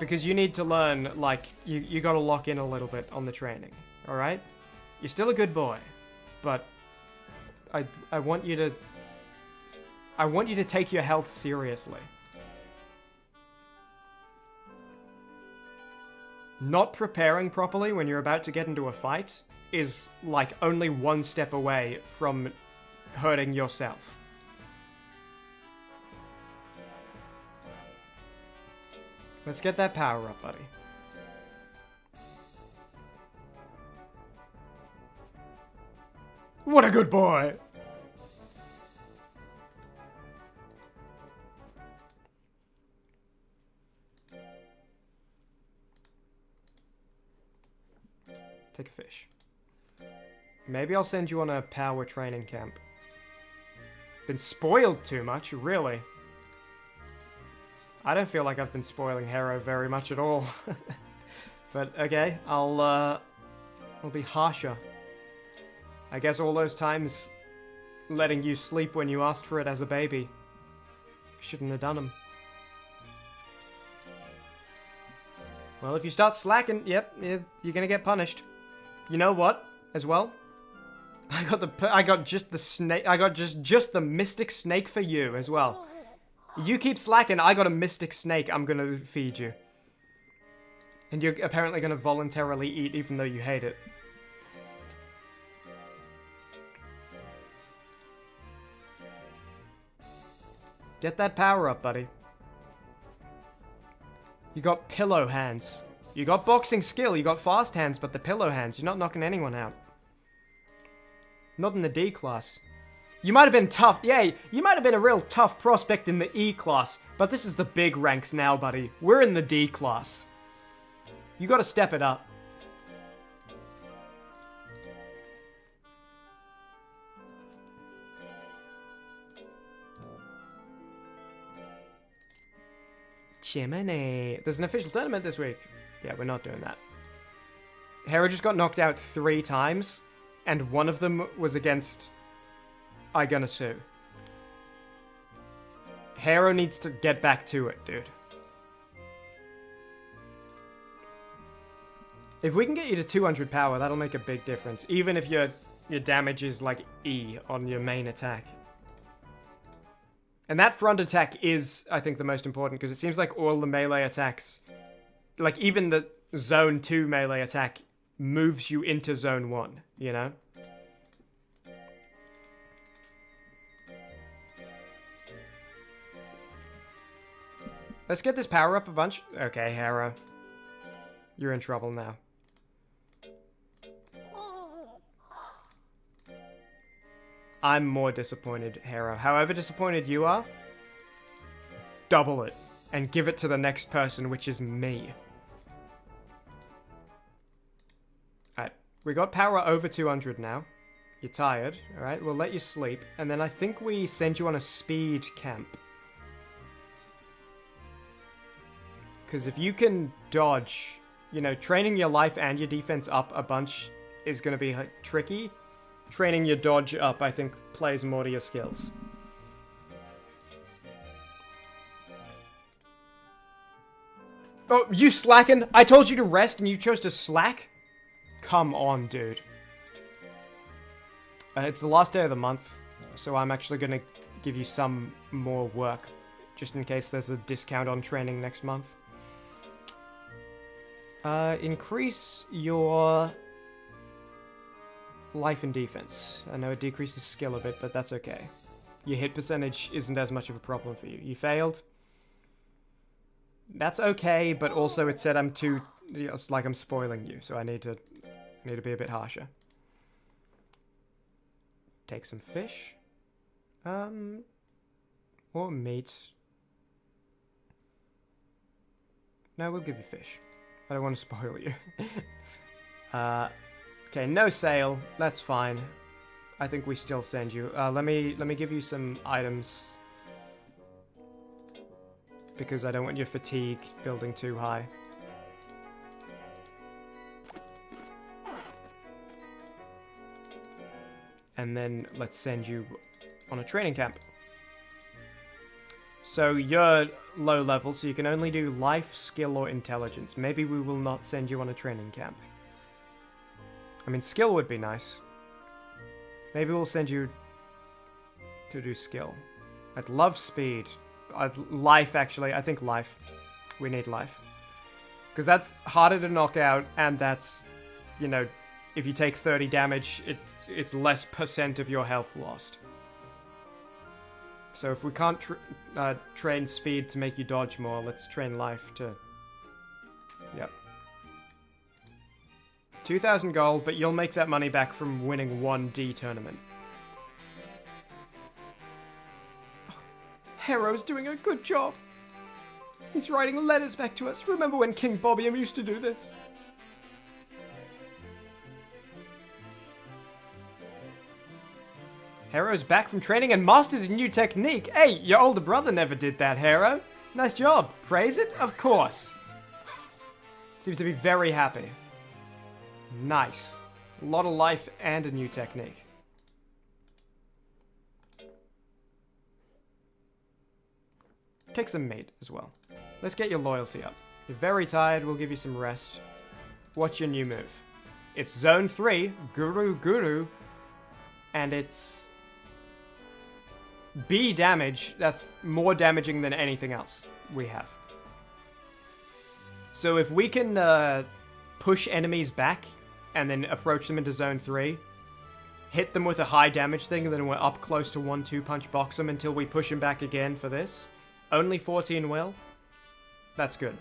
Because you need to learn, like, you gotta lock in a little bit on the training, alright? You're still a good boy, but I want you to take your health seriously. Not preparing properly when you're about to get into a fight is, like, only one step away from hurting yourself. Let's get that power up, buddy. What a good boy! Take a fish. Maybe I'll send you on a power training camp. Been spoiled too much, really. I don't feel like I've been spoiling Harrow very much at all. But, okay, I'll be harsher. I guess all those times letting you sleep when you asked for it as a baby. Shouldn't have done them. Well, if you start slacking, yep, you're gonna get punished. You know what, as well? I got just the snake, I got just the mystic snake for you, as well. You keep slacking, I got a mystic snake I'm gonna feed you. And you're apparently gonna voluntarily eat even though you hate it. Get that power up, buddy. You got pillow hands. You got boxing skill, you got fast hands, but the pillow hands, you're not knocking anyone out. Not in the D class. You might have been tough, yeah, you might have been a real tough prospect in the E class, but this is the big ranks now, buddy. We're in the D class. You gotta step it up. Chimmaney. There's an official tournament this week. Yeah, we're not doing that. Hera just got knocked out 3 times, and one of them was against Iganasu. Hera needs to get back to it, dude. If we can get you to 200 power, that'll make a big difference, even if your damage is like E on your main attack. And that front attack is, I think, the most important, because it seems like all the melee attacks like, even the Zone 2 melee attack moves you into Zone 1, you know? Let's get this power up a bunch. Okay, Harrow. You're in trouble now. I'm more disappointed, Harrow. However disappointed you are, double it and give it to the next person, which is me. Alright, we got power over 200 now. You're tired, alright? We'll let you sleep, and then I think we send you on a speed camp. Because if you can dodge, you know, training your life and your defense up a bunch is going to be tricky. Training your dodge up, I think, plays more to your skills. Oh, you slacking? I told you to rest and you chose to slack? Come on, dude. It's the last day of the month, so I'm actually going to give you some more work, just in case there's a discount on training next month. Increase your life and defense. I know it decreases skill a bit, but that's okay. Your hit percentage isn't as much of a problem for you. You failed. That's okay, but also it said I'm too... It's like I'm spoiling you, so I need to be a bit harsher. Take some fish. Or meat. No, we'll give you fish. I don't want to spoil you. Okay, no sale. That's fine. I think we still send you. Let me give you some items. Because I don't want your fatigue building too high. And then let's send you on a training camp. So you're low level, so you can only do life, skill, or intelligence. Maybe we will not send you on a training camp. I mean, skill would be nice. Maybe we'll send you to do skill. I'd love speed. Life, actually. I think life. We need life. Because that's harder to knock out, and that's, you know, if you take 30 damage, it's less % of your health lost. So if we can't train speed to make you dodge more, let's train life to... Yep. 2,000 gold, but you'll make that money back from winning one D tournament. Oh, Harrow's doing a good job. He's writing letters back to us. Remember when King Bobbium used to do this? Harrow's back from training and mastered a new technique. Hey, your older brother never did that, Harrow. Nice job. Praise it? Of course. Seems to be very happy. Nice. A lot of life and a new technique. Take some meat as well. Let's get your loyalty up. You're very tired, we'll give you some rest. What's your new move? It's Zone 3, Guru Guru, and it's... B damage. That's more damaging than anything else we have. So if we can push enemies back and then approach them into Zone 3, hit them with a high damage thing, and then we're up close to 1-2 punch box them until we push them back again for this. Only 14 will. That's good.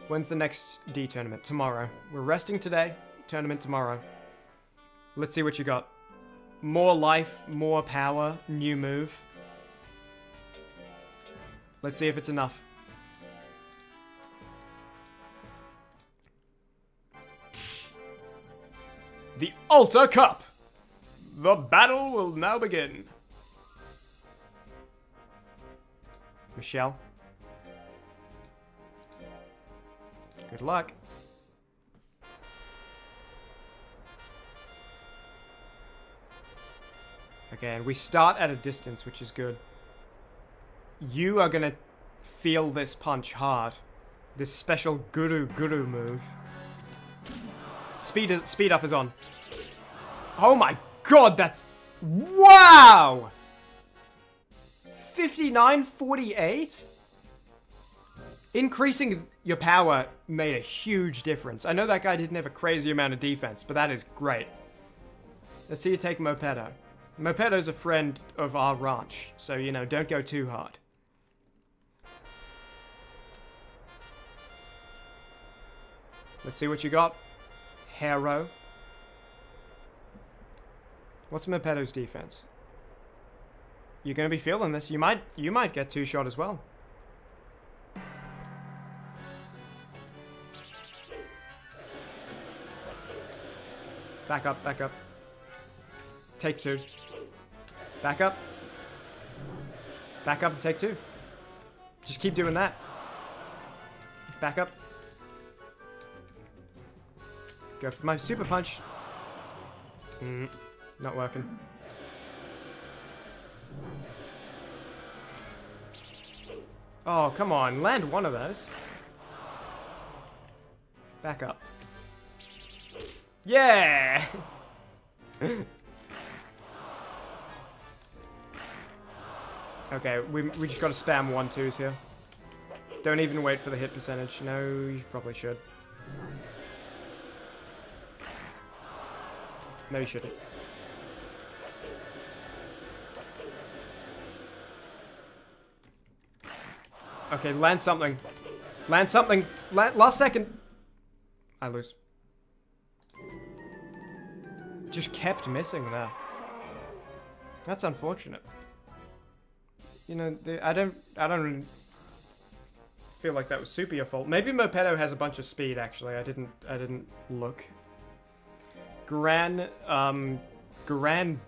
When's the next D tournament? Tomorrow. We're resting today. Tournament tomorrow. Let's see what you got. More life, more power, new move. Let's see if it's enough. The Altar Cup! The battle will now begin. Michelle. Good luck. Okay, and we start at a distance, which is good. You are gonna feel this punch hard. This special Guru Guru move. Speed up is on. Oh my god, that's... Wow! 59.48? Increasing your power made a huge difference. I know that guy didn't have a crazy amount of defense, but that is great. Let's see you take Mopedo. Mopedo's a friend of our ranch, so, you know, don't go too hard. Let's see what you got. Hero. What's Mopedo's defense? You're gonna be feeling this. You might get two-shot as well. Back up, back up. Take two. Back up. Back up and take two. Just keep doing that. Back up. Go for my super punch. Not working. Oh, come on. Land one of those. Back up. Yeah! Okay, we just gotta spam 1-2s here. Don't even wait for the hit percentage. No, you probably should. No, you shouldn't. Okay, land something. Land something. Last second. I lose. Just kept missing there. That's unfortunate. You know, I don't feel like that was super your fault. Maybe Mopedo has a bunch of speed. Actually, I didn't look. Gran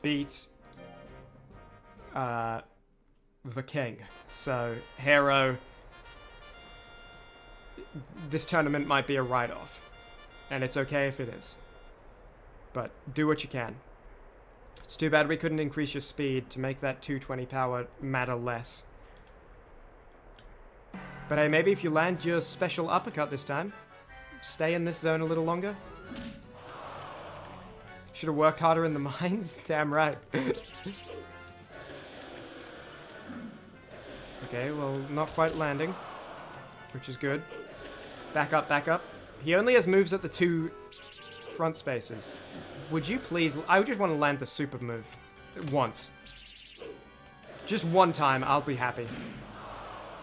beat the king. So Hero, this tournament might be a write-off, and it's okay if it is. But do what you can. It's too bad we couldn't increase your speed to make that 220 power matter less. But hey, maybe if you land your special uppercut this time, stay in this zone a little longer. Should have worked harder in the mines. Damn right. Okay, well, not quite landing, which is good. Back up, back up. He only has moves at the 2 front spaces. Would you please... I just want to land the super move. Once. Just one time, I'll be happy.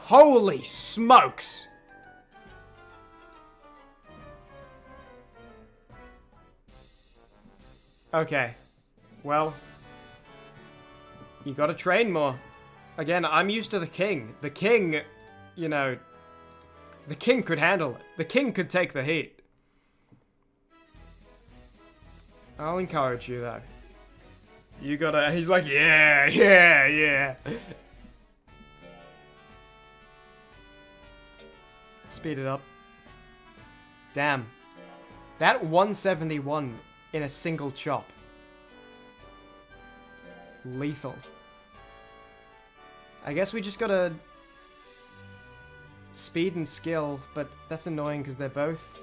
Holy smokes! Okay. Well... you gotta train more. Again, I'm used to the king. The king, you know... the king could handle it. The king could take the heat. I'll encourage you, though. You gotta... he's like, yeah, yeah, yeah. Speed it up. Damn. That 171 in a single chop. Lethal. I guess we just gotta... speed and skill, but that's annoying because they're both...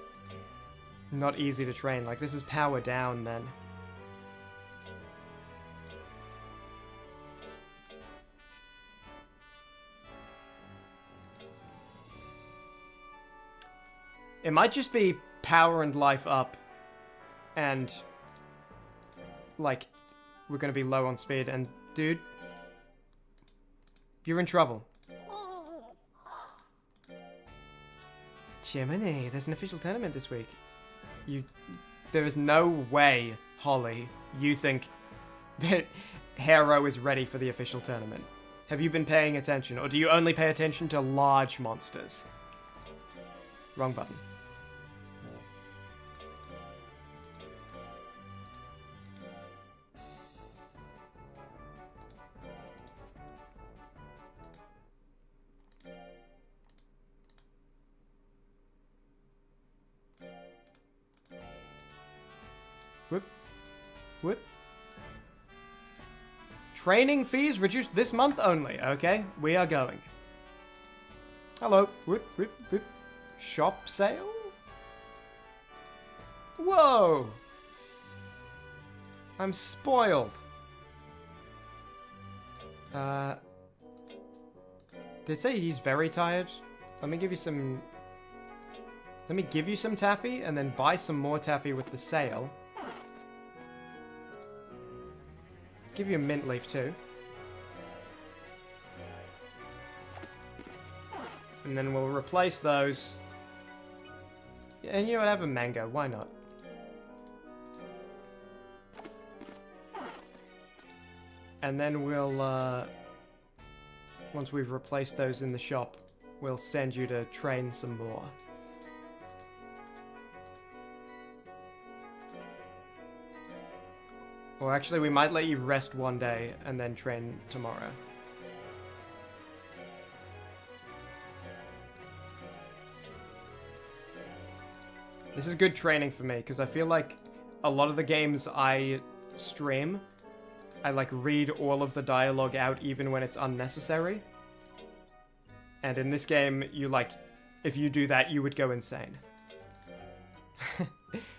not easy to train. Like, this is power down, then. It might just be power and life up, and, like, we're gonna be low on speed, and, dude, you're in trouble. Chimmaney, there's an official tournament this week. There is no way, Holly, you think that Hero is ready for the official tournament. Have you been paying attention, or do you only pay attention to large monsters? Wrong button. Whoop. Whoop. Training fees reduced this month only. Okay, we are going. Hello. Whoop, whoop, whoop. Shop sale? Whoa! I'm spoiled. Did it say he's very tired? Let me give you some... Let me give you some taffy, and then buy some more taffy with the sale. Give you a mint leaf, too. And then we'll replace those. And you know what, have a mango, why not? And then we'll, once we've replaced those in the shop, we'll send you to train some more. Or actually, we might let you rest one day and then train tomorrow. This is good training for me, because I feel like a lot of the games I stream, I like read all of the dialogue out even when it's unnecessary. And in this game, you like, if you do that, you would go insane.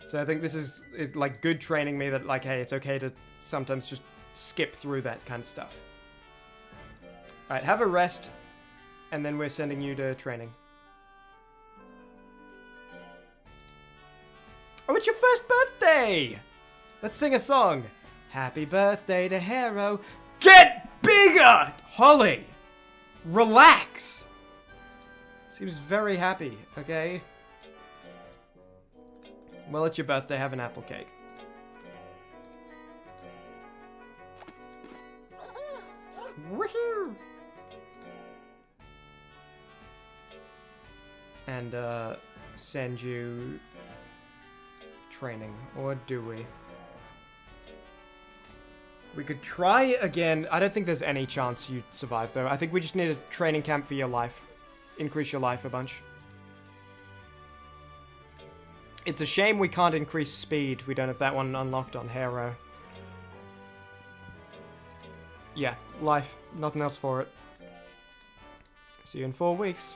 So I think this is like good training me that like, hey, it's okay to sometimes just skip through that kind of stuff. Alright, have a rest, and then we're sending you to training. Oh, it's your first birthday! Let's sing a song. Happy birthday to Hero. Get bigger! Holly, relax. Seems very happy, okay? Well, it's your birthday, have an apple cake. Woohoo! And, send you training, or do we? We could try again. I don't think there's any chance you'd survive, though. I think we just need a training camp for your life. Increase your life a bunch. It's a shame we can't increase speed. We don't have that one unlocked on Hero. Yeah, life. Nothing else for it. See you in 4 weeks.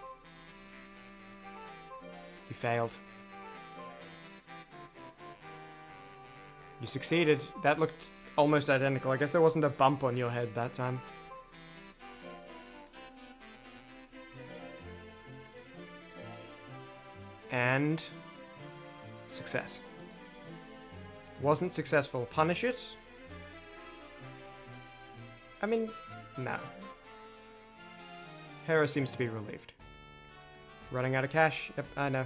You failed. You succeeded. That looked almost identical. I guess there wasn't a bump on your head that time. And... success. Wasn't successful. Punish it? I mean, no. Hera seems to be relieved. Running out of cash? Yep, I know.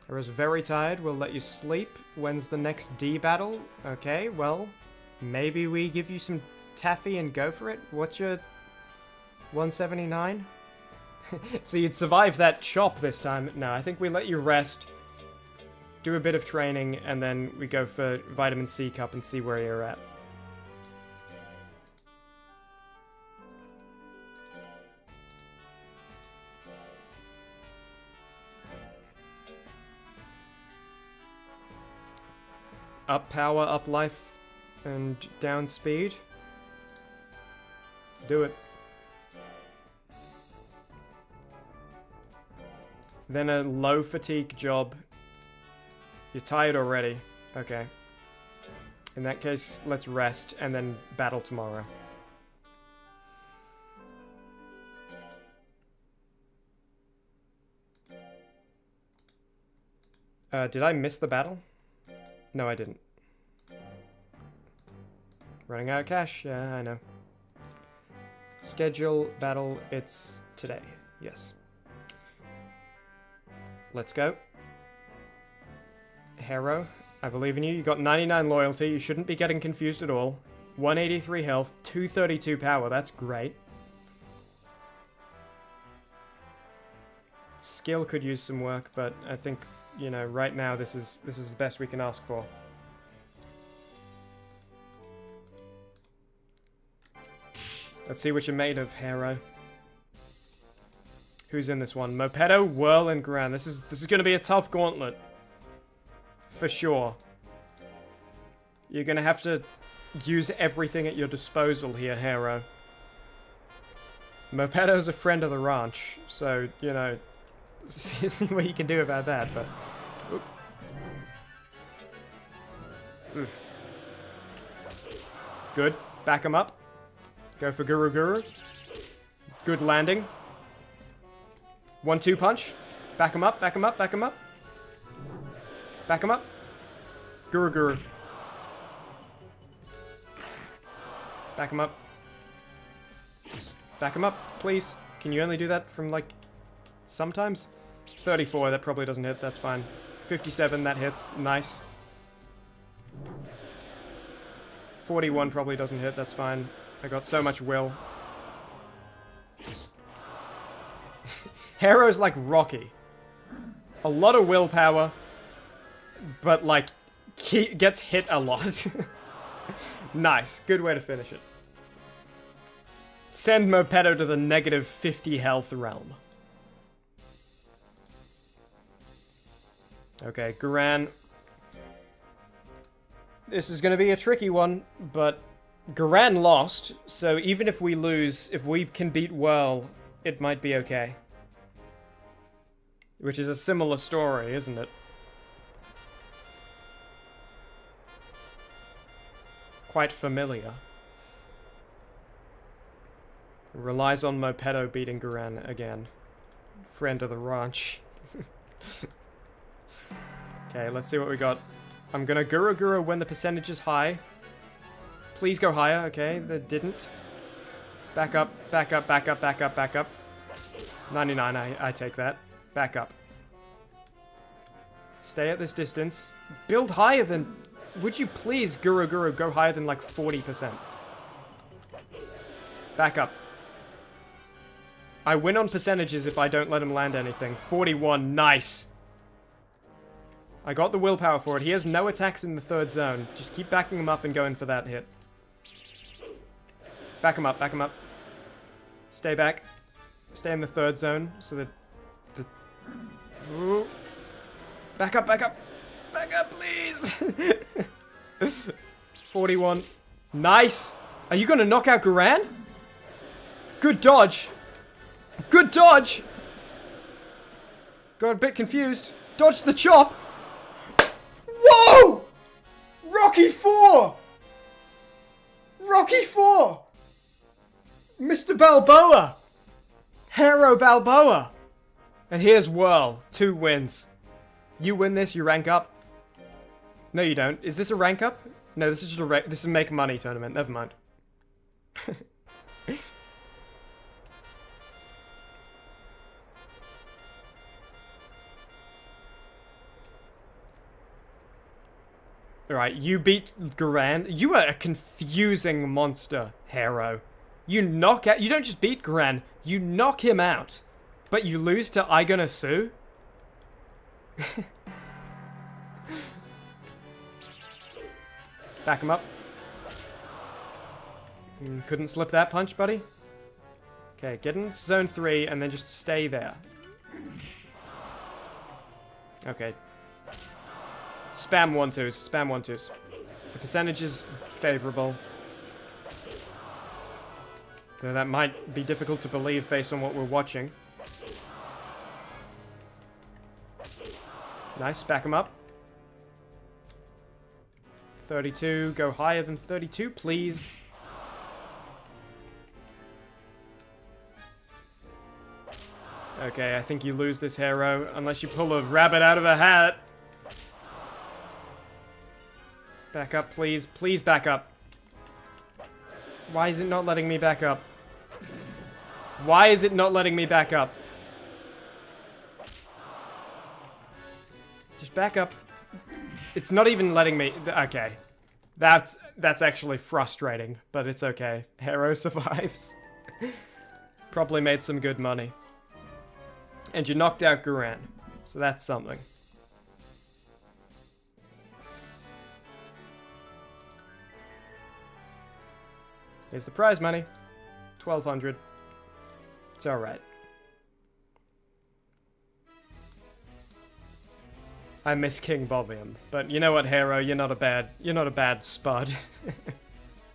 Hera's very tired. We'll let you sleep. When's the next D battle? Okay, well, maybe we give you some taffy and go for it? What's your 179? So you'd survive that chop this time. No, I think we let you rest, do a bit of training, and then we go for vitamin C cup and see where you're at. Up power, up life, and down speed. Do it. Then a low fatigue job. You're tired already. Okay. In that case, let's rest and then battle tomorrow. Did I miss the battle? No, I didn't. Running out of cash? Yeah, I know. Schedule battle, it's today. Yes. Let's go. Hero, I believe in you. You got 99 loyalty. You shouldn't be getting confused at all. 183 health, 232 power. That's great. Skill could use some work, but I think, you know, right now this is the best we can ask for. Let's see what you're made of, Hero. Who's in this one? Mopedo, Whirl, and Gran. This is going to be a tough gauntlet. For sure. You're going to have to use everything at your disposal here, Hero. Mopedo's a friend of the ranch, so, you know, see what you can do about that, but... Oof. Good. Back him up. Go for Guru Guru. Good landing. 1-2 punch. Back him up, back him up, back him up. Back him up. Guru Guru. Back him up. Back him up, please. Can you only do that from, like, sometimes? 34, that probably doesn't hit, that's fine. 57, that hits, nice. 41 probably doesn't hit, that's fine. I got so much will. Harrow's like Rocky. A lot of willpower, but like, gets hit a lot. Nice, good way to finish it. Send Mopedo to the negative 50 health realm. Okay, Garan. This is gonna be a tricky one, but Garan lost, so even if we lose, if we can beat Whirl, it might be okay. Which is a similar story, isn't it? Quite familiar. Relies on Mopedo beating Garan again. Friend of the ranch. Okay, let's see what we got. I'm gonna Guru Guru when the percentage is high. Please go higher, okay, that didn't. Back up, back up, back up, back up, back up. 99, I take that. Back up. Stay at this distance. Build higher than... Would you please, Guru Guru, go higher than like 40%? Back up. I win on percentages if I don't let him land anything. 41, nice. I got the willpower for it. He has no attacks in the third zone. Just keep backing him up and going for that hit. Back him up, back him up. Stay back. Stay in the third zone so that the... Ooh. Back up, back up. Back up, please. 41. Nice. Are you going to knock out Garan? Good dodge. Good dodge. Got a bit confused. Dodge the chop. Whoa! Rocky 4! Rocky 4! Mr. Balboa! Hero Balboa! And here's Whirl. 2 wins. You win this, you rank up. No, you don't. Is this a rank up? No, this is just a this is a make money tournament. Never mind. Alright, you beat Garan. You are a confusing monster, Hero. You knock out... You don't just beat Garan, you knock him out. But you lose to Aigona Sue? Back him up. Couldn't slip that punch, buddy. Okay, get in zone 3 and then just stay there. Okay. Spam 1-2s, spam 1-2s. The percentage is favorable. Though that might be difficult to believe based on what we're watching. Nice, back him up. 32, go higher than 32, please. Okay, I think you lose this hero, unless you pull a rabbit out of a hat. Back up, please. Please back up. Why is it not letting me back up? Why is it not letting me back up? Just back up. It's not even letting me... Okay. That's actually frustrating, but it's okay. Hero survives. Probably made some good money. And you knocked out Garan, so that's something. Here's the prize money. 1,200. It's alright. I miss King Bobium, but you know what, Hero? You're not a bad spud.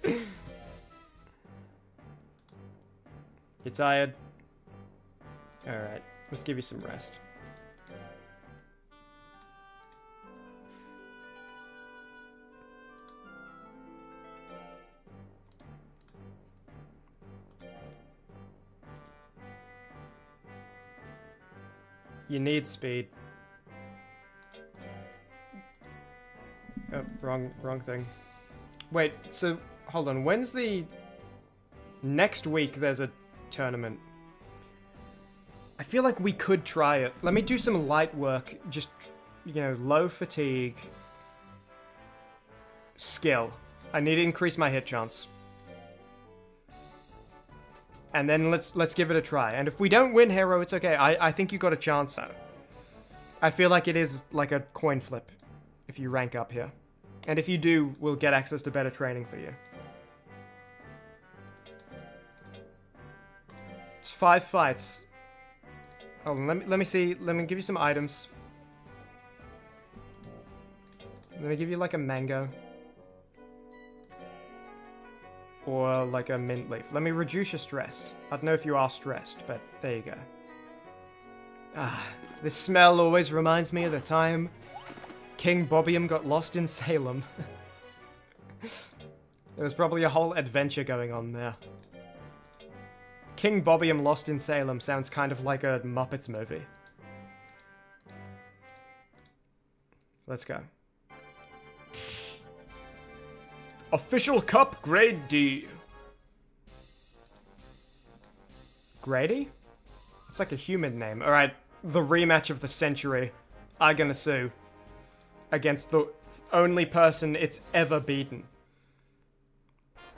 You tired? Alright, let's give you some rest. You need speed. Wrong thing. Wait, so, hold on. When's the... Next week there's a tournament. I feel like we could try it. Let me do some light work. Just, you know, low fatigue. Skill. I need to increase my hit chance. And then let's give it a try. And if we don't win Hero, it's okay. I think you got a chance though. I feel like it is like a coin flip if you rank up here. And if you do, we'll get access to better training for you. It's 5 fights. Oh, let me see. Let me give you some items. Let me give you like a mango. Or like a mint leaf. Let me reduce your stress. I don't know if you are stressed, but there you go. Ah, this smell always reminds me of the time King Bobbium got lost in Salem. There was probably a whole adventure going on there. King Bobbium lost in Salem sounds kind of like a Muppets movie. Let's go. Official Cup Grade D. Grady? It's like a human name. Alright, the rematch of the century. Aganasu. Against the only person it's ever beaten.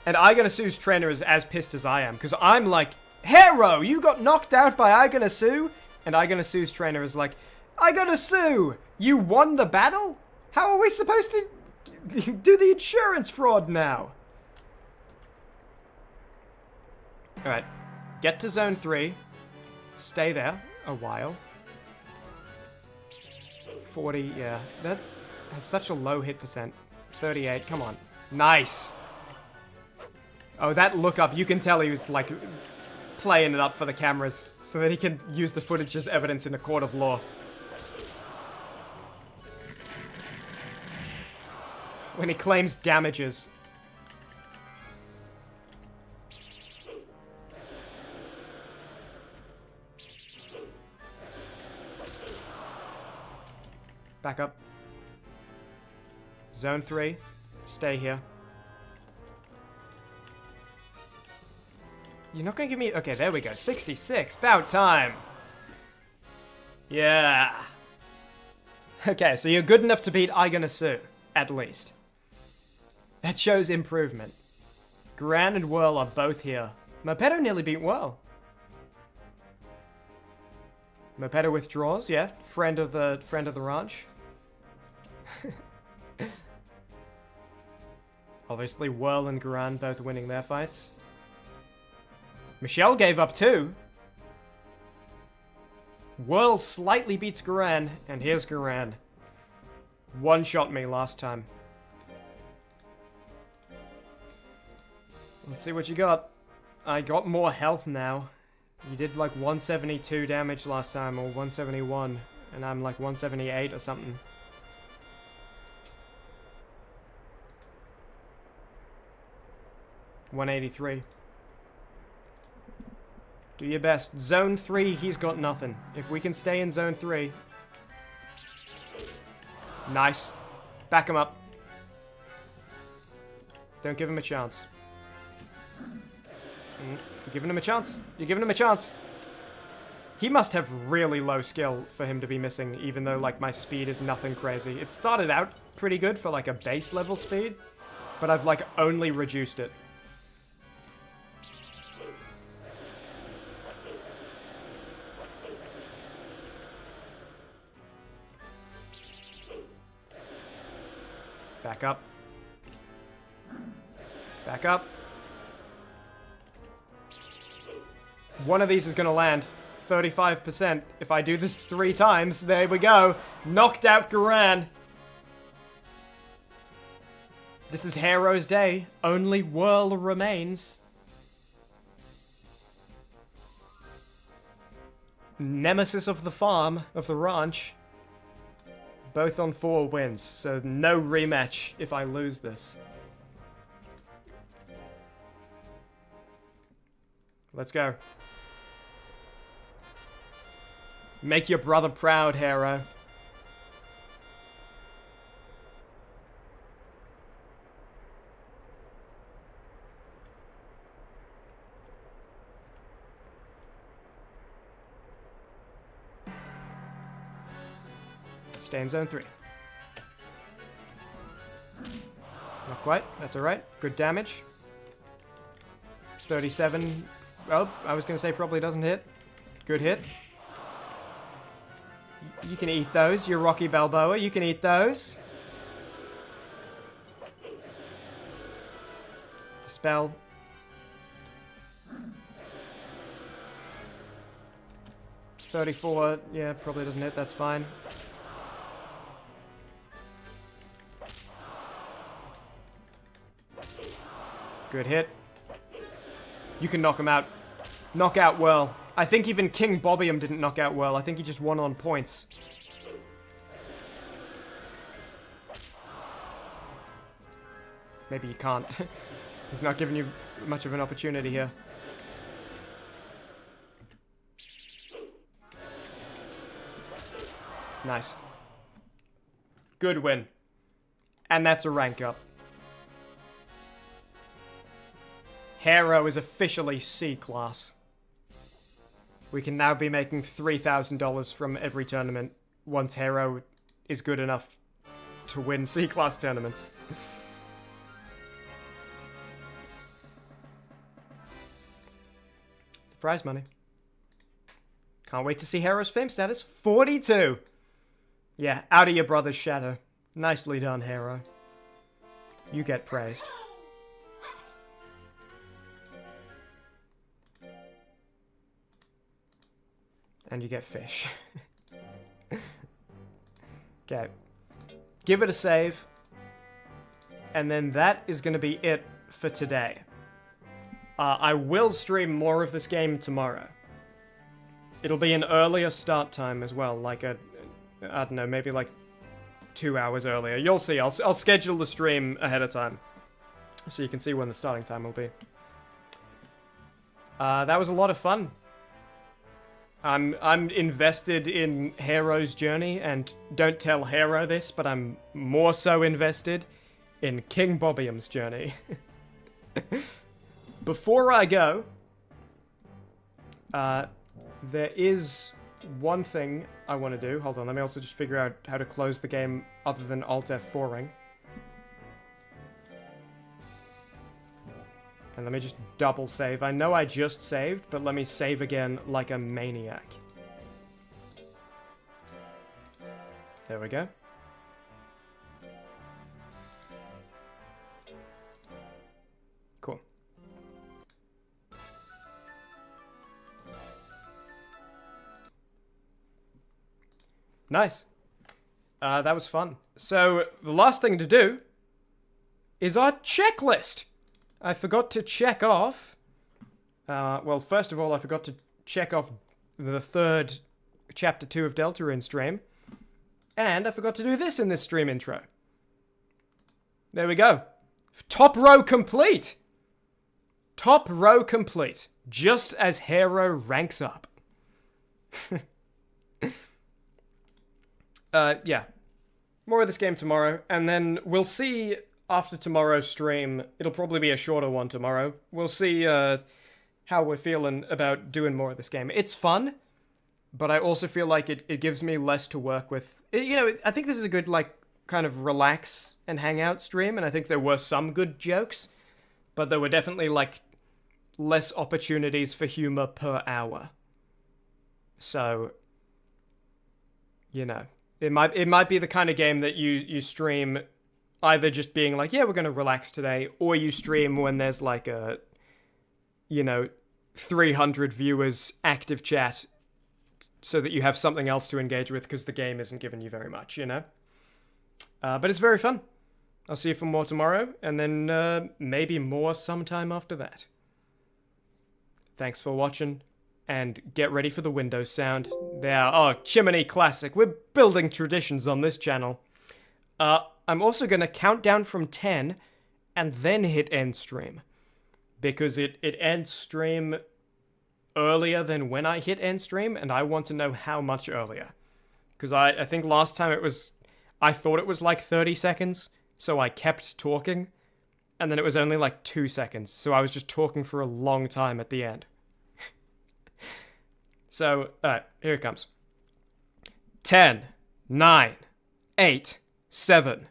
And Aganasu's trainer is as pissed as I am, because I'm like, Hero, you got knocked out by Aganasu? And Aganasu's trainer is like, Aganasu, you won the battle? How are we supposed to do the insurance fraud now? Alright. Get to zone 3. Stay there a while. 40, yeah. That has such a low hit percent. 38, come on. Nice! Oh, that look up, you can tell he was, like, playing it up for the cameras so that he can use the footage as evidence in a court of law. When he claims damages. Back up. Zone 3. Stay here. You're not gonna give me... Okay, there we go. 66. About time. Yeah. Okay, so you're good enough to beat Aganasu. At least. That shows improvement. Gran and Whirl are both here. Mopedo nearly beat Whirl. Mopedo withdraws, yeah. Friend of the ranch. Obviously, Whirl and Gran both winning their fights. Michelle gave up too. Whirl slightly beats Gran, and here's Gran. One-shot me last time. Let's see what you got. I got more health now. You did like 172 damage last time, or 171, and I'm like 178 or something. $183. Do your best. Zone 3, he's got nothing. If we can stay in Zone 3... Nice. Back him up. Don't give him a chance. You're giving him a chance. You're giving him a chance. He must have really low skill for him to be missing, even though, like, my speed is nothing crazy. It started out pretty good for, like, a base level speed, but I've, like, only reduced it. Back up. Back up. One of these is gonna land. 35%. If I do this 3 times, there we go. Knocked out Garan. This is Hero's Day. Only Whirl remains. Nemesis of the farm, of the ranch. Both on 4 wins, so no rematch if I lose this. Let's go. Make your brother proud, Hero. Stay in zone 3. Not quite. That's alright. Good damage. 37. Oh, I was going to say probably doesn't hit. Good hit. You can eat those. You're Rocky Balboa. You can eat those. Dispel. $34. Yeah, probably doesn't hit. That's fine. Good hit. You can knock him out. Knock out well. I think even King Bobbium didn't knock out well. I think he just won on points. Maybe you can't. He's not giving you much of an opportunity here. Nice. Good win. And that's a rank up. Hero is officially C class. We can now be making $3,000 from every tournament once Hero is good enough to win C class tournaments. Prize money. Can't wait to see Hero's fame status. 42! Yeah, out of your brother's shadow. Nicely done, Hero. You get praised. And you get fish. Okay. Give it a save. And then that is going to be it for today. I will stream more of this game tomorrow. It'll be an earlier start time as well, like I don't know, maybe like 2 hours earlier. You'll see. I'll schedule the stream ahead of time, so you can see when the starting time will be. That was a lot of fun. I'm invested in Hero's journey, and don't tell Hero this, but I'm more so invested in King Bobbium's journey. Before I go, there is one thing I want to do. Hold on, let me also just figure out how to close the game other than Alt F4ing. And let me just double save. I know I just saved, but let me save again like a maniac. There we go. Cool. Nice. That was fun. So, the last thing to do is our checklist. I forgot to check off... well, first of all, I forgot to check off the third Chapter 2 of Deltarune stream. And I forgot to do this in this stream intro. There we go. Top row complete! Top row complete. Just as Hero ranks up. Yeah. More of this game tomorrow, and then we'll see after tomorrow's stream. It'll probably be a shorter one tomorrow. We'll see how we're feeling about doing more of this game. It's fun, but I also feel like it gives me less to work with. You know, I think this is a good, like, kind of relax and hang out stream, and I think there were some good jokes, but there were definitely, like, less opportunities for humor per hour. So, you know, it might be the kind of game that you stream either just being like, yeah, we're going to relax today, or you stream when there's like a, you know, 300 viewers active chat so that you have something else to engage with because the game isn't giving you very much, you know? But it's very fun. I'll see you for more tomorrow, and then maybe more sometime after that. Thanks for watching, and get ready for the Windows sound. There, oh, Chimmaney Classic. We're building traditions on this channel. I'm also going to count down from 10 and then hit end stream. Because it ends stream earlier than when I hit end stream, and I want to know how much earlier. Because I think last time I thought it was like 30 seconds, so I kept talking, and then it was only like 2 seconds, so I was just talking for a long time at the end. So, alright, here it comes. 10, 9, 8, 7,